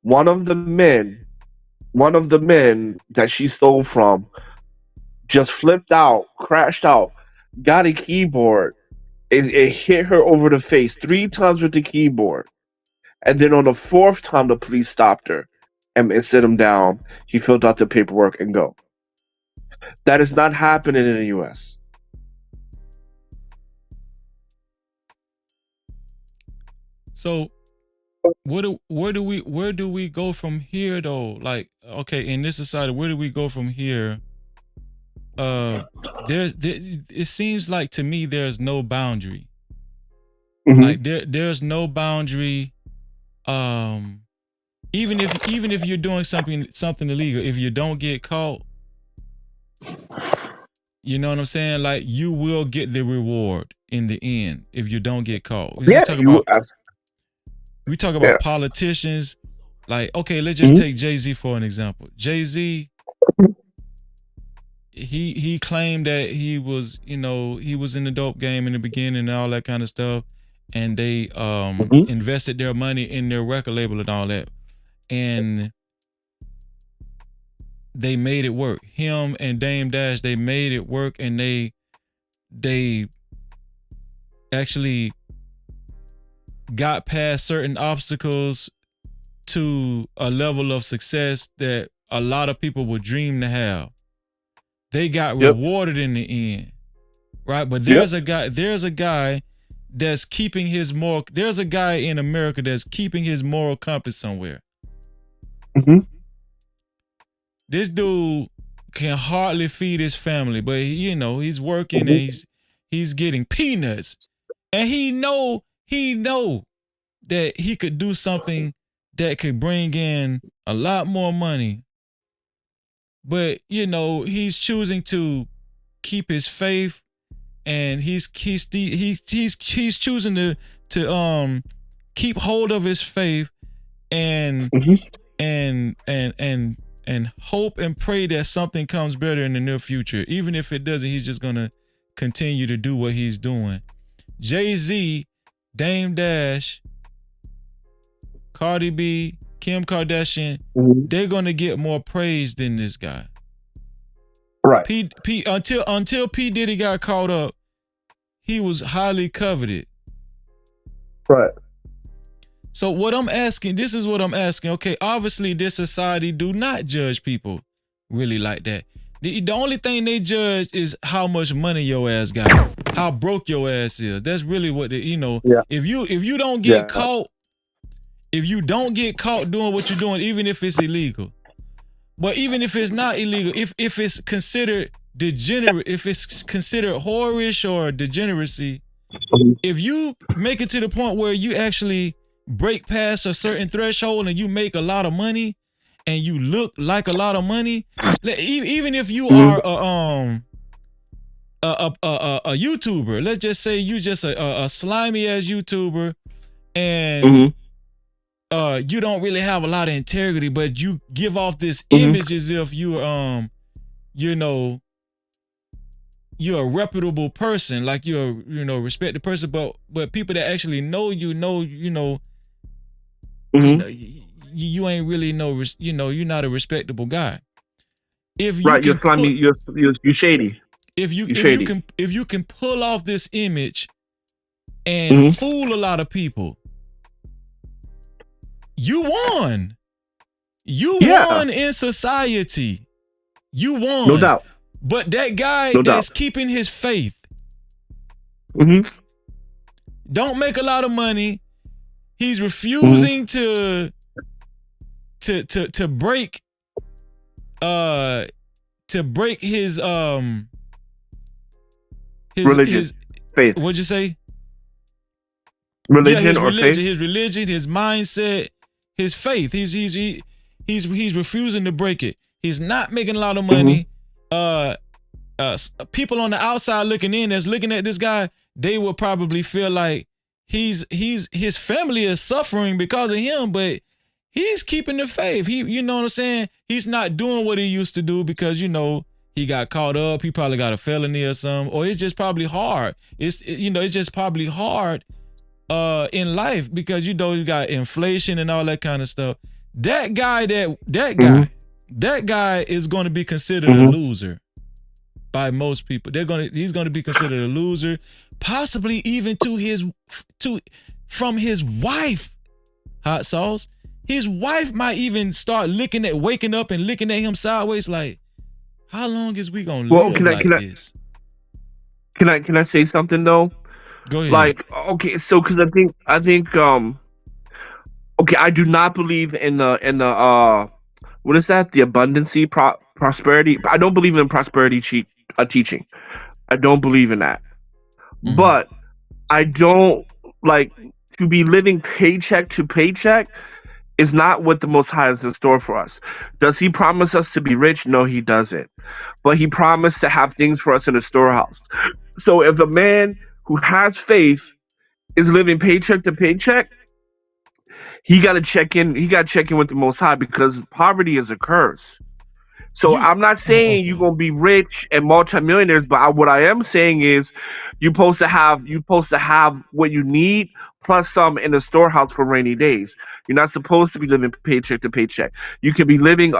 Speaker 1: One of the men that she stole from just flipped out, crashed out, got a keyboard, and it hit her over the face 3 times with the keyboard. And then on the 4th time, the police stopped her and sit him down. He filled out the paperwork and go. That is not happening in the U.S.
Speaker 3: So, where do we go from here though? Like, okay, in this society, where do we go from here? It seems like to me there's no boundary. Like there's no boundary. Even if you're doing something illegal, if you don't get caught, you know what I'm saying? Like you will get the reward in the end if you don't get caught. We talk about politicians. Like, okay, let's just take Jay-Z for an example. Jay-Z, he claimed that he was in the dope game in the beginning and all that kind of stuff. And they invested their money in their record label and all that. And they made it work. Him and Dame Dash, they made it work, and they actually got past certain obstacles to a level of success that a lot of people would dream to have. They got rewarded in the end, right? But there's a guy that's keeping his moral. There's a guy in America that's keeping his moral compass somewhere. This dude can hardly feed his family, but he's working and he's getting peanuts, and he know that he could do something that could bring in a lot more money. But he's choosing to keep his faith, and he's choosing to keep hold of his faith and hope and pray that something comes better in the near future. Even if it doesn't, he's just gonna continue to do what he's doing. Jay-Z, Dame Dash, Cardi B, Kim Kardashian, they're gonna get more praise than this guy.
Speaker 1: Right.
Speaker 3: Until P. Diddy got caught up, he was highly coveted.
Speaker 1: Right.
Speaker 3: So this is what I'm asking. Okay, obviously this society do not judge people really like that. The only thing they judge is how much money your ass got, how broke your ass is. That's really what if you don't get caught, if you don't get caught doing what you're doing, even if it's illegal. But even if it's not illegal, if it's considered degenerate, if it's considered whorish or degeneracy, if you make it to the point where you actually break past a certain threshold and you make a lot of money and you look like a lot of money, even if you are a YouTuber, let's just say you just a slimy ass YouTuber and you don't really have a lot of integrity, but you give off this image as if you're you know, you're a reputable person, like you're a respected person, but people that actually know you know you ain't really you're not a respectable guy. If you
Speaker 1: you're slimy, you're shady.
Speaker 3: If you can pull off this image and fool a lot of people, you won. You won in society. You won.
Speaker 1: No doubt.
Speaker 3: But that guy that's keeping his faith don't make a lot of money. He's refusing to break his
Speaker 1: religion, faith.
Speaker 3: What'd you say?
Speaker 1: Religion
Speaker 3: his
Speaker 1: or
Speaker 3: religion,
Speaker 1: faith?
Speaker 3: his religion, his mindset, his faith. He's refusing to break it. He's not making a lot of money. People on the outside looking in, that's looking at this guy, they will probably feel like his family is suffering because of him, but he's keeping the faith. You know what I'm saying? He's not doing what he used to do because he got caught up. He probably got a felony or something, or it's just probably hard. It's just probably hard in life because you got inflation and all that kind of stuff. That guy is going to be considered a loser by most people. He's going to be considered a loser, possibly even from his wife. Hot sauce. His wife might even start waking up and looking at him sideways like, how long is we gonna live this?
Speaker 1: Can I say something though?
Speaker 3: Go ahead.
Speaker 1: Like, okay, so because I think I do not believe in the what is that? The abundancy prosperity. I don't believe in prosperity teaching. I don't believe in that. But I don't like to be living paycheck to paycheck is not what the Most High is in store for us. Does he promise us to be rich? No, he doesn't. But he promised to have things for us in the storehouse. So if a man who has faith is living paycheck to paycheck, he got to check in. He got to check in with the Most High because poverty is a curse. So I'm not saying you're gonna be rich and multimillionaires, but what I am saying is you're supposed to have what you need plus some in the storehouse for rainy days. You're not supposed to be living paycheck to paycheck. You can be living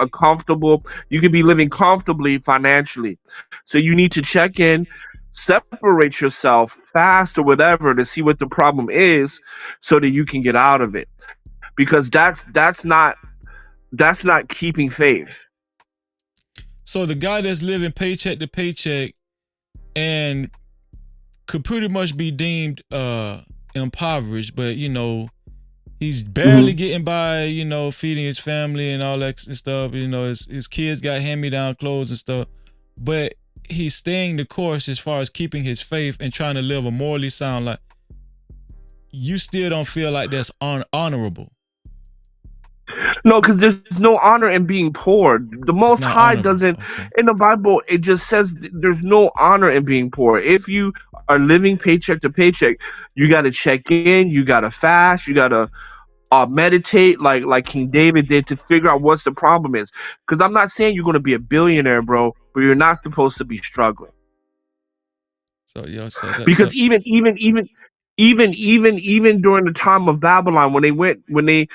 Speaker 1: comfortably financially. So you need to check in, separate yourself fast or whatever to see what the problem is, so that you can get out of it. Because that's not keeping faith.
Speaker 3: So the guy that's living paycheck to paycheck and could pretty much be deemed impoverished, but he's barely getting by, feeding his family and all that stuff. His kids got hand-me-down clothes and stuff, but he's staying the course as far as keeping his faith and trying to live a morally sound life. You still don't feel like that's honorable?
Speaker 1: No, because there's no honor in being poor. The Most High doesn't. Okay. In the Bible, it just says there's no honor in being poor. If you are living paycheck to paycheck, you got to check in, you got to fast, you got to meditate like King David did to figure out what's the problem is. Because I'm not saying you're going to be a billionaire, bro, but you're not supposed to be struggling. Because even during the time of Babylon, when they went into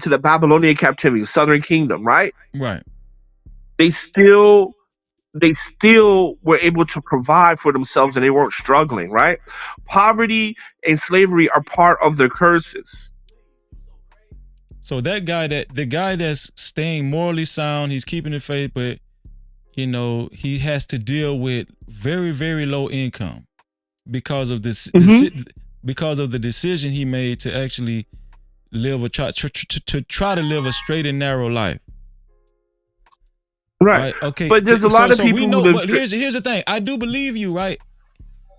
Speaker 1: the Babylonian captivity, Southern Kingdom, right?
Speaker 3: Right.
Speaker 1: They still were able to provide for themselves and they weren't struggling, right? Poverty and slavery are part of their curses.
Speaker 3: So the guy that's staying morally sound, he's keeping the faith, but he has to deal with very, very low income because of this, because of the decision he made to actually live to try to live a straight and narrow life.
Speaker 1: Right.
Speaker 3: Okay.
Speaker 1: But there's a lot of people
Speaker 3: who live. But here's the thing. I do believe you, right?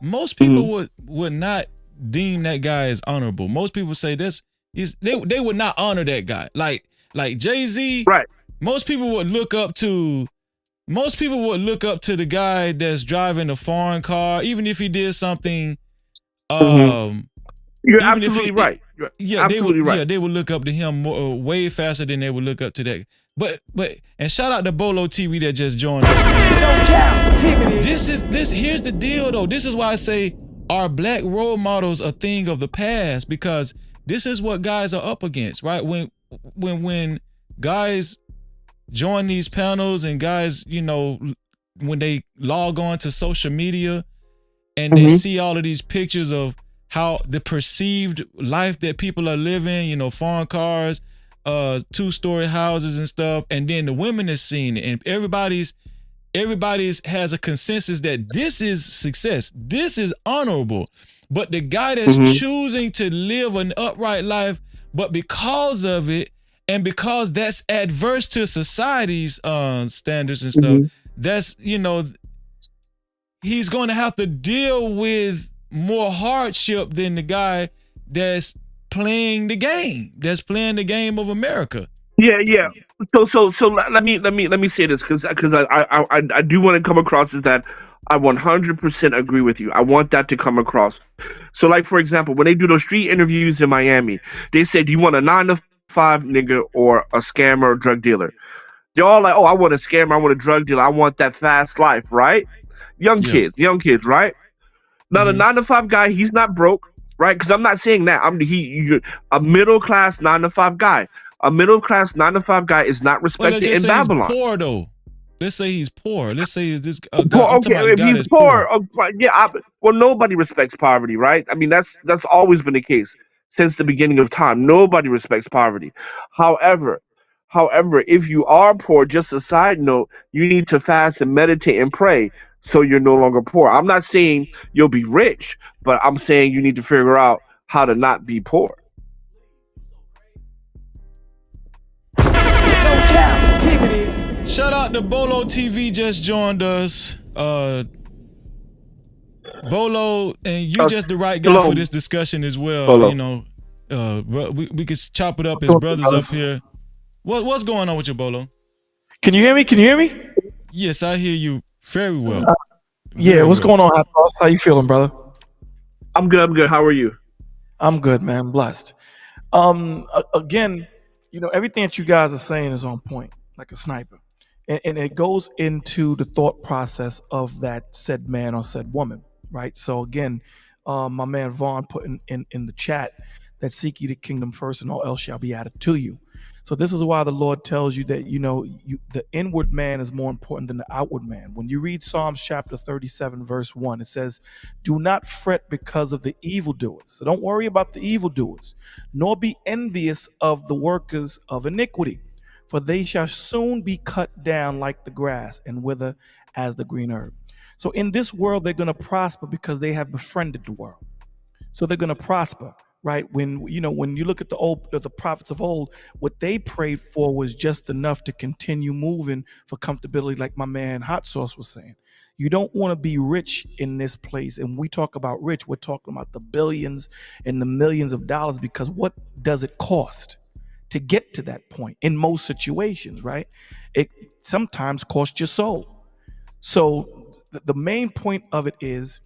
Speaker 3: Most people would not deem that guy as honorable. Most people say this is they would not honor that guy. Like Jay-Z,
Speaker 1: right?
Speaker 3: Most people would look up to the guy that's driving a foreign car, even if he did something.
Speaker 1: You're absolutely right. You're absolutely right.
Speaker 3: Yeah, they would look up to him more, way faster than they would look up to that. But and shout out to Bolo TV that just joined us.
Speaker 7: No Cap-tivity.
Speaker 3: Here's the deal though. This is why I say are black role models a thing of the past, because this is what guys are up against, right? When guys join these panels and guys, you know, when they log on to social media and they see all of these pictures of how the perceived life that people are living, you know, foreign cars, 2-story houses and stuff, and then the women is seeing it, and everybody's has a consensus that this is success, this is honorable. But the guy that's choosing to live an upright life, but because of it, and because that's adverse to society's standards and stuff, that's, you know, he's going to have to deal with more hardship than the guy that's playing the game of America.
Speaker 1: Yeah. So let me say this, because I do want to come across as that I 100% agree with you. I want that to come across. So, like, for example, when they do those street interviews in Miami, they say, do you want a 9-to-5 nigga or a scammer or drug dealer? They're all like, oh, I want a scammer, I want a drug dealer, I want that fast life, right? Young kids, right? Now, the 9-to-5 guy, he's not broke, right? Because I'm not saying that. A middle-class 9-to-5 guy. A middle-class 9-to-5 guy is not respected in Babylon.
Speaker 3: He's poor, though. Let's say he's poor. Let's say this guy.
Speaker 1: Okay, if he's poor, well, nobody respects poverty, right? I mean, that's always been the case since the beginning of time. Nobody respects poverty. However, if you are poor, just a side note, you need to fast and meditate and pray so you're no longer poor. I'm not saying you'll be rich, but I'm saying you need to figure out how to not be poor.
Speaker 7: No Cap-tivity.
Speaker 3: Shout out to Bolo TV just joined us. Bolo, and you just the right guy for this discussion as well.
Speaker 1: Bolo.
Speaker 3: You know, we could chop it up as brothers up here. What's going on with you, Bolo?
Speaker 2: Can you hear me?
Speaker 3: Yes, I hear you very well.
Speaker 2: What's going on, Hot Sauce? How you feeling, brother?
Speaker 1: I'm good. How are you?
Speaker 2: I'm good, man. I'm blessed. Again, you know, everything that you guys are saying is on point, like a sniper. And it goes into the thought process of that said man or said woman, right? So again, my man Vaughn put in the chat that seek ye the kingdom first and all else shall be added to you. So this is why the Lord tells you that, you know, the inward man is more important than the outward man. When you read Psalms chapter 37, verse 1, it says, do not fret because of the evildoers. So don't worry about the evildoers, nor be envious of the workers of iniquity, for they shall soon be cut down like the grass and wither as the green herb. So in this world, they're going to prosper because they have befriended the world. So they're going to prosper. Right, when you look at the prophets of old, what they prayed for was just enough to continue moving for comfortability, like my man Hot Sauce was saying. You don't want to be rich in this place, and we talk about rich, we're talking about the billions and the millions of dollars, because what does it cost to get to that point? In most situations, right, it sometimes costs your soul. So the main point of it is,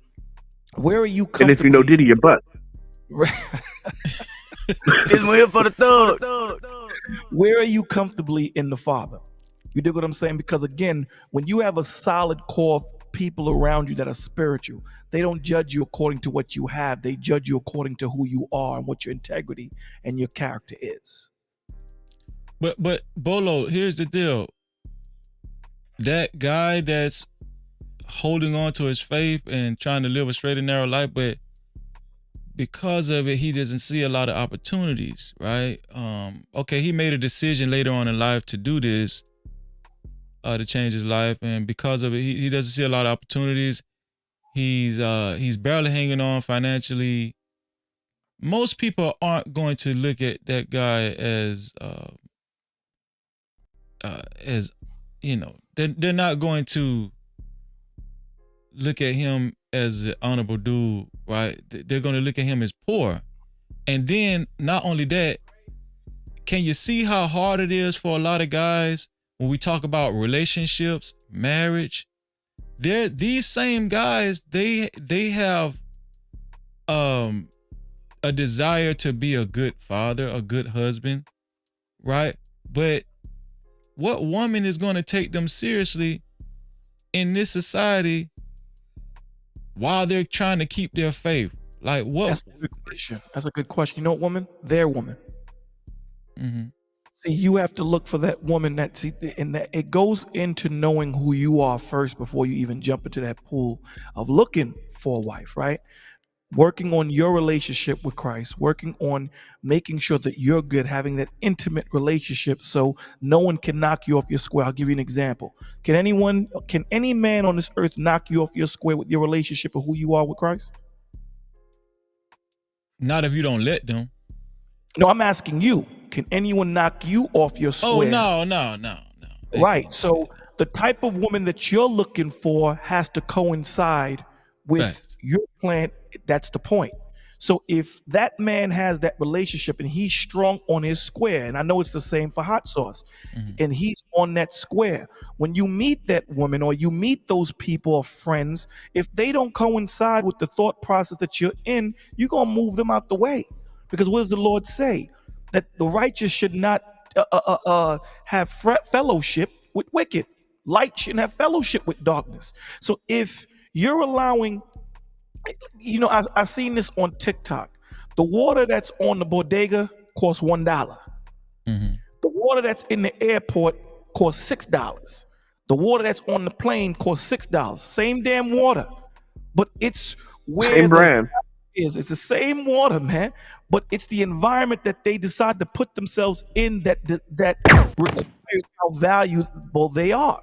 Speaker 2: where are you?
Speaker 1: And if you know Diddy, your butt.
Speaker 2: Where are you comfortably in the Father? You dig what I'm saying? Because again, when you have a solid core of people around you that are spiritual, they don't judge you according to what you have. They judge you according to who you are and what your integrity and your character is.
Speaker 3: But Bolo, here's the deal. That guy that's holding on to his faith and trying to live a straight and narrow life, but because of it, he doesn't see a lot of opportunities, right? Okay, he made a decision later on in life to do this, to change his life, and because of it, he doesn't see a lot of opportunities. He's barely hanging on financially. Most people aren't going to look at that guy as you know, they're not going to look at him
Speaker 4: as an honorable dude, right? They're gonna look at him as poor. And then not only that, can you see how hard it is for a lot of guys when we talk about relationships, marriage? These same guys, they have a desire to be a good father, a good husband, right? But what woman is going to take them seriously in this society while they're trying to keep their faith? Like what?
Speaker 2: That's a good question. That's a good question. You know what woman? Their woman.
Speaker 4: Mm-hmm.
Speaker 2: See, you have to look for that woman and that it goes into knowing who you are first before you even jump into that pool of looking for a wife, right? Working on your relationship with Christ, working on making sure that you're good, having that intimate relationship so no one can knock you off your square. I'll give you an example. Can any man on this earth knock you off your square with your relationship of who you are with Christ?
Speaker 4: Not if you don't let them.
Speaker 2: No, I'm asking you. Can anyone knock you off your square?
Speaker 4: Oh, no.
Speaker 2: Right. So the type of woman that you're looking for has to coincide with your plan. That's the point. So if that man has that relationship and he's strong on his square, and I know it's the same for hot sauce, and he's on that square, when you meet that woman or you meet those people or friends, if they don't coincide with the thought process that you're in, you're going to move them out the way. Because what does the Lord say? That the righteous should not have fellowship with wicked. Light shouldn't have fellowship with darkness. So if you're allowing, you know, I've seen this on TikTok. The water that's on the bodega costs $1.
Speaker 4: Mm-hmm.
Speaker 2: The water that's in the airport costs $6. The water that's on the plane costs $6. Same damn water, but it's where
Speaker 1: same brand
Speaker 2: is. It's the same water, man, but it's the environment that they decide to put themselves in that requires how valuable they are.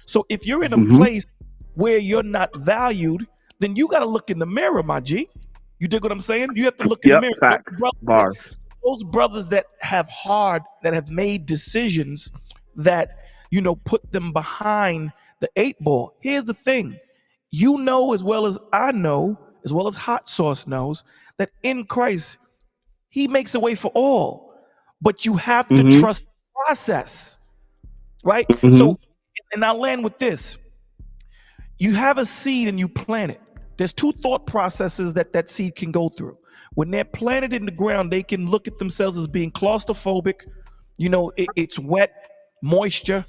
Speaker 2: So if you're in a place where you're not valued, then you got to look in the mirror, my G. You dig what I'm saying? You have to look in the mirror.
Speaker 1: Facts. Bars.
Speaker 2: Those brothers that have made decisions that, you know, put them behind the 8 ball. Here's the thing. You know as well as I know, as well as hot sauce knows, that in Christ, he makes a way for all. But you have to trust the process, right? So, and I'll land with this. You have a seed and you plant it. There's 2 thought processes that seed can go through. When they're planted in the ground, they can look at themselves as being claustrophobic. You know, it's wet, moisture,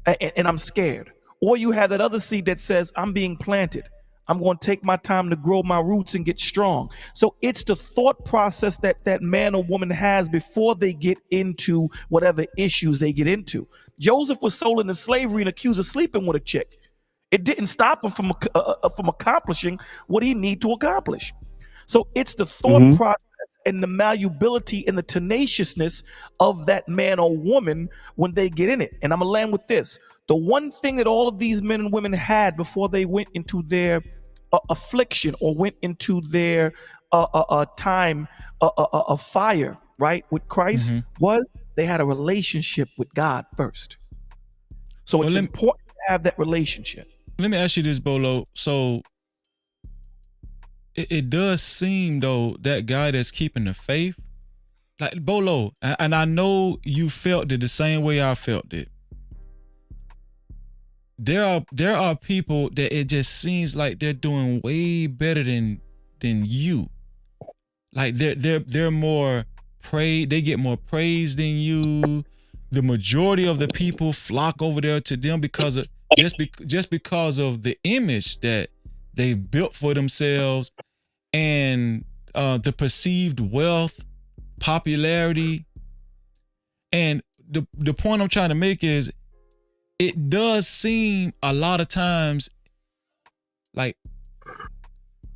Speaker 2: and I'm scared. Or you have that other seed that says, I'm being planted. I'm going to take my time to grow my roots and get strong. So it's the thought process that man or woman has before they get into whatever issues they get into. Joseph was sold into slavery and accused of sleeping with a chick. It didn't stop him from accomplishing what he needed to accomplish. So it's the thought process and the malleability and the tenaciousness of that man or woman when they get in it. And I'm going to land with this. The one thing that all of these men and women had before they went into their affliction or went into their time of fire, right, with Christ was they had a relationship with God first. So it's important to have that relationship.
Speaker 4: Let me ask you this, Bolo. So it does seem, though, that guy that's keeping the faith, like Bolo, and I know you felt it the same way I felt it. There are people that it just seems like they're doing way better than you. Like they're more praised, they get more praise than you. The majority of the people flock over there to them because of just because of the image that they've built for themselves and the perceived wealth, popularity. And the point I'm trying to make is it does seem a lot of times like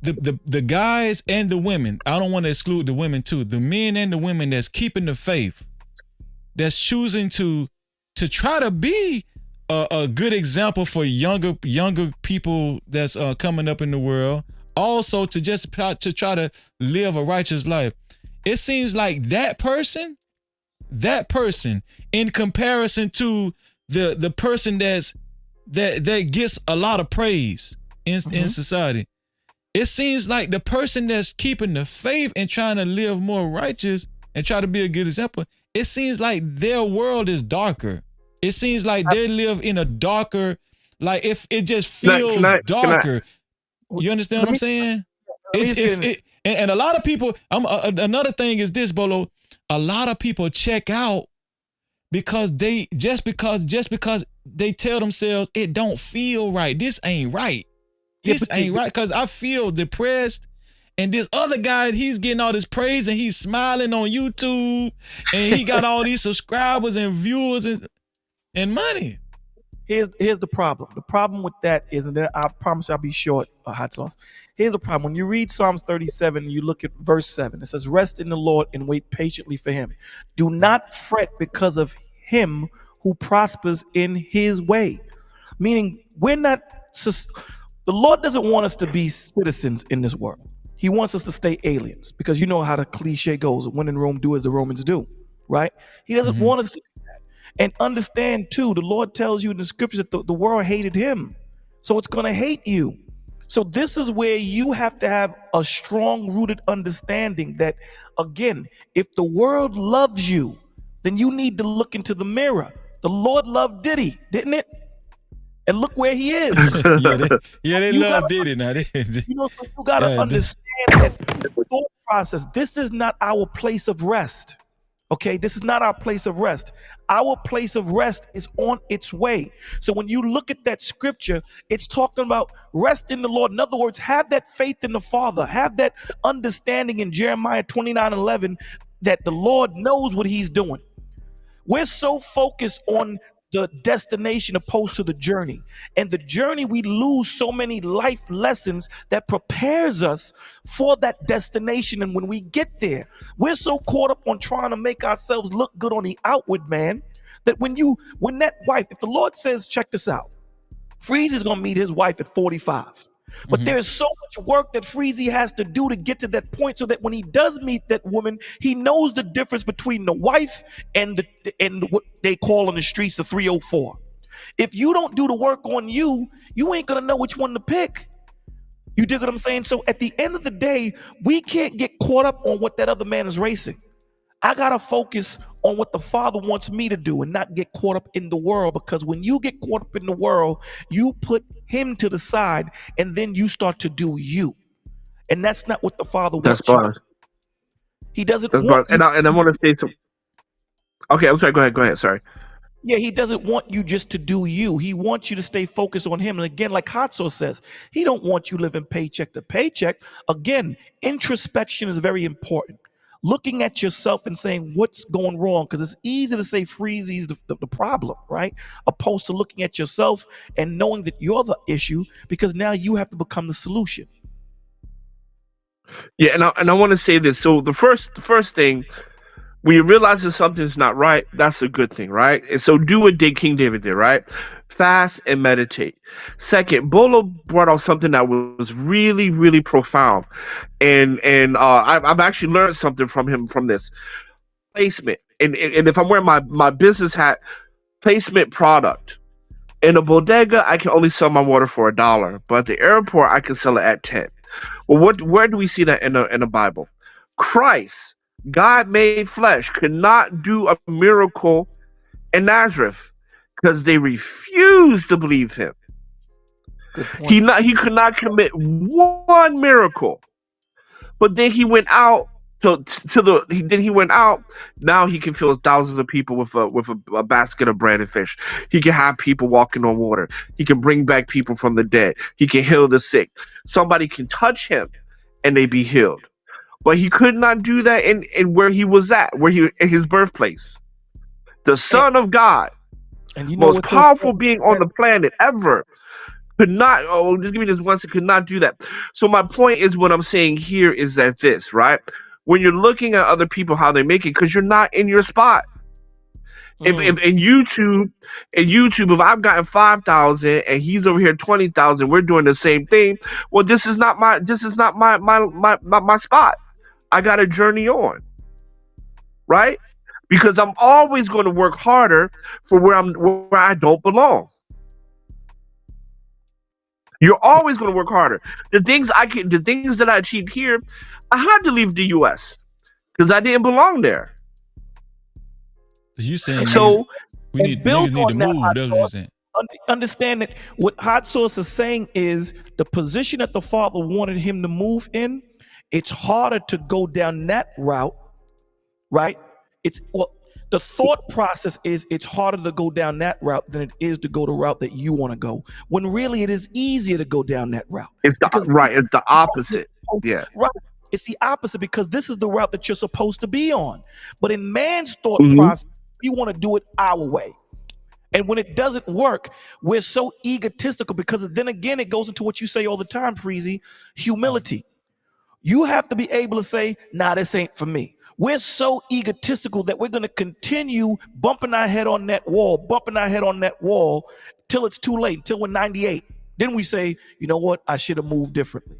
Speaker 4: the guys and the women, I don't want to exclude the women too, the men and the women that's keeping the faith, that's choosing to try to be a good example for younger people that's coming up in the world, also to try to live a righteous life. It seems like that person in comparison to the person that gets a lot of praise in society, it seems like the person that's keeping the faith and trying to live more righteous and try to be a good example, it seems like their world is darker. It seems like they live in a darker, like if it just feels darker. You understand what I'm saying? And a lot of people, another thing is this, Bolo, a lot of people check out because they just because they tell themselves it don't feel right. This ain't right. This ain't right, because I feel depressed. And this other guy, he's getting all this praise and he's smiling on YouTube and he got all these subscribers and viewers and money.
Speaker 2: Here's the problem. The problem with that is, and then I promise I'll be short, hot sauce. Here's the problem. When you read Psalms 37, you look at verse 7. It says, rest in the Lord and wait patiently for him. Do not fret because of him who prospers in his way. Meaning, the Lord doesn't want us to be citizens in this world. He wants us to stay aliens, because you know how the cliche goes, when in Rome, do as the Romans do, right? He doesn't want us to do that. And understand too, the Lord tells you in the scriptures that the world hated him. So it's going to hate you. So this is where you have to have a strong rooted understanding that, again, if the world loves you, then you need to look into the mirror. The Lord loved Diddy, didn't it? And look where he is.
Speaker 4: They love Diddy now.
Speaker 2: So you got to understand that the thought process, this is not our place of rest. Okay, this is not our place of rest. Our place of rest is on its way. So when you look at that scripture, it's talking about rest in the Lord. In other words, have that faith in the Father. Have that understanding in Jeremiah 29:11 that the Lord knows what he's doing. We're so focused on the destination opposed to the journey. And the journey, we lose so many life lessons that prepares us for that destination. And when we get there, we're so caught up on trying to make ourselves look good on the outward man that when that wife, if the Lord says, check this out, Freeze is going to meet his wife at 45. But there's so much work that Freezy has to do to get to that point, so that when he does meet that woman, he knows the difference between the wife and what they call in the streets the 304. If you don't do the work on you, you ain't gonna know which one to pick. You dig what I'm saying? So at the end of the day, we can't get caught up on what that other man is racing. I gotta focus on what the Father wants me to do and not get caught up in the world, because when you get caught up in the world, you put him to the side and then you start to do you. And that's not what the Father wants you to do. He doesn't want you.
Speaker 1: And I want to say something. Okay, I'm sorry. Go ahead. Sorry.
Speaker 2: Yeah, he doesn't want you just to do you. He wants you to stay focused on him. And again, like Hatso says, he don't want you living paycheck to paycheck. Again, introspection is very important. Looking at yourself and saying what's going wrong, because it's easy to say Freezy's the problem, right? Opposed to looking at yourself and knowing that you're the issue, because now you have to become the solution.
Speaker 1: Yeah, and I want to say this. So the first thing, when you realize that something's not right, that's a good thing, right? And so do what King David did, right? Fast and meditate. Second, Bolo brought out something that was really, really profound, and I've actually learned something from him from this placement. And if I'm wearing my business hat, placement product. In a bodega, I can only sell my water for $1, but at the airport, I can sell it at 10. Well, where do we see that in the Bible? Christ, God made flesh, could not do a miracle in Nazareth because they refused to believe him. He could not commit one miracle. But then he went out he went out. Now he can fill thousands of people with a basket of bread and fish. He can have people walking on water. He can bring back people from the dead. He can heal the sick. Somebody can touch him and they be healed. But he could not do that in where he was at, in his birthplace. The Son of God, and most powerful being on the planet ever, could not. Oh, just give me this once. It could not do that. So my point is, what I'm saying here is that this, right? When you're looking at other people, how they make it, because you're not in your spot. If in YouTube, if I've gotten 5,000 and he's over here 20,000, we're doing the same thing. Well, this is not my spot. I got a journey on, right? Because I'm always going to work harder for where I don't belong. You're always going to work harder. The things that I achieved here, I had to leave the U.S. because I didn't belong there.
Speaker 4: You saying
Speaker 1: So
Speaker 4: niggas need to move? That's what you're saying.
Speaker 2: Understand that what Hot Sauce is saying is the position that the father wanted him to move in. It's harder to go down that route, right? The thought process is it's harder to go down that route than it is to go the route that you want to go. When really it is easier to go down that route.
Speaker 1: It's the opposite. Yeah.
Speaker 2: Right. It's the opposite because this is the route that you're supposed to be on. But in man's thought process, we want to do it our way. And when it doesn't work, we're so egotistical because then again, it goes into what you say all the time, Freezy, humility. You have to be able to say, nah, this ain't for me. We're so egotistical that we're going to continue bumping our head on that wall till it's too late, till we're 98. Then we say, you know what? I should have moved differently.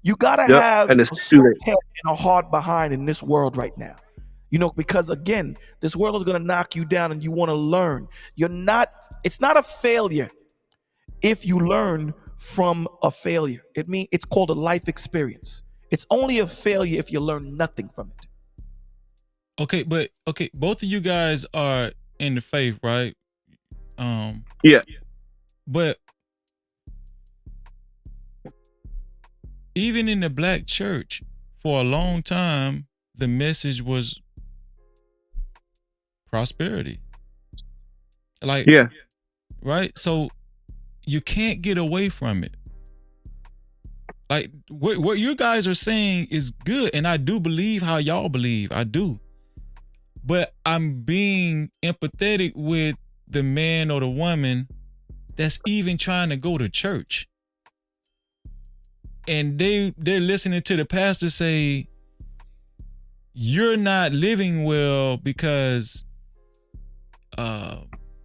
Speaker 2: You got to have a soft head and a hard behind in this world right now. Because again, this world is going to knock you down and you want to learn. It's not a failure if you learn from a failure. It's called a life experience. It's only a failure if you learn nothing from it.
Speaker 4: Okay, both of you guys are in the faith, right?
Speaker 1: Yeah.
Speaker 4: But even in the black church, for a long time, the message was prosperity. Right? So you can't get away from it. Like what you guys are saying is good, and I do believe how y'all believe. I do. But I'm being empathetic with the man or the woman that's even trying to go to church. And they're listening to the pastor say, you're not living well because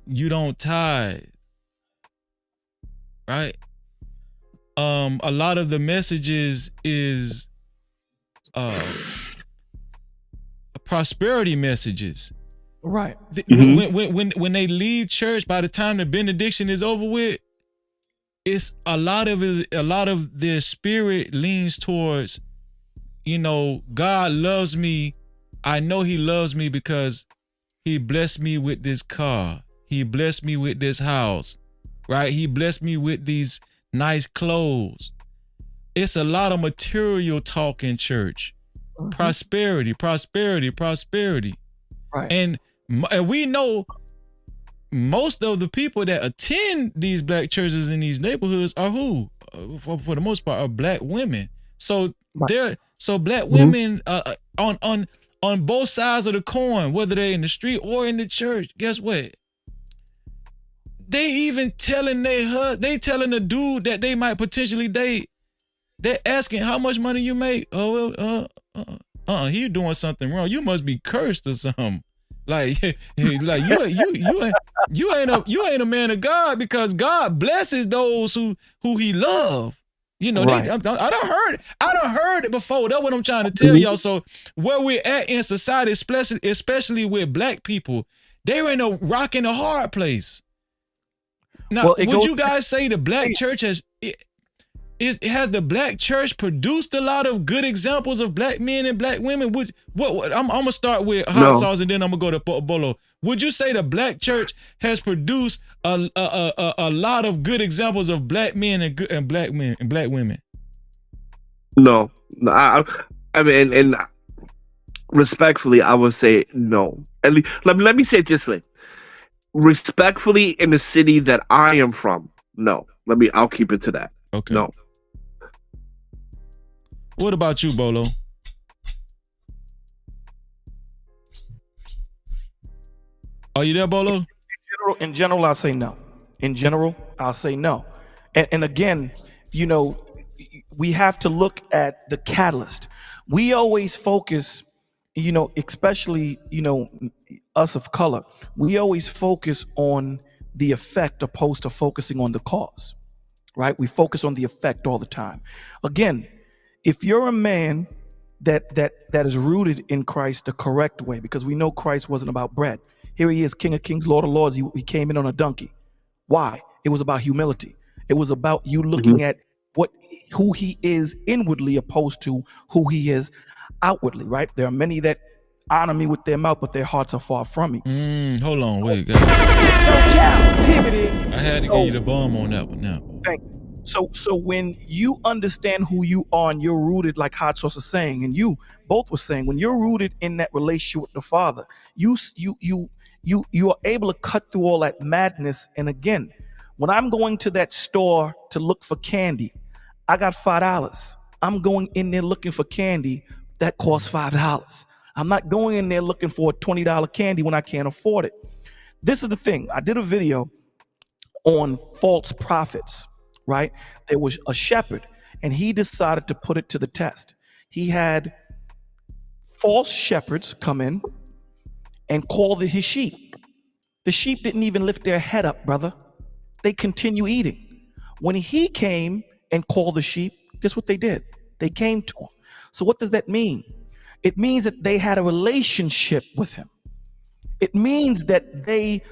Speaker 4: you don't tithe. Right? A lot of the messages is prosperity messages.
Speaker 2: Right.
Speaker 4: When they leave church, by the time the benediction is over with, it's a lot of their spirit leans towards, God loves me. I know he loves me because he blessed me with this car. He blessed me with this house, right? He blessed me with these nice clothes. It's a lot of material talk in church. Prosperity.
Speaker 2: Right.
Speaker 4: And we know most of the people that attend these black churches in these neighborhoods are who? For the most part, are black women. So black women on both sides of the coin, whether they're in the street or in the church, guess what? They even telling they telling the dude that they might potentially date. They're asking how much money you make. Oh, well, he doing something wrong. You must be cursed or something. Like you ain't a man of God, because God blesses those who he love.
Speaker 2: Right.
Speaker 4: I done heard it before. That's what I'm trying to tell y'all. So where we're at in society, especially with black people, they're in a rock and a hard place. Now, would you guys say the black church has the black church produced a lot of good examples of black men and black women? I'm gonna start with Hot Sauce and then I'm gonna go to Bolo. Would you say the black church has produced a lot of good examples of black men and black women?
Speaker 1: No, I mean, and respectfully, I would say no. At least, let me say it this way. Respectfully, in the city that I am from, no. I'll keep it to that.
Speaker 4: Okay.
Speaker 1: No.
Speaker 4: What about you, Bolo? Are you there, Bolo?
Speaker 2: In general, I'll say no. And again, we have to look at the catalyst. We always focus, especially, us of color, we always focus on the effect opposed to focusing on the cause, right? We focus on the effect all the time. Again, if you're a man that is rooted in Christ the correct way, because we know Christ wasn't about bread. Here he is, King of Kings, Lord of Lords. He came in on a donkey. Why? It was about humility. It was about you looking at who he is inwardly opposed to who he is outwardly, right? There are many that honor me with their mouth, but their hearts are far from me.
Speaker 4: Hold on, wait, guys.
Speaker 7: Captivity.
Speaker 4: I had to give you the bomb on that one now.
Speaker 2: Thank you. So when you understand who you are and you're rooted, like Hot Sauce is saying, and you both were saying, when you're rooted in that relationship with the Father, you are able to cut through all that madness. And again, when I'm going to that store to look for candy, I got $5. I'm going in there looking for candy that costs $5. I'm not going in there looking for a $20 candy when I can't afford it. This is the thing. I did a video on false prophets, right? There was a shepherd and he decided to put it to the test. He had false shepherds come in and call his sheep. The sheep didn't even lift their head up, brother. They continue eating. When he came and called the sheep, guess what they did? They came to him. So what does that mean? It means that they had a relationship with him. It means that they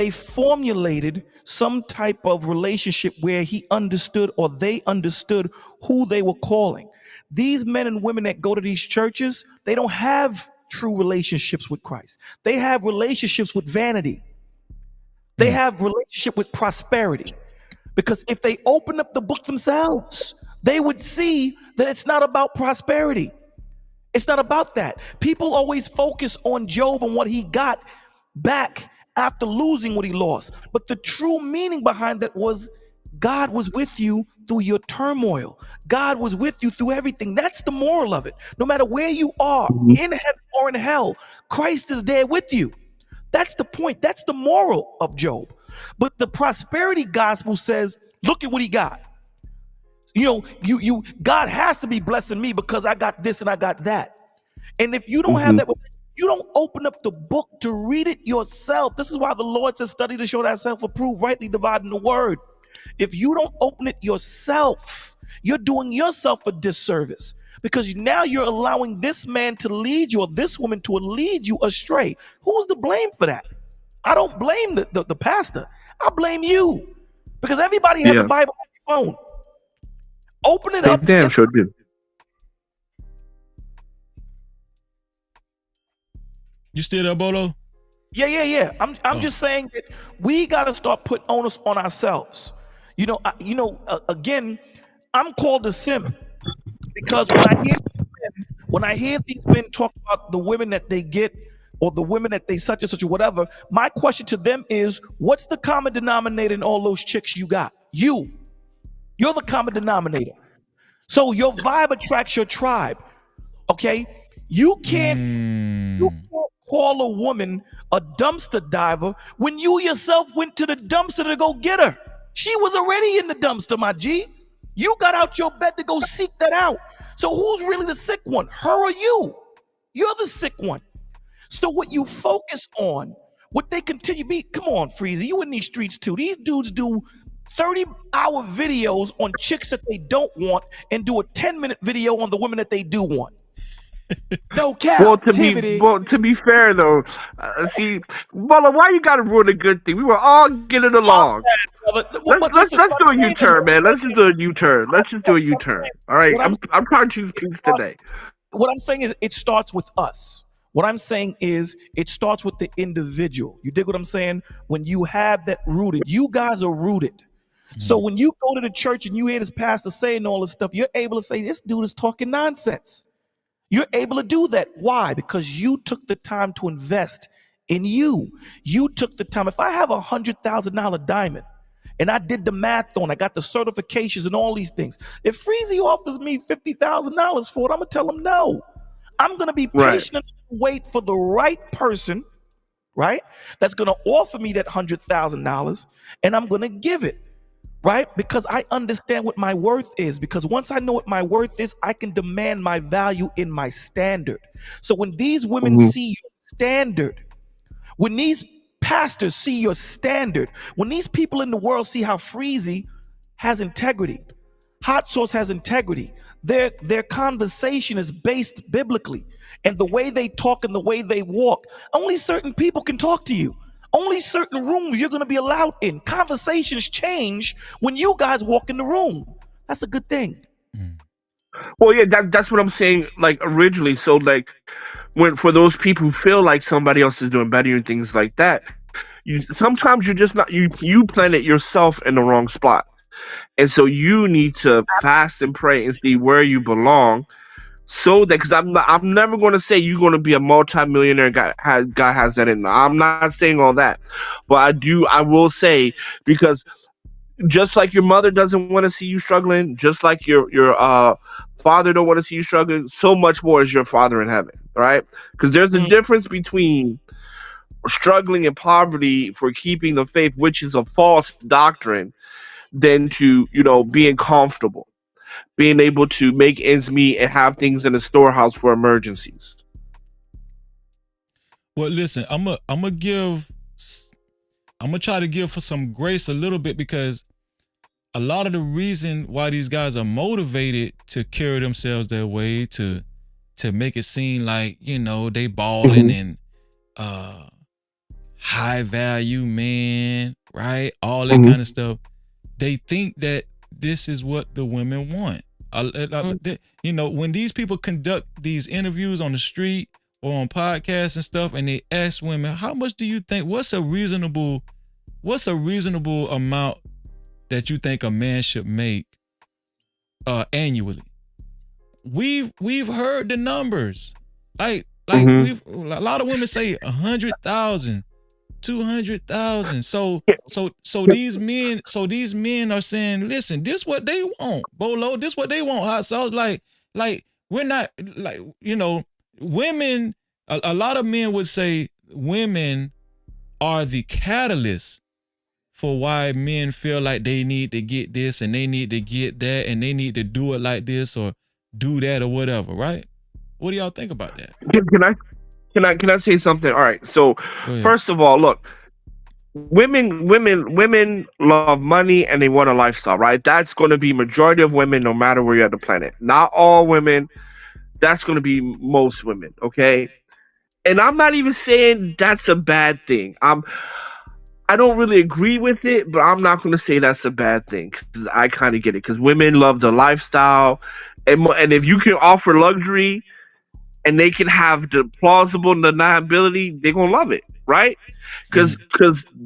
Speaker 2: formulated some type of relationship where he understood or they understood who they were calling. These men and women that go to these churches, they don't have true relationships with Christ. They have relationships with vanity. They have relationship with prosperity. Because if they open up the book themselves, they would see that it's not about prosperity. It's not about that. People always focus on Job and what he got back after losing what he lost. But the true meaning behind that was God was with you through your turmoil. God was with you through everything. That's the moral of it. No matter where you are, in heaven or in hell, Christ is there with you. That's the point. That's the moral of Job. But the prosperity gospel says, look at what he got. You know, God has to be blessing me because I got this and I got that. And if you don't have that, you don't open up the book to read it yourself. This is why the Lord says, study to show thyself approved, rightly dividing the word. If you don't open it yourself, you're doing yourself a disservice because now you're allowing this man to lead you or this woman to lead you astray. Who's to blame for that? I don't blame the pastor. I blame you because everybody has a Bible on their phone. Open it up.
Speaker 1: Damn sure do.
Speaker 4: You still there, Bolo?
Speaker 2: Yeah. I'm just saying that we got to start putting onus on ourselves. Again, I'm called a simp because when I hear these men talk about the women that they get or the women that they such and such or whatever, my question to them is, what's the common denominator in all those chicks you got? You're the common denominator. So your vibe attracts your tribe. Okay? You can't call a woman a dumpster diver when you yourself went to the dumpster to go get her. She was already in the dumpster, my G. You got out your bed to go seek that out. So who's really the sick one? Her or you? You're the sick one. So what you focus on, what they continue to be, come on, Freezy, you in these streets too. These dudes do 30-hour videos on chicks that they don't want and do a 10-minute video on the women that they do want.
Speaker 7: No captivity.
Speaker 1: Well, to be fair though, see, Bella, why you gotta ruin a good thing? We were all getting along. Let's do a U-turn, man. Let's just do a U-turn. All right, I'm trying to choose peace today.
Speaker 2: What I'm saying is, it starts with us. What I'm saying is, it starts with the individual. You dig what I'm saying? When you have that rooted, you guys are rooted. So when you go to the church and you hear this pastor saying all this stuff, you're able to say, this dude is talking nonsense. You're able to do that. Why? Because you took the time to invest in you. You took the time. If I have $100,000 diamond and I did the math on, I got the certifications and all these things. If Freezy offers me $50,000 for it, I'm going to tell him no. I'm going to be patient and wait for the right person, right? That's going to offer me that $100,000 and I'm going to give it. Right? Because I understand what my worth is. Because once I know what my worth is, I can demand my value in my standard. So when these women see your standard, when these pastors see your standard, when these people in the world see how Freezy has integrity, Hot Sauce has integrity, their conversation is based biblically, and the way they talk and the way they walk, only certain people can talk to you. Only certain rooms you're going to be allowed in. Conversations change when you guys walk in the room. That's a good thing.
Speaker 1: Well, yeah, that's what I'm saying. Like originally, so like when for those people who feel like somebody else is doing better and things like that, sometimes you're just not you planet yourself in the wrong spot, and so you need to fast and pray and see where you belong. So that because I'm never going to say you're going to be a multi-millionaire guy has that in. I'm not saying all that, but I will say because just like your mother doesn't want to see you struggling, just like your father don't want to see you struggling, so much more is your father in heaven, right? Because there's a difference between struggling in poverty for keeping the faith, which is a false doctrine, than to being comfortable, being able to make ends meet and have things in the storehouse for emergencies.
Speaker 4: Well, listen, I'm gonna try to give for some grace a little bit, because a lot of the reason why these guys are motivated to carry themselves that way, to make it seem like, they balling and high value man, right? All that kind of stuff. They think that this is what the women want. When these people conduct these interviews on the street or on podcasts and stuff, and they ask women, how much do you think, what's a reasonable amount that you think a man should make annually? We've heard the numbers. Like a lot of women say 100,000, 200,000. So these men are saying, listen, this what they want. Bolo, this what they want. Hot sauce. Like we're not women. A lot of men would say women are the catalyst for why men feel like they need to get this and they need to get that and they need to do it like this or do that or whatever, right? What do y'all think about that?
Speaker 1: Can I say something? All right. So first of all, look, women love money and they want a lifestyle, right? That's going to be majority of women, no matter where you're at the planet. Not all women. That's going to be most women. Okay. And I'm not even saying that's a bad thing. I don't really agree with it, but I'm not going to say that's a bad thing, because I kind of get it, because women love the lifestyle, and if you can offer luxury and they can have the plausible deniability, they're going to love it, right? Because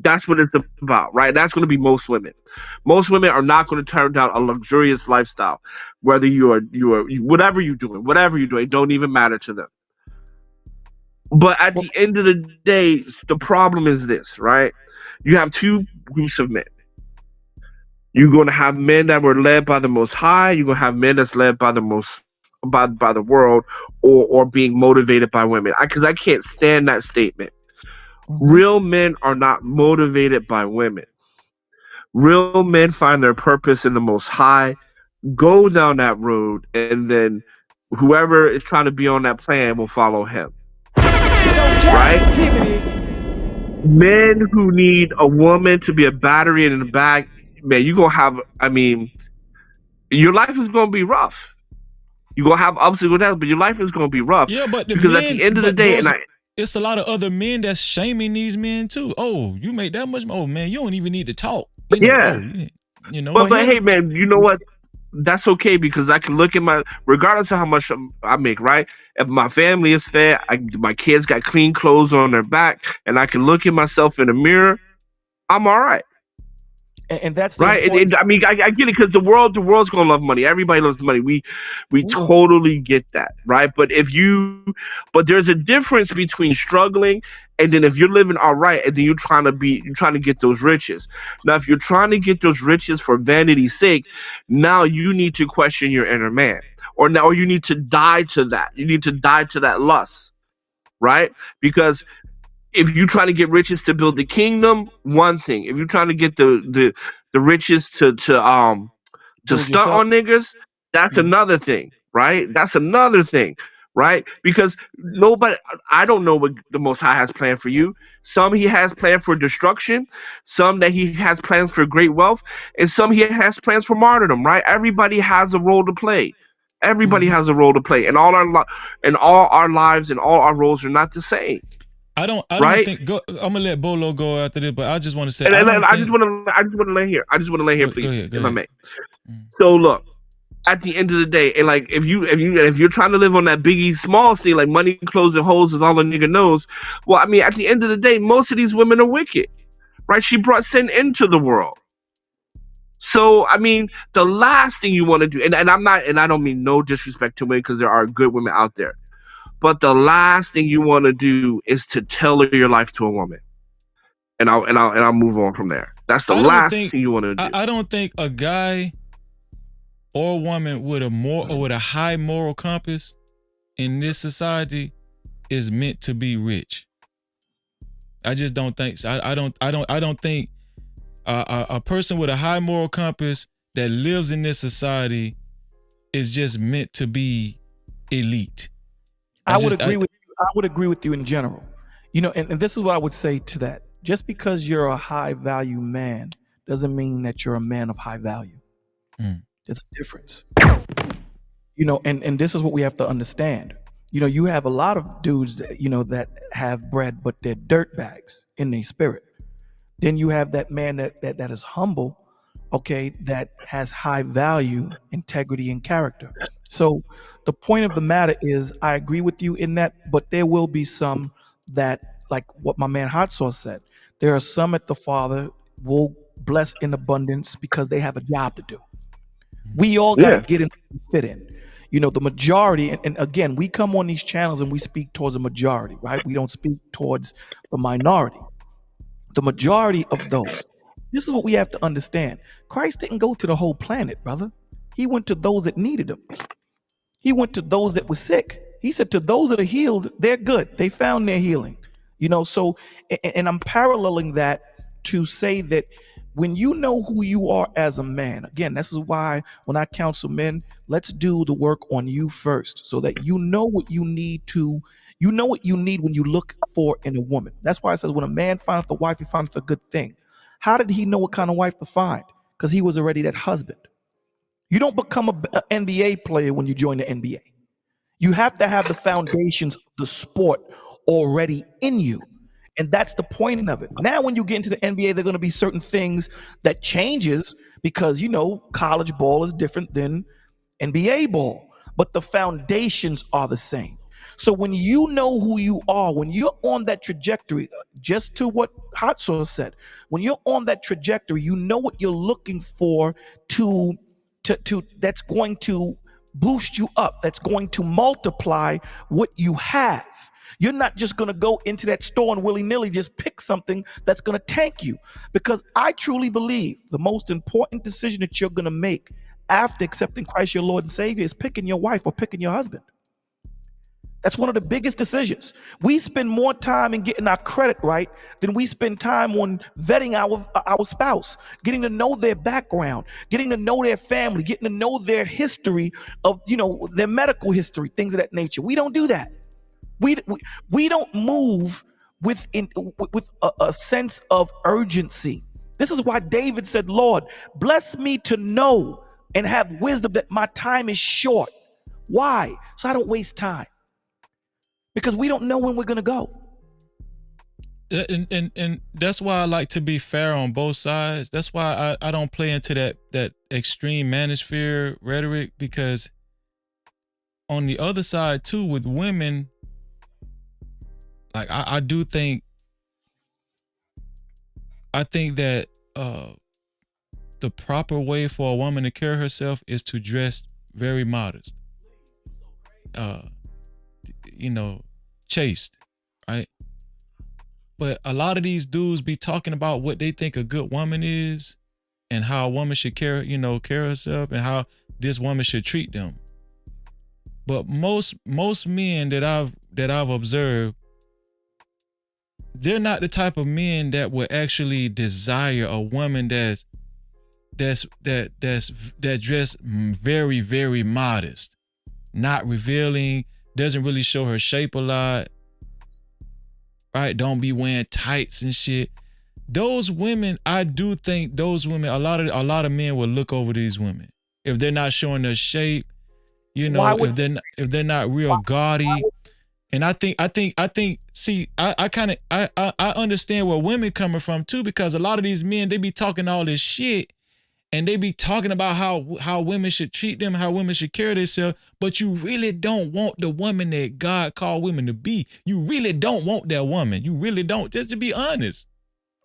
Speaker 1: that's what it's about, right? That's going to be most women. Most women are not going to turn down a luxurious lifestyle, whether you are whatever you're doing, it don't even matter to them. But at the end of the day, the problem is this, right? You have two groups of men. You're going to have men that were led by the Most High. You're going to have men that's led by the by the world, or being motivated by women. Because I can't stand that statement. Real men are not motivated by women. Real men find their purpose in the Most High, go down that road, and then whoever is trying to be on that plan will follow him. Right? Men who need a woman to be a battery in the back, man, you're going to have, your life is going to be rough. You're going to have ups and downs, but your life is going to be rough.
Speaker 4: Yeah, but
Speaker 1: because at the end of the day,
Speaker 4: it's a lot of other men that's shaming these men too. Oh, you make that much? Oh man, you don't even need to talk. But
Speaker 1: hey man, you know what? That's okay, because I can look at regardless of how much I make, right? If my family is fed, my kids got clean clothes on their back, and I can look at myself in the mirror, I'm all right.
Speaker 2: And that's
Speaker 1: right. I get it, because the world's gonna love money. Everybody loves money. We totally get that, right? But there's a difference between struggling and then if you're living all right, and then you're trying to get those riches. Now, if you're trying to get those riches for vanity's sake, now you need to question your inner man, or you need to die to that. You need to die to that lust, right? Because if you're trying to get riches to build the kingdom, one thing. If you're trying to get the riches to stunt on niggas, that's another thing, right? That's another thing, right? Because I don't know what the Most High has planned for you. Some he has planned for destruction, some that he has plans for great wealth, and some he has plans for martyrdom, right? Everybody has a role to play. Everybody has a role to play, and all our lives and all our roles are not the same.
Speaker 4: I don't
Speaker 1: right?
Speaker 4: think. I'm gonna let Bolo go after this, but I just want to say
Speaker 1: And I
Speaker 4: think.
Speaker 1: just want to lay here. I just want to lay here, please,
Speaker 4: Go
Speaker 1: if I
Speaker 4: ahead.
Speaker 1: may. So look, at the end of the day, and like if you're trying to live on that Biggie Small scene, like money, clothes, and hoes is all a nigga knows. Well, I mean, at the end of the day, most of these women are wicked, right? She brought sin into the world. So I mean, the last thing you want to do, and I'm not, and I don't mean no disrespect to women because there are good women out there, but the last thing you want to do is to tailor your life to a woman, and I'll move on from there. That's the last thing you want to do.
Speaker 4: I don't think a guy or a woman with a high moral compass in this society is meant to be rich. I just don't think so. I don't think a person with a high moral compass that lives in this society is just meant to be elite.
Speaker 2: I would agree with you in general. You know, and this is what I would say to that. Just because you're a high value man doesn't mean that you're a man of high value. There's a difference. You know, and this is what we have to understand. You know, you have a lot of dudes that, you know, that have bread, but they're dirt bags in their spirit. Then you have that man that is humble, okay, that has high value, integrity, and character. So the point of the matter is, I agree with you in that, but there will be some that, like what my man Hot Sauce said, there are some that the Father will bless in abundance because they have a job to do. We all got to get in and fit in. You know, the majority, and again, we come on these channels and we speak towards the majority, right? We don't speak towards the minority. The majority of those. This is what we have to understand. Christ didn't go to the whole planet, brother. He went to those that needed him. He went to those that were sick. He said to those that are healed, they're good. They found their healing. You know, so, and I'm paralleling that to say that when you know who you are as a man, again, this is why when I counsel men, let's do the work on you first so that you know what you need when you look for in a woman. That's why it says when a man findeth a wife, he findeth a good thing. How did he know what kind of wife to find? Because he was already that husband. You don't become an NBA player when you join the NBA. You have to have the foundations of the sport already in you. And that's the point of it. Now, when you get into the NBA, there are going to be certain things that changes because, you know, college ball is different than NBA ball, but the foundations are the same. So when you know who you are, when you're on that trajectory, just to what Hot Sauce said, when you're on that trajectory, you know what you're looking for to that's going to boost you up, that's going to multiply what you have. You're not just going to go into that store and willy-nilly just pick something that's going to tank you. Because I truly believe the most important decision that you're going to make after accepting Christ your Lord and Savior is picking your wife or picking your husband. That's one of the biggest decisions. We spend more time in getting our credit right than we spend time on vetting our spouse, getting to know their background, getting to know their family, getting to know their history of, you know, their medical history, things of that nature. We don't do that. We don't move with a sense of urgency. This is why David said, Lord, bless me to know and have wisdom that my time is short. Why? So I don't waste time. Because we don't know when we're going to go.
Speaker 4: And that's why I like to be fair on both sides. That's why I don't play into that extreme manosphere rhetoric, because on the other side too, with women, like I think that the proper way for a woman to carry herself is to dress very modest, you know, chaste, right? But a lot of these dudes be talking about what they think a good woman is and how a woman should carry herself and how this woman should treat them. But most men that I've observed, they're not the type of men that would actually desire a woman that dress very, very modest, not revealing, doesn't really show her shape a lot, right? Don't be wearing tights and shit. Those women, I do think those women, a lot of men will look over these women if they're not showing their shape, you know, if they're not real gaudy. And I think, see, I kind of, I understand where women coming from too, because a lot of these men, they be talking all this shit and they be talking about how women should treat them, how women should carry themselves, but you really don't want the woman that God called women to be. You really don't want that woman. You really don't, just to be honest.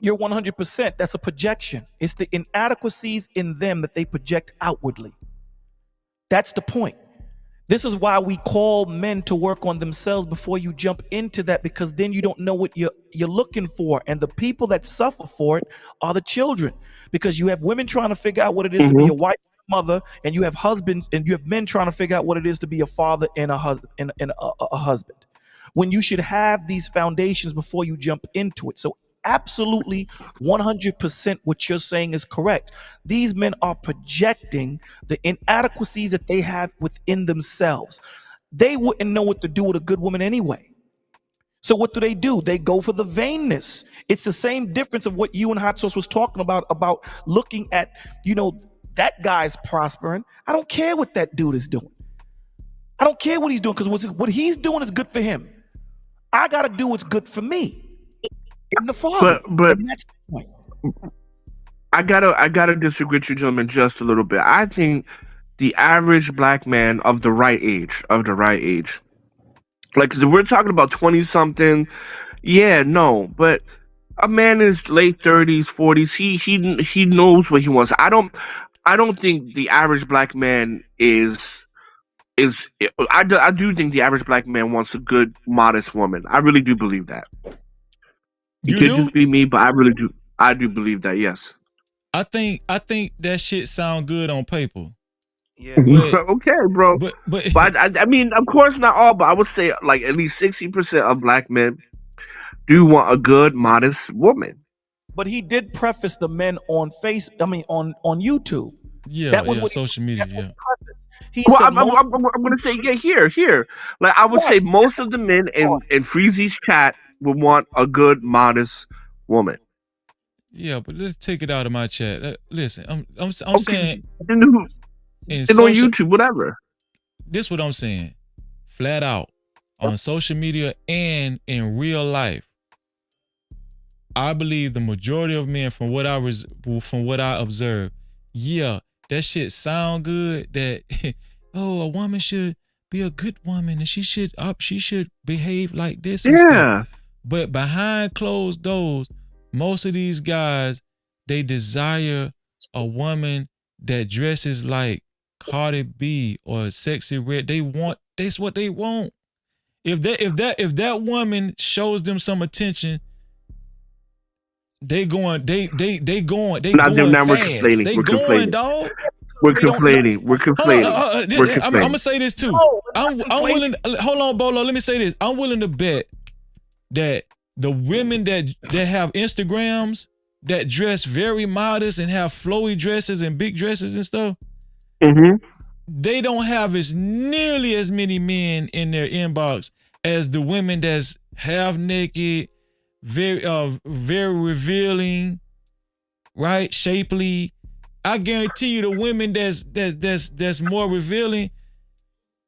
Speaker 2: You're 100%. That's a projection. It's the inadequacies in them that they project outwardly. That's the point. This is why we call men to work on themselves before you jump into that, because then you don't know what you're looking for. And the people that suffer for it are the children, because you have women trying to figure out what it is to be a wife and a mother, and you have husbands and you have men trying to figure out what it is to be a father and a husband. When you should have these foundations before you jump into it. So absolutely 100% what you're saying is correct. These men are projecting the inadequacies that they have within themselves. They wouldn't know what to do with a good woman anyway. So what do? They go for the vainness. It's the same difference of what you and Hot Sauce was talking about looking at, that guy's prospering. I don't care what that dude is doing. I don't care what he's doing, because what he's doing is good for him. I got to do what's good for me. In the father.
Speaker 1: But
Speaker 2: and that's the point.
Speaker 1: I gotta disagree with you, gentlemen, just a little bit. I think the average black man of the right age, like, 'cause if we're talking about 20 something, but a man in his late 30s, 40s, he knows what he wants. I don't think the average black man I do think the average black man wants a good, modest woman. I really do believe that. It could just be me, but I do believe that, yes.
Speaker 4: I think that shit sound good on paper.
Speaker 2: Yeah.
Speaker 1: Okay, bro.
Speaker 4: But
Speaker 1: I mean, of course not all, but I would say like at least 60% of black men do want a good, modest woman.
Speaker 2: But he did preface the men on on YouTube.
Speaker 4: Yeah,
Speaker 2: that was
Speaker 4: what social media. Yeah.
Speaker 2: He
Speaker 1: Well,
Speaker 2: said
Speaker 1: I'm gonna say here. Like, I would say most of the men in Freezy's chat would want a good, modest woman.
Speaker 4: Yeah, but let's take it out of my chat. Listen, I'm
Speaker 1: Okay.
Speaker 4: saying
Speaker 1: And on YouTube, whatever.
Speaker 4: This what I'm saying, flat out, on social media and in real life. I believe the majority of men, from what I observe, that shit sound good. That a woman should be a good woman and she should behave like this. And stuff. But behind closed doors, most of these guys, they desire a woman that dresses like Cardi B or Sexy Red. That's what they want. If that woman shows them some attention, they going fast. They going, dog.
Speaker 1: We're complaining.
Speaker 4: I'm gonna say this too. I'm willing. Hold on, Bolo. Let me say this. I'm willing to bet that the women that have Instagrams that dress very modest and have flowy dresses and big dresses and stuff, they don't have as nearly as many men in their inbox as the women that's half naked, very revealing, right, shapely. I guarantee you the women that's more revealing,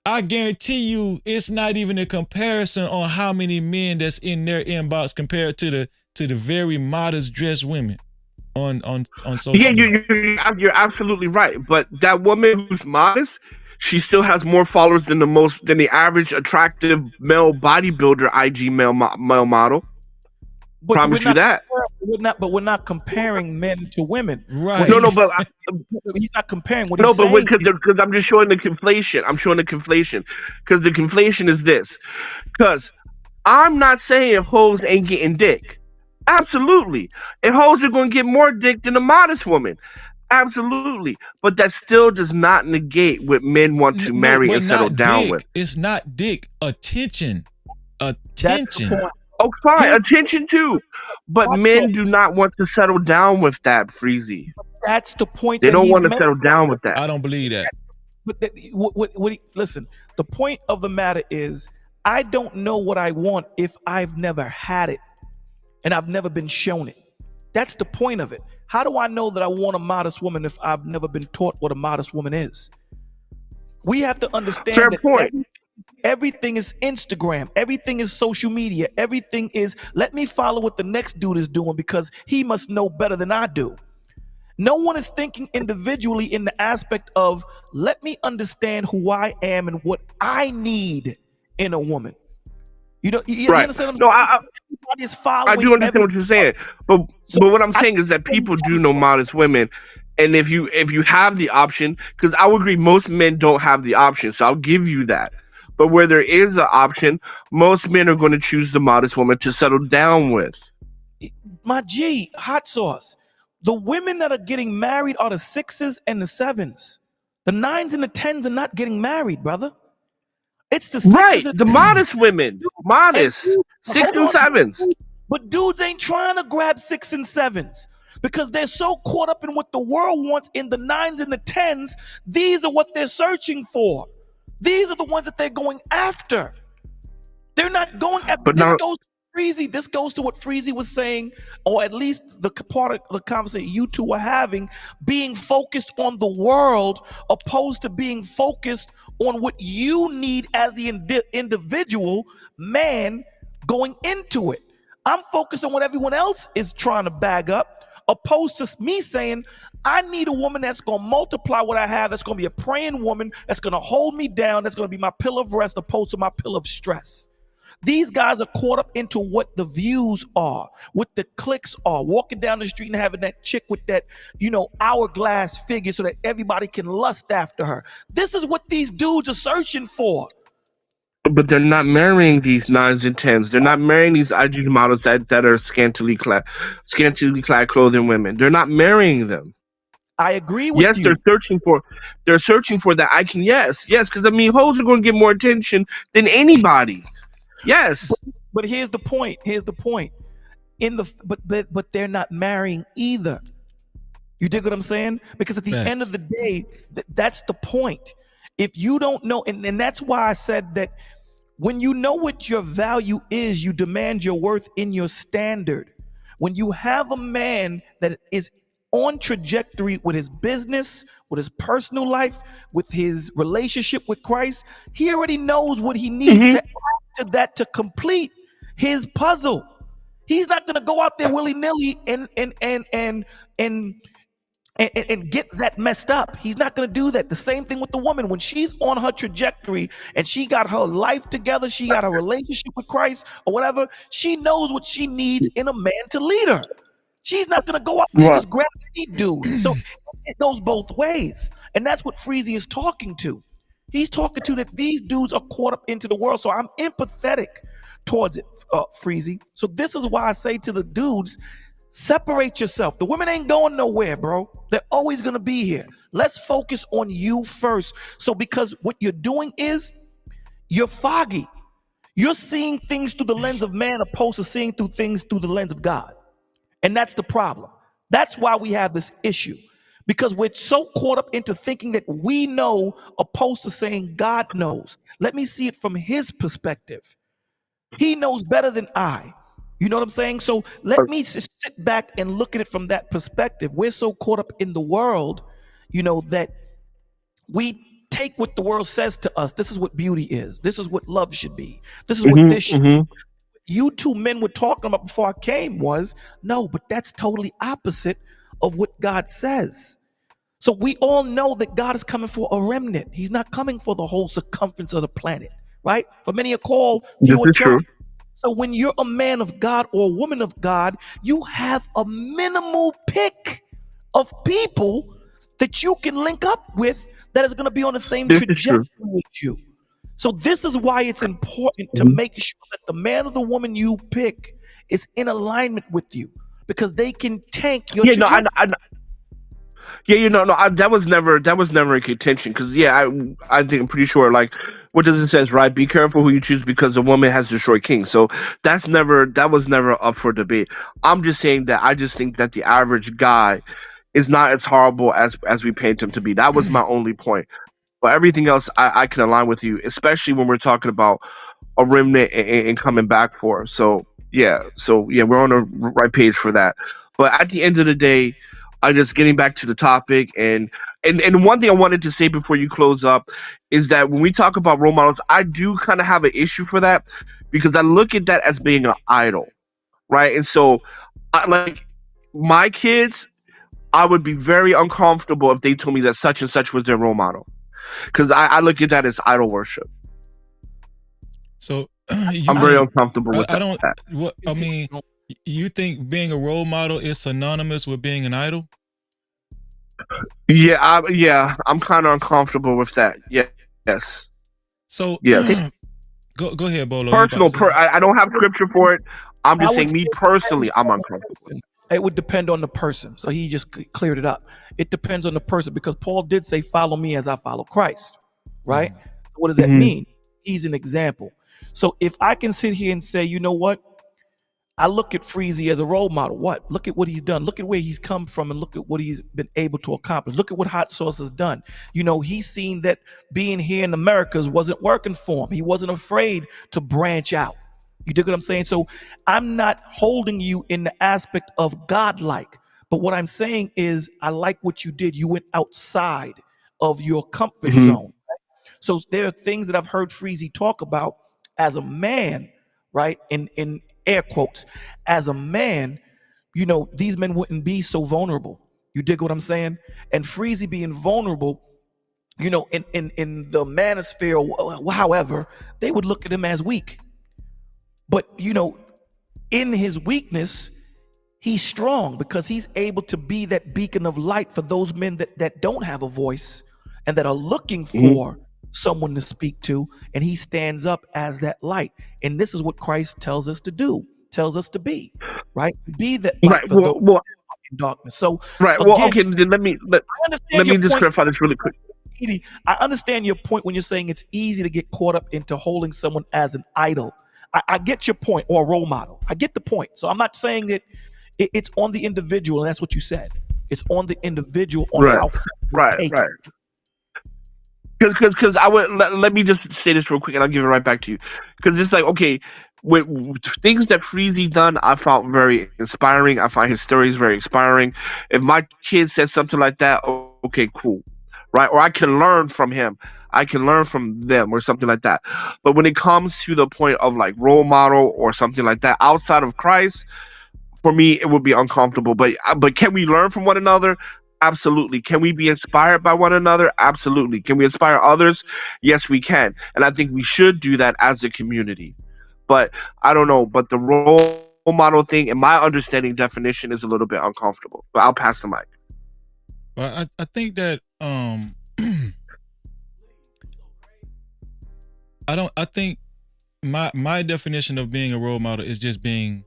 Speaker 4: I guarantee you it's not even a comparison on how many men that's in their inbox compared to the very modest dressed women on social media.
Speaker 1: You're absolutely right. But that woman who's modest, she still has more followers than the average attractive male bodybuilder IG male model.
Speaker 2: But
Speaker 1: Promise you that.
Speaker 2: We're not comparing men to women.
Speaker 4: Right.
Speaker 1: No, but
Speaker 2: he's not comparing what he's saying.
Speaker 1: No, but because I'm just showing the conflation. Because the conflation is this. Because I'm not saying hoes ain't getting dick. Absolutely. And hoes are going to get more dick than a modest woman. Absolutely. But that still does not negate what men want to marry and settle down with.
Speaker 4: It's not dick. Attention.
Speaker 1: Oh, fine. Attention too. But men do not want to settle down with that, Freezy.
Speaker 2: That's the point.
Speaker 1: They don't want to settle down with that.
Speaker 4: I don't believe that.
Speaker 2: But listen, the point of the matter is, I don't know what I want if I've never had it and I've never been shown it. That's the point of it. How do I know that I want a modest woman if I've never been taught what a modest woman is? We have to understand
Speaker 1: Fair point.
Speaker 2: everything is Instagram, everything is social media, everything is let me follow what the next dude is doing because he must know better than I do. No one is thinking individually in the aspect of let me understand who I am and what I need in a woman. You
Speaker 1: Right.
Speaker 2: understand what I'm
Speaker 1: No,
Speaker 2: saying? Everybody is following.
Speaker 1: I do understand what you're saying, but what I'm saying is that people do know modest women, and if you have the option, because I would agree most men don't have the option, so I'll give you that. But where there is an option, most men are going to choose the modest woman to settle down with.
Speaker 2: My G, hot sauce. The women that are getting married are the 6s and the 7s. The 9s and the 10s are not getting married, brother. It's the 6s
Speaker 1: right.
Speaker 2: and
Speaker 1: the modest women, modest 6 and 7s.
Speaker 2: But dudes ain't trying to grab 6 and 7s because they're so caught up in what the world wants in the 9s and the 10s. These are what they're searching for. These are the ones that they're going after. They're not going after.
Speaker 1: But now,
Speaker 2: goes to Freezy. This goes to what Freezy was saying, or at least the part of the conversation you two were having, being focused on the world opposed to being focused on what you need as the individual man going into it. I'm focused on what everyone else is trying to bag up, opposed to me saying, I need a woman that's going to multiply what I have, that's going to be a praying woman, that's going to hold me down, that's going to be my pillar of rest opposed to my pillar of stress. These guys are caught up into what the views are, what the clicks are, walking down the street and having that chick with that, hourglass figure so that everybody can lust after her. This is what these dudes are searching for.
Speaker 1: But they're not marrying these 9s and 10s. They're not marrying these IG models that are scantily clad clothing women. They're not marrying them.
Speaker 2: I agree with
Speaker 1: yes,
Speaker 2: you.
Speaker 1: They're searching for that. I can yes, because hoes are going to get more attention than anybody. Yes.
Speaker 2: But here's the point. But they're not marrying either. You dig what I'm saying? Because at the end of the day, that's the point. If you don't know, and that's why I said that when you know what your value is, you demand your worth in your standard. When you have a man that is on trajectory with his business, with his personal life, with his relationship with Christ, he already knows what he needs to add to that to complete his puzzle. He's not going to go out there willy-nilly and get that messed up. He's not going to do that. The same thing with the woman. When she's on her trajectory and she got her life together, she got a relationship with Christ or whatever, she knows what she needs in a man to lead her. She's not going to go out there and just grab any dude. So it goes both ways. And that's what Freezy is talking to. He's talking to that these dudes are caught up into the world. So I'm empathetic towards it, Freezy. So this is why I say to the dudes, separate yourself. The women ain't going nowhere, bro. They're always going to be here. Let's focus on you first. So because what you're doing is you're foggy. You're seeing things through the lens of man opposed to seeing through things through the lens of God. And that's the problem. That's why we have this issue. Because we're so caught up into thinking that we know opposed to saying God knows. Let me see it from his perspective. He knows better than I. You know what I'm saying? So let me just sit back and look at it from that perspective. We're so caught up in the world, that we take what the world says to us. This is what beauty is. This is what love should be. This is what this should be. You two men were talking about before I came was, no, but that's totally opposite of what God says. So we all know that God is coming for a remnant. He's not coming for the whole circumference of the planet, right? For many are called, few are chosen. So when you're a man of God or a woman of God, you have a minimal pick of people that you can link up with that is going to be on the same trajectory with you. So this is why it's important to make sure that the man or the woman you pick is in alignment with you, because they can tank your trajectory.
Speaker 1: That was never a contention. Because I'm pretty sure, like, what does it says, right? Be careful who you choose because a woman has destroyed kings. So that was never up for debate. I'm just saying that I just think that the average guy is not as horrible as we paint him to be. That was my only point. But everything else, I can align with you, especially when we're talking about a remnant and coming back for. So we're on the right page for that. But at the end of the day, I just getting back to the topic, and one thing I wanted to say before you close up is that when we talk about role models, I do kind of have an issue for that because I look at that as being an idol, right? And so, like my kids, I would be very uncomfortable if they told me that such and such was their role model, because I look at that as idol worship.
Speaker 4: So
Speaker 1: I'm very uncomfortable with
Speaker 4: I
Speaker 1: that.
Speaker 4: don't. What I mean, you think being a role model is synonymous with being an idol?
Speaker 1: Yeah, I'm kind of uncomfortable with that. Yes.
Speaker 4: So
Speaker 1: Yes.
Speaker 4: go ahead, Bolo.
Speaker 1: Personal. I don't have scripture for it. I'm just saying, me personally, I'm uncomfortable.
Speaker 2: It would depend on the person. So he just cleared it up. It depends on the person because Paul did say, "Follow me as I follow Christ." Right? So what does that mean? He's an example. So if I can sit here and say, you know what? I look at Freezy as a role model. What? Look at what he's done. Look at where he's come from and look at what he's been able to accomplish. Look at what Hot Sauce has done. You know, he's seen that being here in the Americas wasn't working for him. He wasn't afraid to branch out. You dig what I'm saying? So I'm not holding you in the aspect of godlike. But what I'm saying is I like what you did. You went outside of your comfort zone. So there are things that I've heard Freezy talk about as a man, right? In air quotes, as a man, you know, these men wouldn't be so vulnerable. You dig what I'm saying? And Freezy being vulnerable, you know, in the manosphere, however, they would look at him as weak. But, you know, in his weakness, he's strong because he's able to be that beacon of light for those men that don't have a voice and that are looking for someone to speak to, and he stands up as that light. And this is what Christ tells us to do, tells us to be, right? Be that light for those in darkness. So
Speaker 1: right.
Speaker 2: Again,
Speaker 1: well, okay. Then let me just clarify this really quick.
Speaker 2: I understand your point when you're saying it's easy to get caught up into holding someone as an idol. I get your point, or a role model. I get the point. So I'm not saying that it's on the individual, and that's what you said. It's on the individual on how
Speaker 1: right. Because I would let me just say this real quick, and I'll give it right back to you. Because it's like, okay, with things that Freezy done, I found very inspiring. I find his stories very inspiring. If my kid says something like that, okay, cool, right? Or I can learn from him. I can learn from them, or something like that. But when it comes to the point of like role model or something like that outside of Christ, for me, it would be uncomfortable. But can we learn from one another? Absolutely. Can we be inspired by one another? Absolutely. Can we inspire others? Yes, we can. And I think we should do that as a community. But I don't know. But the role model thing, in my understanding definition, is a little bit uncomfortable. But I'll pass the mic.
Speaker 4: Well, I think that I think my definition of being a role model is just being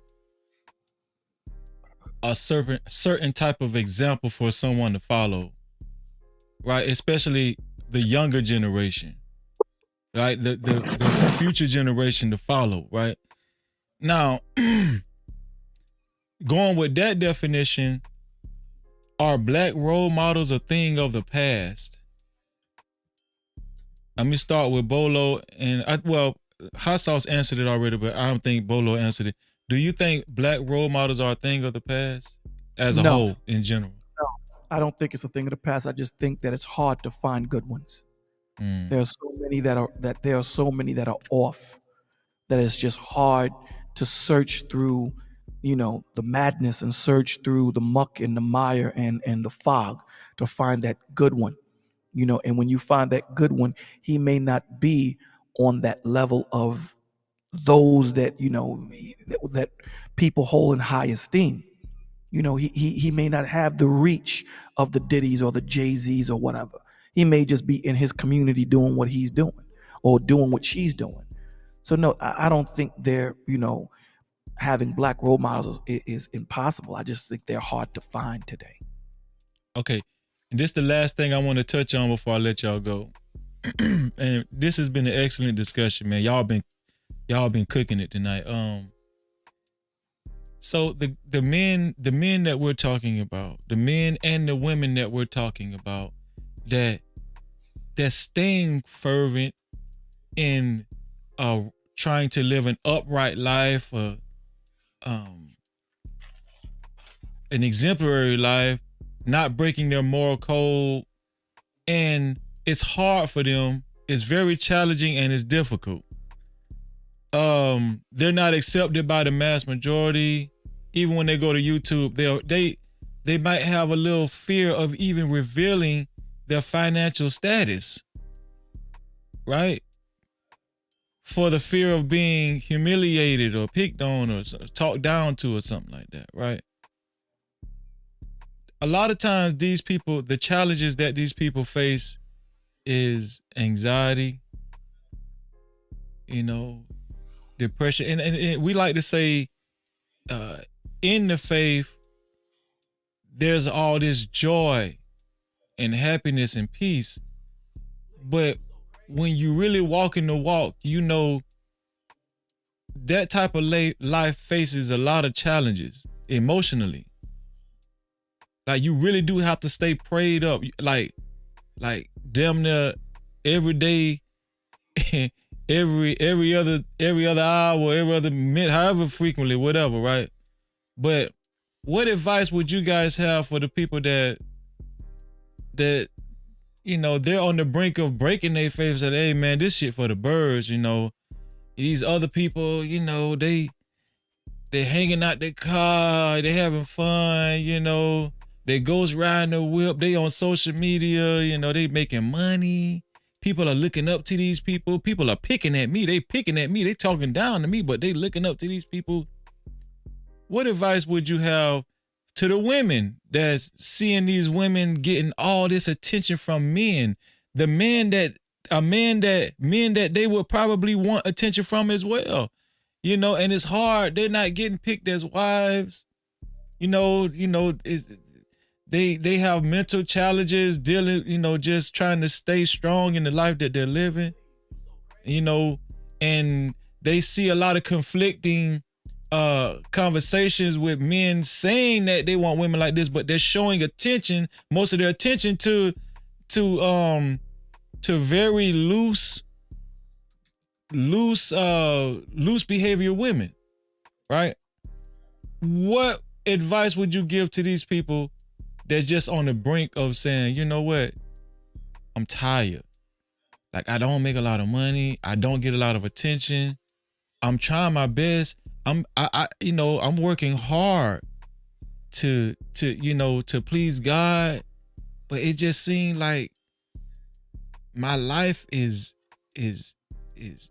Speaker 4: a certain type of example for someone to follow, right? Especially the younger generation, right? The future generation to follow, right? Now, going with that definition, are black role models a thing of the past? Let me start with Bolo, and Hot Sauce answered it already, but I don't think Bolo answered it. Do you think black role models are a thing of the past as a whole in general?
Speaker 2: No, I don't think it's a thing of the past. I just think that it's hard to find good ones. There are so many that are off, that it's just hard to search through, you know, the madness and search through the muck and the mire and the fog to find that good one. You know, and when you find that good one, he may not be on that level of those that, you know, that people hold in high esteem. You know, he may not have the reach of the Diddy's or the Jay-Z's or whatever. He may just be in his community doing what he's doing or doing what she's doing. So no, I don't think they're, you know, having black role models is impossible. I just think they're hard to find today.
Speaker 4: Okay. And this is the last thing I want to touch on before I let y'all go. And this has been an excellent discussion, man. Y'all been cooking it tonight. So the men that we're talking about, the men and the women that we're talking about, that staying fervent in trying to live an upright life, an exemplary life, not breaking their moral code, and it's hard for them. It's very challenging and it's difficult. They're not accepted by the mass majority. Even when they go to YouTube, they might have a little fear of even revealing their financial status, right? For the fear of being humiliated or picked on or talked down to or something like that, right? A lot of times these people, the challenges that these people face is anxiety, depression. And we like to say in the faith, there's all this joy and happiness and peace. But when you really walk in the walk, that type of life faces a lot of challenges emotionally. Like you really do have to stay prayed up, like damn near every day, every other hour, every other minute, however frequently, whatever, right? But what advice would you guys have for the people that they're on the brink of breaking their faith and say, hey man, this shit for the birds, these other people, they hanging out their car, they having fun, they ghost riding the whip, they on social media, they making money. People are looking up to these people. People are picking at me. They talking down to me, but they looking up to these people. What advice would you have to the women that's seeing these women getting all this attention from men? The men that they would probably want attention from as well. And it's hard. They're not getting picked as wives. They have mental challenges dealing, just trying to stay strong in the life that they're living, and they see a lot of conflicting conversations with men saying that they want women like this, but they're showing most of their attention to very loose behavior women, right? What advice would you give to these people that's just on the brink of saying, you know what, I'm tired. Like I don't make a lot of money. I don't get a lot of attention. I'm trying my best. I'm working hard to please God, but it just seemed like my life is just it's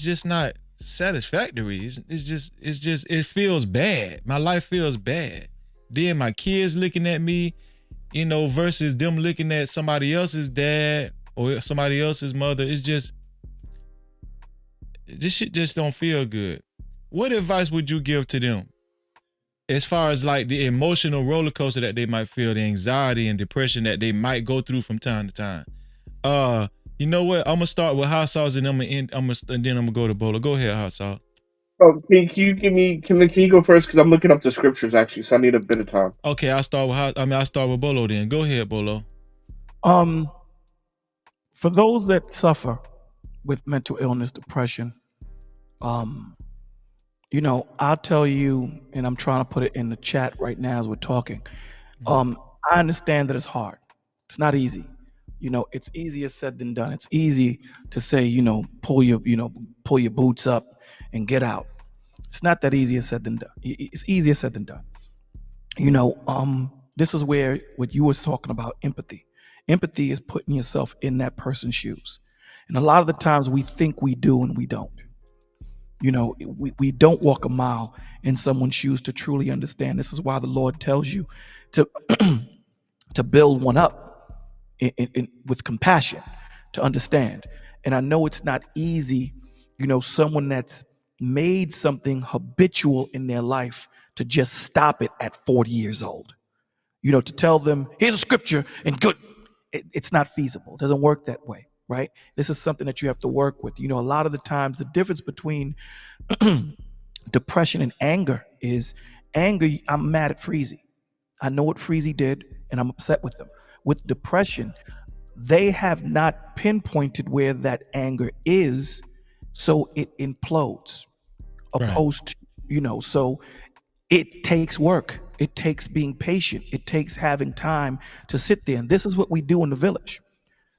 Speaker 4: just not satisfactory. It feels bad. My life feels bad. Then my kids looking at me, versus them looking at somebody else's dad or somebody else's mother. This shit just don't feel good. What advice would you give to them as far as like the emotional roller coaster that they might feel, the anxiety and depression that they might go through from time to time? You know what? I'm gonna start with hot sauce and then I'm gonna go to Bolo. Go ahead, hot sauce.
Speaker 1: Oh, can you go first? Because I'm looking up the scriptures actually, so I need a bit of time.
Speaker 4: Okay, I'll start with Bolo then. Go ahead, Bolo.
Speaker 2: For those that suffer with mental illness, depression, I'll tell you, and I'm trying to put it in the chat right now as we're talking. I understand that it's hard. It's not easy. It's easier said than done. It's easy to say, pull your boots up and get out. It's not that easier said than done. It's easier said than done. This is where what you was talking about, empathy. Empathy is putting yourself in that person's shoes. And a lot of the times we think we do and we don't. We don't walk a mile in someone's shoes to truly understand. This is why the Lord tells you to to build one up with compassion, to understand. And I know it's not easy, someone that's made something habitual in their life to just stop it at 40 years old. To tell them, here's a scripture and good. It's not feasible. It doesn't work that way, right? This is something that you have to work with. A lot of the times the difference between depression and anger is anger. I'm mad at Freezy. I know what Freezy did and I'm upset with him. With depression, they have not pinpointed where that anger is, so it implodes. Opposed to, so it takes work. It takes being patient. It takes having time to sit there. And this is what we do in the village.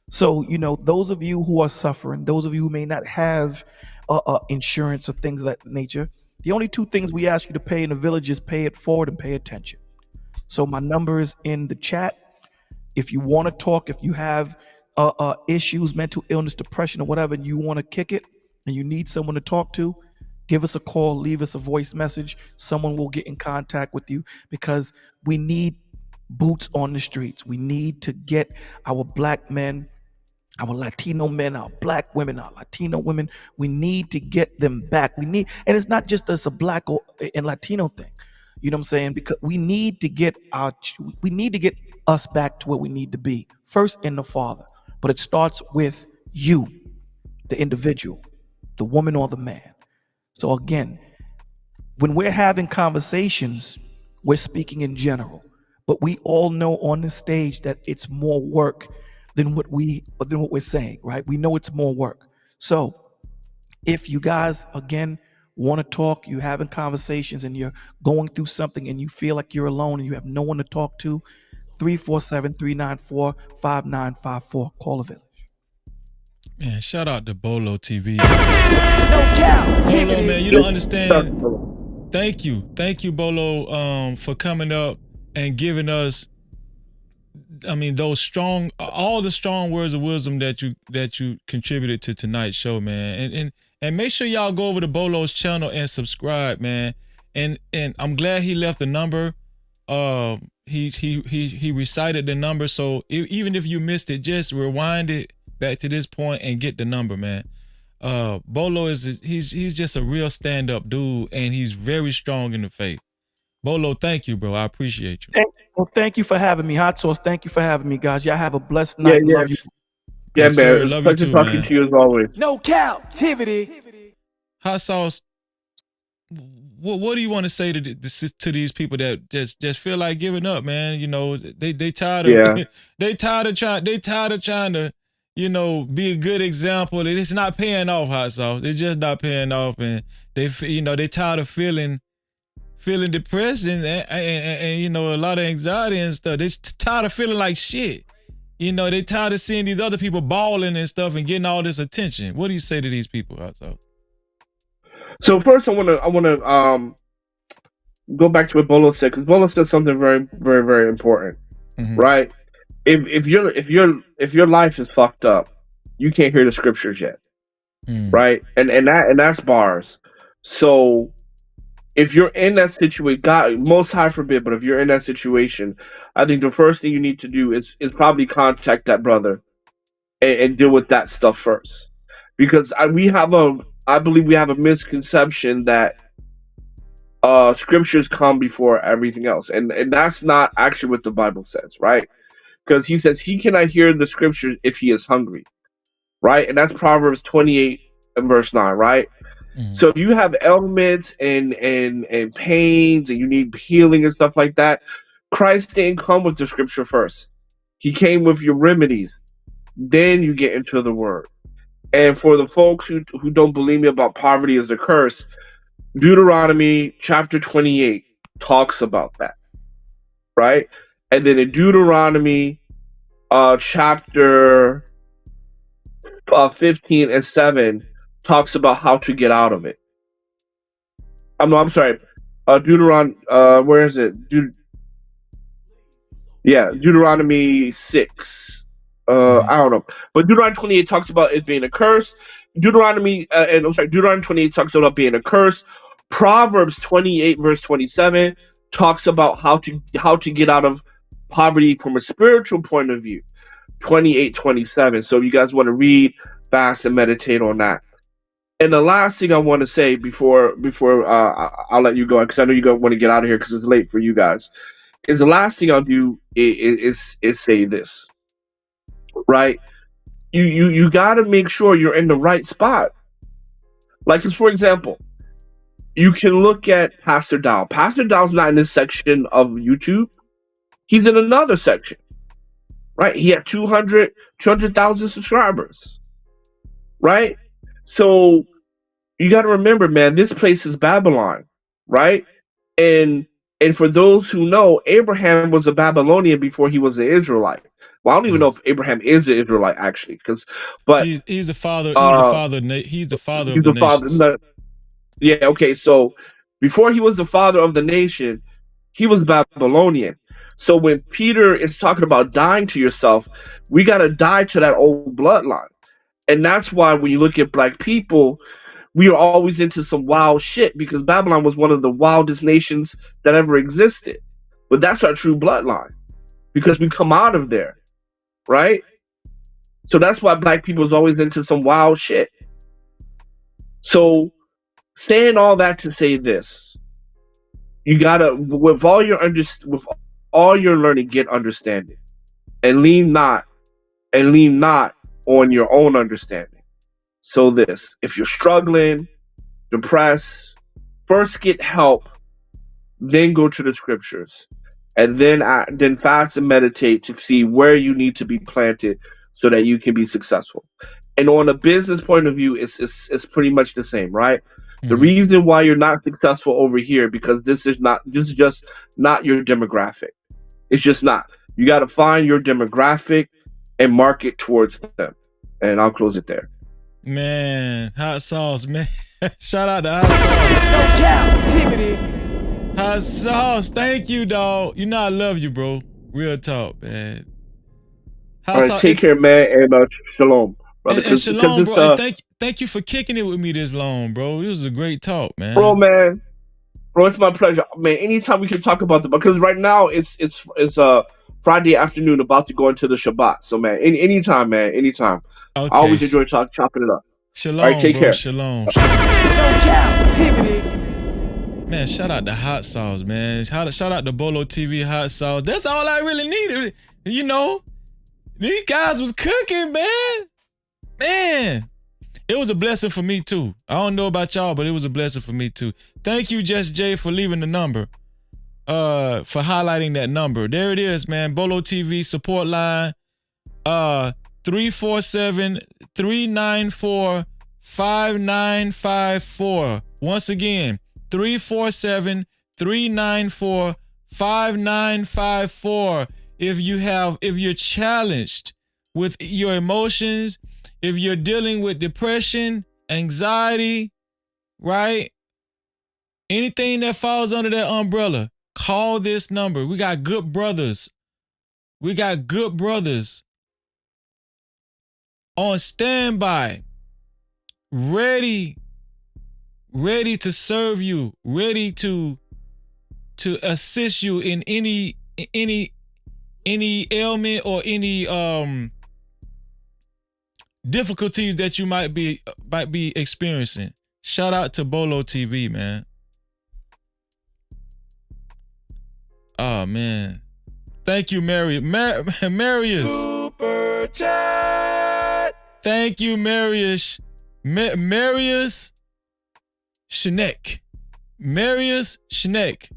Speaker 2: So, those of you who are suffering, those of you who may not have insurance or things of that nature, the only two things we ask you to pay in the village is pay it forward and pay attention. So my number is in the chat. If you want to talk, if you have issues, mental illness, depression, or whatever, and you want to kick it and you need someone to talk to, give us a call, leave us a voice message. Someone will get in contact with you, because we need boots on the streets. We need to get our black men, our Latino men, our black women, our Latino women. We need to get them back. And it's not just a black and Latino thing. You know what I'm saying? Because we need to get us back to where we need to be, first in the Father. But it starts with you, the individual, the woman or the man. So again, when we're having conversations, we're speaking in general, but we all know on the stage that it's more work than what we're saying, right? We know it's more work. So if you guys, again, want to talk, you're having conversations and you're going through something and you feel like you're alone and you have no one to talk to, 347-394-5954. Call the village.
Speaker 4: Man, shout out to Bolo TV.
Speaker 7: No Cap-tivity.
Speaker 4: Bolo, man, you don't understand. Thank you, Bolo, for coming up and giving us, all the strong words of wisdom that you contributed to tonight's show, man. And make sure y'all go over to Bolo's channel and subscribe, man. And I'm glad he left the number. He recited the number, so even if you missed it, just rewind it back to this point and get the number, man. Bolo he's just a real stand-up dude, and he's very strong in the faith. Bolo, thank you, bro. I appreciate you.
Speaker 2: Thank you for having me. Hot Sauce, thank you for having me, guys. Y'all have a blessed night.
Speaker 1: Yeah.
Speaker 2: Love you.
Speaker 1: Yeah,
Speaker 4: Yes,
Speaker 1: man.
Speaker 4: sir.
Speaker 1: It's a
Speaker 4: Love
Speaker 1: pleasure
Speaker 4: you too,
Speaker 1: talking
Speaker 4: man.
Speaker 1: to you as always.
Speaker 7: No Cap-tivity.
Speaker 4: Hot Sauce, what do you want to say to these people that just feel like giving up, man? They tired of they tired of trying to be a good example. It's not paying off, Hot Sauce. It's just not paying off, and they tired of feeling depressed and a lot of anxiety and stuff. They tired of feeling like shit. They tired of seeing these other people balling and stuff and getting all this attention. What do you say to these people, Hot Sauce?
Speaker 1: So first, I want to go back to what Bolo said, because Bolo said something very, very, very important, right? If your life is fucked up, you can't hear the scriptures yet, right? And that's bars. So if you're in that situation, God, most high forbid, but if you're in that situation, I think the first thing you need to do is probably contact that brother and deal with that stuff first, because I believe we have a misconception that scriptures come before everything else, and that's not actually what the Bible says, right? Because he says he cannot hear the scriptures if he is hungry, right? And that's Proverbs 28 and verse 9, right? So if you have ailments and pains and you need healing and stuff like that, Christ didn't come with the scripture first. He came with your remedies. Then you get into the word. And for the folks who don't believe me about poverty as a curse, Deuteronomy chapter 28 talks about that, right? And then in Deuteronomy chapter 15 and 7 talks about how to get out of it. I'm sorry. Deuteronomy, where is it? Deuteronomy 6. I don't know. But Deuteronomy 28 talks about it being a curse. Deuteronomy 28 talks about being a curse. Proverbs 28 verse 27 talks about how to get out of poverty from a spiritual point of view. 28:27. So you guys want to read, fast, and meditate on that. And the last thing I want to say before I'll let you go, because I know you want to get out of here because it's late for you guys, is the last thing I'll do is say this, right? You got to make sure you're in the right spot. Like, for example, you can look at Pastor Dow. Pastor Dow's not in this section of YouTube. He's in another section, right? He had 200,000 subscribers, right? So you got to remember, man, this place is Babylon, right? And for those who know, Abraham was a Babylonian before he was an Israelite. Well, I don't even know if Abraham is an Israelite actually, but
Speaker 4: He's the father.
Speaker 1: uh,
Speaker 4: He's the father of
Speaker 1: he's
Speaker 4: the
Speaker 1: the father.
Speaker 4: nations.
Speaker 1: Yeah, okay. So before he was the father of the nation, he was Babylonian. So when Peter is talking about dying to yourself, we got to die to that old bloodline. And that's why when you look at black people, we are always into some wild shit because Babylon was one of the wildest nations that ever existed. But that's our true bloodline because we come out of there, right? So that's why black people is always into some wild shit. So saying all that to say this, you gotta with all your learning, get understanding, and lean not on your own understanding. So this, if you're struggling, depressed, first get help, then go to the scriptures, and then fast and meditate to see where you need to be planted so that you can be successful. And on a business point of view, it's pretty much the same, right? The reason why you're not successful over here because this is just not your demographic. It's just not. You got to find your demographic and market towards them. And I'll close it there.
Speaker 4: Man, hot sauce, man. Shout out to hot sauce.
Speaker 7: No Cap-tivity.
Speaker 4: Hot sauce. Thank you, dog. You know I love you, bro. Real talk, man.
Speaker 1: All right, take care, man, and shalom, brother.
Speaker 4: And shalom, bro. And thank you for kicking it with me this long, bro. It was a great talk, man.
Speaker 1: Bro, it's my pleasure, man. Anytime we can talk about because right now it's Friday afternoon, about to go into the Shabbat. So, man, anytime, man, anytime.
Speaker 4: Okay.
Speaker 1: I always enjoy chopping it up.
Speaker 4: Shalom,
Speaker 1: all right, take
Speaker 4: bro.
Speaker 1: care.
Speaker 4: Shalom.
Speaker 7: No Cap-tivity.
Speaker 4: Man, shout out to hot sauce, man. Shout out to Bolo TV hot sauce. That's all I really needed. You know, these guys was cooking, man. Man, it was a blessing for me too. I don't know about y'all, but it was a blessing for me too. Thank you, Just Jay, for leaving the number. For highlighting that number. There it is, man. Bolo TV support line. 347-394-5954. Once again, 347-394-5954. If you're challenged with your emotions, if you're dealing with depression, anxiety, right? Anything that falls under that umbrella, call this number. We got good brothers. We got good brothers on standby, ready to serve you, ready to assist you in any ailment or any difficulties that you might be experiencing. Shout out to Bolo TV, man. Oh man. Thank you, Marius.
Speaker 7: Super chat.
Speaker 4: Thank you, Marius. Marius Schneck. Marius Schneck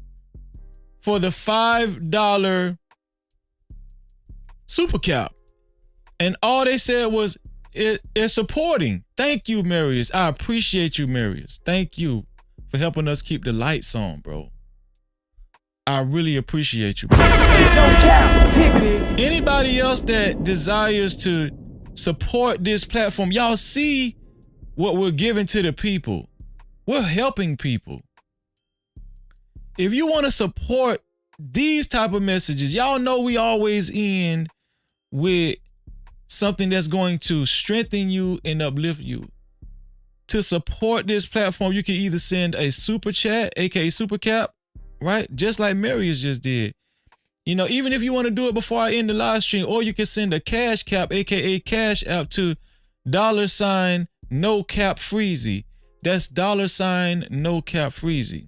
Speaker 4: for the $5 super cap. And all they said was it's supporting. Thank you, Marius. I appreciate you, Marius. Thank you for helping us keep the lights on, bro. I really appreciate you, bro.
Speaker 7: No Cap-tivity.
Speaker 4: Anybody else that desires to support this platform, y'all see what we're giving to the people. We're helping people. If you want to support these type of messages, y'all know we always end with something that's going to strengthen you and uplift you. To support this platform, you can either send a super chat, aka super cap, right? Just like Marius just did. You know, even if you want to do it before I end the live stream, or you can send a cash cap, aka cash app, to $NoCapFreezy. That's $NoCapFreezy.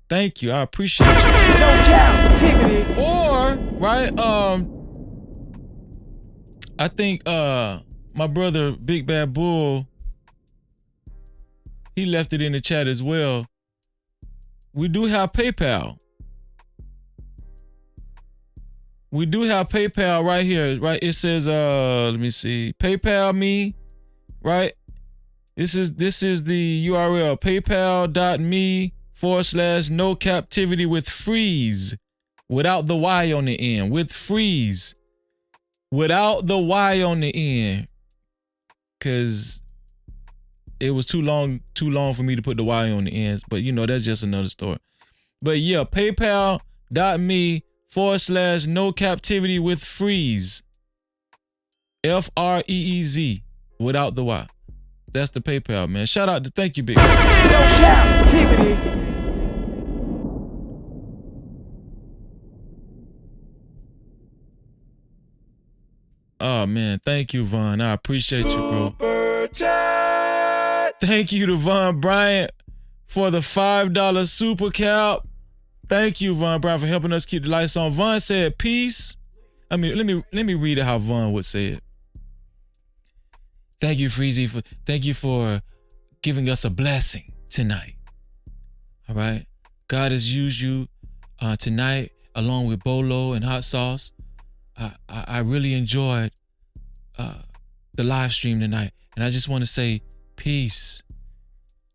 Speaker 4: Thank you. I appreciate you.
Speaker 7: No Cap-tivity.
Speaker 4: Or, right, I think my brother Big Bad Bull, he left it in the chat as well. We do have PayPal. We do have PayPal right here, right? It says, let me see, PayPal me, right? This is the URL, paypal.me/ /no captivity with freeze without the Y on the end. With freeze without the Y on the end. Cause it was too long for me to put the Y on the ends. But you know, that's just another story. But yeah, paypal.me /no captivity with freeze. FREEZ without the Y. That's the PayPal, man. Shout out to thank you, Big.
Speaker 7: No captivity.
Speaker 4: Oh man, thank you, Von. I appreciate you, bro.
Speaker 7: Super chat.
Speaker 4: Thank you to Von Bryant for the $5 super cap. Thank you, Von Bryant, for helping us keep the lights on. Von said, peace. I mean, let me read it how Von would say it. Thank you, Freezy, thank you for giving us a blessing tonight. All right. God has used you tonight along with Bolo and Hot Sauce. I really enjoyed the live stream tonight. And I just want to say peace,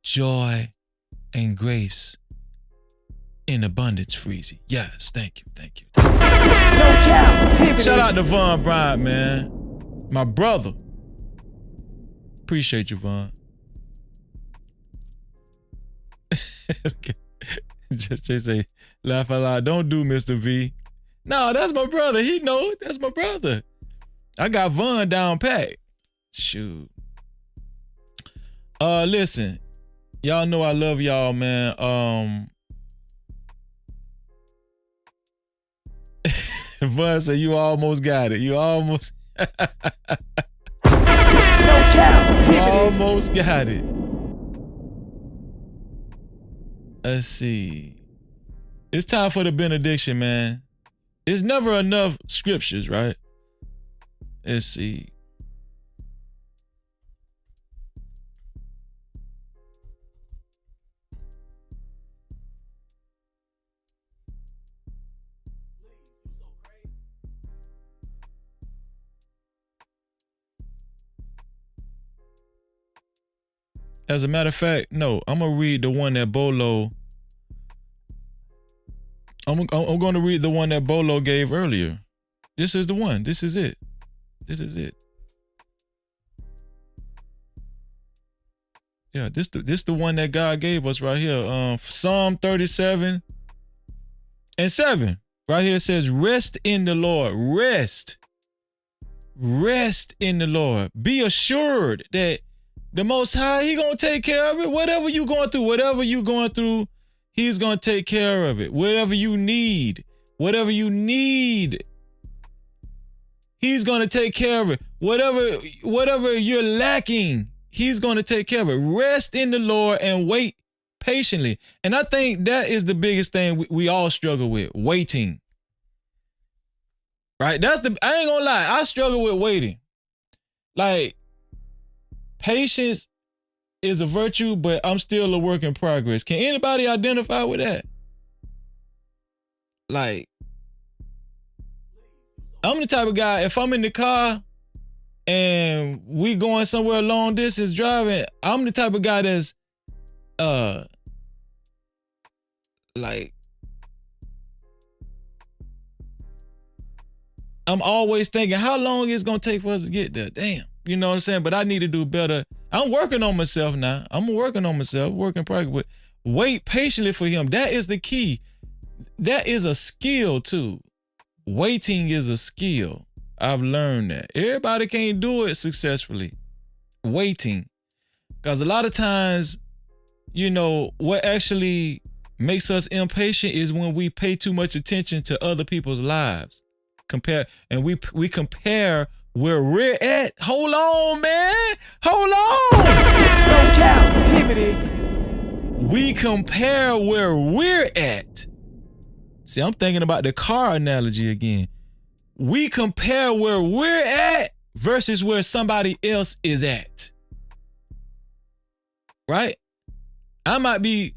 Speaker 4: joy, and grace in abundance, Freezy. Yes, thank you.
Speaker 7: No captivity.
Speaker 4: Shout out to Von Bryant, man. My brother. Appreciate you, Von. Just say, laugh out loud. Don't do Mr. V. No, that's my brother. He know that's my brother. I got Von down pat. Shoot. Listen, y'all know I love y'all, man. Von said you almost got it. You almost.
Speaker 7: No captivity.
Speaker 4: Almost got it. Let's see. It's time for the benediction, man. It's never enough scriptures, right? Let's see. As a matter of fact, no, I'm gonna read the one that Bolo. I'm gonna read the one that Bolo gave earlier. This is the one. This is it. This is it. Yeah, this the one that God gave us right here. Psalm 37 and 7. Right here it says, rest in the Lord. Rest. Rest in the Lord. Be assured that the Most High, He gonna take care of it. Whatever you going through, He's gonna take care of it. Whatever you need, He's gonna take care of it. Whatever you're lacking, He's gonna take care of it. Rest in the Lord and wait patiently. And I think that is the biggest thing we all struggle with, waiting. Right? I ain't gonna lie, I struggle with waiting. Like, patience is a virtue, but I'm still a work in progress. Can anybody identify with that? Like, I'm the type of guy, if I'm in the car and we going somewhere long distance driving, I'm the type of guy that's like, I'm always thinking, how long is it gonna take for us to get there? Damn. You know what I'm saying? But I need to do better. I'm working on myself now. Working in progress. But wait patiently for Him. That is the key. That is a skill too. Waiting is a skill. I've learned that. Everybody can't do it successfully. Waiting. Because a lot of times, you know, what actually makes us impatient is when we pay too much attention to other people's lives. We compare where we're at. Hold on, man. Hold on.
Speaker 7: No captivity.
Speaker 4: We compare where we're at. See, I'm thinking about the car analogy again. We compare where we're at versus where somebody else is at. Right? I might be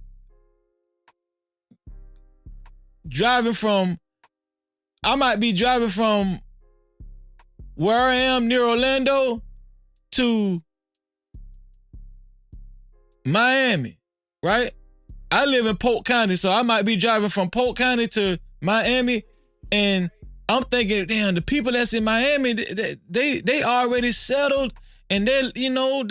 Speaker 4: driving from where I am near Orlando to Miami, right? I live in Polk County, so I might be driving from Polk County to Miami, and I'm thinking, damn, the people that's in Miami, they already settled, and they're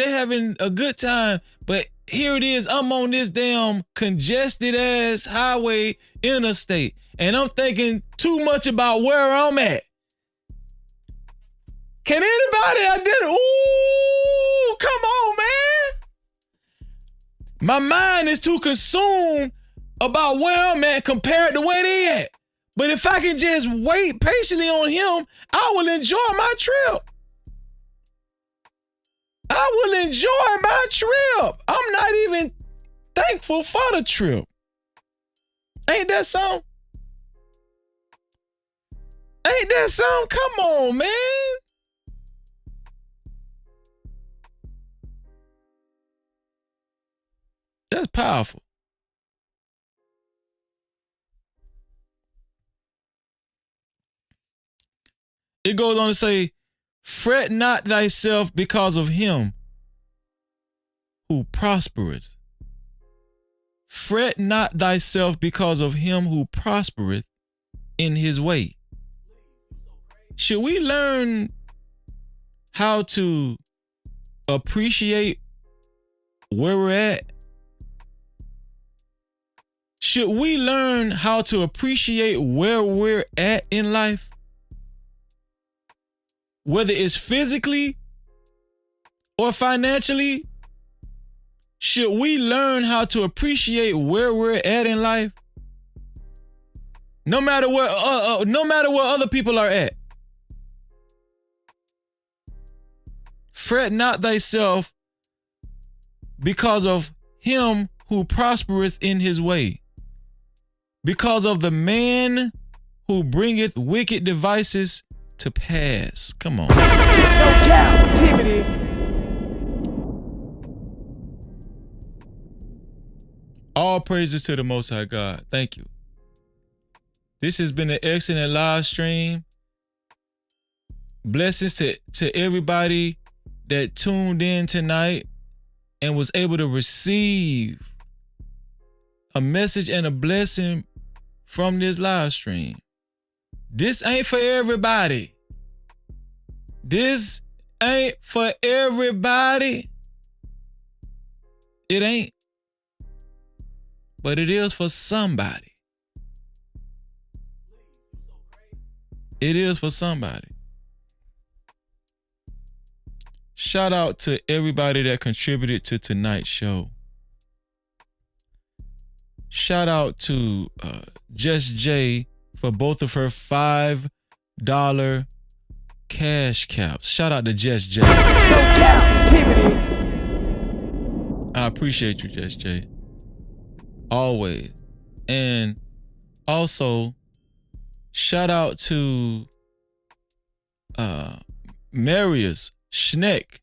Speaker 4: having a good time. But here it is, I'm on this damn congested ass highway interstate, and I'm thinking too much about where I'm at. Can anybody identify? Ooh, come on, man. My mind is too consumed about where I'm at compared to where they at. But if I can just wait patiently on him, I will enjoy my trip. I will enjoy my trip. I'm not even thankful for the trip. Ain't that something? Ain't that something? Come on, man. That's powerful. It goes on to say, fret not thyself because of him who prospereth. Fret not thyself because of him who prospereth in his way. Should we learn how to appreciate where we're at? Should we learn how to appreciate where we're at in life? Whether it's physically or financially, should we learn how to appreciate where we're at in life? No matter where other people are at. Fret not thyself because of him who prospereth in his way, because of the man who bringeth wicked devices to pass. Come on.
Speaker 7: No captivity.
Speaker 4: All praises to the Most High God. Thank you. This has been an excellent live stream. Blessings to everybody that tuned in tonight and was able to receive a message and a blessing from this live stream. This ain't for everybody. This ain't for everybody. It ain't. But it is for somebody. It is for somebody. Shout out to everybody that contributed to tonight's show. Shout out to Just J for both of her $5 cash caps. Shout out to Just J.
Speaker 7: No captivity.
Speaker 4: I appreciate you, Just J. Always. And also, shout out to Marius Schneck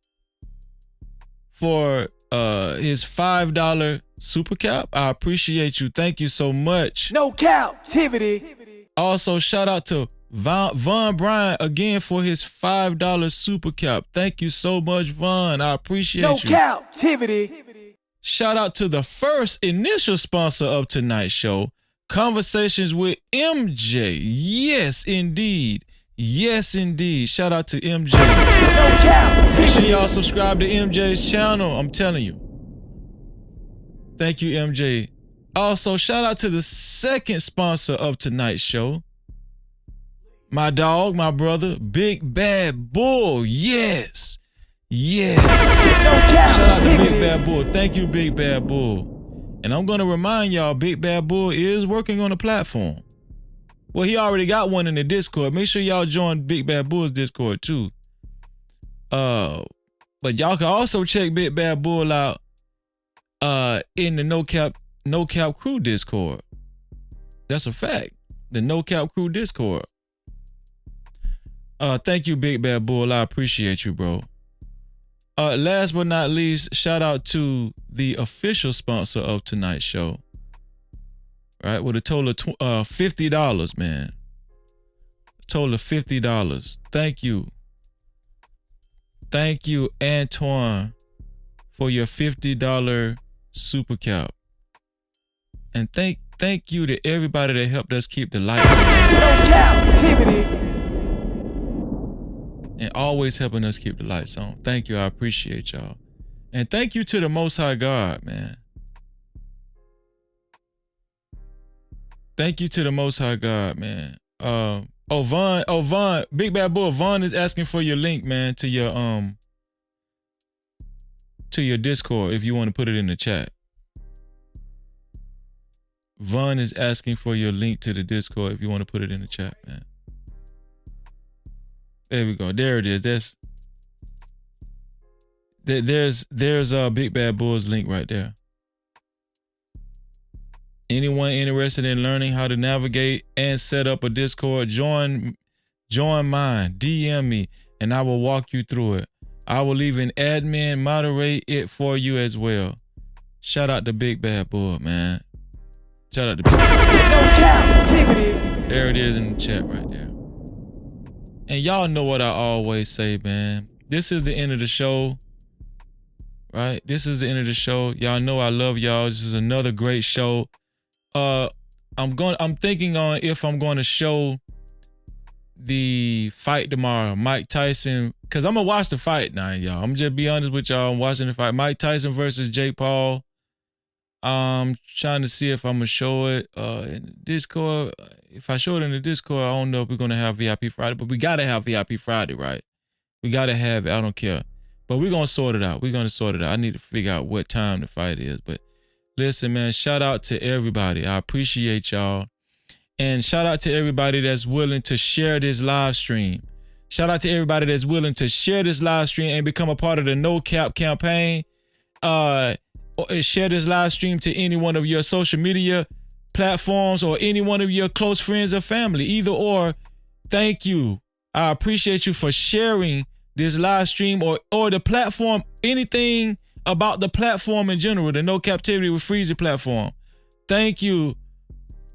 Speaker 4: for his $5 super cap. I appreciate you. Thank you so much.
Speaker 7: No captivity.
Speaker 4: Also, shout out to Von Bryant again for his $5 super cap. Thank you so much, Von. I appreciate you.
Speaker 7: No captivity.
Speaker 4: Shout out to the first initial sponsor of tonight's show, Conversations with MJ. Yes, indeed. Yes, indeed. Shout out to MJ.
Speaker 7: No captivity.
Speaker 4: Make sure y'all subscribe to MJ's channel. I'm telling you. Thank you, MJ. Also, shout out to the second sponsor of tonight's show. My dog, my brother, Big Bad Bull. Yes. Yes.
Speaker 7: No
Speaker 4: Shout out to
Speaker 7: captivity.
Speaker 4: Big Bad Bull. Thank you, Big Bad Bull. And I'm going to remind y'all, Big Bad Bull is working on a platform. Well, he already got one in the Discord. Make sure y'all join Big Bad Bull's Discord too. But y'all can also check Big Bad Bull out in the No Cap Crew Discord. That's a fact. The No Cap Crew Discord. Thank you, Big Bad Bull. I appreciate you, bro. Last but not least, shout out to the official sponsor of tonight's show. Right, with a total of $50, man. A total of $50. Thank you. Thank you, Antoine, for your $50 super cap. And thank you to everybody that helped us keep the lights on.
Speaker 7: No Cap-tivity.
Speaker 4: And always helping us keep the lights on. Thank you. I appreciate y'all. And thank you to the Most High God, man. Thank you to the Most High God, man. Vaughn, Big Bad Bull, Vaughn is asking for your link, man, to your Discord if you want to put it in the chat. Vaughn is asking for your link to the Discord if you want to put it in the chat, man. There we go. There it is. There's Big Bad Bull's link right there. Anyone interested in learning how to navigate and set up a Discord, join mine, DM me, and I will walk you through it. I will leave an admin moderate it for you as well. Shout out to Big Bad Bull, man. Shout out to Big Bad Bull.
Speaker 7: No Cap-tivity.
Speaker 4: There it is in the chat right there. And y'all know what I always say, man. This is the end of the show. Right? This is the end of the show. Y'all know I love y'all. This is another great show. I'm thinking on if I'm going to show the fight tomorrow, Mike Tyson, because I'm gonna watch the fight now, y'all. I'm just be honest with y'all. I'm watching the fight, Mike Tyson versus Jake Paul. I'm trying to see if I'm gonna show it in the Discord. If I show it in the Discord, I don't know if we're gonna have VIP Friday, but we gotta have VIP Friday, right? We gotta have it. I don't care, but we're gonna sort it out. We're gonna sort it out. I need to figure out what time the fight is, but. Listen, man, shout out to everybody. I appreciate y'all. And shout out to everybody that's willing to share this live stream. Shout out to everybody that's willing to share this live stream and become a part of the No Cap campaign. Share this live stream to any one of your social media platforms or any one of your close friends or family. Either or, thank you. I appreciate you for sharing this live stream or the platform, anything about the platform in general, the No Cap-tivity with Freezy platform. Thank you.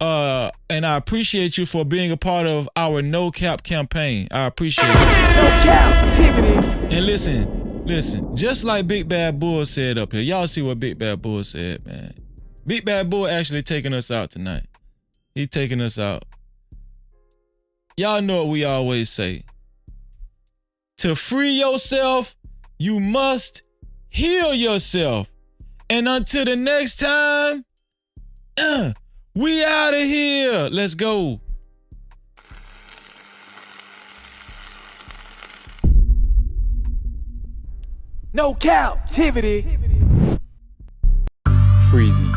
Speaker 4: And I appreciate you for being a part of our No Cap campaign. I appreciate you.
Speaker 7: No Cap-tivity.
Speaker 4: And listen, just like Big Bad Bull said up here, y'all see what Big Bad Bull said, man. Big Bad Bull actually taking us out tonight. He taking us out. Y'all know what we always say. To free yourself, you must heal yourself. And until the next time, we out of here. Let's go.
Speaker 7: No Cap-tivity. Freezy.